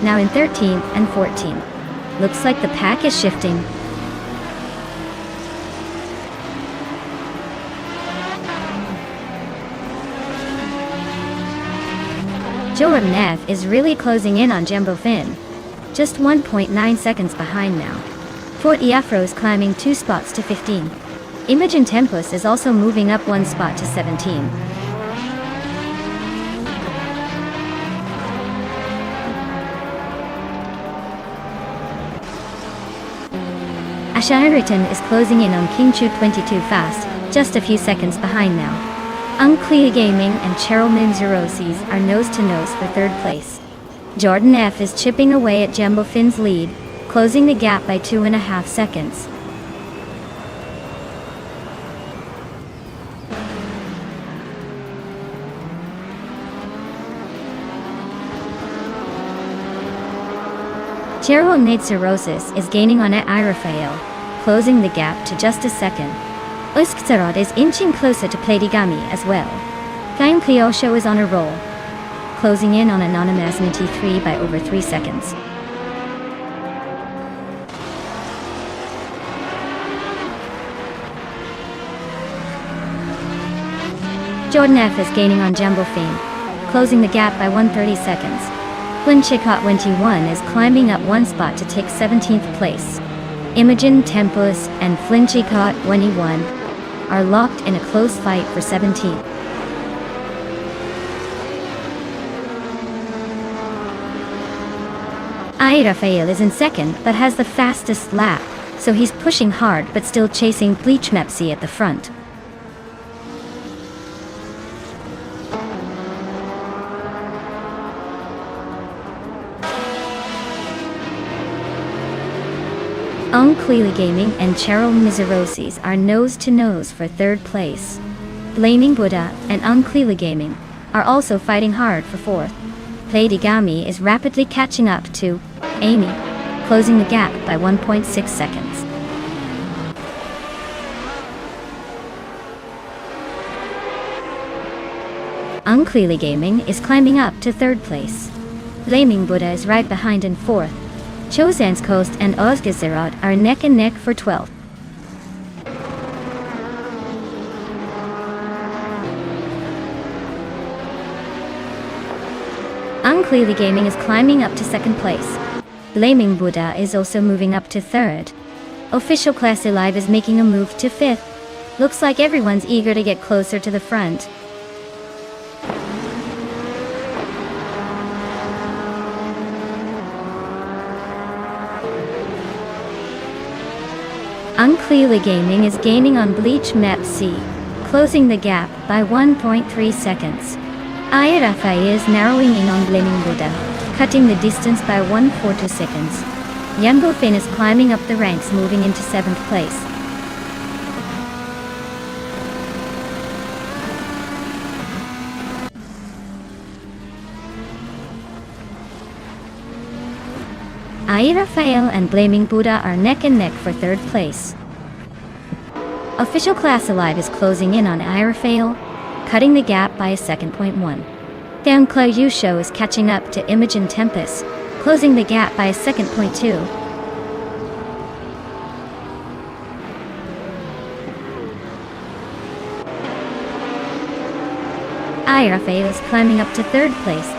now in 13th and 14th. Looks like the pack is shifting. Jordan F is really closing in on Jambofin, just 1.9 seconds behind now. Fort Iafro is climbing 2 spots to 15. Imogen Tempus is also moving up 1 spot to 17. Asharitan is closing in on King Chu 22 fast, just a few seconds behind now. Unclear Gaming and Cheryl Minzerosis are nose-to-nose for 3rd place. Jordan F is chipping away at Jambofin's lead, closing the gap by 2.5 seconds. Cheryl Roses is gaining on Irafael, closing the gap to just a second. Usktsarod is inching closer to Pladigami as well. Gaim Cliosho is on a roll, closing in on Anonymous T3 by over 3 seconds. Jordan F is gaining on Jambofin, closing the gap by 130 seconds. Flinchicot 21 is climbing up 1 spot to take 17th place. Imogen Tempus and Flinchicot 21 are locked in a close fight for 17th. Rafael is in 2nd but has the fastest lap, so he's pushing hard but still chasing Bleach Mepsi at the front. Unclearly Gaming and Cheryl Mizerosis are nose-to-nose for 3rd place. Blaming Buddha and Unclearly Gaming are also fighting hard for 4th. Pladigami is rapidly catching up to Amy, closing the gap by 1.6 seconds. Unclearly Gaming is climbing up to 3rd place. Blaming Buddha is right behind in 4th. Chozan's Coast and Ozgazerod are neck and neck for 12th. Unclearly Gaming is climbing up to second place. Blaming Buddha is also moving up to third. Official Class Alive is making a move to fifth. Looks like everyone's eager to get closer to the front. Unclearly Gaming is gaining on Bleach Map C, closing the gap by 1.3 seconds. Ayarafa is narrowing in on Blaming Buddha, cutting the distance by 1/4 seconds. Yungo Fin is climbing up the ranks, moving into 7th place. Ayarafael and Blaming Buddha are neck and neck for 3rd place. Official Class Alive is closing in on Ayarafael, cutting the gap by a 2.1. Downklaw Yusho is catching up to Imogen Tempest, closing the gap by a 2.2. Ayarafael is climbing up to 3rd place.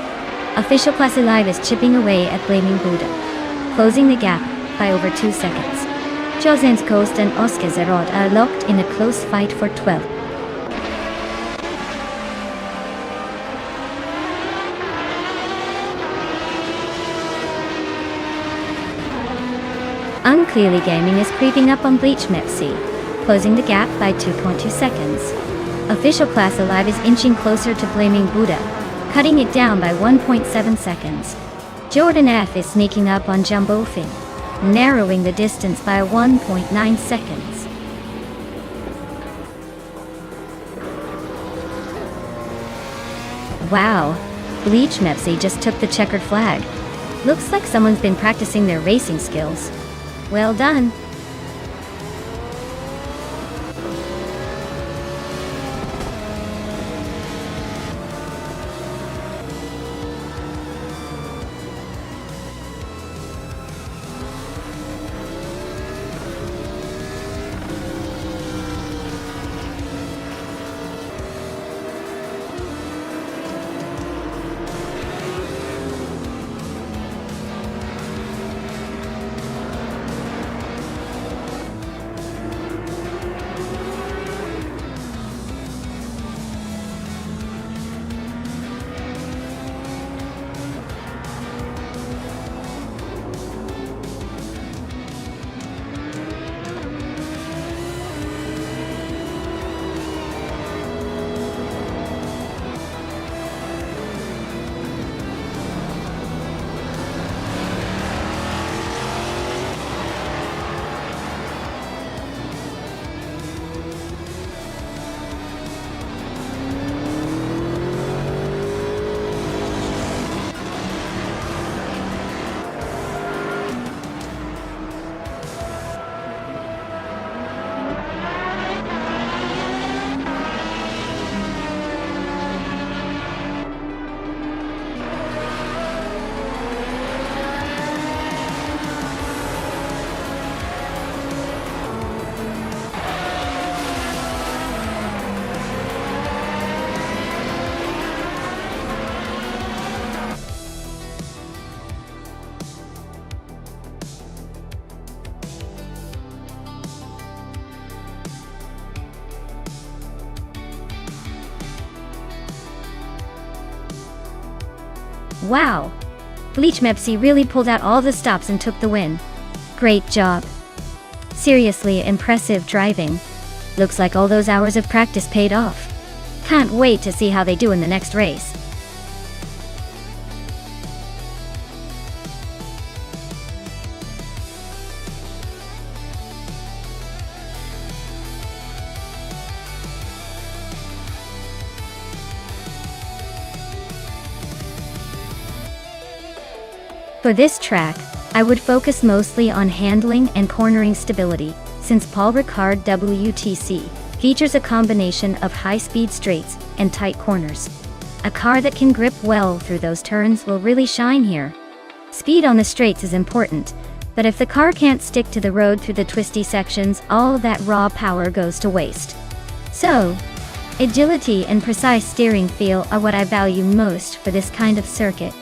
Official Class Alive is chipping away at Blaming Buddha, closing the gap by over 2 seconds. Josen's Coast and Oscar Zerod are locked in a close fight for 12th. Unclearly Gaming is creeping up on Bleach Map C, closing the gap by 2.2 seconds. Official Class Alive is inching closer to Blaming Buddha, cutting it down by 1.7 seconds. Jordan F is sneaking up on Jumbo Fin, narrowing the distance by 1.9 seconds. Wow, Bleach Map C just took the checkered flag. Looks like someone's been practicing their racing skills. Well done. Wow! Bleach Map C really pulled out all the stops and took the win. Great job. Seriously impressive driving. Looks like all those hours of practice paid off. Can't wait to see how they do in the next race. For this track, I would focus mostly on handling and cornering stability, since Paul Ricard WTC features a combination of high-speed straights and tight corners. A car that can grip well through those turns will really shine here. Speed on the straights is important, but if the car can't stick to the road through the twisty sections, all that raw power goes to waste. So, agility and precise steering feel are what I value most for this kind of circuit.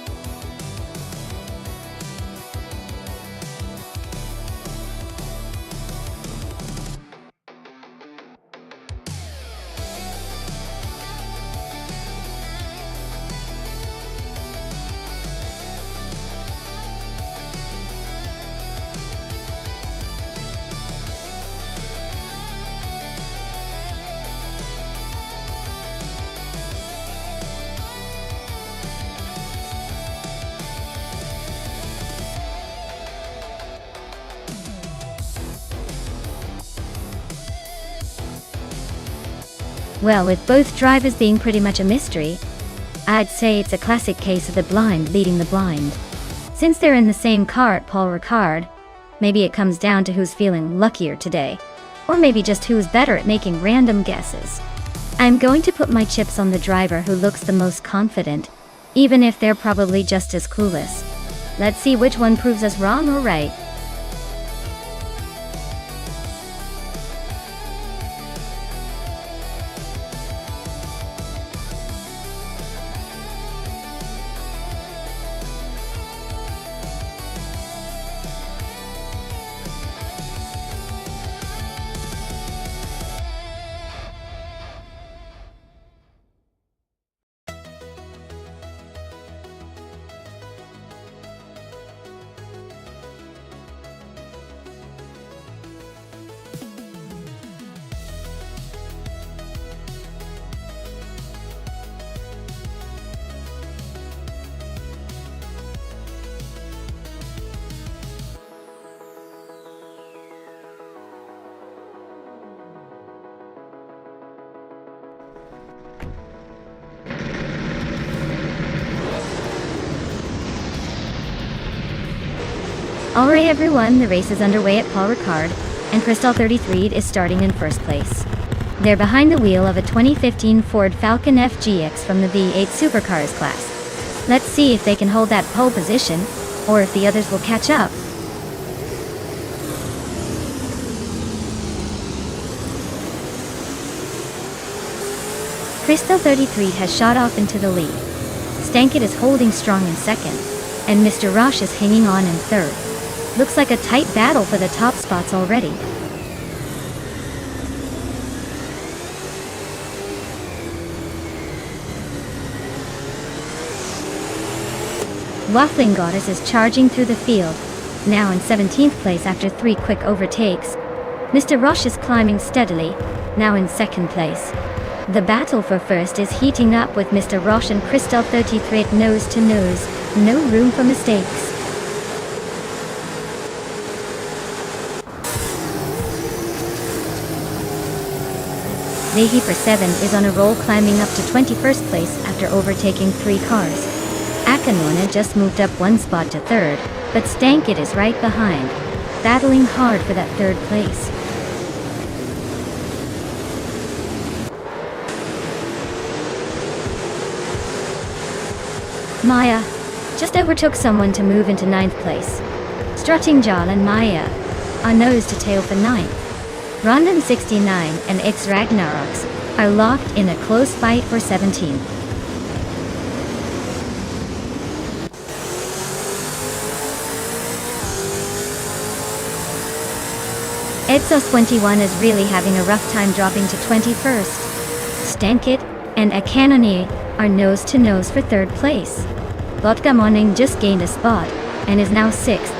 Well, with both drivers being pretty much a mystery, I'd say it's a classic case of the blind leading the blind. Since they're in the same car at Paul Ricard, maybe it comes down to who's feeling luckier today. Or maybe just who's better at making random guesses. I'm going to put my chips on the driver who looks the most confident, even if they're probably just as clueless. Let's see which one proves us wrong or right. Alright everyone, the race is underway at Paul Ricard, and Crystal 33 is starting in first place. They're behind the wheel of a 2015 Ford Falcon FGX from the V8 Supercars class. Let's see if they can hold that pole position, or if the others will catch up. Crystal 33 has shot off into the lead. Stankit is holding strong in second, and Mr. Roche is hanging on in third. Looks like a tight battle for the top spots already. Waffling Goddess is charging through the field, now in 17th place after 3 quick overtakes. Mr. Roche is climbing steadily, now in 2nd place. The battle for first is heating up with Mr. Roche and Crystal 33 nose to nose, no room for mistakes. Leahy for 7 is on a roll, climbing up to 21st place after overtaking 3 cars. Akanona just moved up 1 spot to 3rd, but Stankit is right behind, battling hard for that 3rd place. Maya just overtook someone to move into 9th place. Strutting Jal and Maya are nose to tail for 9th. Rondon 69 and X Ragnaroks are locked in a close fight for 17th. Edsos 21 is really having a rough time dropping to 21st. Stankit and Akanoni are nose to nose for 3rd place. Vodka Morning just gained a spot and is now 6th.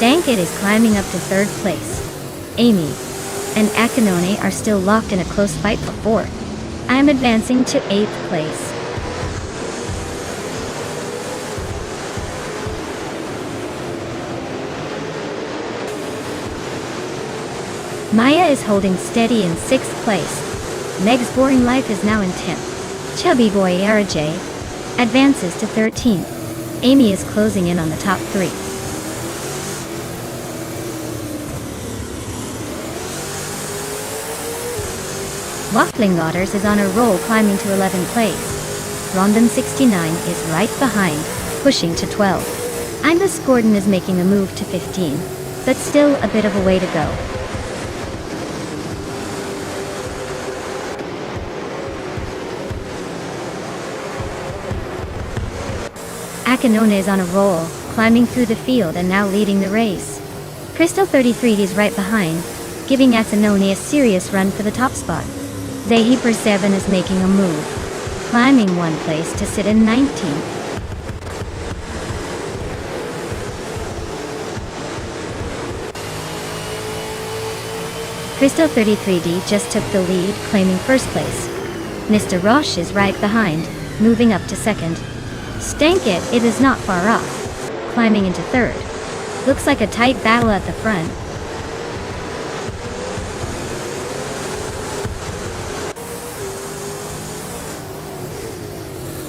Stankit is climbing up to 3rd place. Amy and Akanoni are still locked in a close fight for 4th. I'm advancing to 8th place. Maya is holding steady in 6th place. Meg's Boring Life is now in 10th. Chubby Boy RJ advances to 13th. Amy is closing in on the top 3. Waffling Waters is on a roll, climbing to 11th place. Rondon 69 is right behind, pushing to 12. Imus Gordon is making a move to 15, but still a bit of a way to go. Akanona is on a roll, climbing through the field and now leading the race. Crystal 33 is right behind, giving Akanona a serious run for the top spot. Zahiper 7 is making a move, climbing 1 place to sit in 19th. Crystal 33D just took the lead, claiming 1st place. Mr. Roche is right behind, moving up to 2nd. Stankit, it is not far off, climbing into 3rd. Looks like a tight battle at the front.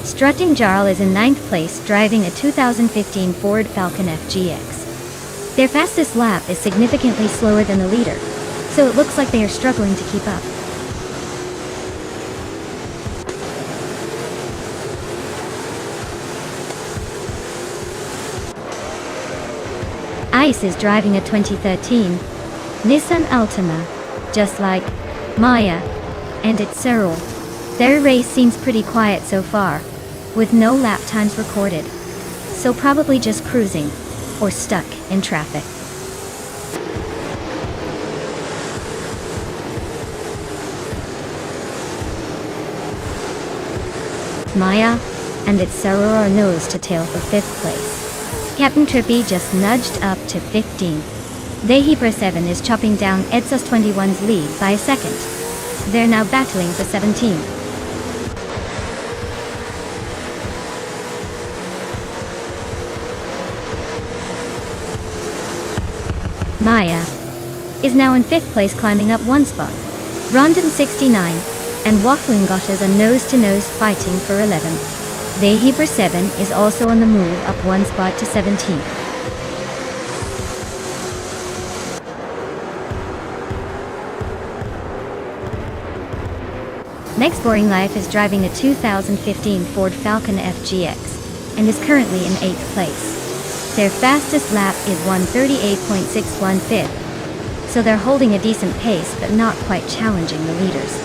Strutting Jarl is in 9th place, driving a 2015 Ford Falcon FGX. Their fastest lap is significantly slower than the leader, so it looks like they are struggling to keep up. Ice is driving a 2013 Nissan Altima, just like Maya and its Cyril. Their race seems pretty quiet so far, with no lap times recorded, so probably just cruising, or stuck in traffic. Maya and its Cyril are nose to tail for 5th place. Captain Trippy just nudged up to 15. Zebra 7 is chopping down Edsus 21's lead by a second. They're now battling for 17. Maya is now in 5th place, climbing up 1 spot. Rondon 69 and Waffling Gotters are nose-to-nose fighting for 11th. Zebra 7 is also on the move up 1 spot to 17th. Next Boring Life is driving a 2015 Ford Falcon FGX and is currently in 8th place. Their fastest lap is 1:38.615, so they're holding a decent pace but not quite challenging the leaders.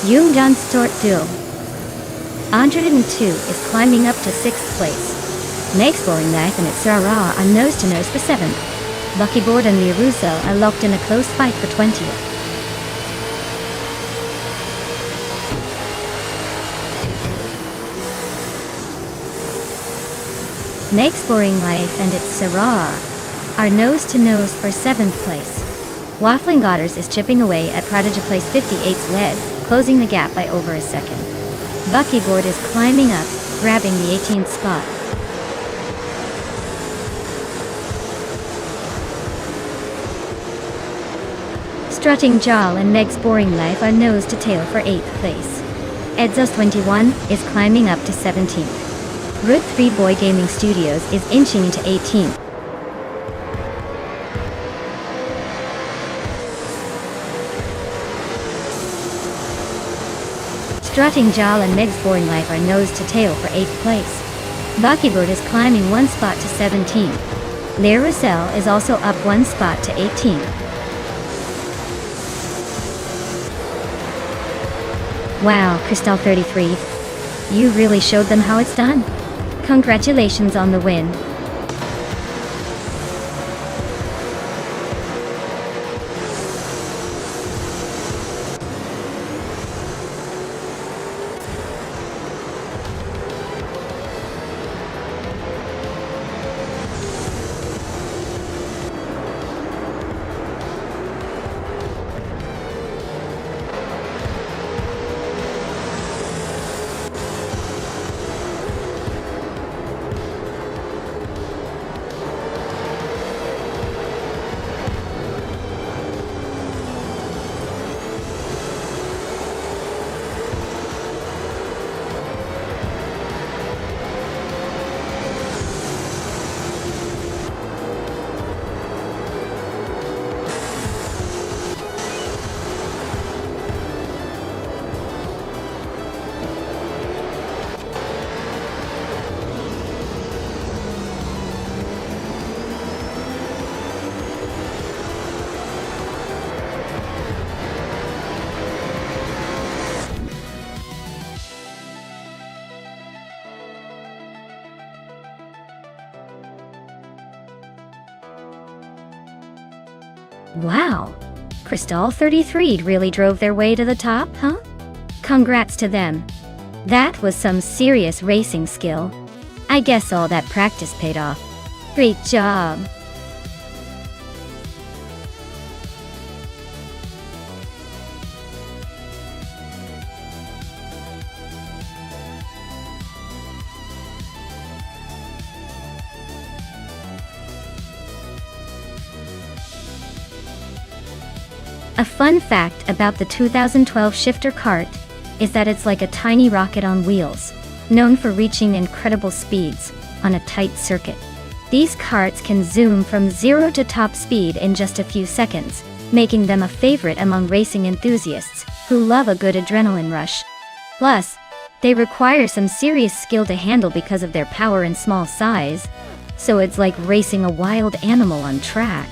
Jungjan Stort Duo 102 is climbing up to 6th place. Next Boring Life and its Sarah are nose-to-nose for 7th. Buckyboard and Liruso are locked in a close fight for 20th. Next Boring Life and its Sarah are nose-to-nose for 7th place. Waffling Godders is chipping away at Prodigy Place 58's lead, closing the gap by over a second. Buckyboard is climbing up, grabbing the 18th spot. Strutting Jarl and Meg's Boring Life are nose to tail for 8th place. Edsus 21 is climbing up to 17th. Root 3 Boy Gaming Studios is inching into 18th. Strutting Jarl and Meg's Boring Life are nose to tail for 8th place. Buckyboard is climbing 1 spot to 17th. Larusel is also up 1 spot to 18th. Wow, Crystal 33, you really showed them how it's done. Congratulations on the win. Wow, Crystal 33 really drove their way to the top, huh? Congrats to them. That was some serious racing skill. I guess all that practice paid off. Great job. A fun fact about the 2012 shifter kart is that it's like a tiny rocket on wheels, known for reaching incredible speeds on a tight circuit. These karts can zoom from 0 to top speed in just a few seconds, making them a favorite among racing enthusiasts who love a good adrenaline rush. Plus, they require some serious skill to handle because of their power and small size, so it's like racing a wild animal on track.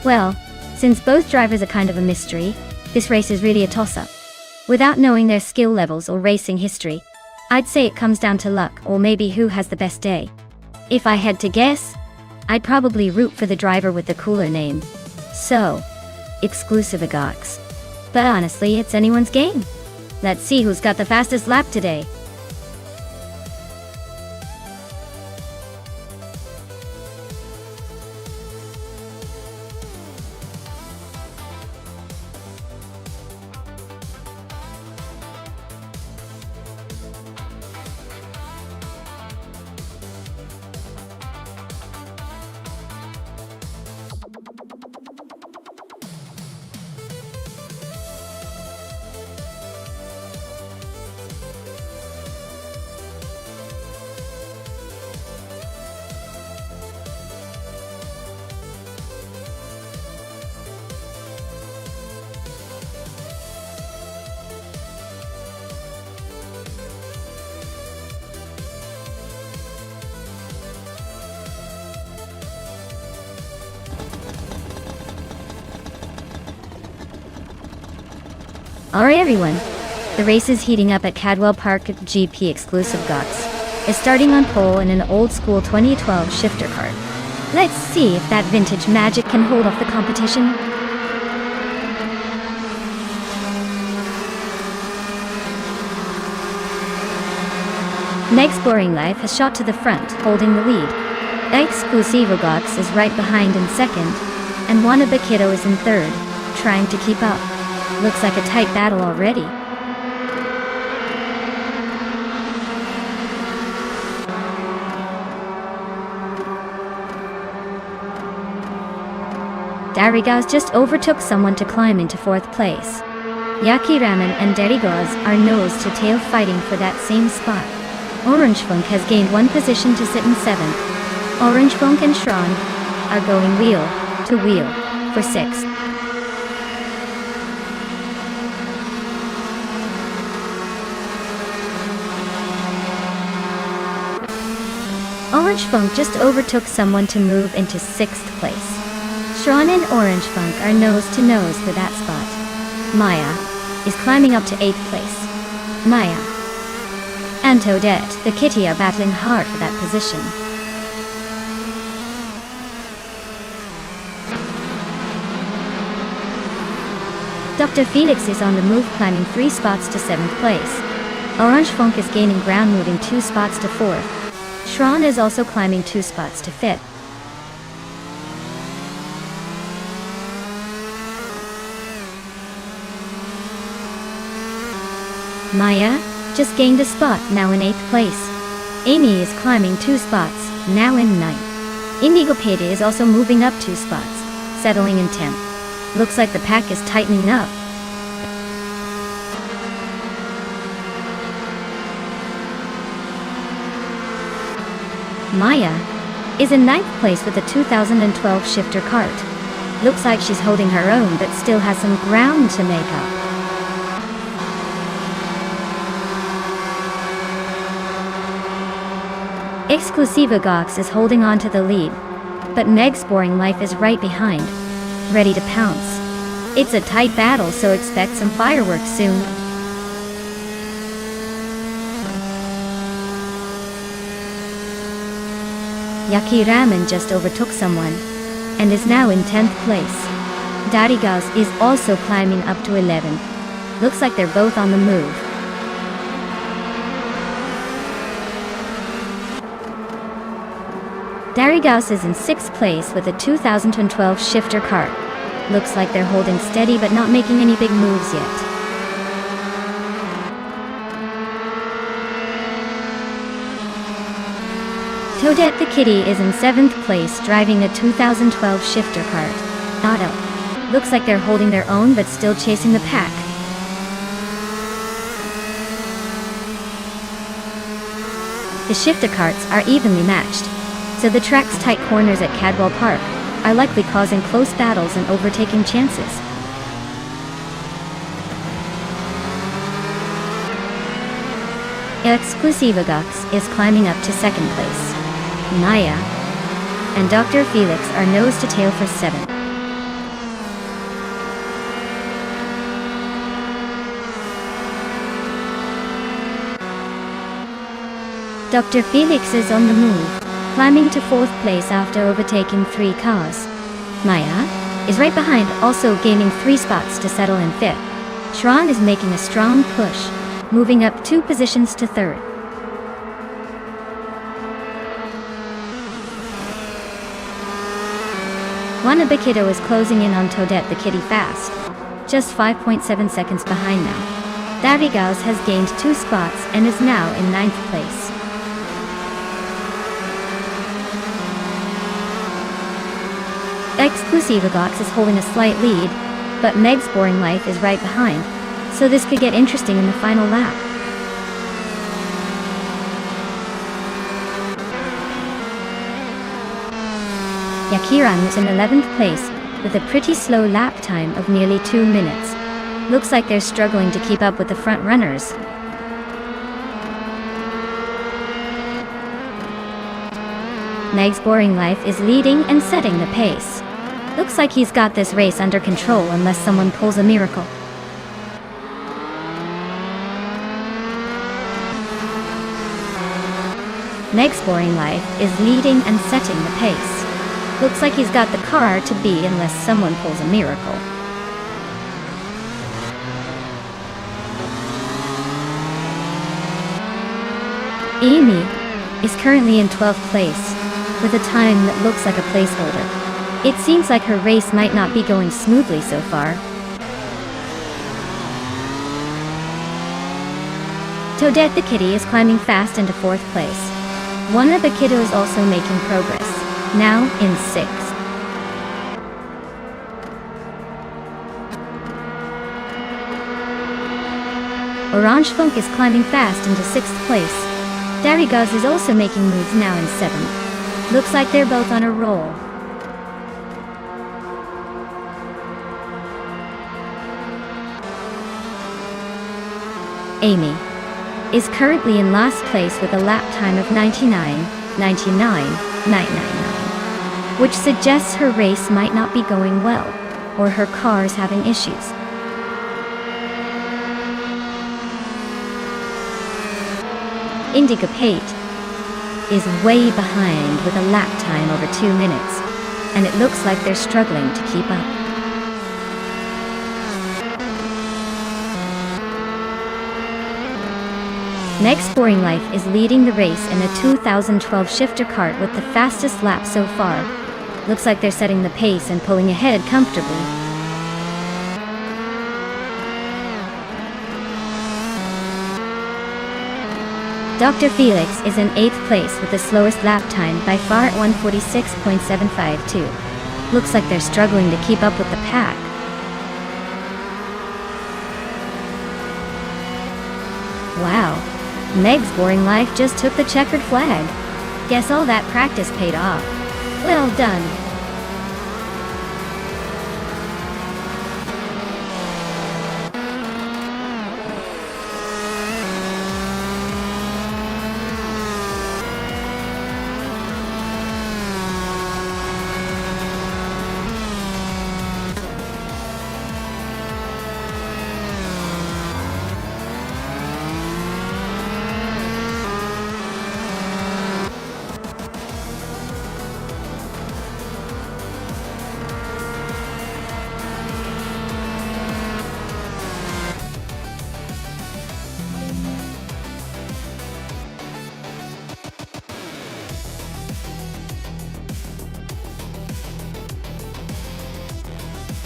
Well, since both drivers are kind of a mystery, this race is really a toss-up. Without knowing their skill levels or racing history, I'd say it comes down to luck or maybe who has the best day. If I had to guess, I'd probably root for the driver with the cooler name. So, exclusive Agox. But honestly, it's anyone's game. Let's see who's got the fastest lap today. Alright everyone, the race is heating up at Cadwell Park. GP exclusive Gox is starting on pole in an old school 2012 shifter kart. Let's see if that vintage magic can hold off the competition. Meg's Boring Life has shot to the front, holding the lead. Exclusivo Gox is right behind in second, and one of the Kiddo is in third, trying to keep up. Looks like a tight battle already. Darigaz just overtook someone to climb into fourth place. Yaki Ramen and Darigaz are nose to tail fighting for that same spot. Orange Funk has gained one position to sit in seventh. Orange Funk and Shran are going wheel to wheel for sixth. Orange Funk just overtook someone to move into sixth place. Shran and Orange Funk are nose to nose for that spot. Maya is climbing up to 8th place. Maya and Toadette, the kitty, are battling hard for that position. Dr. Felix is on the move, climbing 3 spots to 7th place. Orange Funk is gaining ground, moving 2 spots to 4th. Shran is also climbing 2 spots to 5th. Maya just gained a spot, now in 8th place. Amy is climbing 2 spots, now in 9th. Indigo Payday is also moving up 2 spots, settling in 10th. Looks like the pack is tightening up. Maya is in 9th place with the 2012 shifter kart. Looks like she's holding her own but still has some ground to make up. Exclusiva Gox is holding on to the lead, but Meg's Boring Life is right behind, ready to pounce. It's a tight battle, so expect some fireworks soon. Yaki Ramen just overtook someone, and is now in 10th place. Darigaz is also climbing up to 11th. Looks like they're both on the move. Darigaus is in 6th place with a 2012 shifter cart. Looks like they're holding steady but not making any big moves yet. Toadette the Kitty is in 7th place driving a 2012 shifter cart. Otto. Looks like they're holding their own but still chasing the pack. The shifter carts are evenly matched, so the track's tight corners at Cadwell Park are likely causing close battles and overtaking chances. Exclusivagox is climbing up to 2nd place. Maya and Dr. Felix are nose to tail for 7th. Dr. Felix is on the move, climbing to 4th place after overtaking 3 cars. Maya is right behind, also gaining 3 spots to settle in 5th. Shran is making a strong push, moving up 2 positions to 3rd. Wannabe is closing in on Toadette the Kitty fast, just 5.7 seconds behind now. Darigaus has gained 2 spots and is now in 9th place. Exclusivagox is holding a slight lead, but Meg's Boring Life is right behind, so this could get interesting in the final lap. Yakiran is in 11th place, with a pretty slow lap time of nearly 2 minutes. Looks like they're struggling to keep up with the front runners. Meg's Boring Life is leading and setting the pace. Looks like he's got this race under control unless someone pulls a miracle. Meg's Boring Life is leading and setting the pace. Looks like he's got the car to beat unless someone pulls a miracle. Amy is currently in 12th place, with a time that looks like a placeholder. It seems like her race might not be going smoothly so far. Toadette the Kitty is climbing fast into 4th place. Wannabe is also making progress, now in 6th. Orange Funk is climbing fast into 6th place. Darigaus is also making moves now in 7th. Looks like they're both on a roll. Amy is currently in last place with a lap time of 99.999, which suggests her race might not be going well, or her car's having issues. Indigo Pate is way behind with a lap time over 2 minutes, and it looks like they're struggling to keep up. Meg's Boring Life is leading the race in a 2012 shifter cart with the fastest lap so far. Looks like they're setting the pace and pulling ahead comfortably. Dr. Felix is in 8th place with the slowest lap time by far at 146.752. Looks like they're struggling to keep up with the pack. Wow. Meg's Boring Life just took the checkered flag. Guess all that practice paid off. Well done.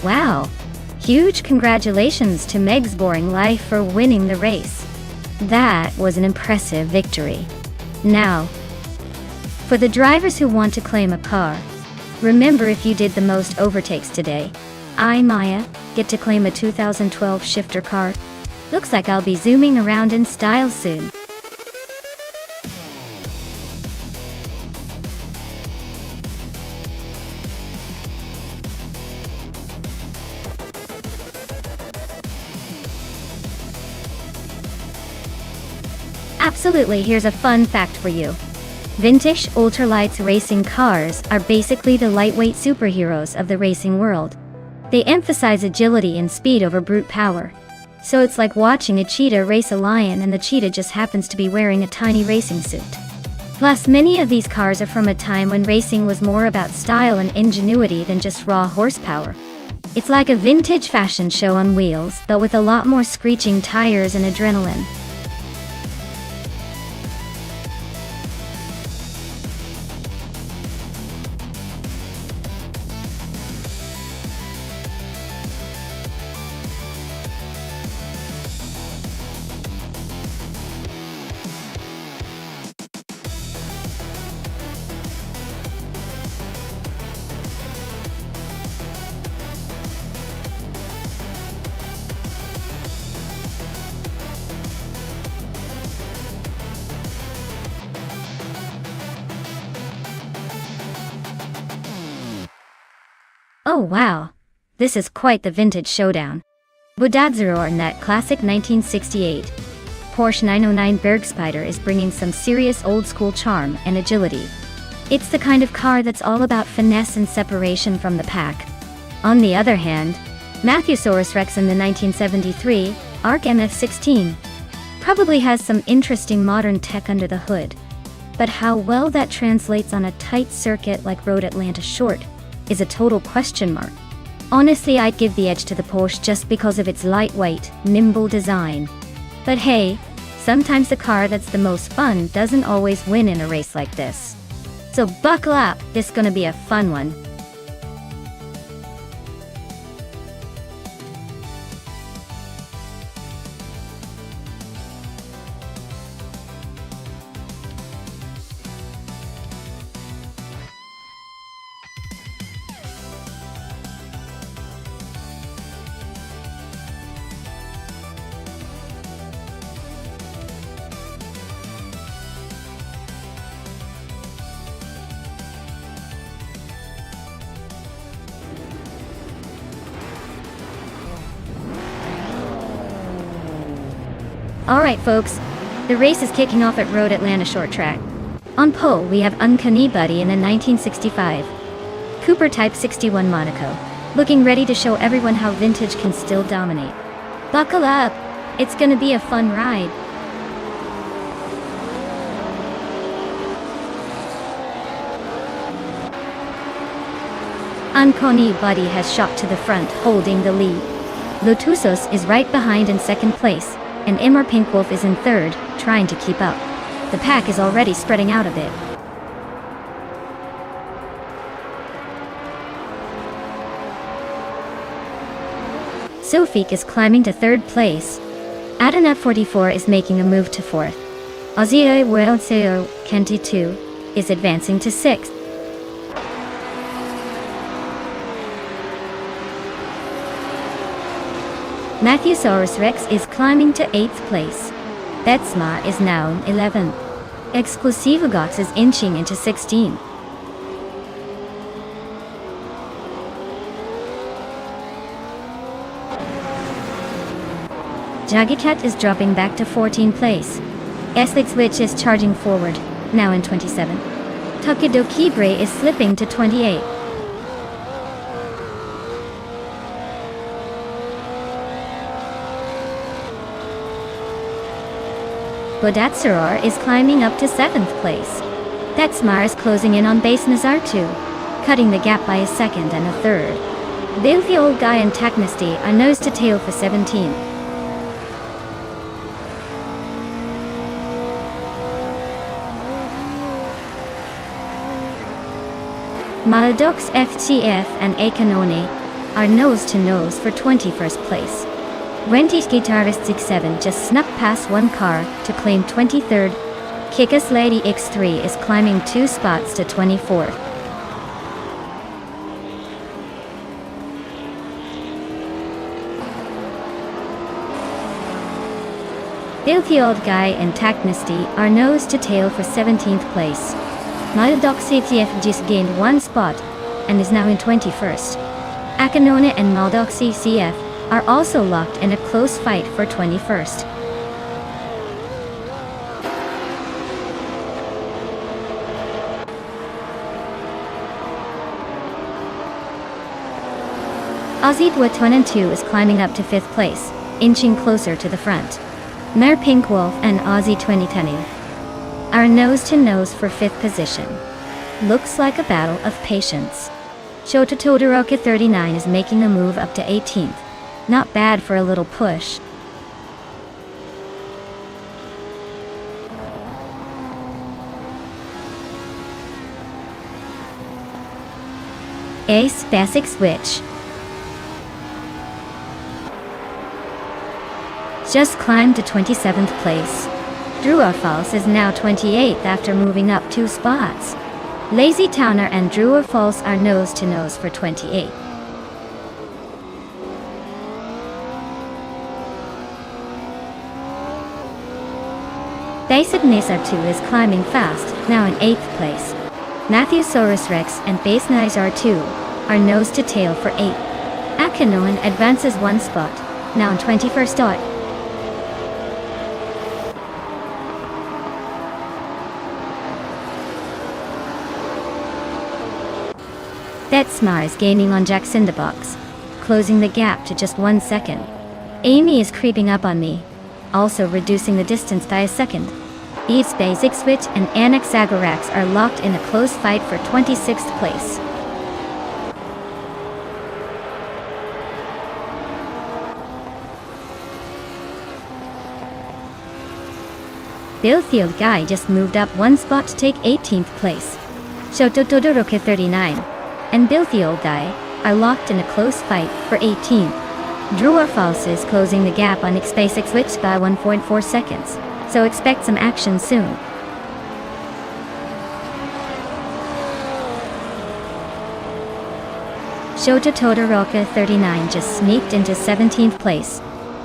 Wow! Huge congratulations to Meg's Boring Life for winning the race. That was an impressive victory. Now, for the drivers who want to claim a car, remember if you did the most overtakes today, I, Maya, get to claim a 2012 shifter car. Looks like I'll be zooming around in style soon. Absolutely, here's a fun fact for you. Vintage ultralights racing cars are basically the lightweight superheroes of the racing world. They emphasize agility and speed over brute power. So it's like watching a cheetah race a lion and the cheetah just happens to be wearing a tiny racing suit. Plus, many of these cars are from a time when racing was more about style and ingenuity than just raw horsepower. It's like a vintage fashion show on wheels, but with a lot more screeching tires and adrenaline. Oh wow! This is quite the vintage showdown. Bodadzeror in that classic 1968 Porsche 909 Bergspider is bringing some serious old-school charm and agility. It's the kind of car that's all about finesse and separation from the pack. On the other hand, Matthewsaurus Rex in the 1973 ARC MF16 probably has some interesting modern tech under the hood. But how well that translates on a tight circuit like Road Atlanta Short is a total question mark. Honestly, I'd give the edge to the Porsche just because of its lightweight, nimble design. But hey, sometimes the car that's the most fun doesn't always win in a race like this. So buckle up, this is gonna be a fun one. Alright folks, the race is kicking off at Road Atlanta Short Track. On pole we have Uncanny Buddy in the 1965 Cooper Type 61 Monaco, looking ready to show everyone how vintage can still dominate. Buckle up, it's gonna be a fun ride. Uncanny Buddy has shot to the front, holding the lead. Lotusos is right behind in second place, and Immer Pinkwolf is in third, trying to keep up. The pack is already spreading out a bit. Sofik is climbing to third place. Adenat 44 is making a move to fourth. Ozio Worldseo Kenti 2 is advancing to sixth. Matthewsaurus Rex is climbing to 8th place. Betsma is now in 11th. Exclusivogox is inching into 16th. Jagicat is dropping back to 14th place. Eslitzwitch is charging forward, now in 27th. Tokidokibre is slipping to 28th. Bodadzeror is climbing up to 7th place. Betsmar is closing in on base Nazar 2, cutting the gap by a second and a third. Both the old guy and Technesty are nose to tail for 17th. Maladox FTF and Akanone are nose-to-nose for 21st place. Rentis Guitarist 67 just snuck past one car to claim 23rd. Kickass Lady X3 is climbing 2 spots to 24th. Filthy Old Guy and Tacnisty are nose to tail for 17th place. Maldoc CTF just gained 1 spot and is now in 21st. Akanona and Maldoc CCF are also locked in a close fight for 21st. Aussie Dwatun 2 is climbing up to 5th place, inching closer to the front. Mare Pink Wolf and Aussie 2010 are nose-to-nose for 5th position. Looks like a battle of patience. Shota Todoroki 39 is making a move up to 18th. Not bad for a little push. Ace Basic Switch just climbed to 27th place. Drew Falls is now 28th after moving up 2 spots. Lazy Towner and Drew Falls are nose-to-nose for 28th. Basic Nizar 2 is climbing fast, now in 8th place. Matthewsaurus Rex and Base Nizar 2 are nose-to-tail for 8th. Akanoan advances 1 spot, now in 21st dot. Betsmar is gaining on Jack Cinderbox, closing the gap to just 1 second. Amy is creeping up on me, also reducing the distance by a second. Eve's Basic Switch and Annex Zagarax are locked in a close fight for 26th place. Filthy Old Guy just moved up 1 spot to take 18th place. Shoto Todoroki 39 and Filthy Old Guy are locked in a close fight for 18th. Drew Falls is closing the gap on its Basic Switch by 1.4 seconds, so expect some action soon. Shota Todoroki 39 just sneaked into 17th place.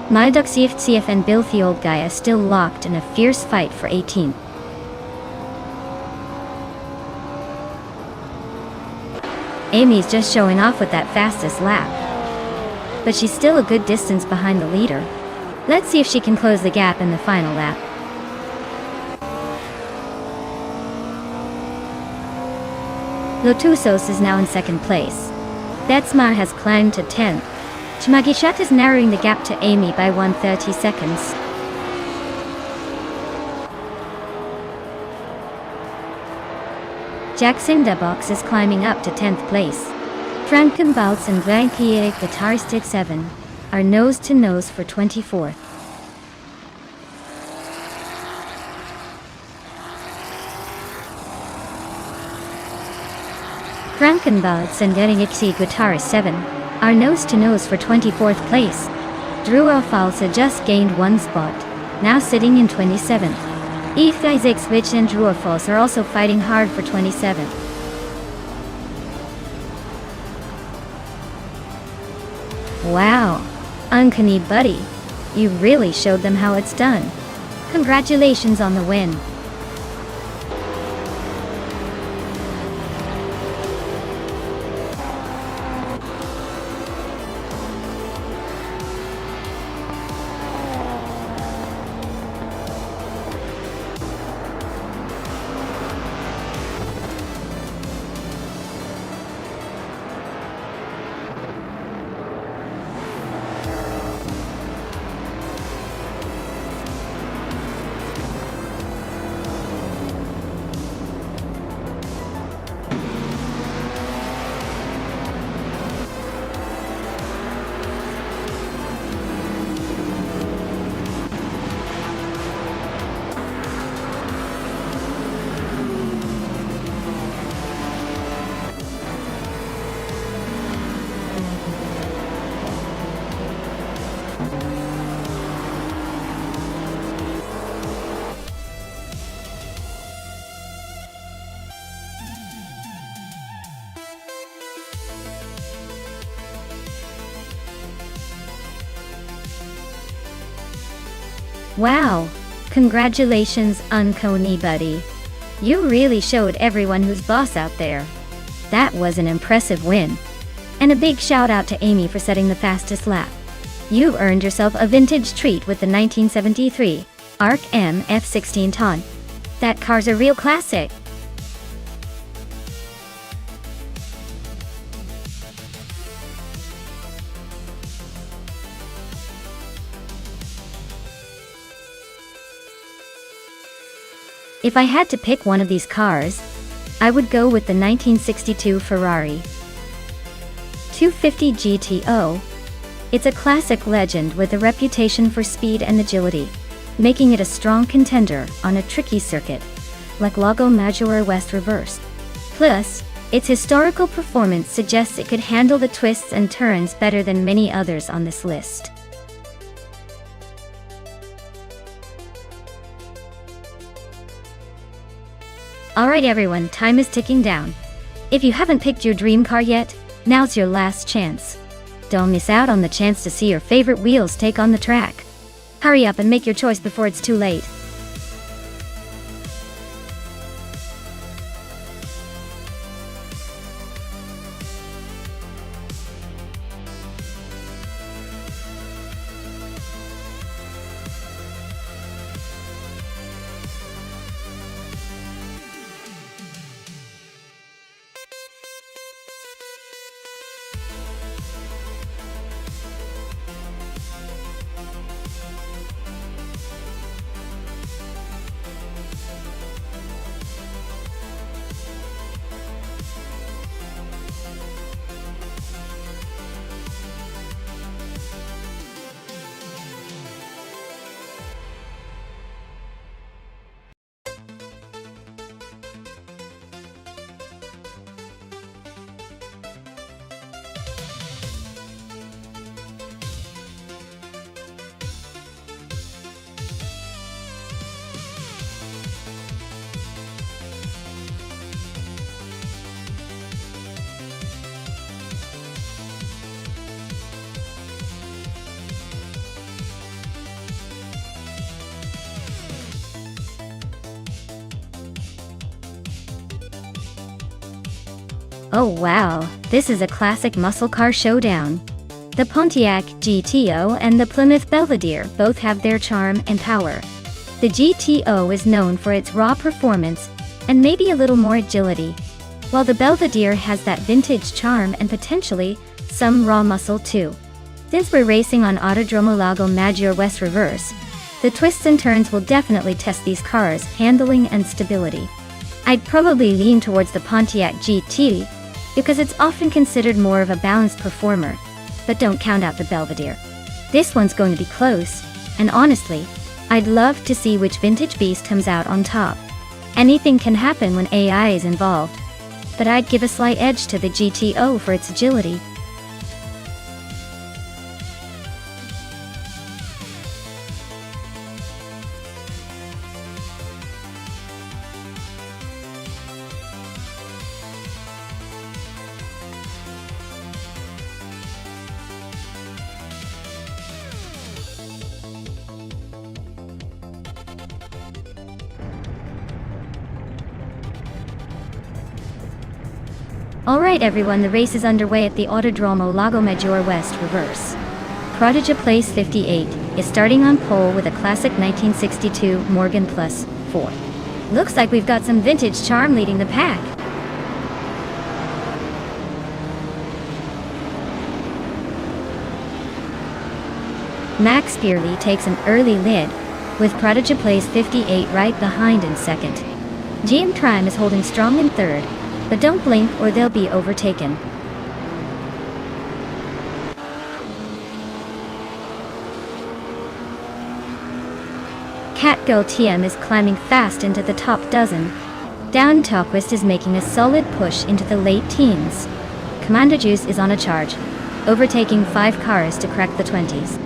Maldoc CF and Filthy Old Guy are still locked in a fierce fight for 18th. Amy's just showing off with that fastest lap. But she's still a good distance behind the leader. Let's see if she can close the gap in the final lap. Lotusos is now in 2nd place. Betsmar has climbed to 10th. Chmagishat is narrowing the gap to Amy by 130 seconds. Jack Cinderbox is climbing up to 10th place. Frankenbalz and Vankier Guitaristic 7 are nose-to-nose for 24th. Frankenbalz and Getting Guitarist 7 are nose-to-nose for 24th place. Drew Falsa just gained 1 spot, now sitting in 27th. Eve Isaac Switch and Drew Falls are also fighting hard for 27th. Wow, Uncanny Buddy, you really showed them how it's done. Congratulations on the win. Wow! Congratulations, Unconey buddy. You really showed everyone who's boss out there. That was an impressive win. And a big shout out to Amy for setting the fastest lap. You earned yourself a vintage treat with the 1973 ARC M F16 Ton. That car's a real classic. If I had to pick one of these cars, I would go with the 1962 Ferrari 250 GTO. It's a classic legend with a reputation for speed and agility, making it a strong contender on a tricky circuit, like Lago Maggiore West Reverse. Plus, its historical performance suggests it could handle the twists and turns better than many others on this list. Alright everyone, time is ticking down. If you haven't picked your dream car yet, now's your last chance. Don't miss out on the chance to see your favorite wheels take on the track. Hurry up and make your choice before it's too late. Oh wow, this is a classic muscle car showdown. The Pontiac GTO and the Plymouth Belvedere both have their charm and power. The GTO is known for its raw performance and maybe a little more agility, while the Belvedere has that vintage charm and potentially some raw muscle too. Since we're racing on Autodromo Lago Maggiore West Reverse, the twists and turns will definitely test these cars' handling and stability. I'd probably lean towards the Pontiac GT because it's often considered more of a balanced performer, but don't count out the Belvedere. This one's going to be close, and honestly, I'd love to see which vintage beast comes out on top. Anything can happen when AI is involved, but I'd give a slight edge to the GTO for its agility. Alright everyone, the race is underway at the Autodromo Lago Maggiore West Reverse. Prodigy Place 58 is starting on pole with a classic 1962 Morgan Plus 4. Looks like we've got some vintage charm leading the pack. Max Beerley takes an early lead, with Prodigy Place 58 right behind in second. GM Prime is holding strong in third, but don't blink or they'll be overtaken. Catgirl TM is climbing fast into the top dozen. Down Talquist is making a solid push into the late teens. Commander Juice is on a charge, overtaking 5 cars to crack the 20s.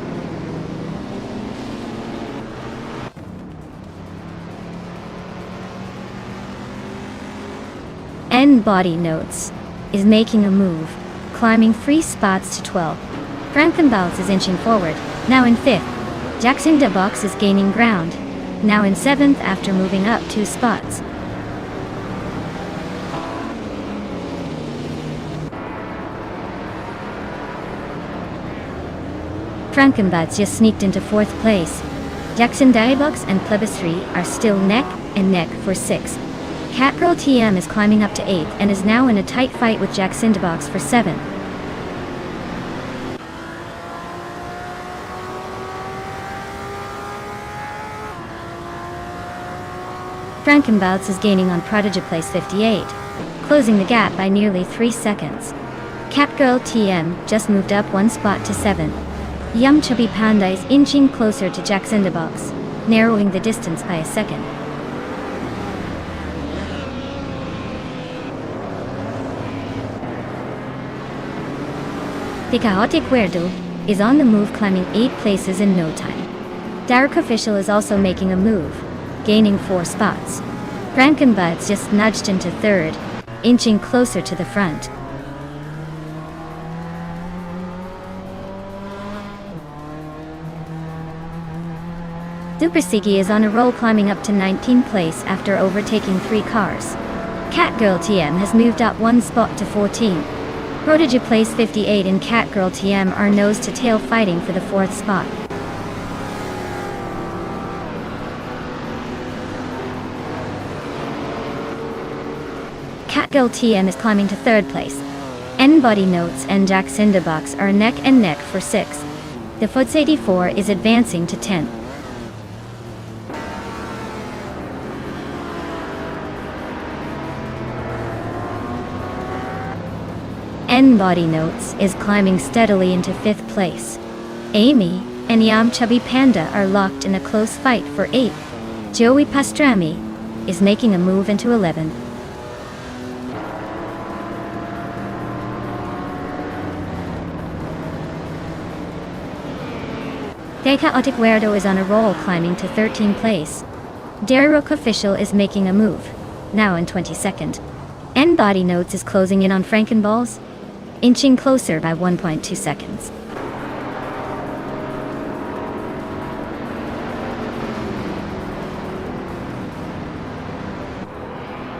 Body Notes is making a move, climbing 3 spots to 12. Frankenbalz is inching forward, now in 5th. Jax in the Box is gaining ground, now in 7th after moving up 2 spots. Frankenbats just sneaked into 4th place. Jax in the Box and Plebiscite are still neck and neck for 6th. Catgirl TM is climbing up to 8th and is now in a tight fight with Jax in the Box for 7th. Frankenbouts is gaining on Prodigy place 58, closing the gap by nearly 3 seconds. Catgirl TM just moved up 1 spot to 7th. Yum Chubby Panda is inching closer to Jax in the Box, narrowing the distance by a second. The Chaotic Weirdo is on the move, climbing 8 places in no time. Dark Official is also making a move, gaining 4 spots. Frankenbuds just nudged into 3rd, inching closer to the front. Super Siggy is on a roll, climbing up to 19th place after overtaking 3 cars. Catgirl TM has moved up 1 spot to 14. Prodigy place 58 and Catgirl TM are nose to tail fighting for the 4th spot. Catgirl TM is climbing to 3rd place. N-Body Notes and Jax in the Box are neck and neck for 6th. The Foots 84 is advancing to 10th. N-Body Notes is climbing steadily into 5th place. Amy and Yum Chubby Panda are locked in a close fight for 8th. Joey Pastrami is making a move into 11th. The Chaotic Weirdo is on a roll, climbing to 13th place. Darrock Official is making a move, now in 22nd. N-Body Notes is closing in on Frankenballs, inching closer by 1.2 seconds.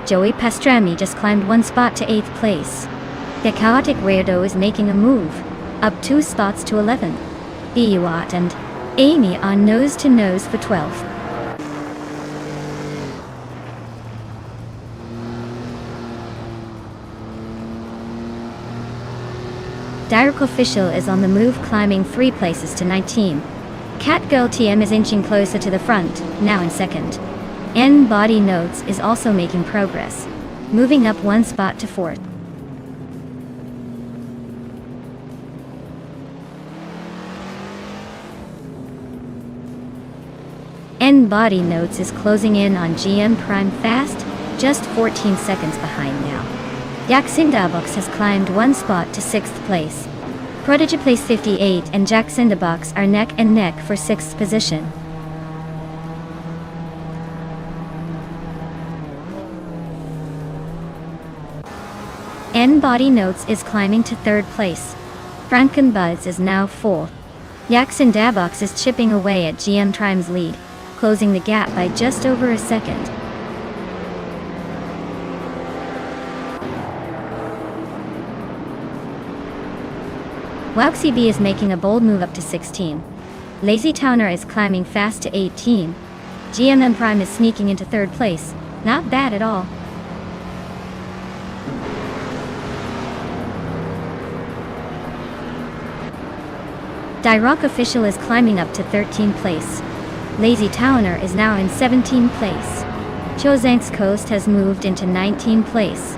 Joey Pastrami just climbed 1 spot to 8th place. The Chaotic Weirdo is making a move, up 2 spots to 11th. Biuat and Amy on nose to nose for 12th. Dark Official is on the move, climbing 3 places to 19. Catgirl TM is inching closer to the front, now in 2nd. N-Body Notes is also making progress, moving up 1 spot to 4th. N-Body Notes is closing in on GM Prime fast, just 14 seconds behind now. Jax in the Box has climbed 1 spot to 6th place. Prodigy place 58 and Jax in the Box are neck and neck for 6th position. N-Body Notes is climbing to 3rd place. Frankenbuzz is now 4th. Jax in the Box is chipping away at GM Prime's lead, closing the gap by just over a second. Wauxy B is making a bold move up to 16. Lazy Towner is climbing fast to 18. GMM Prime is sneaking into 3rd place. Not bad at all. Darrock Official is climbing up to 13th place. Lazy Towner is now in 17th place. Chozank's Coast has moved into 19th place.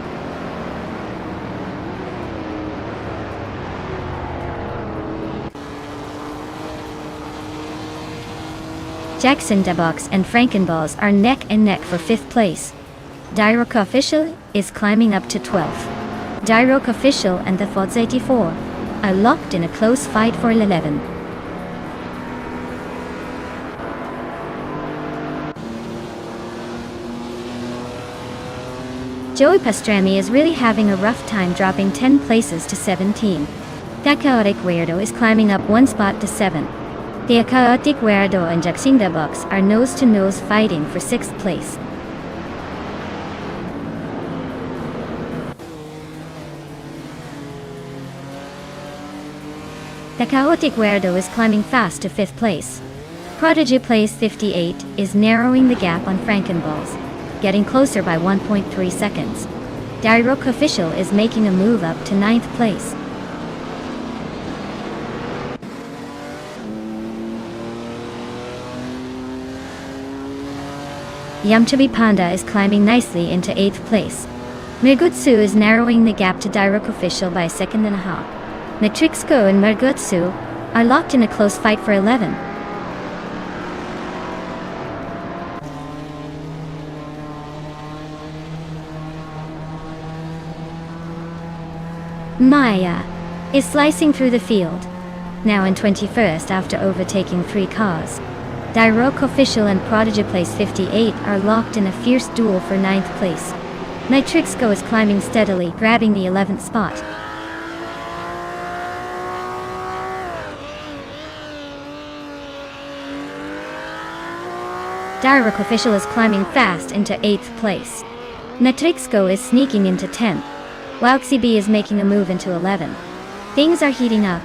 Jax in the Box and Frankenballs are neck and neck for 5th place. Darrock Official is climbing up to 12th. Darrock Official and the Fods 84 are locked in a close fight for 11. Joey Pastrami is really having a rough time, dropping 10 places to 17. That Chaotic Weirdo is climbing up 1 spot to 7. The Chaotic Weirdo and Jaxinda Box are nose-to-nose fighting for 6th place. The Chaotic Weirdo is climbing fast to 5th place. Prodigy Place 58 is narrowing the gap on Frankenballs, getting closer by 1.3 seconds. Dairook Official is making a move up to 9th place. Yamchabi Panda is climbing nicely into 8th place. Megutsu is narrowing the gap to Dairook Official by a second and a half. Matrixco and Megutsu are locked in a close fight for 11. Maya is slicing through the field, now in 21st after overtaking 3 cars. Dairook Official and Prodigy Place 58 are locked in a fierce duel for 9th place. Nitrixco is climbing steadily, grabbing the 11th spot. Dairook Official is climbing fast into 8th place. Nitrixco is sneaking into 10th. Wuxi B is making a move into 11th. Things are heating up.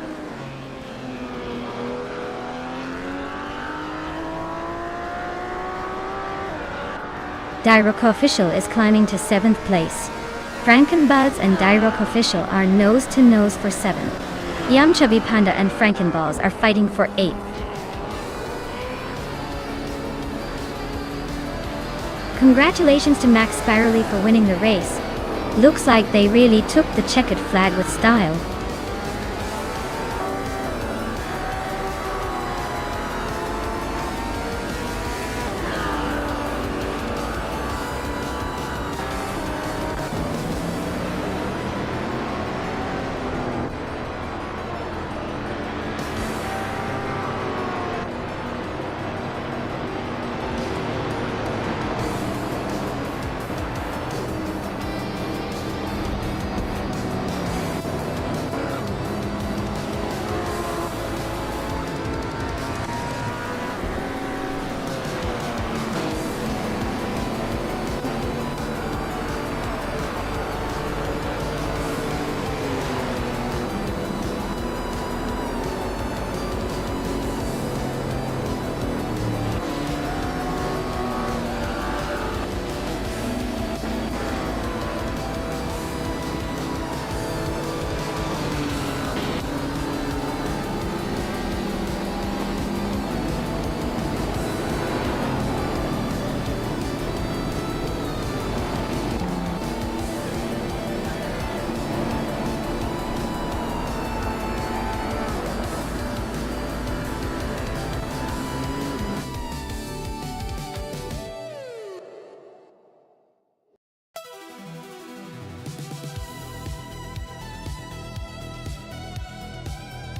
Dairook Official is climbing to 7th place. Frankenbuds and Dairook Official are nose-to-nose for 7th. Yamchabi Panda and Frankenballs are fighting for 8th. Congratulations to Max Spirally for winning the race. Looks like they really took the checkered flag with style.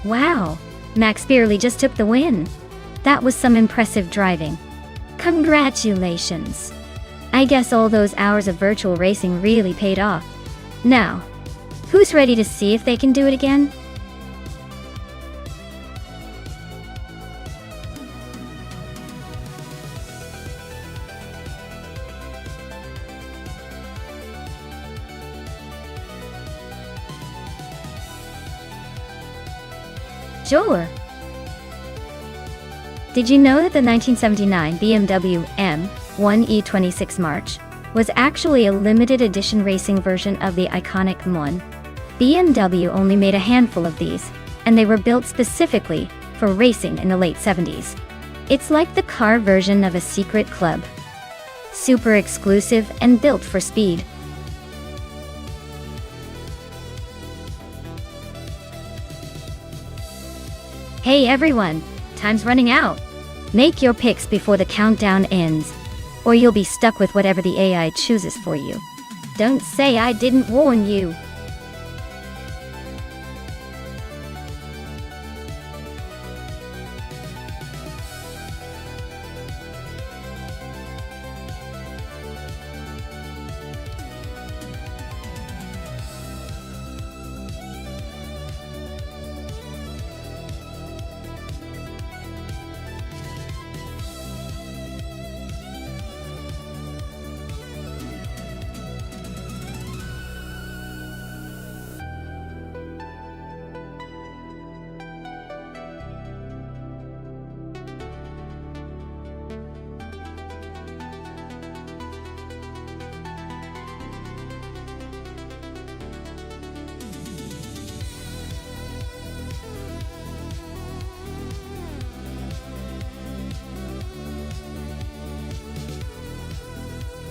Wow, Max Beerley just took the win. That was some impressive driving. Congratulations. I guess all those hours of virtual racing really paid off. Now, who's ready to see if they can do it again? Sure. Did you know that the 1979 BMW M1 E26 March was actually a limited edition racing version of the iconic M1? BMW only made a handful of these, and they were built specifically for racing in the late 70s. It's like the car version of a secret club. Super exclusive and built for speed. Hey everyone, time's running out. Make your picks before the countdown ends, or you'll be stuck with whatever the AI chooses for you. Don't say I didn't warn you.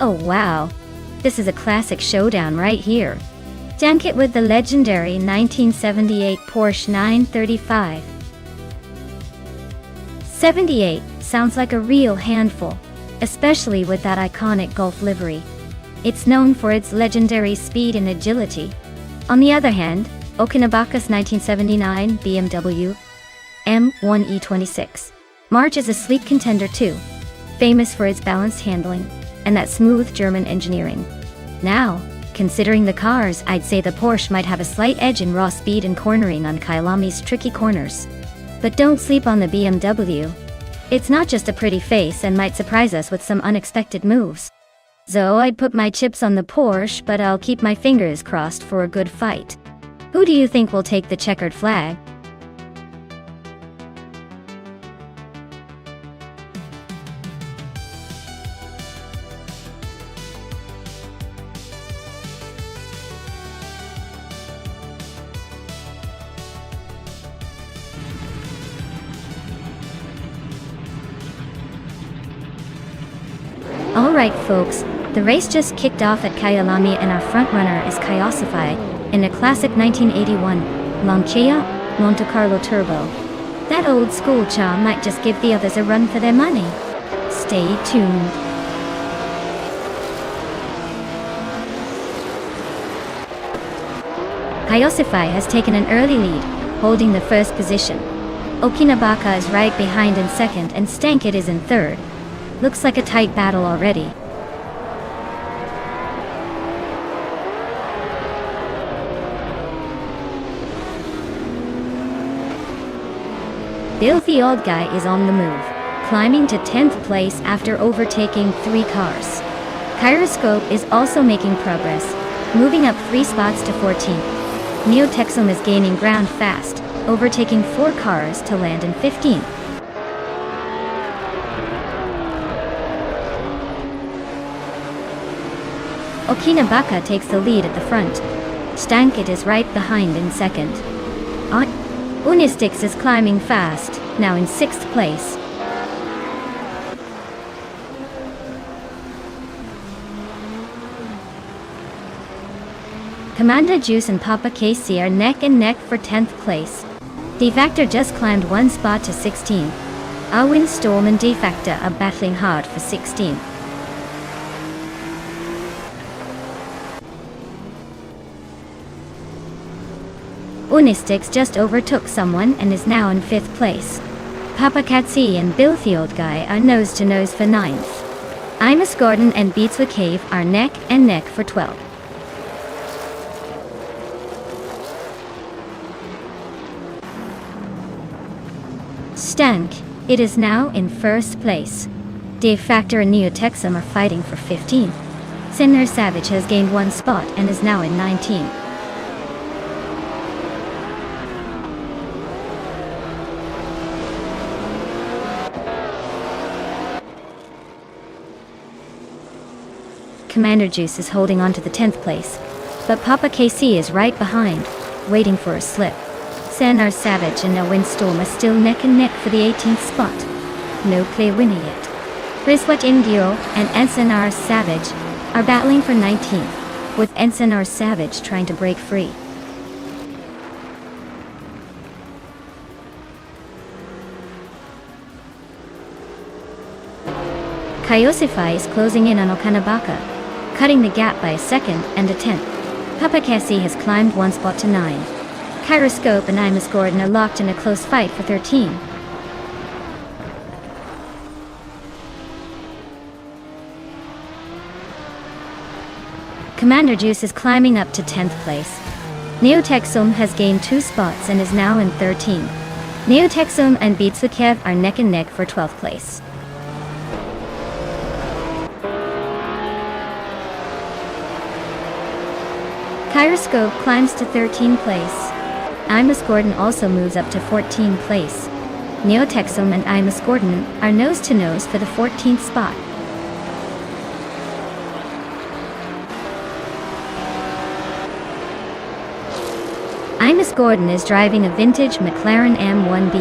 Oh wow, this is a classic showdown right here. Dank it with the legendary 1978 Porsche 935. 78 sounds like a real handful, especially with that iconic Golf livery. It's known for its legendary speed and agility. On the other hand, Okinabaka's 1979 BMW M1E26 March is a sleek contender too, famous for its balanced handling and that smooth German engineering. Now, considering the cars, I'd say the Porsche might have a slight edge in raw speed and cornering on Kyalami's tricky corners. But don't sleep on the BMW. It's not just a pretty face and might surprise us with some unexpected moves. So I'd put my chips on the Porsche, but I'll keep my fingers crossed for a good fight. Who do you think will take the checkered flag? Alright folks, the race just kicked off at Kyalami and our frontrunner is Kyosify in a classic 1981 Lancia Monte Carlo Turbo. That old school charm might just give the others a run for their money. Stay tuned. Kyosify has taken an early lead, holding the first position. Okinabaka is right behind in second and Stankit is in third. Looks like a tight battle already. Bill the old guy is on the move, climbing to 10th place after overtaking 3 cars. Kyroscope is also making progress, moving up 3 spots to 14th. Neotexum is gaining ground fast, overtaking 4 cars to land in 15th. Okinabaka takes the lead at the front. Stankit is right behind in second. Unistix is climbing fast, now in 6th place. Commander Juice and Papa Casey are neck and neck for 10th place. Defactor just climbed 1 spot to 16th. Windstorm and Defactor are battling hard for 16th. Unistix just overtook someone and is now in 5th place. Papa Katsi and Bill the Old Guy are nose to nose for 9th. Imus Gordon and Beatswa Cave are neck and neck for 12th. Stank, it is now in 1st place. Defactor and Neotexum are fighting for 15th. Sinner Savage has gained 1 spot and is now in 19th. Commander Juice is holding on to the 10th place, but Papa KC is right behind, waiting for a slip. Sanar Savage and No Windstorm are still neck and neck for the 18th spot. No clear winner yet. Priswat Indio and Ensinar Savage are battling for 19th, with Ensinar Savage trying to break free. Kyosify is closing in on Okinabaka, cutting the gap by a 2nd and a 10th. Papa Cassie has climbed 1 spot to 9. Kyroscope and Imus Gordon are locked in a close fight for 13. Commander Juice is climbing up to 10th place. Neotexum has gained 2 spots and is now in 13th. Neotexum and Beatsukev are neck and neck for 12th place. Kyroscope climbs to 13th place. Imus Gordon also moves up to 14th place. Neotexum and Imus Gordon are nose to nose for the 14th spot. Imus Gordon is driving a vintage McLaren M1B.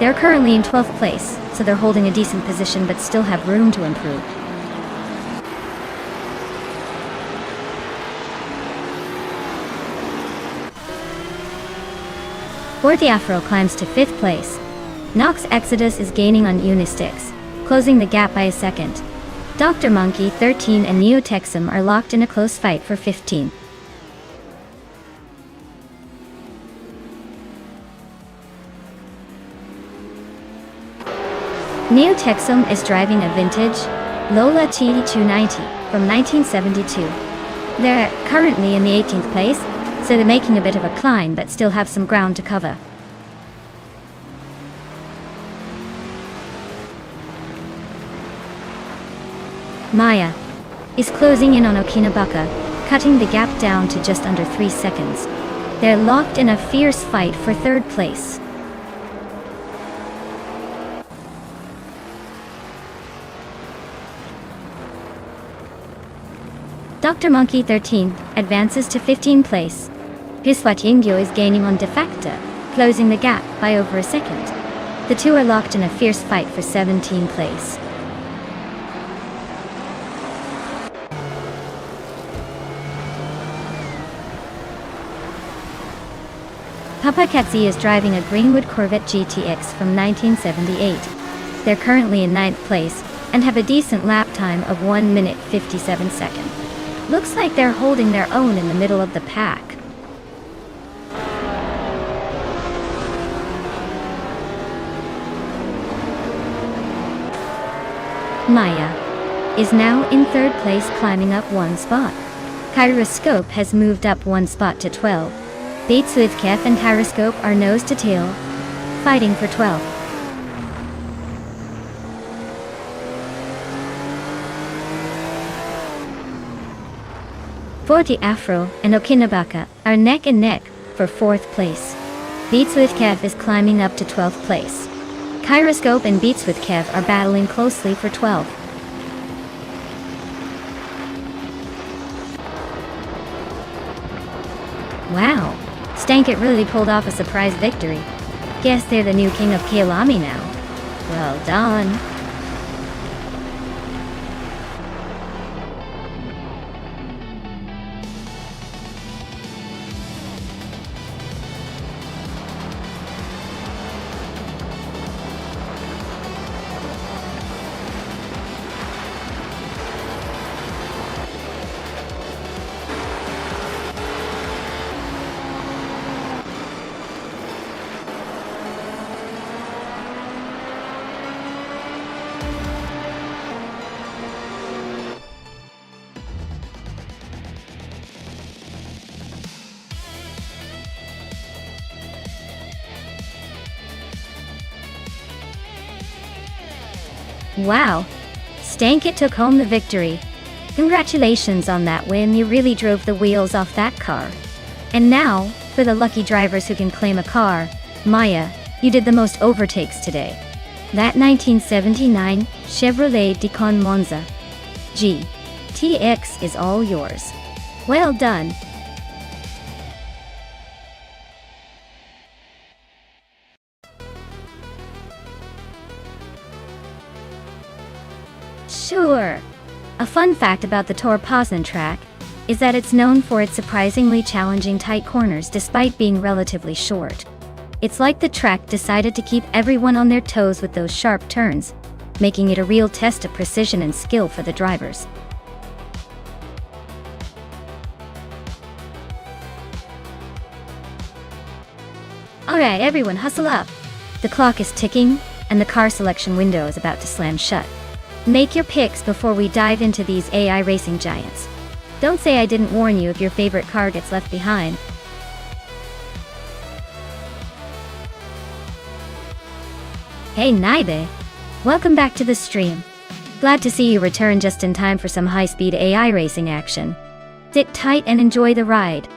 They're currently in 12th place, so they're holding a decent position but still have room to improve. Forty Afro climbs to 5th place. Nox Exodus is gaining on Unistix, closing the gap by a second. Dr. Monkey 13 and Neo Texum are locked in a close fight for 15. Neo Texum is driving a vintage Lola T290 from 1972. They're currently in the 18th place, so they're making a bit of a climb but still have some ground to cover. Maya is closing in on Okinabaka, cutting the gap down to just under 3 seconds. They're locked in a fierce fight for 3rd place. Dr. Monkey 13 advances to 15th place. Piswatingyo is gaining on Defacta, closing the gap by over a second. The two are locked in a fierce fight for 17th place. Papa Ketsi is driving a Greenwood Corvette GTX from 1978. They're currently in 9th place and have a decent lap time of 1 minute 57 seconds. Looks like they're holding their own in the middle of the pack. Maya is now in 3rd place, climbing up 1 spot. Kyroscope has moved up 1 spot to 12. Beats with Kef and Kyroscope are nose to tail, fighting for 12. Forty Afro and Okinabaka are neck and neck for 4th place. Beats with Kev is climbing up to 12th place. Kyroscope and Beats with Kev are battling closely for 12. Wow, Stankit really pulled off a surprise victory. Guess they're the new king of Kailami now. Well done. Wow, Stankit took home the victory. Congratulations on that win, you really drove the wheels off that car. And now, for the lucky drivers who can claim a car, Maya, you did the most overtakes today. That 1979 Chevrolet Decon Monza GTX is all yours. Well done. Sure. A fun fact about the Tor Poznan track is that it's known for its surprisingly challenging tight corners despite being relatively short. It's like the track decided to keep everyone on their toes with those sharp turns, making it a real test of precision and skill for the drivers. Alright, everyone, hustle up. The clock is ticking, and the car selection window is about to slam shut. Make your picks before we dive into these AI racing giants. Don't say I didn't warn you if your favorite car gets left behind. Hey Naibe! Welcome back to the stream. Glad to see you return just in time for some high-speed AI racing action. Sit tight and enjoy the ride.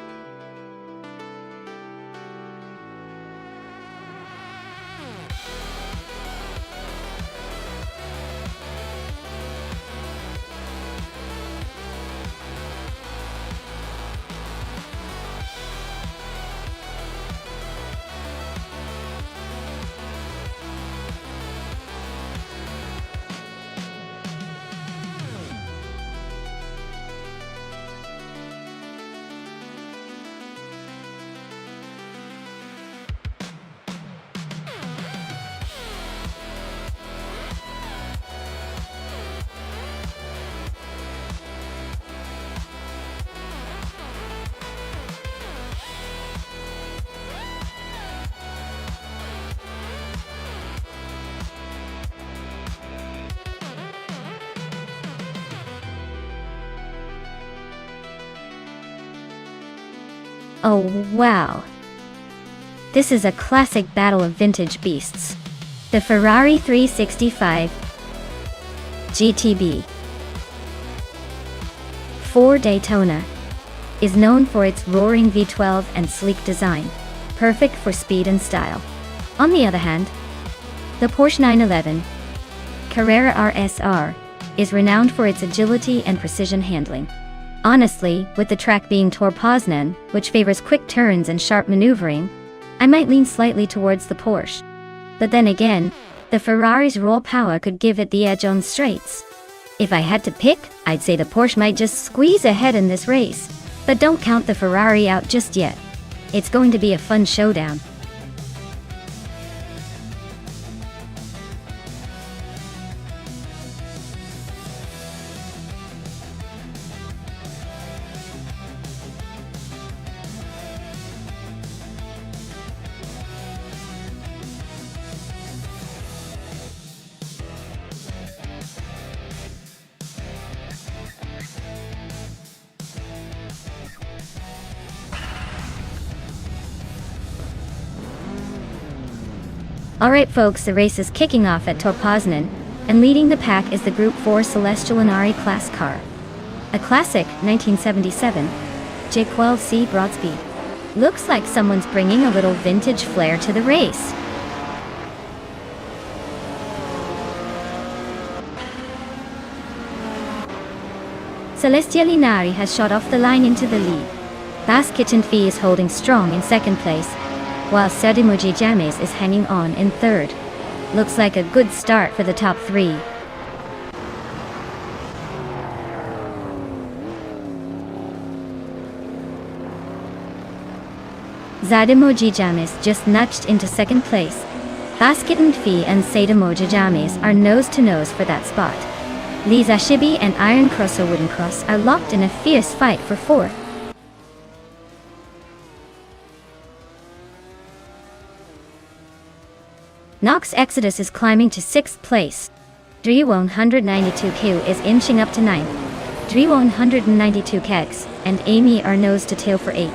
Oh wow. This is a classic battle of vintage beasts. The Ferrari 365 GTB 4 Daytona is known for its roaring V12 and sleek design, perfect for speed and style. On the other hand, the Porsche 911 Carrera RSR is renowned for its agility and precision handling. Honestly, with the track being Tor Poznan, which favors quick turns and sharp maneuvering, I might lean slightly towards the Porsche. But then again, the Ferrari's raw power could give it the edge on straights. If I had to pick, I'd say the Porsche might just squeeze ahead in this race. But don't count the Ferrari out just yet. It's going to be a fun showdown. Alright folks, the race is kicking off at Tor Poznan, and leading the pack is the Group 4 Celestial Inari class car. A classic 1977 J12C Broadspeed. Looks like someone's bringing a little vintage flair to the race. Celestial Inari has shot off the line into the lead. Basket Fee is holding strong in second place, while Serdimoji James is hanging on in third. Looks like a good start for the top three. Zadimoji James just nudged into second place. Basket Fee and Sadimoji James are nose to nose for that spot. Lisa Shibi and Iron Cross or Wooden Cross are locked in a fierce fight for fourth. Nox Exodus is climbing to 6th place. Dri 192Q is inching up to 9th. Dri 192 Kegs and Amy are nose to tail for 8th.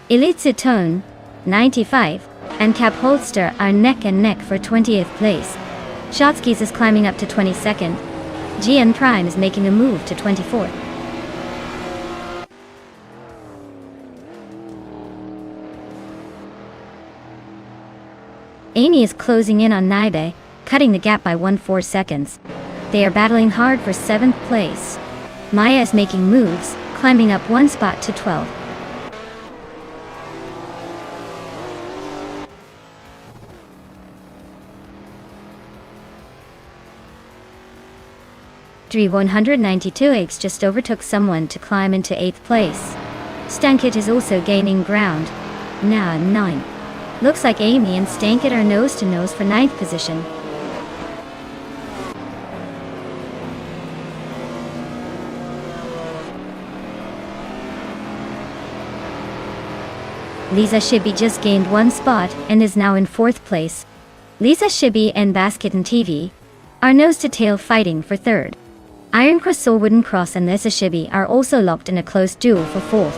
Elite Citone, 95, and Cap Holster are neck and neck for 20th place. Shotskis is climbing up to 22nd. GN Prime is making a move to 24th. Amy is closing in on Naibe, cutting the gap by 1/4 seconds. They are battling hard for 7th place. Maya is making moves, climbing up 1 spot to 12th. Dri 192X just overtook someone to climb into 8th place. Stankit is also gaining ground, now 9. Looks like Amy and Stankit are nose to nose for 9th position. Lisa Shibi just gained 1 spot and is now in 4th place. Lisa Shibi and Basket and TV are nose to tail fighting for 3rd. Iron Cross or Wooden Cross and Lisa Shibi are also locked in a close duel for 4th.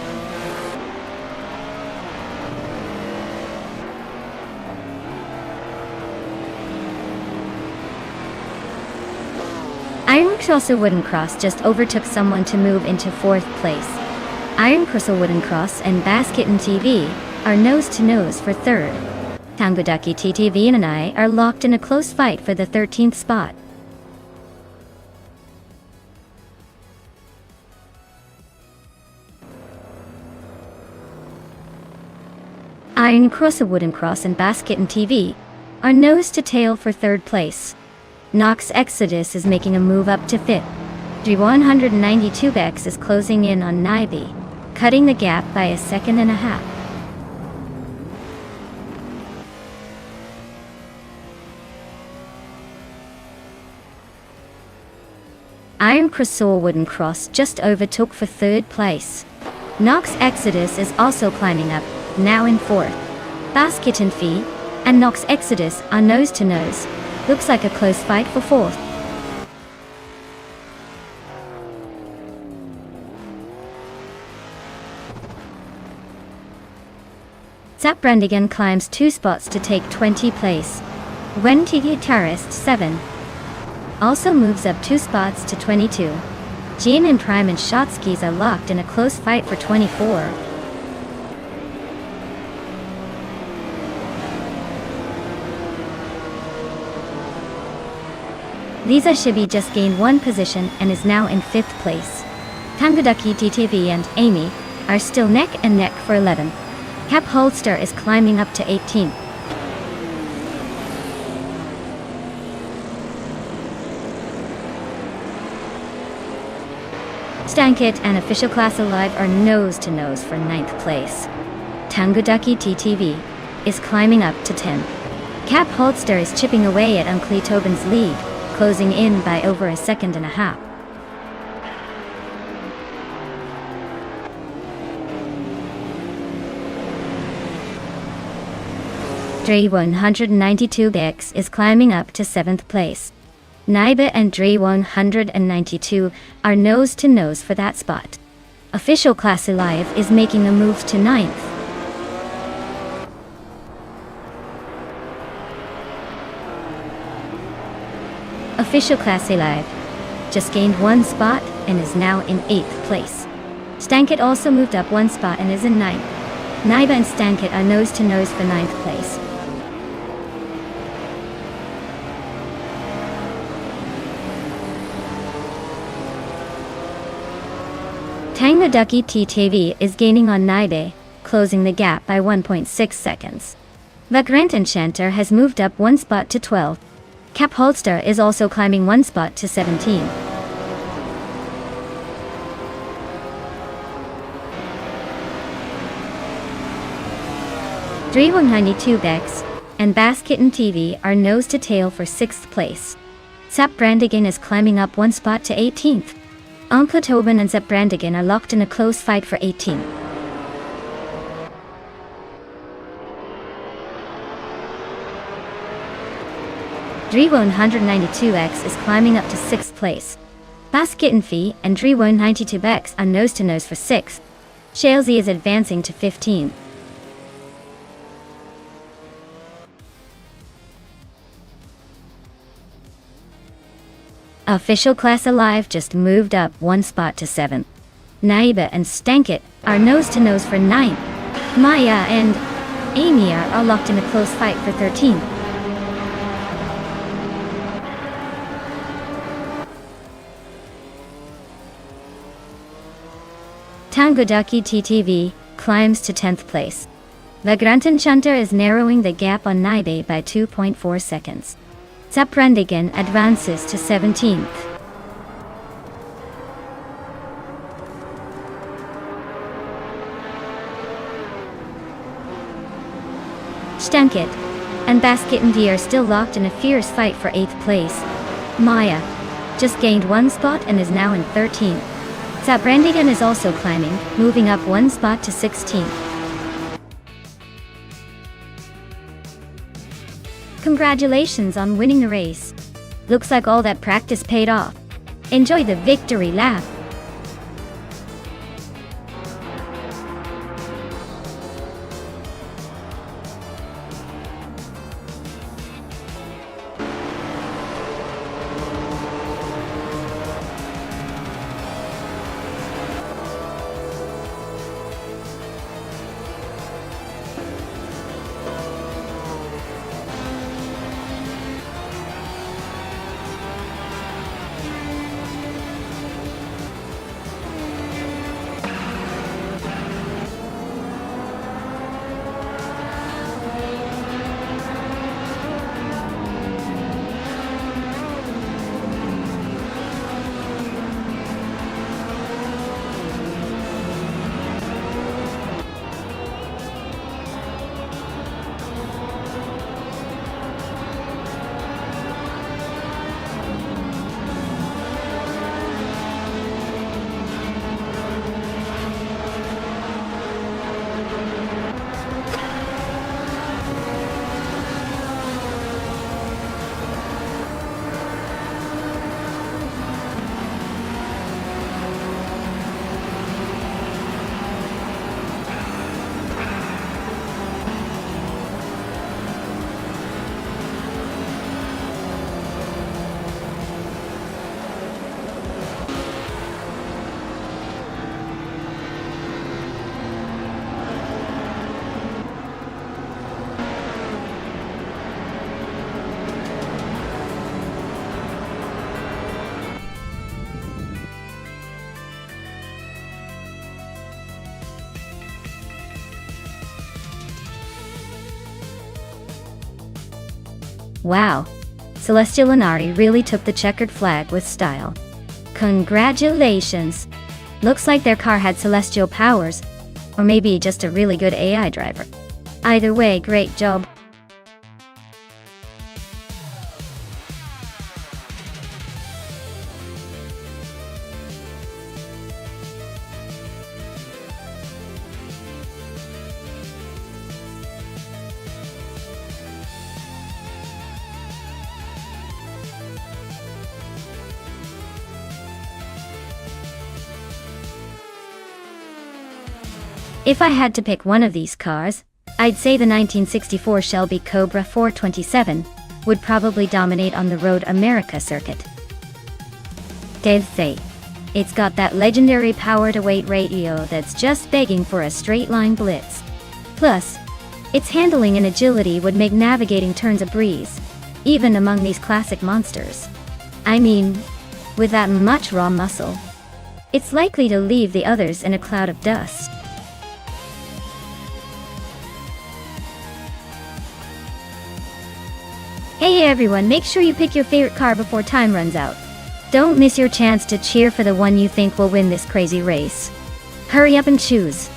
Iron Cross or Wooden Cross just overtook someone to move into 4th place. Iron Cross or Wooden Cross and Basket and TV are nose to nose for 3rd. Tangudaki TTV and I are locked in a close fight for the 13th spot. Iron Cross or Wooden Cross and Basket and TV are nose to tail for 3rd place. Nox Exodus is making a move up to 5th. Dri 192X is closing in on Naibi, cutting the gap by 1.5 seconds. Iron Cross or Wooden Cross just overtook for 3rd place. Nox Exodus is also climbing up, now in 4th. Basket and Fee and Nox Exodus are nose to nose. Looks like a close fight for fourth. Zaprandigan climbs 2 spots to take 20 place. Wentigi Terrorist 7 also moves up 2 spots to 22. Jean and Prime and Shotskis are locked in a close fight for 24. Lisa Shibi just gained 1 position and is now in 5th place. Tangadaki TTV and Amy are still neck and neck for 11th. Cap Holster is climbing up to 18th. Stankit and Official Class Alive are nose to nose for 9th place. Tangadaki TTV is climbing up to 10th. Cap Holster is chipping away at Uncle Tobin's lead, closing in by over a second and a half. Dre 192X is climbing up to 7th place. Naiba and Dre 192 are nose to nose for that spot. Official Class Alive is making a move to 9th. Official Class Alive just gained 1 spot and is now in 8th place. Stankit also moved up 1 spot and is in 9th. Naiba and Stankit are nose to nose for 9th place. Tangadaki TTV is gaining on Naibe, closing the gap by 1.6 seconds. Vagrant Enchanter has moved up 1 spot to 12. Cap Holster is also climbing 1 spot to 17. Dre 192X and Bass Kitten TV are nose to tail for 6th place. Zaprandigan is climbing up 1 spot to 18th. Uncle Tobin and Zaprandigan are locked in a close fight for 18th. Dre 192X is climbing up to 6th place. Bass Kitten Fee and Dre 192X are nose to nose for 6th. Shalesy is advancing to 15th. Official Class Alive just moved up 1 spot to 7th. Naiba and Stankit are nose to nose for 9th. Maya and Amy are locked in a close fight for 13th. Tangadaki TTV climbs to 10th place. Vagrant Enchanter is narrowing the gap on Naibe by 2.4 seconds. Zaprandigan advances to 17th. Stankit and Bass Kitten D are still locked in a fierce fight for 8th place. Maya just gained 1 spot and is now in 13th. Zaprandigan is also climbing, moving up 1 spot to 16th. Congratulations on winning the race. Looks like all that practice paid off. Enjoy the victory lap. Wow. Celestial Inari really took the checkered flag with style. Congratulations! Looks like their car had celestial powers, or maybe just a really good AI driver. Either way, great job. If I had to pick one of these cars, I'd say the 1964 Shelby Cobra 427 would probably dominate on the Road America circuit. Dave say, it's got that legendary power-to-weight ratio that's just begging for a straight-line blitz. Plus, its handling and agility would make navigating turns a breeze, even among these classic monsters. I mean, with that much raw muscle, it's likely to leave the others in a cloud of dust. Hey everyone, make sure you pick your favorite car before time runs out. Don't miss your chance to cheer for the one you think will win this crazy race. Hurry up and choose.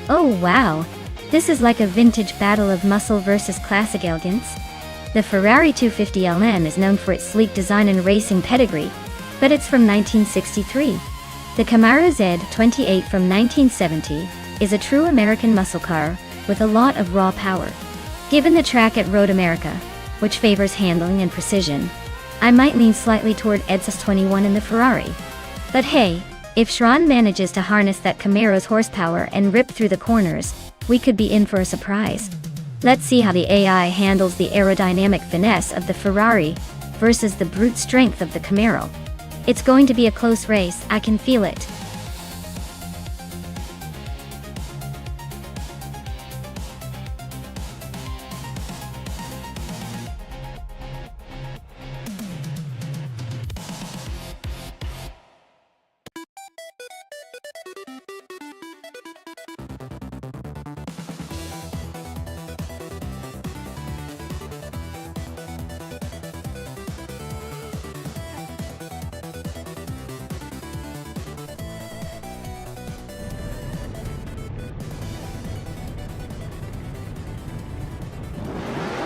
Oh wow, this is like a vintage battle of muscle versus classic elegance. The Ferrari 250 LM is known for its sleek design and racing pedigree, but it's from 1963. The Camaro Z28 from 1970 is a true American muscle car with a lot of raw power. Given the track at Road America, which favors handling and precision, I might lean slightly toward Ed's 21 in the Ferrari. But hey, if Sharon manages to harness that Camaro's horsepower and rip through the corners, we could be in for a surprise. Let's see how the AI handles the aerodynamic finesse of the Ferrari versus the brute strength of the Camaro. It's going to be a close race, I can feel it.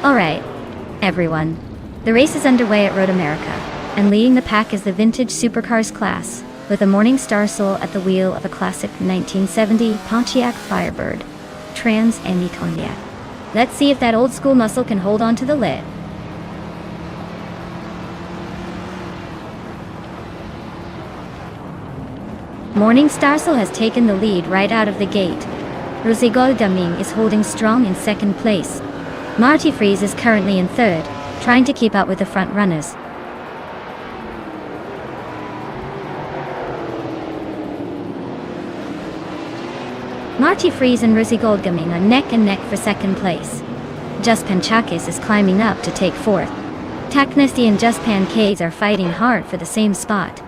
Alright, everyone. The race is underway at Road America, and leading the pack is the vintage supercars class, with a Morningstar Soul at the wheel of a classic 1970 Pontiac Firebird, Trans Ami Cognac. Let's see if that old school muscle can hold on to the lid. Morningstar Soul has taken the lead right out of the gate. Rosigol Daming is holding strong in second place. Marty Freeze is currently in third, trying to keep up with the front runners. Marty Freeze and Rosie Goldgaming are neck and neck for second place. Just Panchakis is climbing up to take fourth. Taknesti and Just Pancakes are fighting hard for the same spot.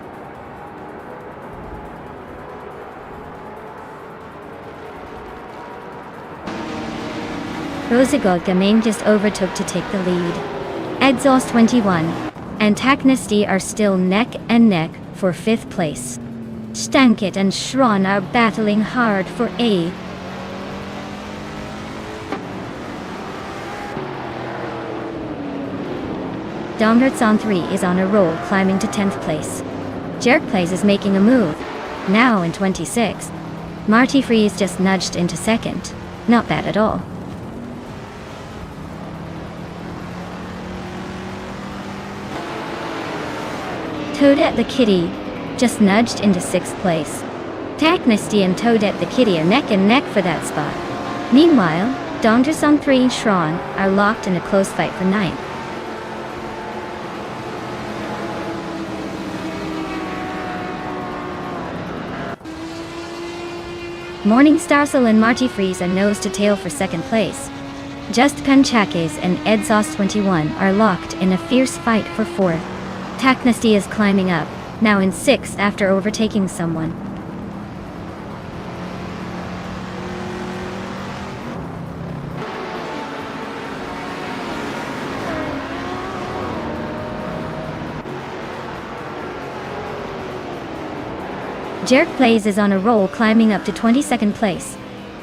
Rosigod Gaming just overtook to take the lead. Exhaust 21 and Taknesty are still neck and neck for 5th place. Stankit and Shron are battling hard for A. Dongerts on 3 is on a roll, climbing to 10th place. Jerk Plays is making a move, now in 26th. Marty Freeze just nudged into 2nd. Not bad at all. Toadette the Kitty just nudged into 6th place. Taknesty and Toadette the Kitty are neck and neck for that spot. Meanwhile, Dongerts on 3 and Shron are locked in a close fight for 9th. Morning Starsel and Marty Freeze are nose to tail for 2nd place. Just Panchakes and Exhaust 21 are locked in a fierce fight for 4th. Taknesty is climbing up, now in 6th after overtaking someone. Jerk Plays is on a roll, climbing up to 22nd place.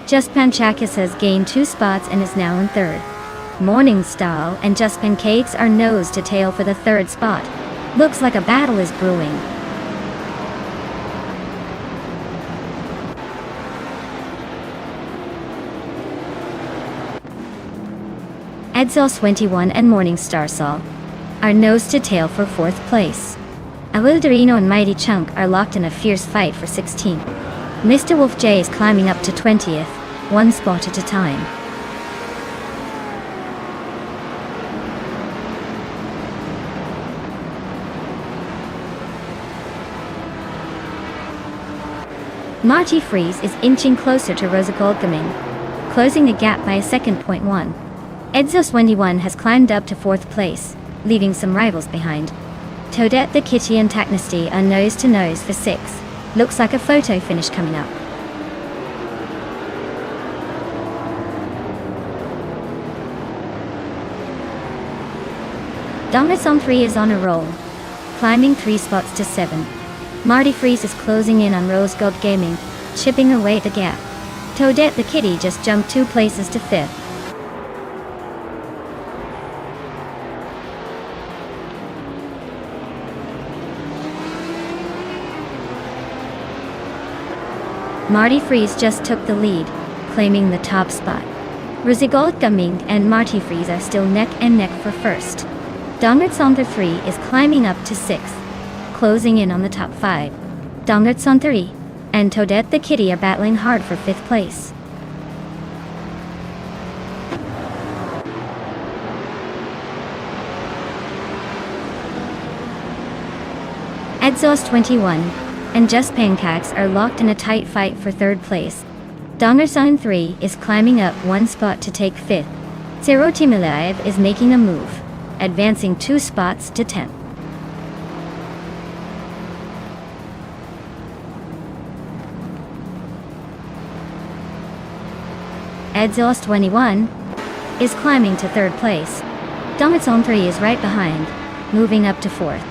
Just Panchakis has gained 2 spots and is now in 3rd. Morning Style and Just Pancakes are nose to tail for the 3rd spot. Looks like a battle is brewing. Exhaust 21 and Morning Starsol are nose to tail for 4th place. Awilderino and Mighty Chunk are locked in a fierce fight for 16th. Mr. Wolf J is climbing up to 20th, 1 spot at a time. Marty Freeze is inching closer to Rosa Goldgaming, closing the gap by a second. 1. Exhaust 21 has climbed up to 4th place, leaving some rivals behind. Toadette the Kitty and Taknesty are nose to nose for 6th. Looks like a photo finish coming up. Dongerts on 3 is on a roll, climbing 3 spots to 7. Marty Freeze is closing in on Rose Gold Gaming, chipping away at the gap. Toadette the Kitty just jumped 2 places to 5th. Marty Freeze just took the lead, claiming the top spot. Rosie Gaming and Marty Freeze are still neck and neck for 1st. Dongerts on 3 is climbing up to 6th, closing in on the top 5. Dongerts on 3 and Toadette the Kitty are battling hard for 5th place. Exhaust 21 and Just Pancakes are locked in a tight fight for 3rd place. Dongerts on 3 is climbing up 1 spot to take 5th. Zero Team Alive is making a move, advancing 2 spots to 10th. Exhaust 21 is climbing to 3rd place. Dongerts on 3 is right behind, moving up to 4th.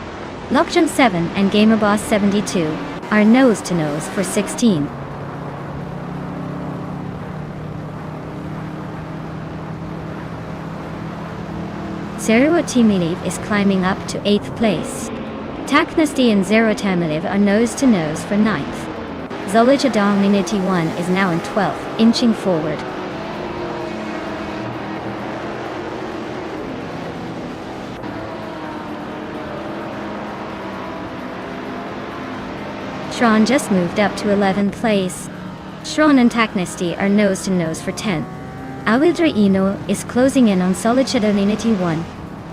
Lockjump 7 and Gamer Boss 72 are nose to nose for 16. Zero Team Alive is climbing up to 8th place. Taknesty and Zero Team Alive are nose to nose for 9th. Zolajadong Ninity 1 is now in 12th, inching forward. Shron just moved up to 11th place. Shron and Taknesty are nose to nose for 10th. Awildra Ino is closing in on Solichadonity 1,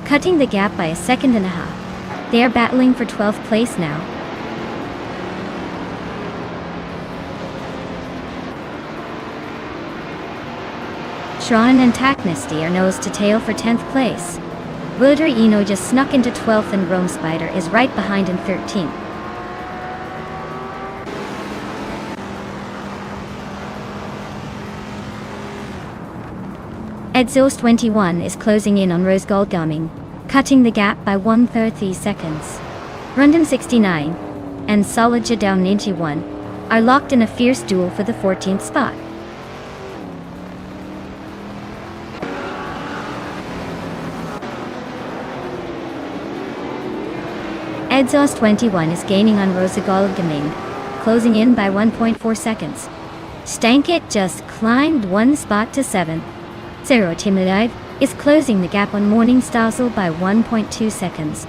cutting the gap by a second and a half. They are battling for 12th place now. Shron and Taknesty are nose to tail for 10th place. Wildra Ino just snuck into 12th and Rome Spider is right behind in 13th. Exhaust 21 is closing in on Rose Gold Gaming, cutting the gap by 130 seconds. Rundum 69 and Solidjadao 91 are locked in a fierce duel for the 14th spot. Edzos 21 is gaining on Rosagolgaming, closing in by 1.4 seconds. Stankit just climbed one spot to 7. Zero Timilive is closing the gap on Morning Stazel by 1.2 seconds.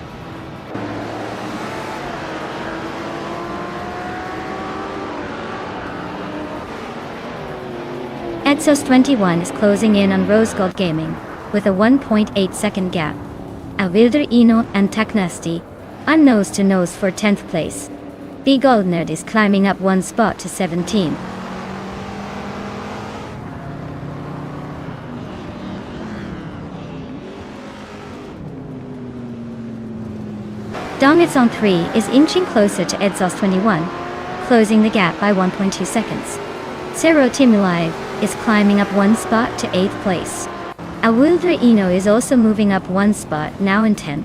Edzos 21 is closing in on Rosegold Gaming with a 1.8 second gap. Avilder Ino and Taknasti are nose to nose for 10th place. The Goldnerd is climbing up one spot to 17. Dongits on 3 is inching closer to Edzos 21, closing the gap by 1.2 seconds. Zero Timulive is climbing up one spot to 8th place. Awildra Ino is also moving up one spot, now in 10th.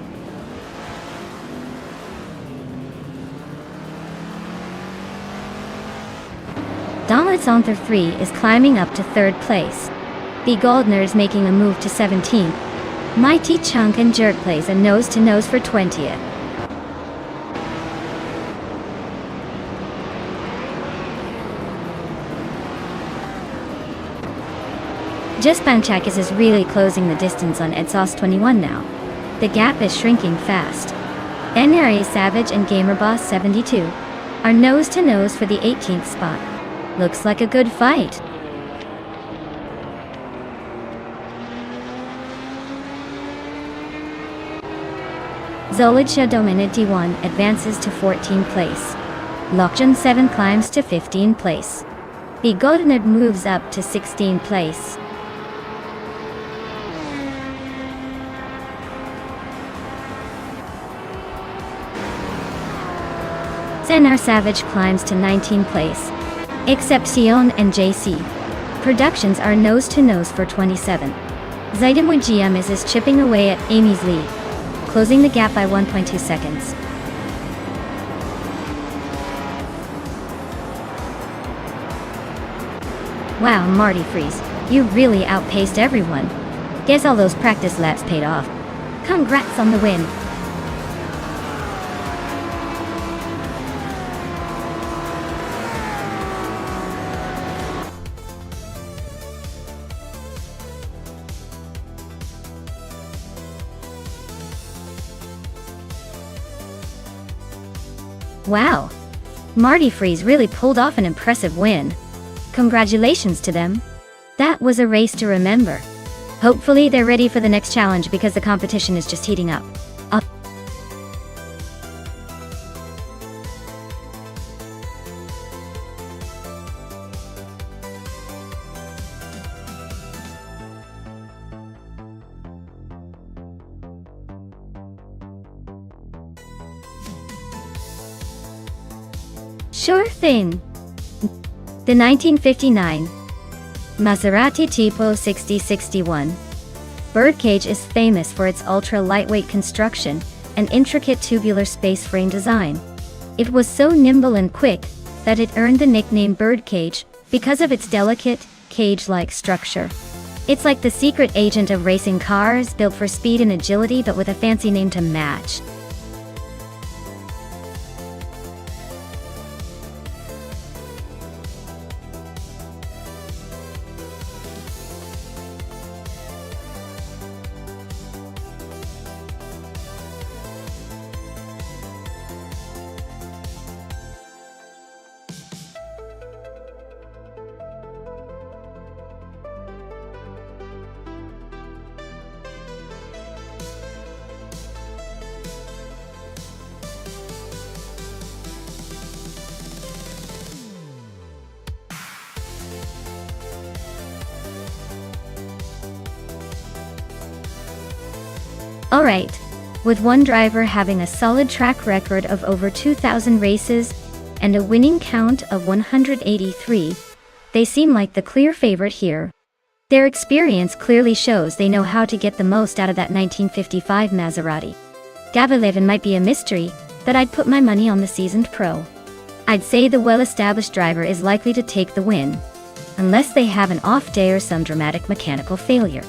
Donald's Onther 3 is climbing up to 3rd place. The Goldner is making a move to 17th. Mighty Chunk and Jerk plays a nose-to-nose for 20th. Just Panchakis is really closing the distance on Edzos 21 now. The gap is shrinking fast. NRA Savage and GamerBoss 72 are nose-to-nose for the 18th spot. Looks like a good fight. Zolidja Dominity 1 advances to 14th place. Lokjan 7 climbs to 15th place. The Goldnerd moves up to 16th place. Zenar Savage climbs to 19th place. Excepcion and JC Productions are nose-to-nose for 27. Zaidamujiam is chipping away at Amy's lead, closing the gap by 1.2 seconds. Wow, Marty Freeze, you really outpaced everyone. Guess all those practice laps paid off. Congrats on the win. Wow, Marty Freeze really pulled off an impressive win. Congratulations to them. That was a race to remember. Hopefully they're ready for the next challenge because the competition is just heating up. Sure thing. The 1959 Maserati Tipo 6061 birdcage is famous for its ultra-lightweight construction and intricate tubular space frame design. It was so nimble and quick that it earned the nickname birdcage because of its delicate, cage-like structure. It's like the secret agent of racing cars, built for speed and agility but with a fancy name to match. Alright, with one driver having a solid track record of over 2,000 races and a winning count of 183, they seem like the clear favorite here. Their experience clearly shows they know how to get the most out of that 1955 Maserati. Gavilevin might be a mystery, but I'd put my money on the seasoned pro. I'd say the well-established driver is likely to take the win, unless they have an off day or some dramatic mechanical failure.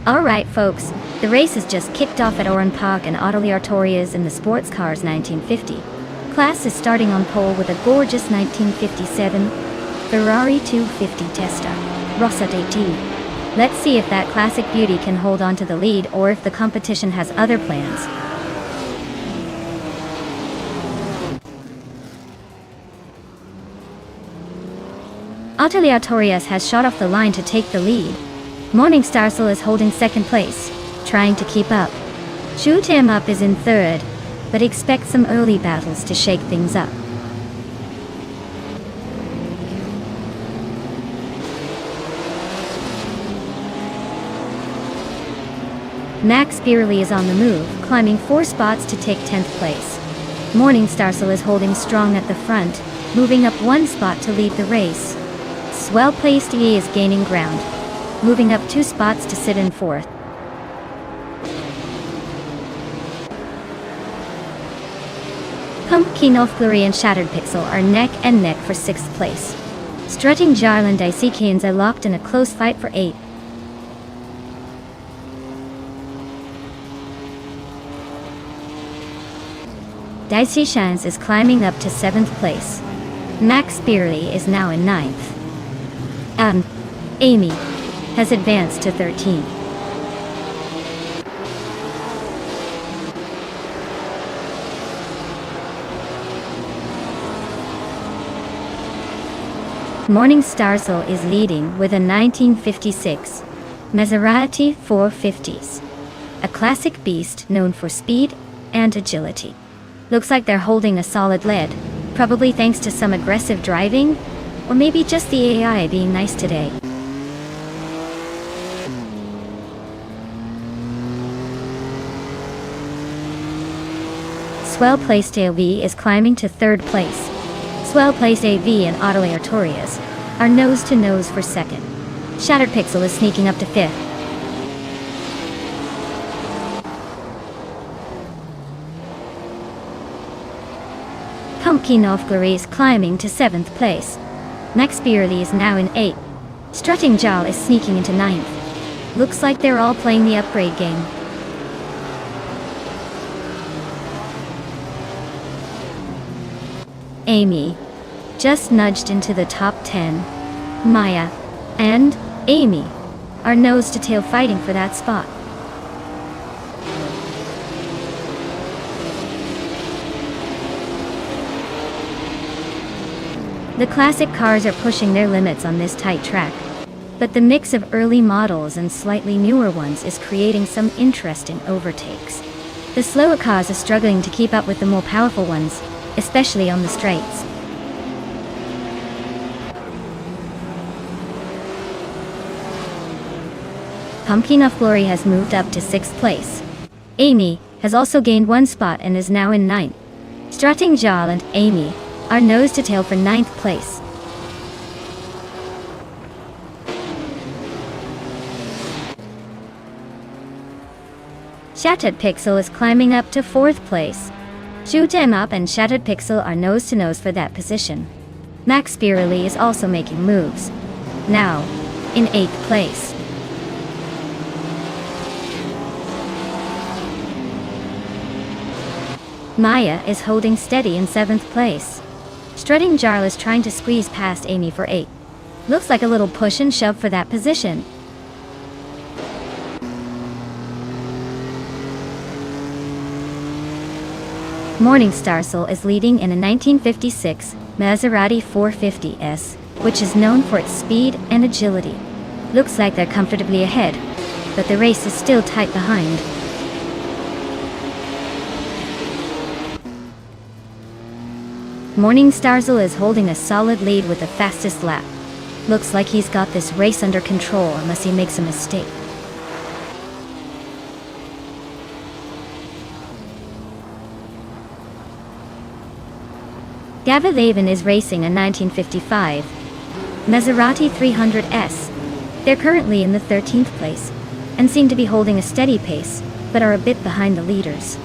Alright folks, the race has just kicked off at Oran Park and Autoliartorias in the Sports Cars 1950. Class is starting on pole with a gorgeous 1957 Ferrari 250 Testa, Rossa DT. Let's see if that classic beauty can hold on to the lead or if the competition has other plans. Autoliartorias has shot off the line to take the lead. Morningstarsel is holding second place, trying to keep up. Shoot 'em up is in third, but expect some early battles to shake things up. Max Beerley is on the move, climbing 4 spots to take 10th place. Morningstarsel is holding strong at the front, moving up 1 spot to lead the race. Swell-placed E is gaining ground, moving up 2 spots to sit in 4th. Pumpkin of Glory and Shattered Pixel are neck and neck for 6th place. Strutting Jarl and Dicey Canes are locked in a close fight for 8th. Dicey Shines is climbing up to 7th place. Max Beerley is now in 9th. Amy has advanced to 13th. Morningstarsel is leading with a 1956 Maserati 450s, a classic beast known for speed and agility. Looks like they're holding a solid lead, probably thanks to some aggressive driving, or maybe just the AI being nice today. Swell-placed AV is climbing to 3rd place. Swell-placed AV and Autoliartorias are nose-to-nose for 2nd. Shattered Pixel is sneaking up to 5th. Pumpkin of Glory is climbing to 7th place. Max Beerley is now in 8th. Strutting Jarl is sneaking into 9th. Looks like they're all playing the upgrade game. Amy just nudged into the top 10. Maya and Amy are nose-to-tail fighting for that spot. The classic cars are pushing their limits on this tight track, but the mix of early models and slightly newer ones is creating some interesting overtakes. The slower cars are struggling to keep up with the more powerful ones, especially on the straights. Pumpkin of Glory has moved up to 6th place. Amy has also gained 1 spot and is now in 9th. Strutting Jarl and Amy are nose-to-tail for 9th place. Shattered Pixel is climbing up to 4th place. Shoot 'em up and Shattered Pixel are nose-to-nose for that position. Max Beerley is also making moves, now in 8th place. Maya is holding steady in 7th place. Strutting Jarl is trying to squeeze past Amy for 8th. Looks like a little push and shove for that position. Morning Starsel is leading in a 1956 Maserati 450S, which is known for its speed and agility. Looks like they're comfortably ahead, but the race is still tight behind. Morning Starsel is holding a solid lead with the fastest lap. Looks like he's got this race under control unless he makes a mistake. David Avon is racing a 1955 Maserati 300S. They're currently in the 13th place and seem to be holding a steady pace, but are a bit behind the leaders.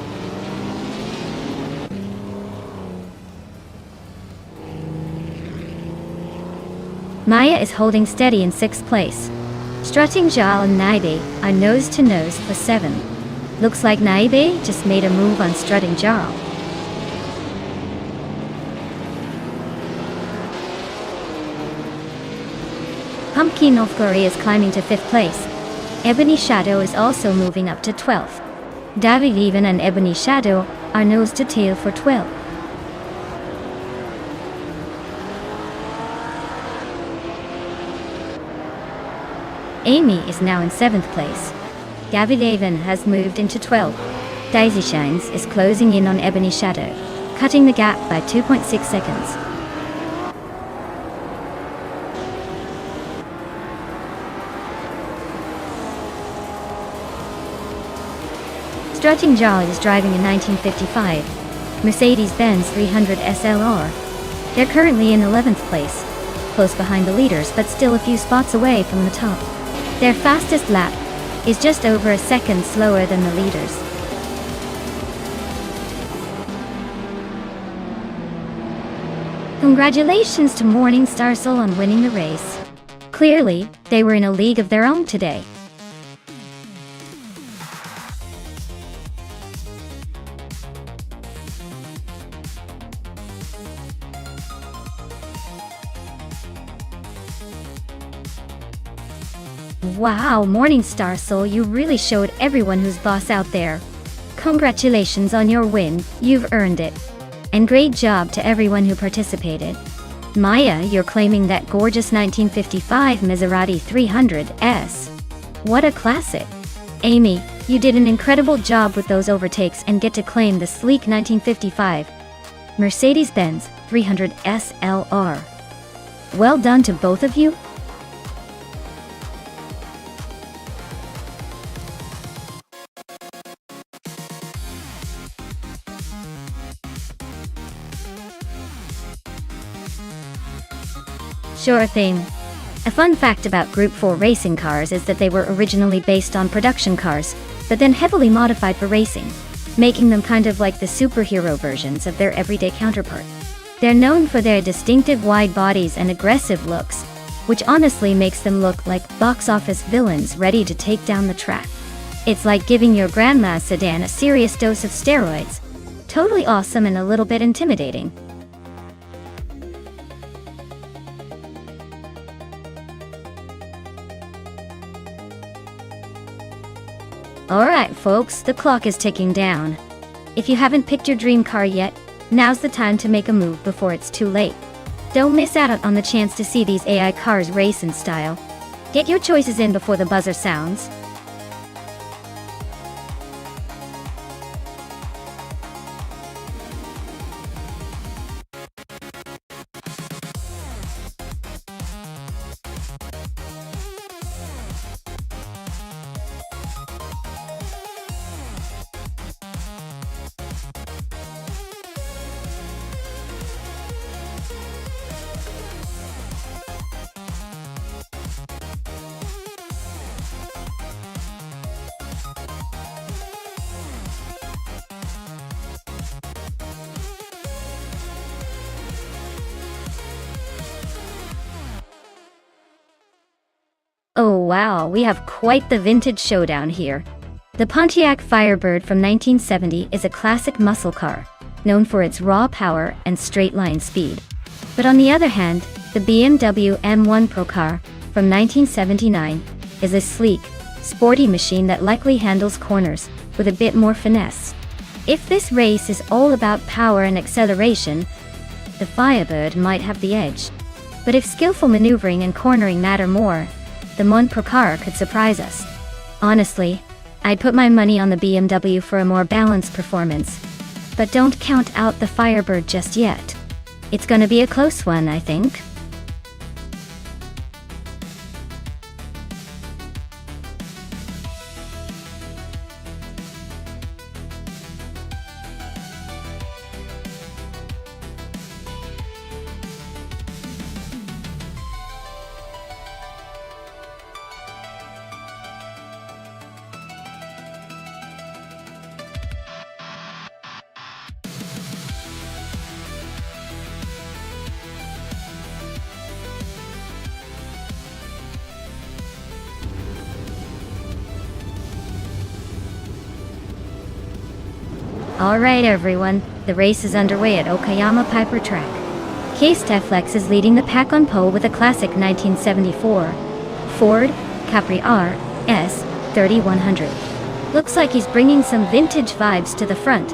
Maya is holding steady in 6th place. Strutting Jal and Naibe are nose to nose for 7. Looks like Naibe just made a move on Strutting Jarl. Pumpkin Novgori is climbing to 5th place. Ebony Shadow is also moving up to 12th. David Even and Ebony Shadow are nose to tail for 12. Amy is now in 7th place. David Avon has moved into 12th. Daisy Shines is closing in on Ebony Shadow, cutting the gap by 2.6 seconds. Strutting Jarl is driving a 1955 Mercedes-Benz 300 SLR. They're currently in 11th place, close behind the leaders but still a few spots away from the top. Their fastest lap is just over a second slower than the leaders. Congratulations to Morning Starsel on winning the race. Clearly, they were in a league of their own today. Wow, Morning Starsel, you really showed everyone who's boss out there. Congratulations on your win, you've earned it. And great job to everyone who participated. Maya, you're claiming that gorgeous 1955 Maserati 300S. What a classic. Amy, you did an incredible job with those overtakes and get to claim the sleek 1955 Mercedes-Benz 300 SLR. Well done to both of you. Sure thing. A fun fact about Group 4 racing cars is that they were originally based on production cars, but then heavily modified for racing, making them kind of like the superhero versions of their everyday counterpart. They're known for their distinctive wide bodies and aggressive looks, which honestly makes them look like box office villains ready to take down the track. It's like giving your grandma's sedan a serious dose of steroids. Totally awesome and a little bit intimidating. Alright folks, the clock is ticking down. If you haven't picked your dream car yet, now's the time to make a move before it's too late. Don't miss out on the chance to see these AI cars race in style. Get your choices in before the buzzer sounds. Oh wow, we have quite the vintage showdown here. The Pontiac Firebird from 1970 is a classic muscle car, known for its raw power and straight-line speed. But on the other hand, the BMW M1 Pro car from 1979 is a sleek, sporty machine that likely handles corners with a bit more finesse. If this race is all about power and acceleration, the Firebird might have the edge. But if skillful maneuvering and cornering matter more, the M1 Pro car could surprise us. Honestly, I'd put my money on the BMW for a more balanced performance. But don't count out the Firebird just yet. It's gonna be a close one, I think. Alright everyone, the race is underway at Okayama Piper Track. Case Flex is leading the pack on pole with a classic 1974 Ford Capri RS 3100. Looks like he's bringing some vintage vibes to the front.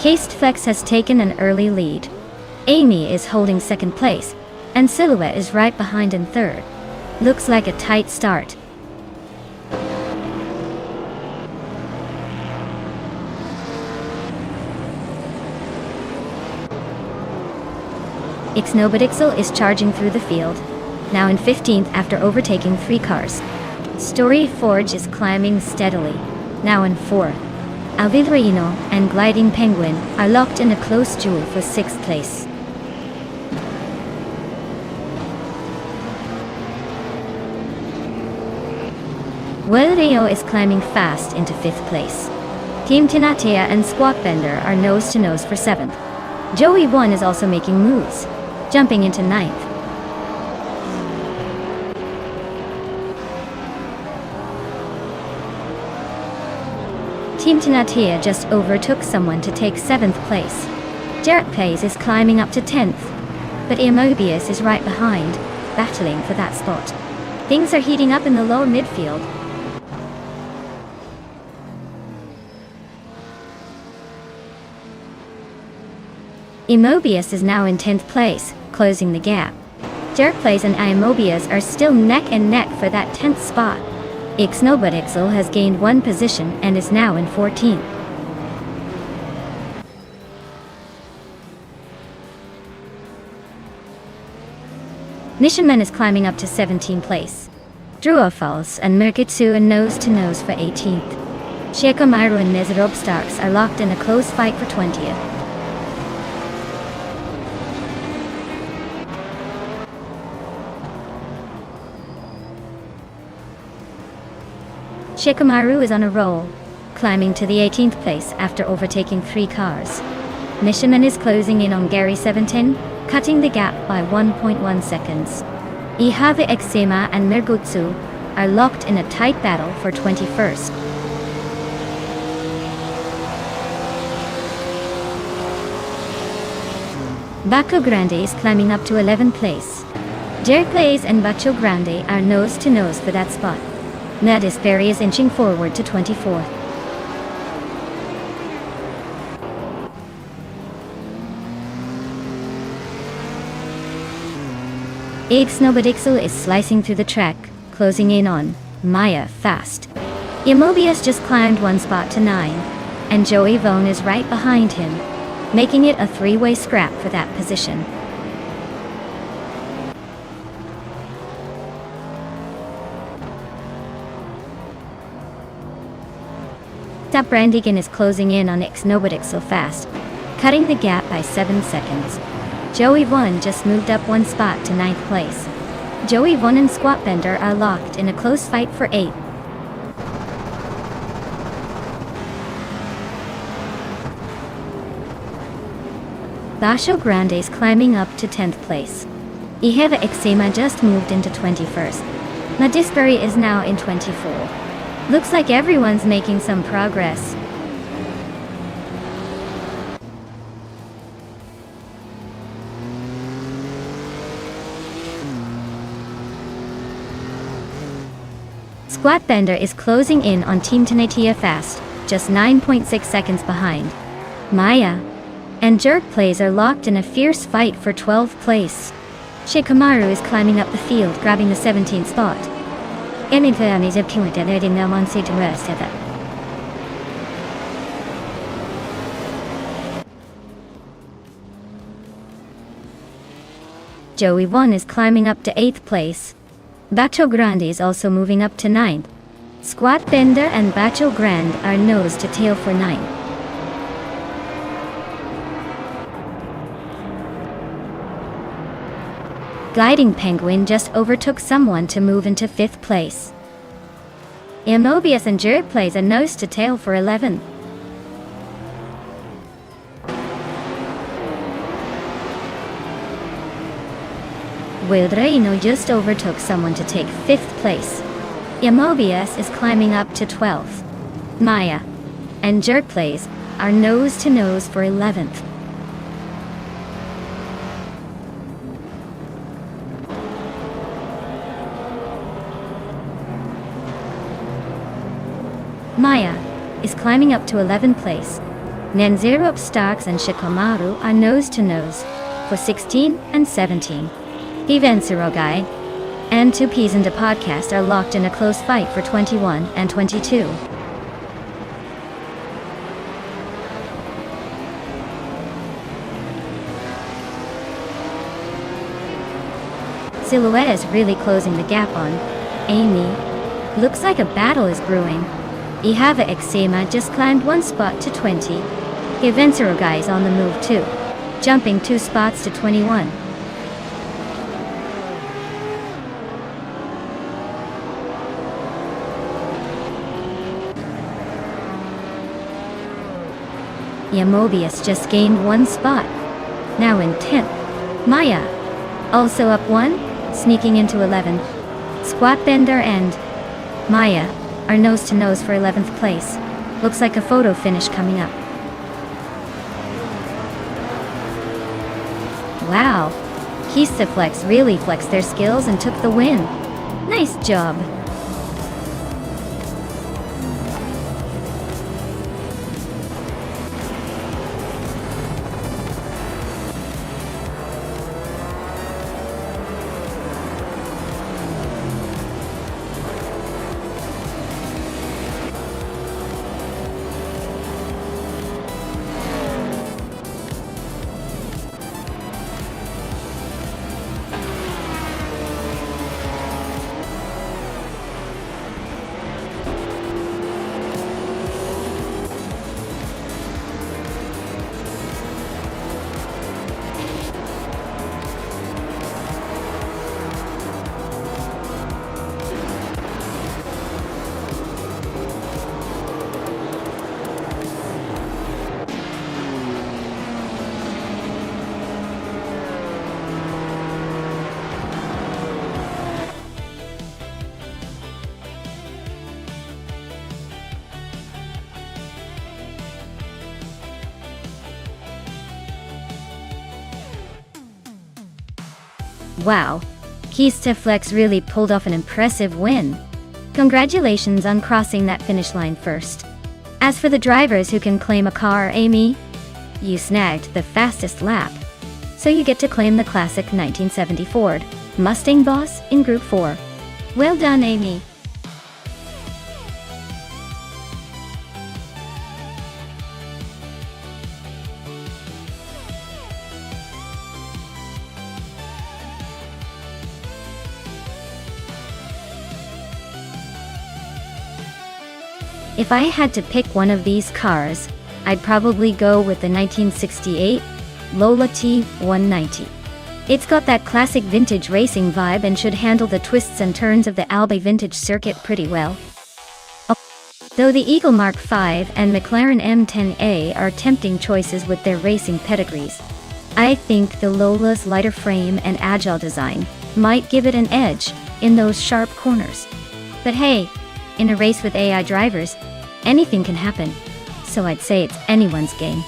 Case Flex has taken an early lead. Amy is holding second place, and Silhouette is right behind in third. Looks like a tight start. Ixnobadixel is charging through the field, now in 15th after overtaking 3 cars. Story Forge is climbing steadily, now in 4th. Alvilreino and Gliding Penguin are locked in a close duel for 6th place. Rio is climbing fast into 5th place. Team Tinatea and Squawkbender are nose-to-nose for 7th. Joey 1 is also making moves, jumping into 9th. Team Tinatea just overtook someone to take 7th place. Jarrett Pays is climbing up to 10th, but Imobius is right behind, battling for that spot. Things are heating up in the lower midfield. Imobius is now in 10th place, closing the gap. Jerkplays and Imobius are still neck and neck for that 10th spot. Ixnobadixel has gained 1 position and is now in 14th. Nishimen is climbing up to 17th place. Druofals and Merkitsu are nose-to-nose for 18th. Shiekomaru and Nezerobstarks are locked in a close fight for 20th. Shikamaru is on a roll, climbing to the 18th place after overtaking 3 cars. Nishimen is closing in on Gary 17, cutting the gap by 1.1 seconds. Ihave Exema and Mergutsu are locked in a tight battle for 21st. Baco Grande is climbing up to 11th place. Jerkplays and Bacho Grande are nose-to-nose for that spot. Nadis Berry is inching forward to 24th. Ixnobadixel is slicing through the track, closing in on Maya fast. Imobius just climbed 1 spot to 9, and Joey Vone is right behind him, making it a 3-way scrap for that position. Brandigan is closing in on Ixnobadixel fast, cutting the gap by 7 seconds. Joey 1 just moved up 1 spot to 9th place. Joey 1 and Squatbender are locked in a close fight for 8th. Basho Grande is climbing up to 10th place. Iheva Ixema just moved into 21st. Madisbury is now in 24. Looks like everyone's making some progress. Squat Bender is closing in on Team Tenatia fast, just 9.6 seconds behind. Maya and Jerk Plays are locked in a fierce fight for 12th place. Shikamaru is climbing up the field, grabbing the 17th spot. Joey 1 is climbing up to 8th place. Bacho Grande is also moving up to 9th. Squat Bender and Bacho Grande are nose to tail for 9th. Gliding Penguin just overtook someone to move into 5th place. Mobius and Jerk Plays a nose to tail for 11th. Wildraino just overtook someone to take 5th place. Mobius is climbing up to 12th. Maya and Jerk Plays are nose to nose for 11th. Maya is climbing up to 11th place. Nenzerup Starks and Shikamaru are nose to nose for 16 and 17. Even Sirogai and 2Ps into podcast are locked in a close fight for 21 and 22. Silhouette is really closing the gap on Amy. Looks like a battle is brewing. Ihava Ixema just climbed 1 spot to 20. Ivensirogai is on the move too, jumping 2 spots to 21. Mobius just gained 1 spot, now in 10th. Maya also up 1, sneaking into 11th. Squat Bender and Maya are nose to nose for 11th place. Looks like a photo finish coming up. Wow, Keistaflex really flexed their skills and took the win. Nice job. Wow, Keistaflex really pulled off an impressive win. Congratulations on crossing that finish line first. As for the drivers who can claim a car, Amy, you snagged the fastest lap. So you get to claim the classic 1970 Ford Mustang Boss in Group 4. Well done, Amy. If I had to pick one of these cars, I'd probably go with the 1968 Lola T190. It's got that classic vintage racing vibe and should handle the twists and turns of the Albi vintage circuit pretty well. Though the Eagle Mark V and McLaren M10A are tempting choices with their racing pedigrees. I think the Lola's lighter frame and agile design might give it an edge in those sharp corners. But hey, in a race with AI drivers, anything can happen, so I'd say it's anyone's game.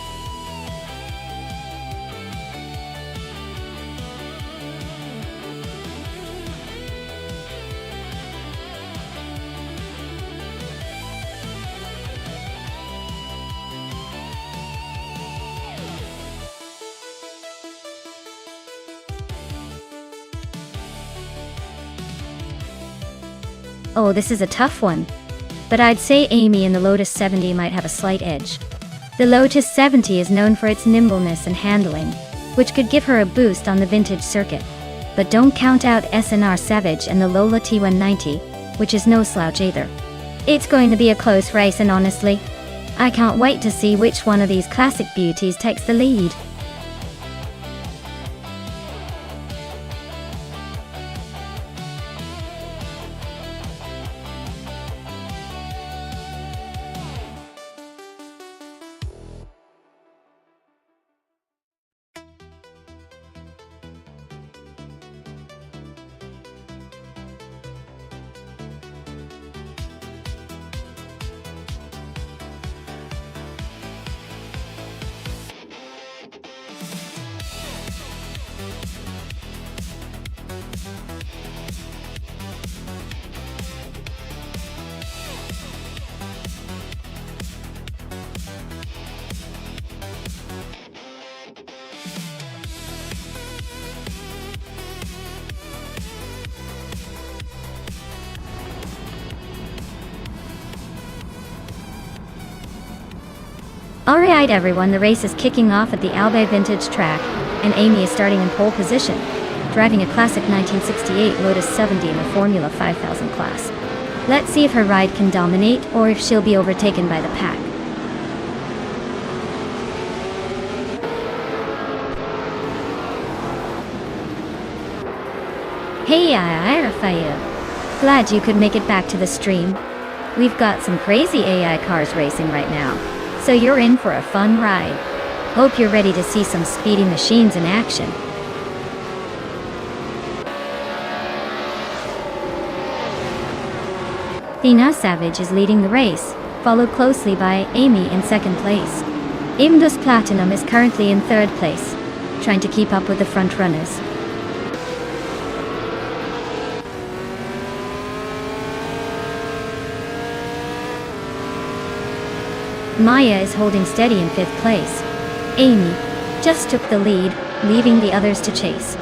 Oh, this is a tough one. But I'd say Amy in the Lotus 70 might have a slight edge. The Lotus 70 is known for its nimbleness and handling, which could give her a boost on the vintage circuit. But don't count out SNR Savage and the Lola T190, which is no slouch either. It's going to be a close race, and honestly, I can't wait to see which one of these classic beauties takes the lead. Alright everyone, the race is kicking off at the Albay Vintage track, and Amy is starting in pole position, driving a classic 1968 Lotus 70 in the Formula 5000 class. Let's see if her ride can dominate, or if she'll be overtaken by the pack. Hey, Raphael. Glad you could make it back to the stream. We've got some crazy AI cars racing right now, so you're in for a fun ride. Hope you're ready to see some speedy machines in action. Tina Savage is leading the race, followed closely by Amy in second place. Imdus Platinum is currently in third place, trying to keep up with the front runners. Maya is holding steady in fifth place. Amy just took the lead, leaving the others to chase.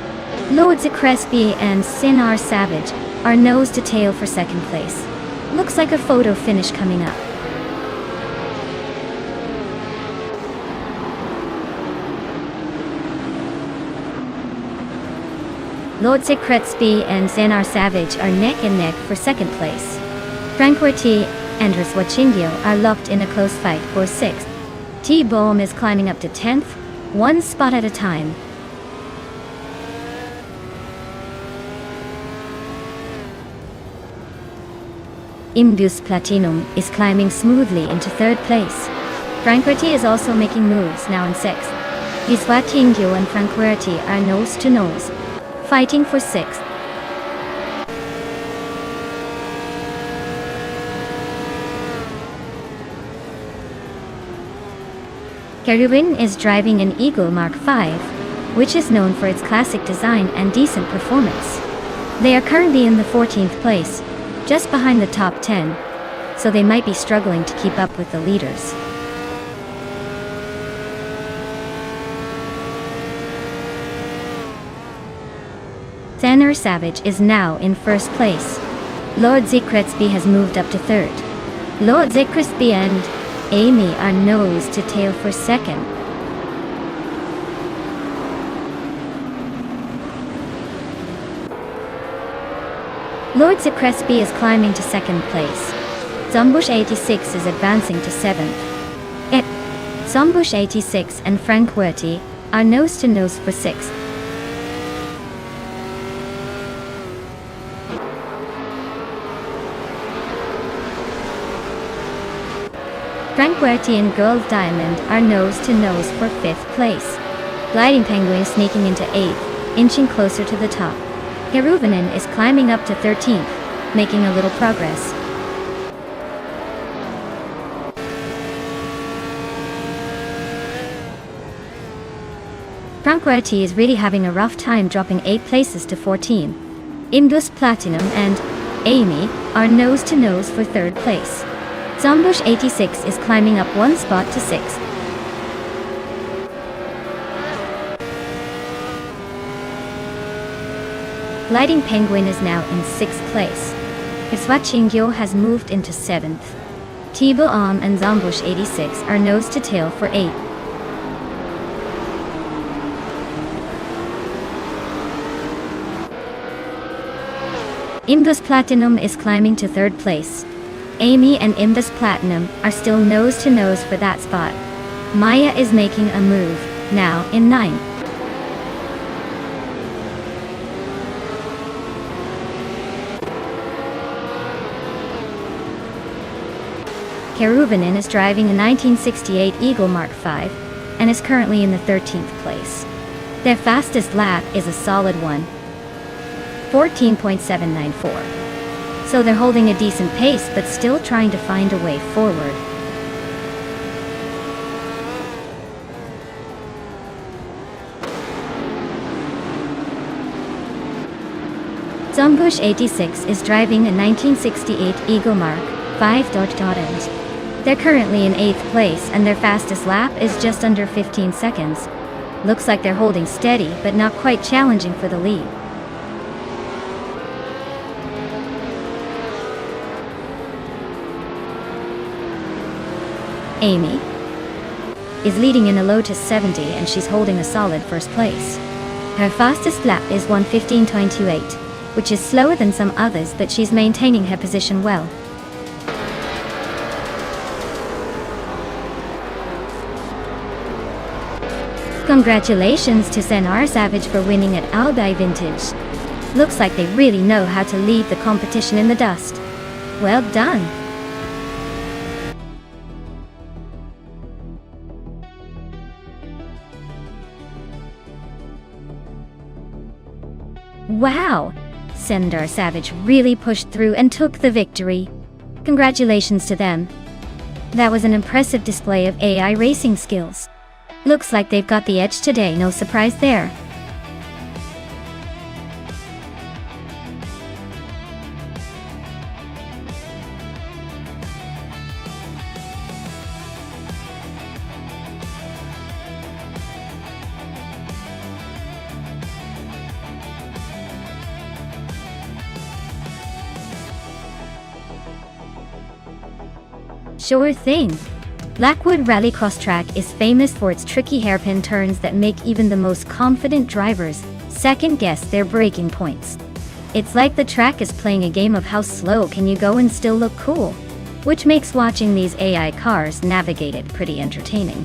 Lord Crespi and Sinar Savage are nose to tail for second place. Looks like a photo finish coming up. Lord Crespi and Sinar Savage are neck and neck for second place. Franquerti and Swachindio are locked in a close fight for sixth. T-Bohm is climbing up to 10th, one spot at a time. Imdus Platinum is climbing smoothly into third place. Franquerti is also making moves, now in sixth. Swachindio and Franquerti are nose to nose, fighting for sixth. Kerubin is driving an Eagle Mark V, which is known for its classic design and decent performance. They are currently in the 14th place, just behind the top 10, so they might be struggling to keep up with the leaders. Sinar Savage is now in first place. Lord Crespi has moved up to third. Lord Crespi and Amy are nose to tail for second. Lord Crespi is climbing to second place. Zombush 86 is advancing to seventh. Zombush 86 and Franquerti are nose to nose for sixth. Franquerti and Gold Diamond are nose to nose for fifth place. Gliding Penguin sneaking into 8th, inching closer to the top. Keruvanen is climbing up to 13th, making a little progress. Frankrati is really having a rough time, dropping 8 places to 14. Indus Platinum and Amy are nose to nose for 3rd place. Zombush 86 is climbing up 1 spot to 6th. Gliding Penguin is now in 6th place. Iswachingyo has moved into 7th. Tibo Am and Zombush 86 are nose to tail for 8th. Imbus Platinum is climbing to 3rd place. Amy and Imbus Platinum are still nose to nose for that spot. Maya is making a move, now in 9th. Keruvanen is driving a 1968 Eagle Mark V and is currently in the 13th place. Their fastest lap is a solid one, 14.794. So they're holding a decent pace but still trying to find a way forward. Zombush 86 is driving a 1968 Eagle Mark V. They're currently in 8th place and their fastest lap is just under 15 seconds. Looks like they're holding steady but not quite challenging for the lead. Amy is leading in a Lotus 70 and she's holding a solid 1st place. Her fastest lap is 1:15.28, which is slower than some others, but she's maintaining her position well. Congratulations to Senar Savage for winning at Albai Vintage. Looks like they really know how to leave the competition in the dust. Well done. Wow! Sendar Savage really pushed through and took the victory. Congratulations to them. That was an impressive display of AI racing skills. Looks like they've got the edge today, no surprise there. Sure thing. Blackwood Rallycross Track is famous for its tricky hairpin turns that make even the most confident drivers second-guess their braking points. It's like the track is playing a game of how slow can you go and still look cool, which makes watching these AI cars navigate it pretty entertaining.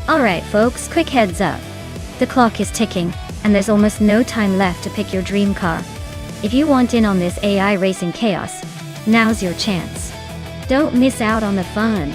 Alright folks, quick heads up. The clock is ticking, and there's almost no time left to pick your dream car. If you want in on this AI racing chaos, now's your chance. Don't miss out on the fun.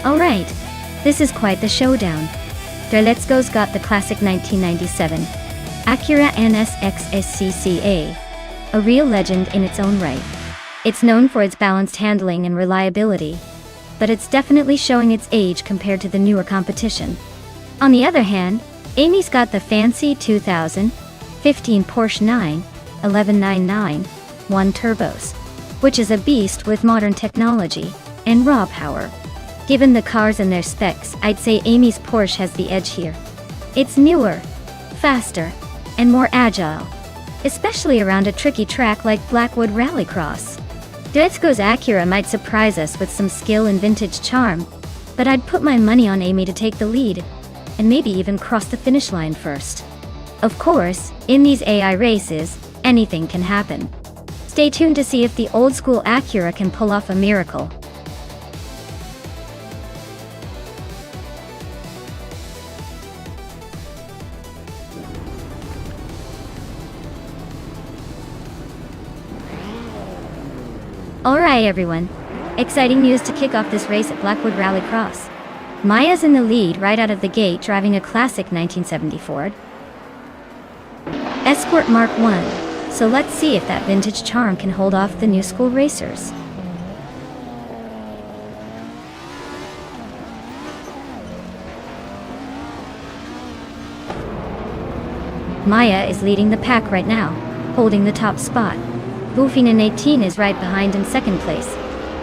Alright, this is quite the showdown. Der Let's Go's got the classic 1997 Acura NSX-SCCA, a real legend in its own right. It's known for its balanced handling and reliability, but it's definitely showing its age compared to the newer competition. On the other hand, Amy's got the fancy 2015 Porsche 91199 1 turbos, which is a beast with modern technology and raw power. Given the cars and their specs, I'd say Amy's Porsche has the edge here. It's newer, faster, and more agile, especially around a tricky track like Blackwood Rallycross. Let's Go's Acura might surprise us with some skill and vintage charm, but I'd put my money on Amy to take the lead, and maybe even cross the finish line first. Of course, in these AI races, anything can happen. Stay tuned to see if the old-school Acura can pull off a miracle. Alright everyone, exciting news to kick off this race at Blackwood Rallycross. Maya's in the lead right out of the gate, driving a classic 1970 Ford Escort Mark I, so let's see if that vintage charm can hold off the new school racers. Maya is leading the pack right now, holding the top spot. Buffin 18 is right behind in second place,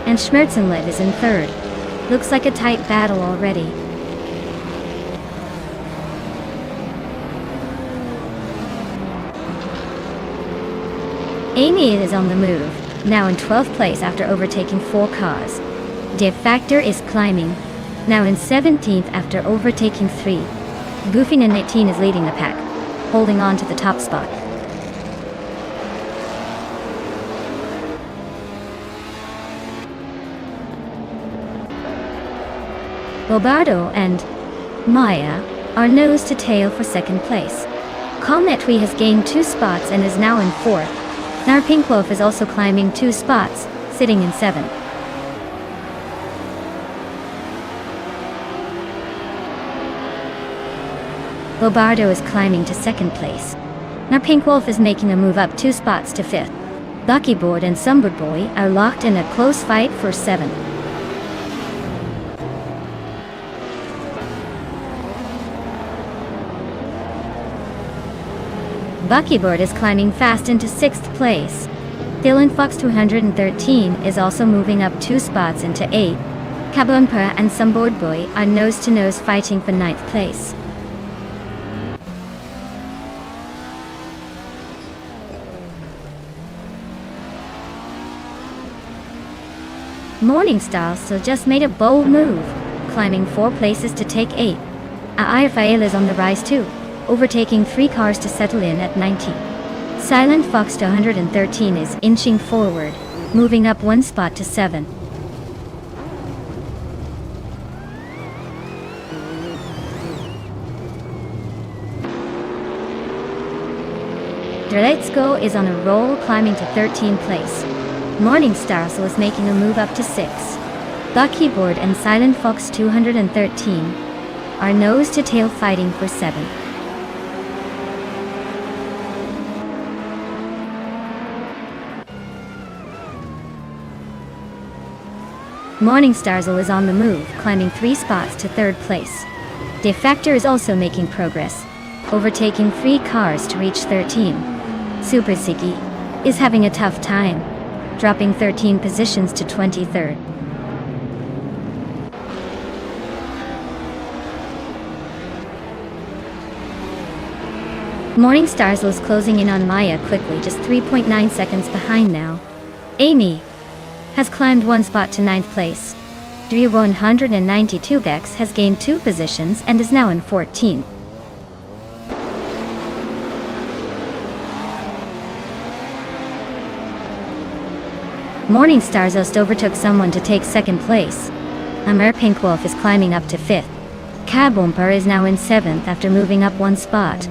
and Schmerzenlet is in third. Looks like a tight battle already. Amy is on the move, now in 12th place after overtaking 4 cars. De Factor is climbing, now in 17th after overtaking 3. Buffin 18 is leading the pack, holding on to the top spot. Bobardo and Maya are nose to tail for second place. Calmetwi has gained 2 spots and is now in 4th. Narpinklov is also climbing 2 spots, sitting in 7th. Bobardo is climbing to second place. Narpinkwolf is making a move up 2 spots to 5th. Buckyboard and Sumberboy are locked in a close fight for 7th. Buckyboard is climbing fast into 6th place. Dylan Fox 213 is also moving up 2 spots into 8th. Kabunpa and Sumboardboy are nose-to-nose fighting for 9th place. Morningstar so just made a bold move, climbing 4 places to take 8th. Ayafael is on the rise too, overtaking 3 cars to settle in at 19. Silent Fox 213 is inching forward, moving up 1 spot to 7. Der Let's Go is on a roll, climbing to 13th place. Morningstar is making a move up to 6. Buckyboard and Silent Fox 213 are nose to tail fighting for 7. Morningstar is on the move, climbing 3 spots to 3rd place. De Factor is also making progress, overtaking 3 cars to reach 13. Super Siki is having a tough time, dropping 13 positions to 23rd. Morningstar is closing in on Maya quickly, just 3.9 seconds behind now. Amy has climbed 1 spot to 9th place. Drea 192 Bex has gained 2 positions and is now in 14th. Morningstar just overtook someone to take 2nd place. Amer Pinkwolf is climbing up to 5th. Kabumper is now in 7th after moving up 1 spot.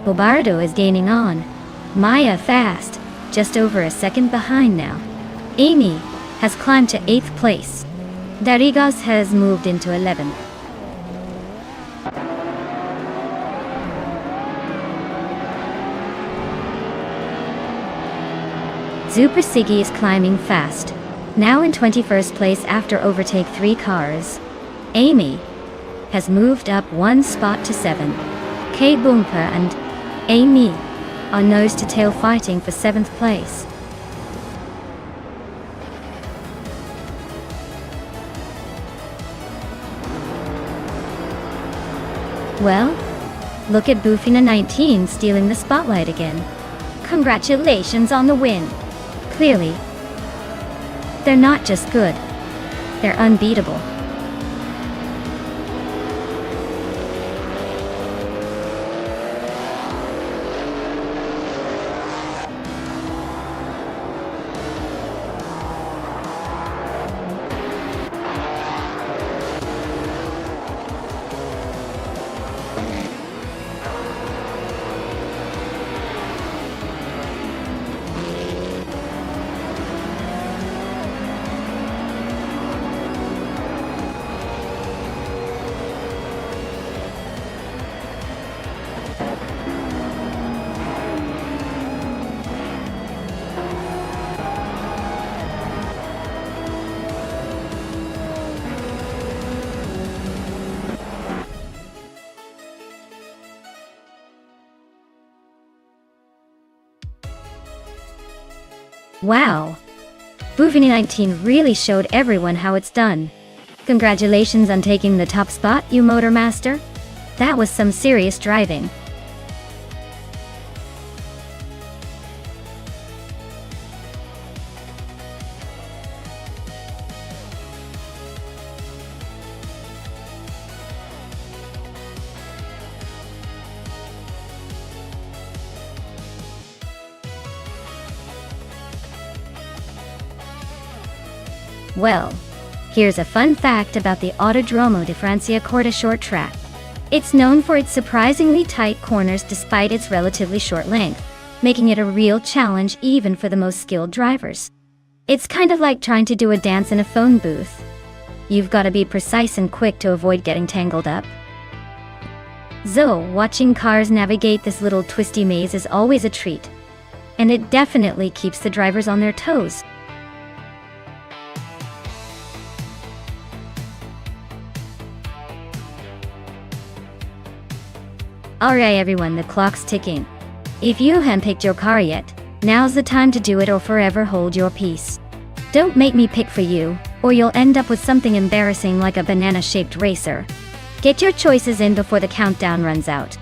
Bobardo is gaining on, Maya fast, just over a second behind now. Amy has climbed to 8th place. Darigas has moved into 11th. Super Siggy is climbing fast, now in 21st place after overtake 3 cars. Amy has moved up 1 spot to 7. K Boompa and Amy are nose to tail fighting for 7th place. Well, look at Boofina 19 stealing the spotlight again. Congratulations on the win. Clearly, they're not just good, they're unbeatable. Wow! Boofini 19 really showed everyone how it's done. Congratulations on taking the top spot, you Motor Master. That was some serious driving. Well, here's a fun fact about the Autodromo di Franciacorta short track. It's known for its surprisingly tight corners despite its relatively short length, making it a real challenge even for the most skilled drivers. It's kind of like trying to do a dance in a phone booth. You've got to be precise and quick to avoid getting tangled up. So, watching cars navigate this little twisty maze is always a treat. And it definitely keeps the drivers on their toes. Alright everyone, the clock's ticking. If you haven't picked your car yet, now's the time to do it or forever hold your peace. Don't make me pick for you, or you'll end up with something embarrassing like a banana-shaped racer. Get your choices in before the countdown runs out.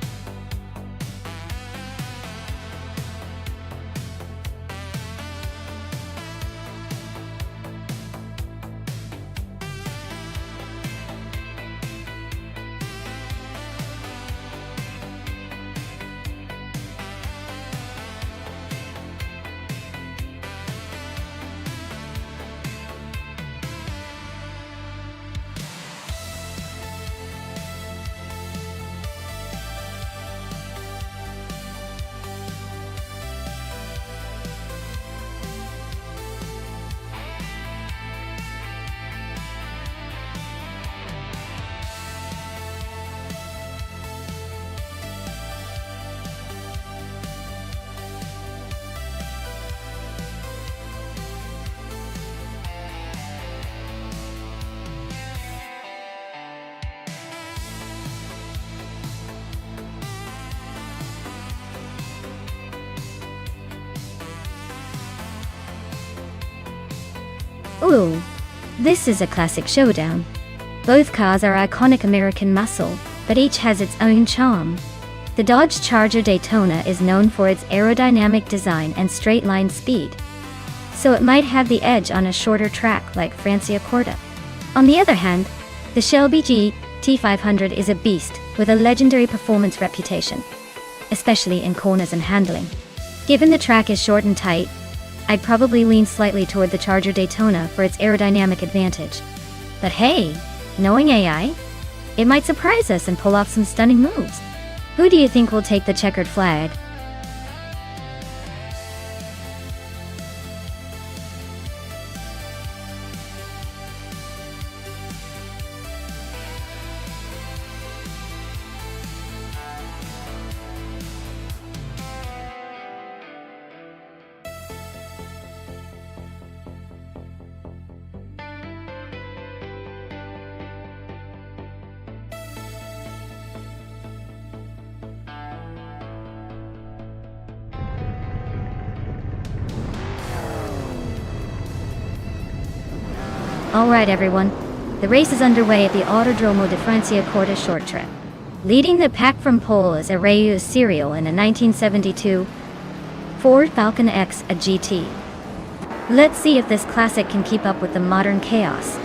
Ooh, this is a classic showdown. Both cars are iconic American muscle, but each has its own charm. The Dodge Charger Daytona is known for its aerodynamic design and straight-line speed, so it might have the edge on a shorter track like Franciacorta. On the other hand, the Shelby GT500 is a beast with a legendary performance reputation, especially in corners and handling. Given the track is short and tight, I'd probably lean slightly toward the Charger Daytona for its aerodynamic advantage. But hey, knowing AI, it might surprise us and pull off some stunning moves. Who do you think will take the checkered flag? Alright everyone, the race is underway at the Autodromo de Francia Corta short track. Leading the pack from pole is a Reus Serial in a 1972 Ford Falcon X, a GT. Let's see if this classic can keep up with the modern chaos.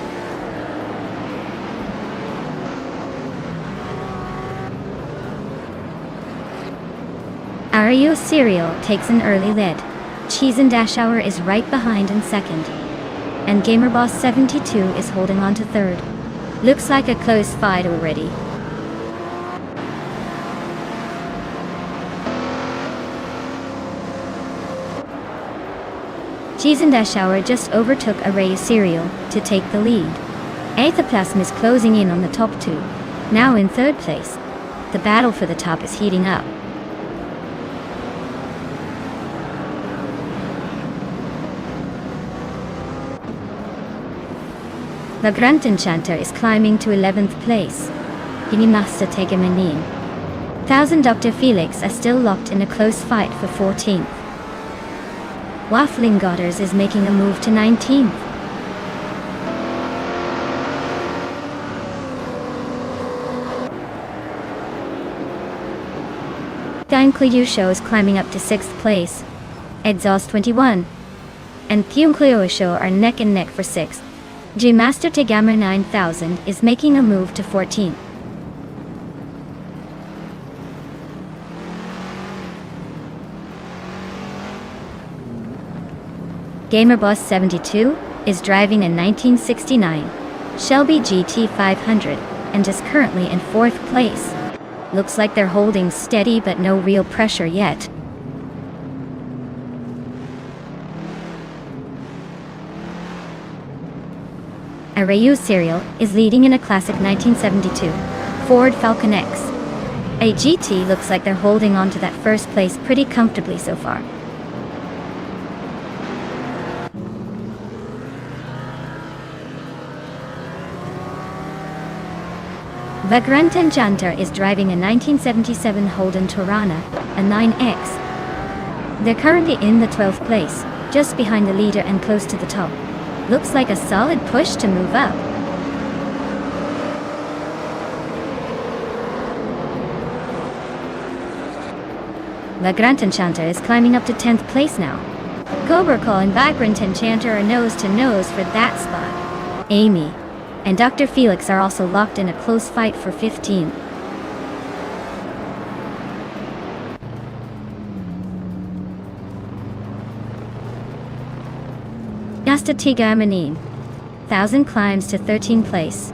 Reus Serial takes an early lead. Cheese and Dashauer is right behind in second. And GamerBoss 72 is holding on to third. Looks like a close fight already. Cheese and Dashauer just overtook a Reus Serial to take the lead. Aethaplasm is closing in on the top two, now in third place. The battle for the top is heating up. The Grand Enchanter is climbing to 11th place. Inimasta Tegemenin. 1000 Dr. Felix are still locked in a close fight for 14th. Waffling Godders is making a move to 19th. Show is climbing up to 6th place. Exhaust 21 and Show are neck and neck for 6th. G-Master Tegamer 9000 is making a move to 14th. GamerBoss 72 is driving a 1969 Shelby GT 500 and is currently in 4th place. Looks like they're holding steady but no real pressure yet. A Reus Serial is leading in a classic 1972 Ford Falcon X. A GT looks like they're holding on to that first place pretty comfortably so far. The Grand Enchanter is driving a 1977 Holden Torana, a 9X. They're currently in the 12th place, just behind the leader and close to the top. Looks like a solid push to move up. The Grand Enchanter is climbing up to 10th place now. Cobra Call and Vibrant Enchanter are nose to nose for that spot. Amy and Dr. Felix are also locked in a close fight for 15th. Tiga Amanin. 1000 climbs to 13th place.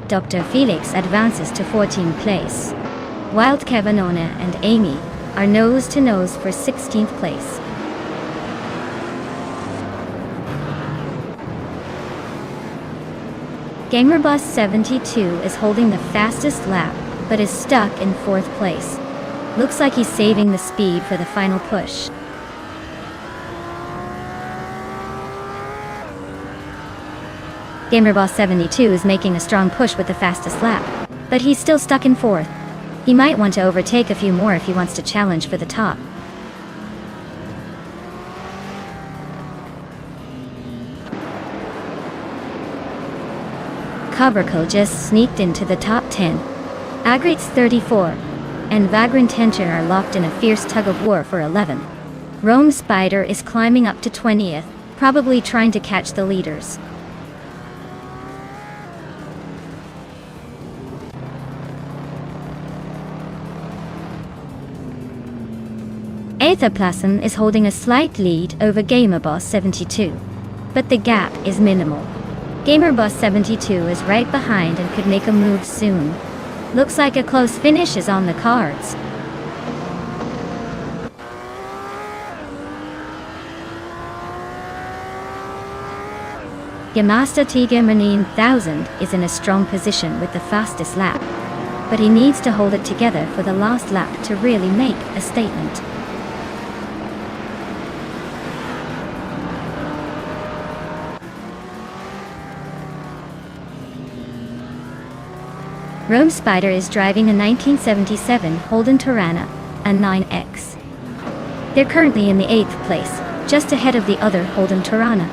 Dr. Felix advances to 14th place. Wild Kevanona and Amy are nose to nose for 16th place. GamerBoss 72 is holding the fastest lap, but is stuck in 4th place. Looks like he's saving the speed for the final push. GamerBoss 72 is making a strong push with the fastest lap, but he's still stuck in 4th. He might want to overtake a few more if he wants to challenge for the top. Cobraco just sneaked into the top 10. Agrites 34 and Vagrant Tension are locked in a fierce tug-of-war for 11. Rome Spider is climbing up to 20th, probably trying to catch the leaders. Aethaplasm is holding a slight lead over GamerBoss 72, but the gap is minimal. GamerBoss 72 is right behind and could make a move soon. Looks like a close finish is on the cards. Yamasta Tiga Manin 1000 is in a strong position with the fastest lap, but he needs to hold it together for the last lap to really make a statement. Rome Spider is driving a 1977 Holden Torana, a 9X. They're currently in the 8th place, just ahead of the other Holden Torana.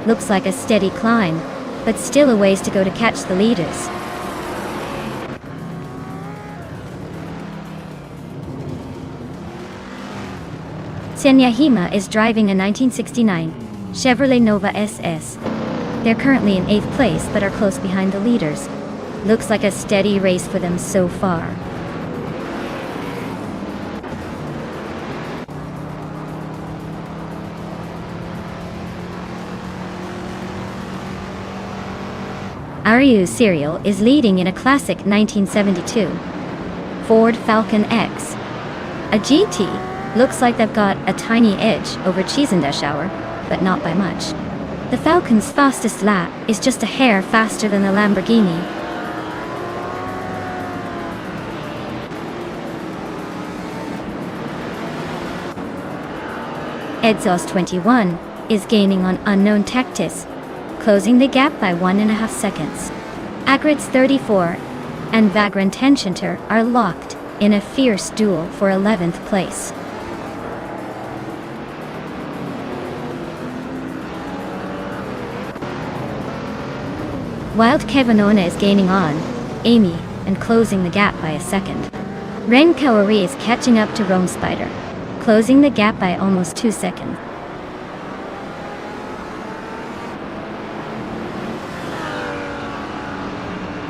Looks like a steady climb. but still a ways to go to catch the leaders. Senyahima is driving a 1969 Chevrolet Nova SS. They're currently in 8th place but are close behind the leaders. Looks like a steady race for them so far. Ariu Serial is leading in a classic 1972 Ford Falcon X. A GT. Looks like they've got a tiny edge over Chiesendashauer, but not by much. The Falcon's fastest lap is just a hair faster than the Lamborghini. Exhaust 21 is gaining on Unknown Tactis, closing the gap by 1.5 seconds. Agrit's 34 and Vagrant Tensionter are locked in a fierce duel for 11th place. Wild Kevinona is gaining on Amy and closing the gap by a second. Ren Kaori is catching up to Rome Spider, closing the gap by almost 2 seconds.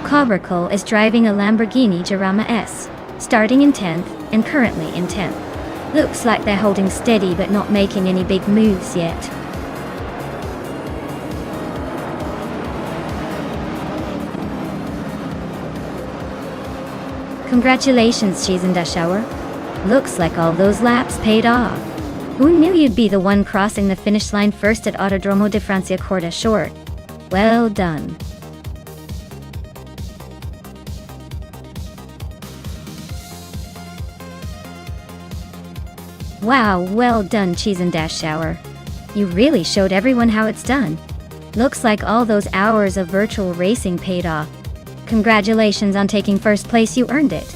Cobracle is driving a Lamborghini Jarama S, starting in 10th and currently in 10th. Looks like they're holding steady but not making any big moves yet. Congratulations, Chiesendashauer. Looks like all those laps paid off. Who knew you'd be the one crossing the finish line first at Autodromo de Francia Corta Short? Well done. Wow, well done, Chiesendashauer. You really showed everyone how it's done. Looks like all those hours of virtual racing paid off. Congratulations on taking first place, you earned it.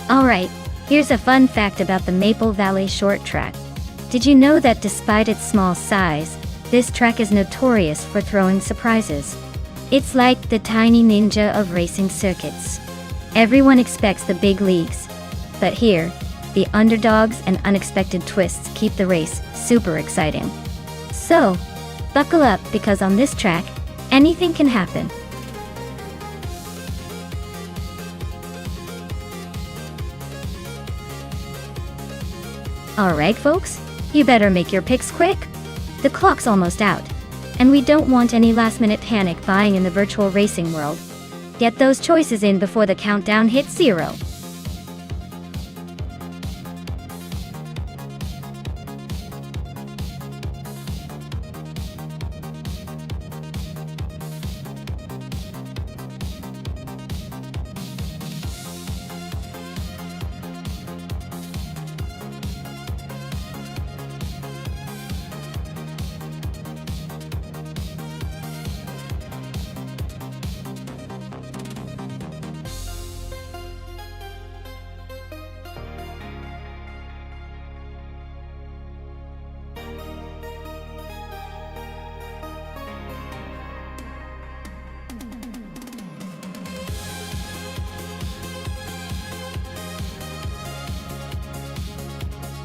Alright, here's a fun fact about the Maple Valley Short Track. Did you know that despite its small size, this track is notorious for throwing surprises? It's like the tiny ninja of racing circuits. Everyone expects the big leagues, but here, the underdogs and unexpected twists keep the race super exciting. So, buckle up because on this track, anything can happen. Alright folks, you better make your picks quick. The clock's almost out, and we don't want any last-minute panic buying in the virtual racing world. Get those choices in before the countdown hits 0.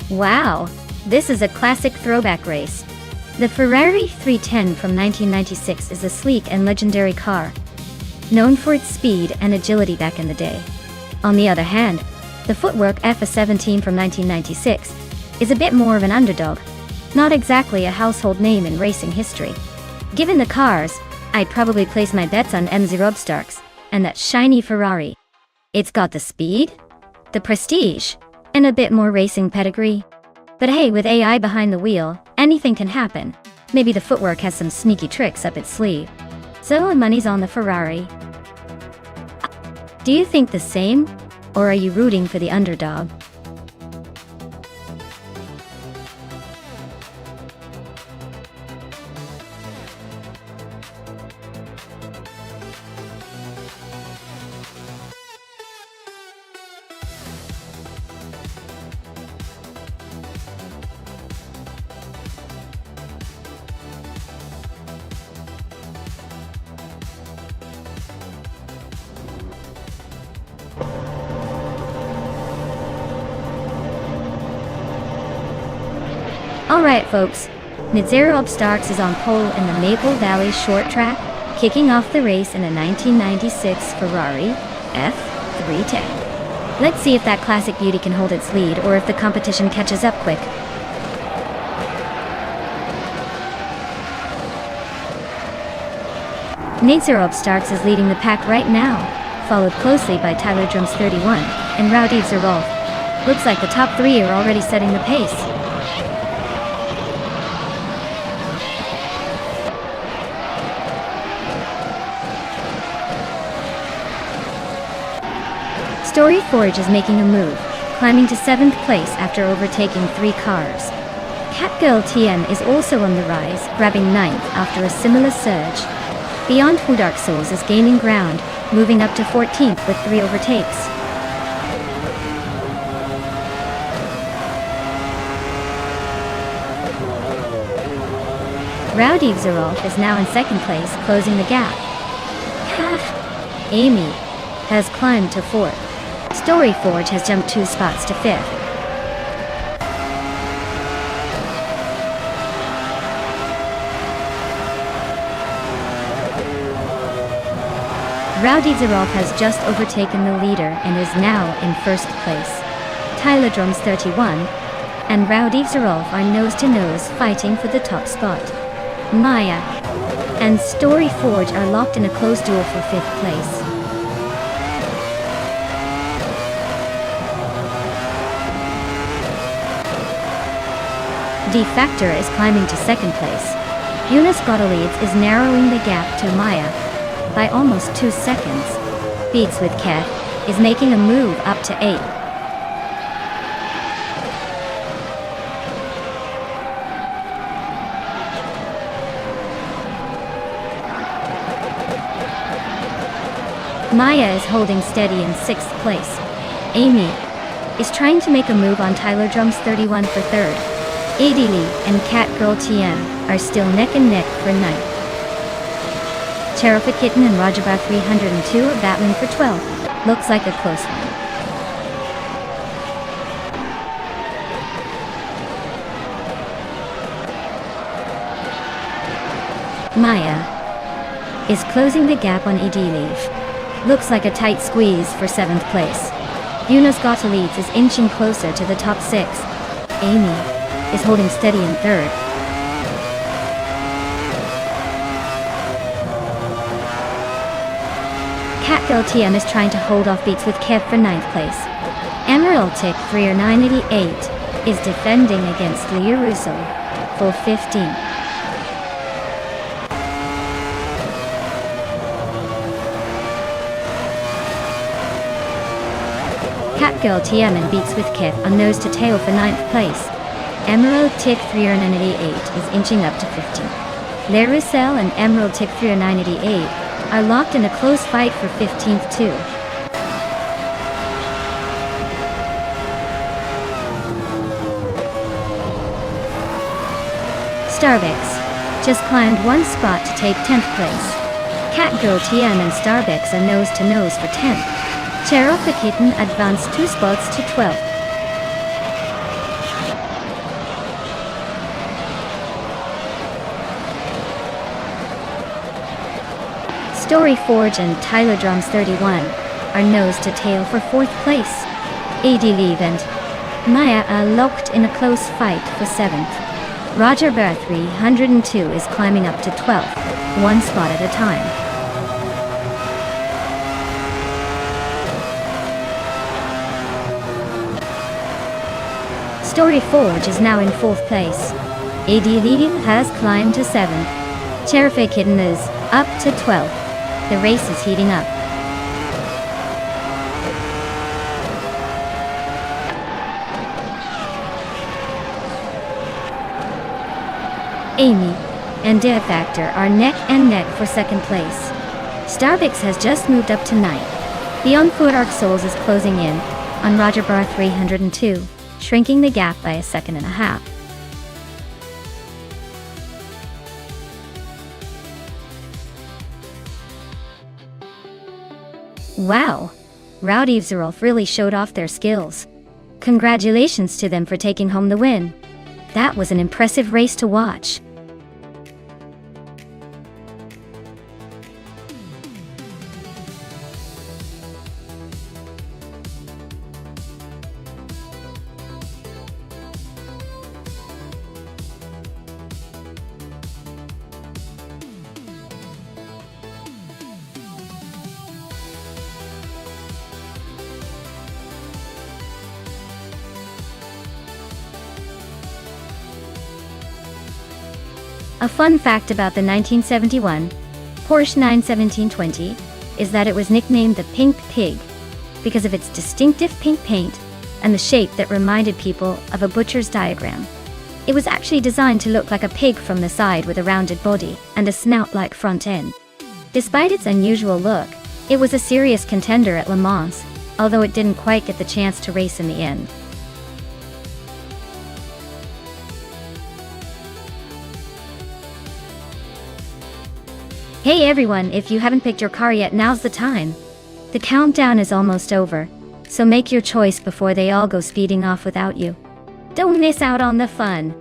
Wow, this is a classic throwback race. The Ferrari 310 from 1996 is a sleek and legendary car, known for its speed and agility back in the day. On the other hand, the Footwork FS17 from 1996 is a bit more of an underdog, not exactly a household name in racing history. Given the cars, I'd probably place my bets on MZ Robstarks and that shiny Ferrari. It's got the speed, the prestige, and a bit more racing pedigree. But hey, with AI behind the wheel, anything can happen. Maybe the Footwork has some sneaky tricks up its sleeve. So money's on the Ferrari. Do you think the same? Or are you rooting for the underdog? Alright folks, Nonstop Starks is on pole in the Maple Valley short track, kicking off the race in a 1996 Ferrari F310. Let's see if that classic beauty can hold its lead or if the competition catches up quick. Nonstop Starks is leading the pack right now, followed closely by Tyler Drums 31 and Rowdy Zerolf. Looks like the top three are already setting the pace. Story Forge is making a move, climbing to 7th place after overtaking 3 cars. Catgirl TM is also on the rise, grabbing 9th after a similar surge. Beyond Who Dark Souls is gaining ground, moving up to 14th with 3 overtakes. Rowdy Zerolf is now in 2nd place, closing the gap. Amy has climbed to 4th. Story Forge has jumped 2 spots to 5th. Rowdy Zerolf has just overtaken the leader and is now in 1st place. Tyler Drums 31 and Rowdy Zerolf are nose-to-nose fighting for the top spot. Maya and Story Forge are locked in a close duel for 5th place. D-Factor is climbing to 2nd place. Eunice Gottliebs is narrowing the gap to Maya by almost 2 seconds. Beats with Cat is making a move up to 8th. Maya is holding steady in 6th place. Amy is trying to make a move on Tyler Drums 31 for 3rd. Lee and Catgirl TM are still neck and neck for 9th. Terrific Kitten and Rogerbar 302 are battling for 12th. Looks like a close one. Maya is closing the gap on Leaf. Looks like a tight squeeze for 7th place. Eunice Gottliebs is inching closer to the top 6. Amy is holding steady in 3rd. Catgirl TM is trying to hold off Beats with Kev for 9th place. Emerald Tick 3988 is defending against Leah Russo for 15th. Catgirl TM and Beats with Kev are nose to tail for 9th place. Emerald Tick 3988 is inching up to 15th. Leah Russo and Emerald Tick 3988 are locked in a close fight for 15th too. Starbucks just climbed 1 spot to take 10th place. Catgirl TM and Starbucks are nose to nose for 10th. Cherokee Kitten advanced 2 spots to 12th. Story Forge and Tyler Drums 31 are nose to tail for 4th place. Leaf and Maya are locked in a close fight for 7th. Roger Bear 302 is climbing up to 12th, 1 spot at a time. Story Forge is now in 4th place. Leaf has climbed to 7th. Cherokee Kitten is up to 12th. The race is heating up. Amy and D-Factor are neck and neck for 2nd place. Starbucks has just moved up to 9th. Beyond Who Dark Souls is closing in on Roger Bar 302, shrinking the gap by 1.5 seconds. Wow! Rowdy Zerolf really showed off their skills. Congratulations to them for taking home the win. That was an impressive race to watch. A fun fact about the 1971 Porsche 91720 is that it was nicknamed the Pink Pig because of its distinctive pink paint and the shape that reminded people of a butcher's diagram. It was actually designed to look like a pig from the side with a rounded body and a snout-like front end. Despite its unusual look, it was a serious contender at Le Mans, although it didn't quite get the chance to race in the end. Hey everyone, if you haven't picked your car yet, now's the time. The countdown is almost over, so make your choice before they all go speeding off without you. Don't miss out on the fun.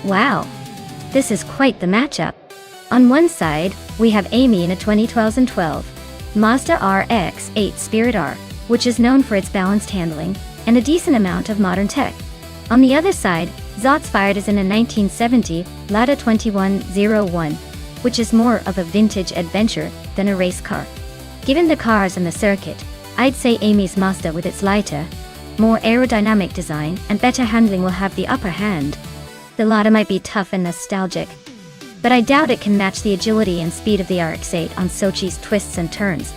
Wow, this is quite the matchup. On one side, we have Amy in a 2012 Mazda RX-8 Spirit R, which is known for its balanced handling and a decent amount of modern tech. On the other side, Zotsfired is in a 1970 Lada 2101, which is more of a vintage adventure than a race car. Given the cars and the circuit, I'd say Amy's Mazda with its lighter, more aerodynamic design and better handling will have the upper hand. The Lada might be tough and nostalgic, but I doubt it can match the agility and speed of the RX-8 on Sochi's twists and turns.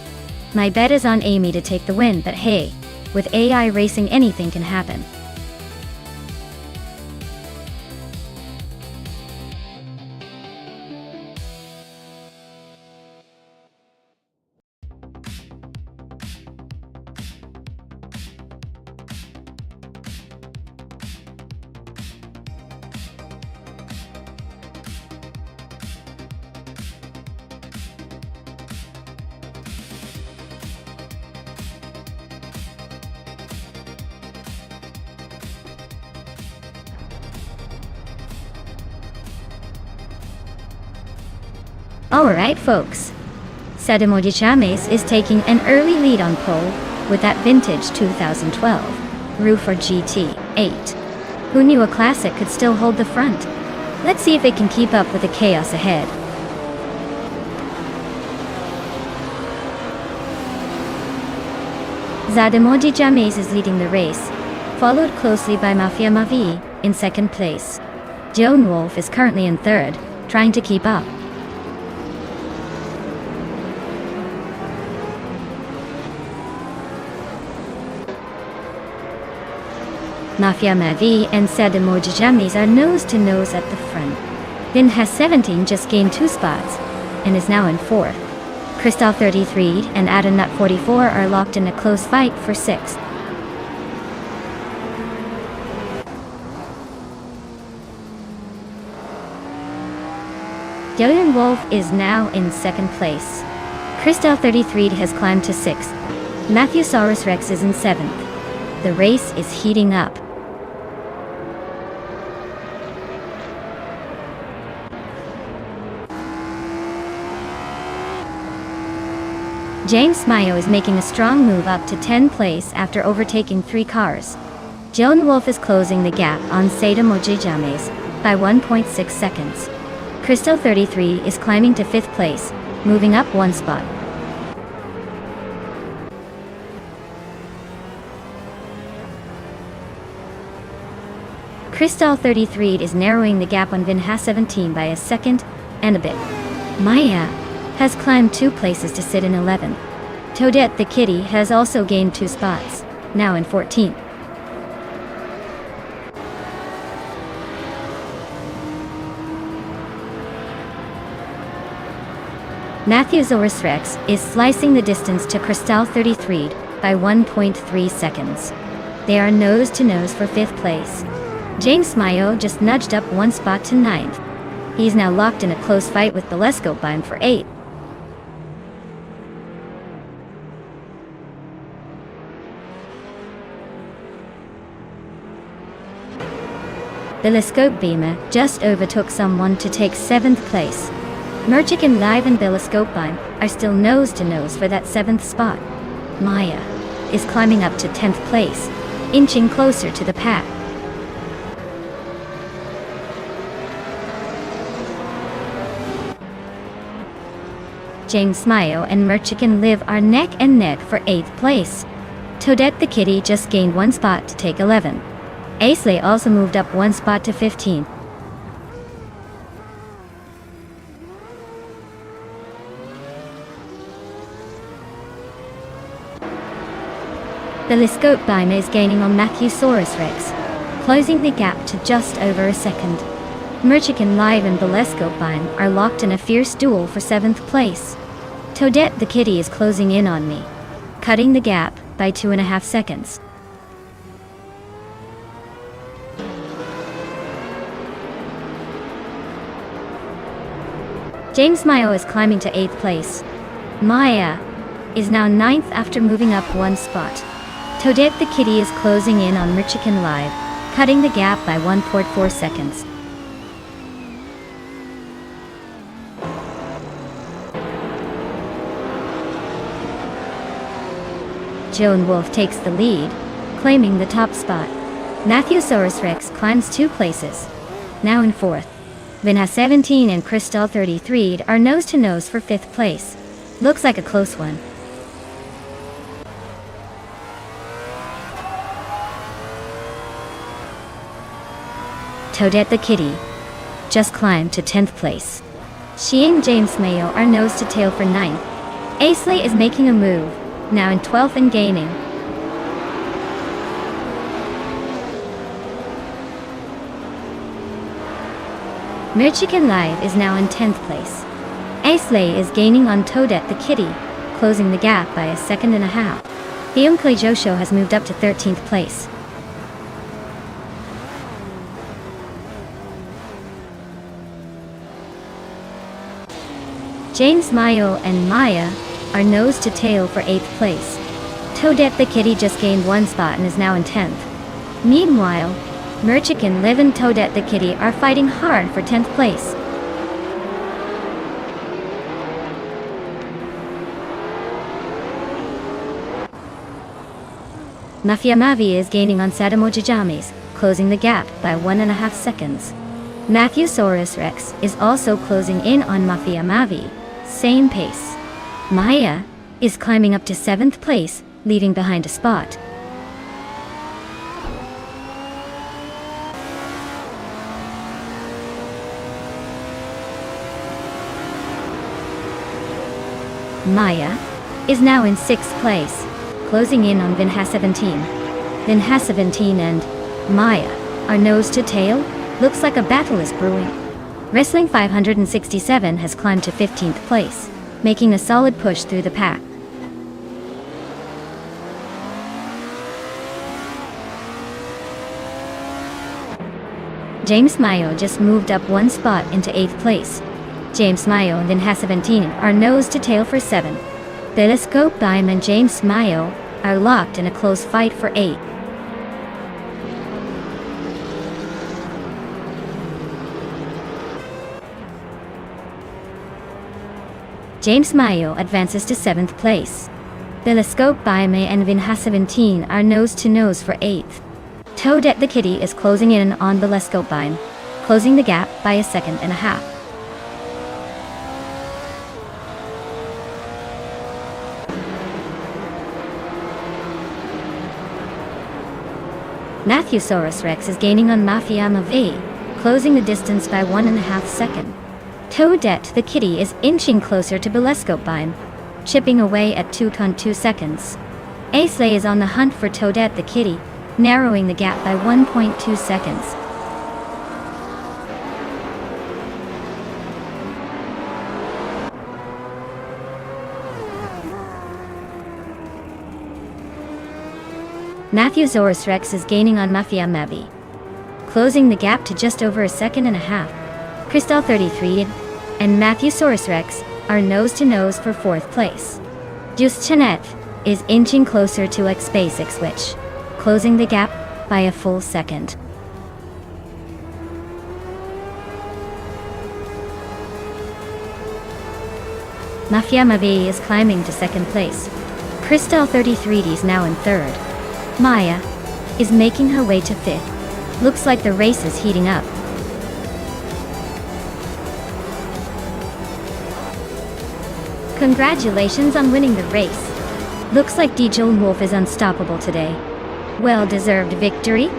My bet is on Amy to take the win, but hey, with AI racing anything can happen. Alright folks, Sademoji Chames is taking an early lead on pole with that vintage 2012 Roofer GT8. Who knew a classic could still hold the front? Let's see if it can keep up with the chaos ahead. Sademoji Chames is leading the race, followed closely by Mafia Mavi in second place. Joan Wolf is currently in third, trying to keep up. Mafia Mavi and Sademoji Chames are nose-to-nose at the front. Bin has 17 just gained 2 spots, and is now in 4th. Crystal 33 and Adanut 44 are locked in a close fight for 6th. Joan Wolf is now in 2nd place. Crystal 33 has climbed to 6th. Matthewsaurus Rex is in 7th. The race is heating up. James Mayo is making a strong move up to 10th place after overtaking 3 cars. Joan Wolf is closing the gap on Seda Mojijames by 1.6 seconds. Crystal 33 is climbing to 5th place, moving up 1 spot. Crystal 33 is narrowing the gap on Vinha 17 by a second and a bit. Maya has climbed 2 places to sit in 11th. Toadette the kitty has also gained 2 spots, now in 14th. Matthew Zorus Rex is slicing the distance to Crystal 33 by 1.3 seconds. They are nose to nose for 5th place. James Mayo just nudged up 1 spot to 9th. He's now locked in a close fight with Belesco Bime for 8th. Belescope Beamer just overtook someone to take 7th place. Merchican Live and Belescope Bime are still nose to nose for that 7th spot. Maya is climbing up to 10th place, inching closer to the pack. James Mayo and Merchican Live are neck and neck for 8th place. Toadette the kitty just gained 1 spot to take 11th. Aisley also moved up 1 spot to 15th. Belescope Bime is gaining on Matthew Saurus Rex, closing the gap to just over a second. Merchican Live and Belescope Bime are locked in a fierce duel for 7th place. Toadette the kitty is closing in on me, cutting the gap by 2.5 seconds. James Mayo is climbing to 8th place. Maya is now 9th after moving up 1 spot. Toadette the kitty is closing in on Merchican Live, cutting the gap by 1.4 seconds. Joan Wolf takes the lead, claiming the top spot. Matthew Saurus Rex climbs 2 places, now in 4th. Vinha 17 and Crystal 33 are nose to nose for 5th place. Looks like a close one. Toadette the kitty just climbed to 10th place. She and James Mayo are nose to tail for 9th. Aisley is making a move, now in 12th and gaining. Merchican Live is now in 10th place. Aisley is gaining on Toadette the kitty, closing the gap by a second and a half. Hyunkui Josho has moved up to 13th place. James Mayo and Maya are nose to tail for 8th place. Toadette the kitty just gained 1 spot and is now in 10th. Meanwhile, Merchican Live and Toadette the kitty are fighting hard for 10th place. Mafia Mavi is gaining on Sadamo Jijamis, closing the gap by 1.5 seconds. Matthew Saurus Rex is also closing in on Mafia Mavi, same pace. Maya is climbing up to 7th place, leaving behind a spot. Maya is now in 6th place, closing in on Vinha 17. Vinha 17 and Maya are nose to tail. Looks like a battle is brewing. Wrestling 567 has climbed to 15th place, making a solid push through the pack. James Mayo just moved up 1 spot into 8th place. James Mayo and Vinha 17 are nose to tail for 7. Belescope Bime and James Mayo are locked in a close fight for 8. James Mayo advances to 7th place. Telescope Baime and Vinha 17 are nose-to-nose for 8th. Toadette the Kitty is closing in on Telescope Baime, closing the gap by a second and a half. Matthewsaurus Rex is gaining on Mafia Mave, closing the distance by 1.5 seconds. Toadette the Kitty is inching closer to Telescope Baime, chipping away at 2.2 seconds. Aisley is on the hunt for Toadette the Kitty, narrowing the gap by 1.2 seconds. Matthewsaurus Rex is gaining on Mafia Mavi, closing the gap to just over a second and a half. Crystal 33 and Matthewsaurus Rex are nose-to-nose for 4th place. Juice Chanette is inching closer to X-Basic Switch, closing the gap by a full second. Mafia Mavi is climbing to 2nd place. Crystal 33 is now in 3rd. Maya is making her way to 5th. Looks like the race is heating up. Congratulations on winning the race. Looks like DJ Wolf is unstoppable today. Well-deserved victory.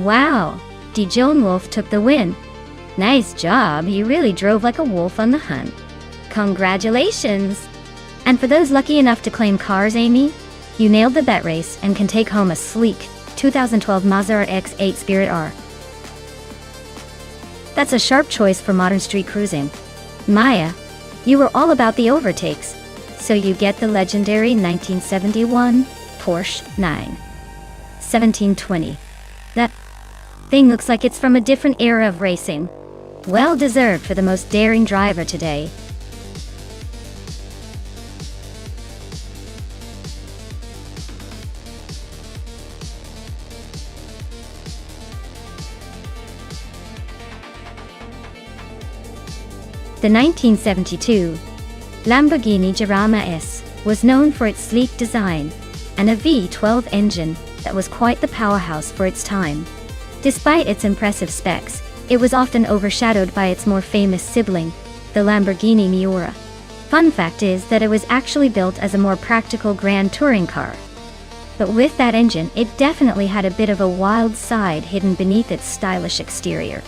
Wow, DJ Wolf took the win. Nice job, you really drove like a wolf on the hunt. Congratulations! And for those lucky enough to claim cars, Amy, you nailed the bet race and can take home a sleek 2012 Maserati X8 Spirit R. That's a sharp choice for modern street cruising. Maya, you were all about the overtakes, so you get the legendary 1971 Porsche 91720. That thing looks like it's from a different era of racing. Well deserved for the most daring driver today. The 1972 Lamborghini Jarama S was known for its sleek design and a V12 engine that was quite the powerhouse for its time. Despite its impressive specs, it was often overshadowed by its more famous sibling, the Lamborghini Miura. Fun fact is that it was actually built as a more practical grand touring car. But with that engine, it definitely had a bit of a wild side hidden beneath its stylish exterior.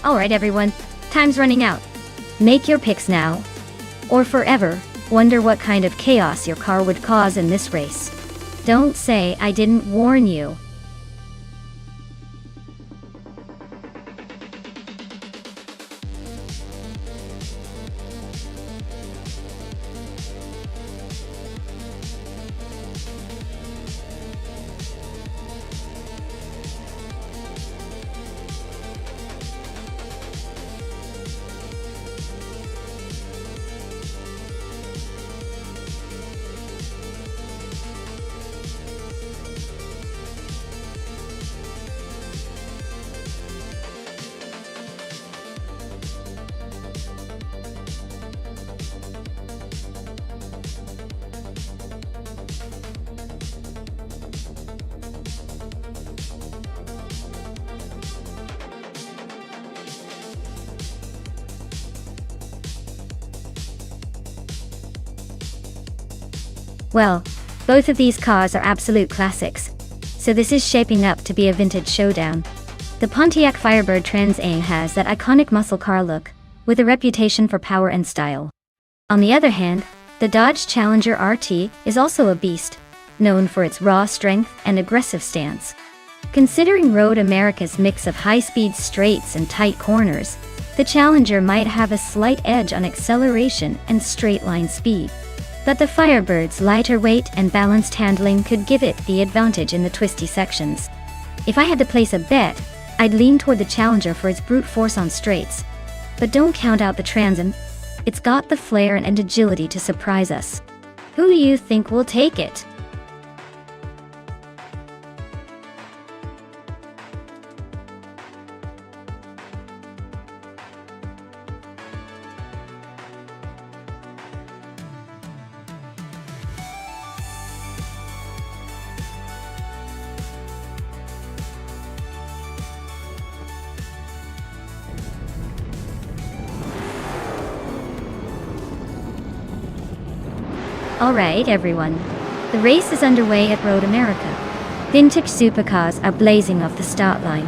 Alright everyone, time's running out. Make your picks now, or forever wonder what kind of chaos your car would cause in this race. Don't say I didn't warn you. Well, both of these cars are absolute classics, so this is shaping up to be a vintage showdown. The Pontiac Firebird Trans Am has that iconic muscle car look, with a reputation for power and style. On the other hand, the Dodge Challenger RT is also a beast, known for its raw strength and aggressive stance. Considering Road America's mix of high-speed straights and tight corners, the Challenger might have a slight edge on acceleration and straight-line speed. But the Firebird's lighter weight and balanced handling could give it the advantage in the twisty sections. If I had to place a bet, I'd lean toward the Challenger for its brute force on straights. But don't count out the Trans Am. It's got the flair and agility to surprise us. Who do you think will take it? Alright everyone, the race is underway at Road America. Vintage supercars are blazing off the start line,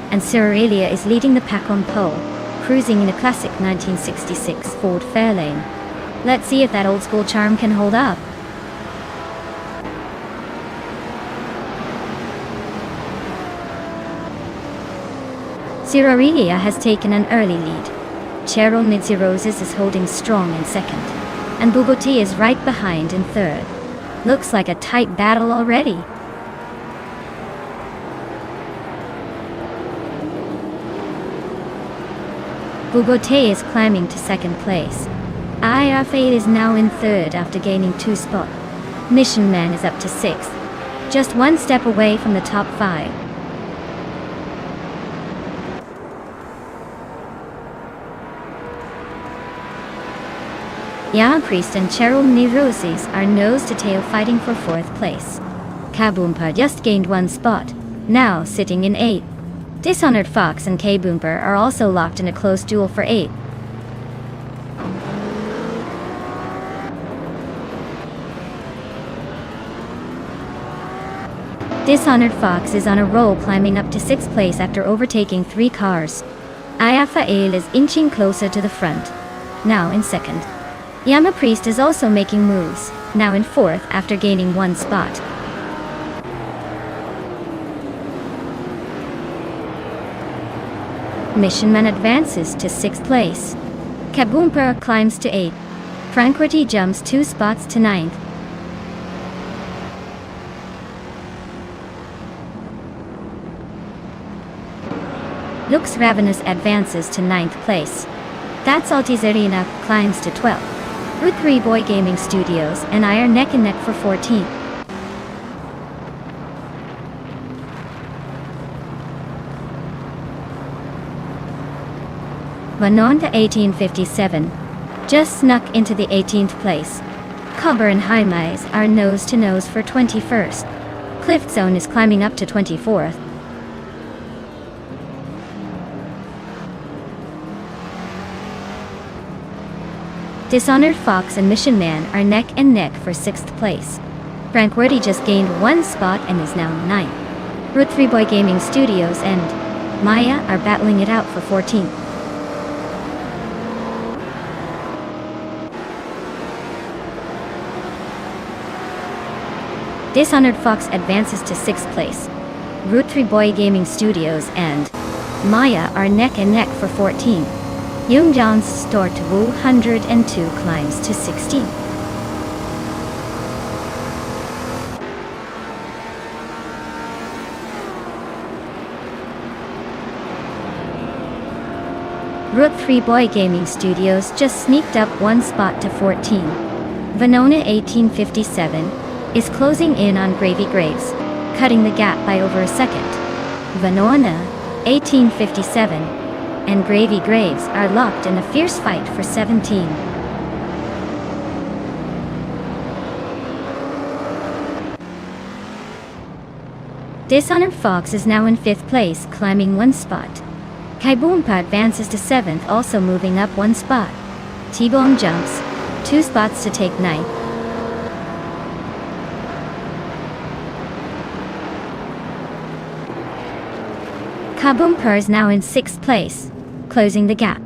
and Ceralia is leading the pack on pole, cruising in a classic 1966 Ford Fairlane. Let's see if that old school charm can hold up. Ceralia has taken an early lead. Cheryl Mitzi Roses is holding strong in second, and Bugatti is right behind in third. Looks like a tight battle already. Bugatti is climbing to second place. IF8 is now in third after gaining 2 spots. Mission Man is up to 6th, just 1 step away from the top 5. Jan Priest and Cheryl Nirosis are nose-to-tail fighting for 4th place. Kaboompa just gained 1 spot, now sitting in 8th. Dishonored Fox and K-Boomper are also locked in a close duel for 8th. Dishonored Fox is on a roll, climbing up to 6th place after overtaking 3 cars. Ayafael is inching closer to the front, now in 2nd. Yama Priest is also making moves, now in 4th after gaining 1 spot. Mission Man advances to 6th place. Kaboomper climbs to 8th. Frankrity jumps 2 spots to 9th. Lux Ravenous advances to 9th place. That's Altizerina climbs to 12th. Route 3 Boy Gaming Studios and I are neck and neck for 14th. Vanonda 1857 just snuck into the 18th place. Cobber and Jaimais are nose to nose for 21st. Cliff Zone is climbing up to 24th. Dishonored Fox and Mission Man are neck and neck for 6th place. Frankworthy just gained 1 spot and is now 9th. Root 3 Boy Gaming Studios and Maya are battling it out for 14th. Dishonored Fox advances to 6th place. Root 3 Boy Gaming Studios and Maya are neck and neck for 14th. Youngjan's store to 102 climbs to 16th. Root 3 Boy Gaming Studios just sneaked up 1 spot to 14. Venona 1857 is closing in on Gravy Graves, cutting the gap by over a second. Venona 1857 and Gravy Graves are locked in a fierce fight for 17. Dishonored Fox is now in 5th place, climbing 1 spot. Kaiboompa advances to 7th, also moving up 1 spot. T-Bomb jumps 2 spots to take 9th. Kaboomper is now in 6th place, closing the gap.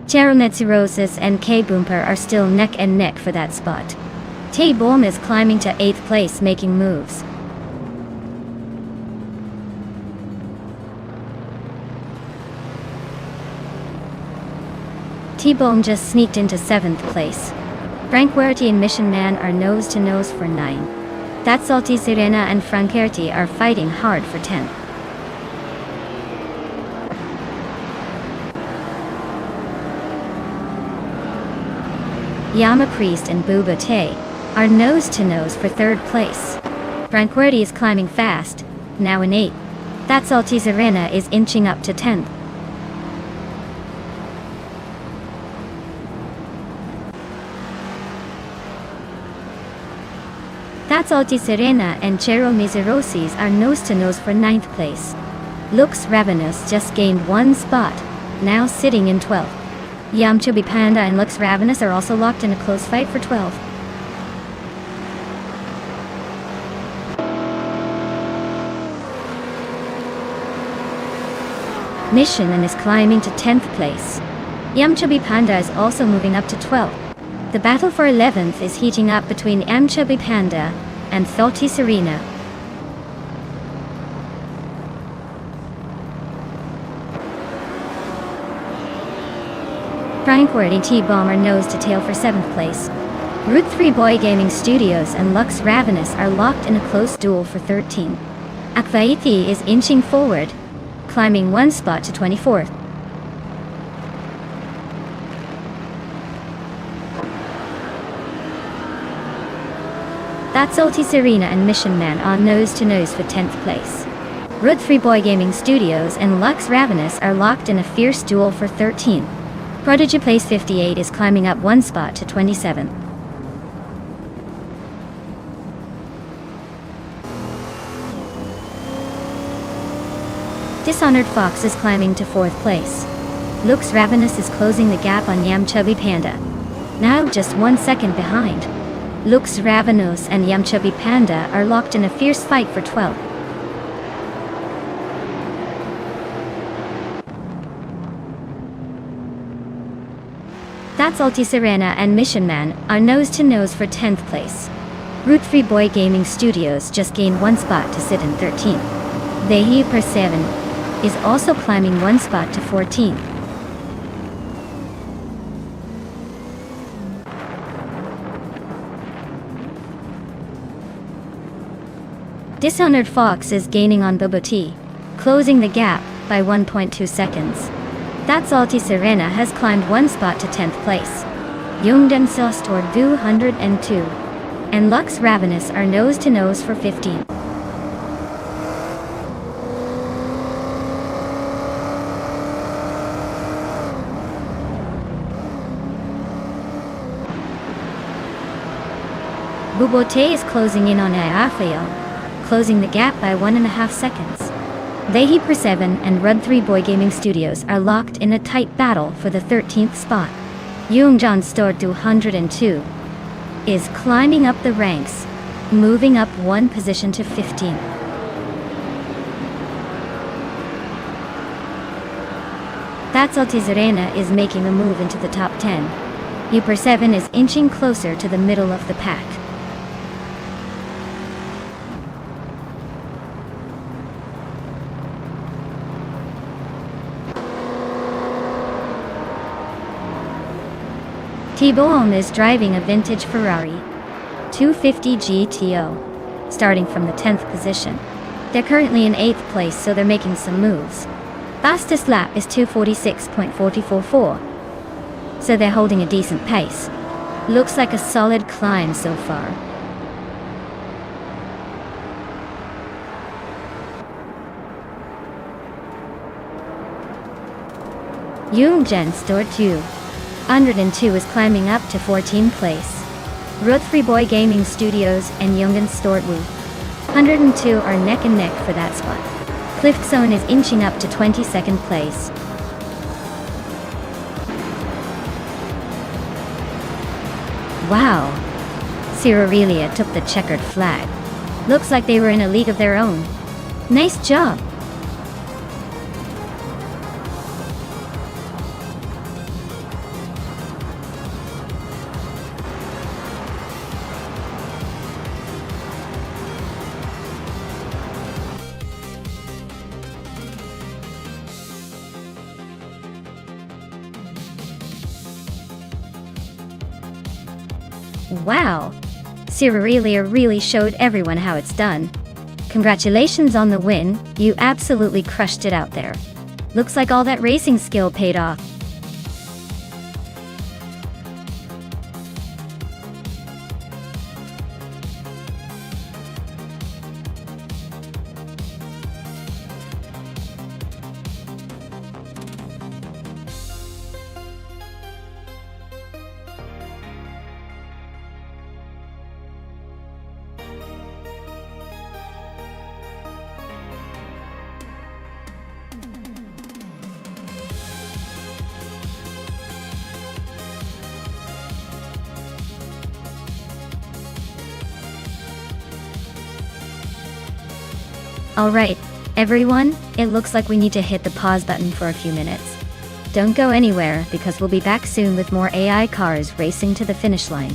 Cherometsurosis and K-Boomper are still neck and neck for that spot. T-Bomb is climbing to 8th place, making moves. T-Bomb just sneaked into 7th place. Frankwerty and Mission Man are nose to nose for 9. That Salty Sirena and Frankwerty are fighting hard for 10th. Yama Priest and Booba Tay are nose to nose for 3rd place. Frankwerty is climbing fast, now in 8th. That Salty Sirena is inching up to 10th. That's Salty Serena and Chero Mizurosis are nose to nose for 9th place. Lux Ravenous just gained 1 spot, now sitting in 12th. Yamchubby Panda and Lux Ravenous are also locked in a close fight for 12th. Mission and is climbing to 10th place. Yamchubby Panda is also moving up to 12th. The battle for 11th is heating up between Yamchubby Panda and Salty Serena. Frankworthy T-Bomb are nose to tail for 7th place. Root 3 Boy Gaming Studios and Lux Ravenous are locked in a close duel for 13. Akvaithi is inching forward, climbing 1 spot to 24th. That's Salty Serena and Mission Man on nose to nose for 10th place. Root 3 Boy Gaming Studios and Lux Ravenous are locked in a fierce duel for 13. Prodigy Place 58 is climbing up 1 spot to 27th. Dishonored Fox is climbing to 4th place. Lux Ravenous is closing the gap on Yamchubby Panda, now just 1 second behind. Lux Ravenous and Yamchubby Panda are locked in a fierce fight for 12th. That's Salty Serena and Mission Man are nose to nose for 10th place. Root 3 Boy Gaming Studios just gained 1 spot to sit in 13th. Vehi Per 7 is also climbing 1 spot to 14th. Dishonored Fox is gaining on Boboti, closing the gap by 1.2 seconds. That Salty Serena has climbed 1 spot to 10th place. Youngden Sos toward 202 and Lux Ravenous are nose to nose for 15. Bubote is closing in on Ayafael, closing the gap by 1.5 seconds. Vehi Per 7 and Rud 3 Boy Gaming Studios are locked in a tight battle for the 13th spot. Youngjan Store 202 is climbing up the ranks, moving up one position to 15. That's Altizarena is making a move into the top 10. Upper 7 is inching closer to the middle of the pack. T-Bone is driving a vintage Ferrari 250 GTO, starting from the 10th position. They're currently in 8th place, so they're making some moves. Fastest lap is 246.444, so they're holding a decent pace. Looks like a solid climb so far. Youngjan Store 202 is climbing up to 14th place. Rothfree Gaming Studios and Youngjan Store 102 are neck and neck for that spot. Cliff Zone is inching up to 22nd place. Wow! Cyrelia took the checkered flag. Looks like they were in a league of their own. Nice job! Wow! Cyrelia really showed everyone how it's done. Congratulations on the win, you absolutely crushed it out there. Looks like all that racing skill paid off. Alright, everyone, it looks like we need to hit the pause button for a few minutes. Don't go anywhere because we'll be back soon with more AI cars racing to the finish line.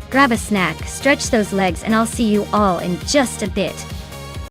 Grab a snack, stretch those legs, and I'll see you all in just a bit.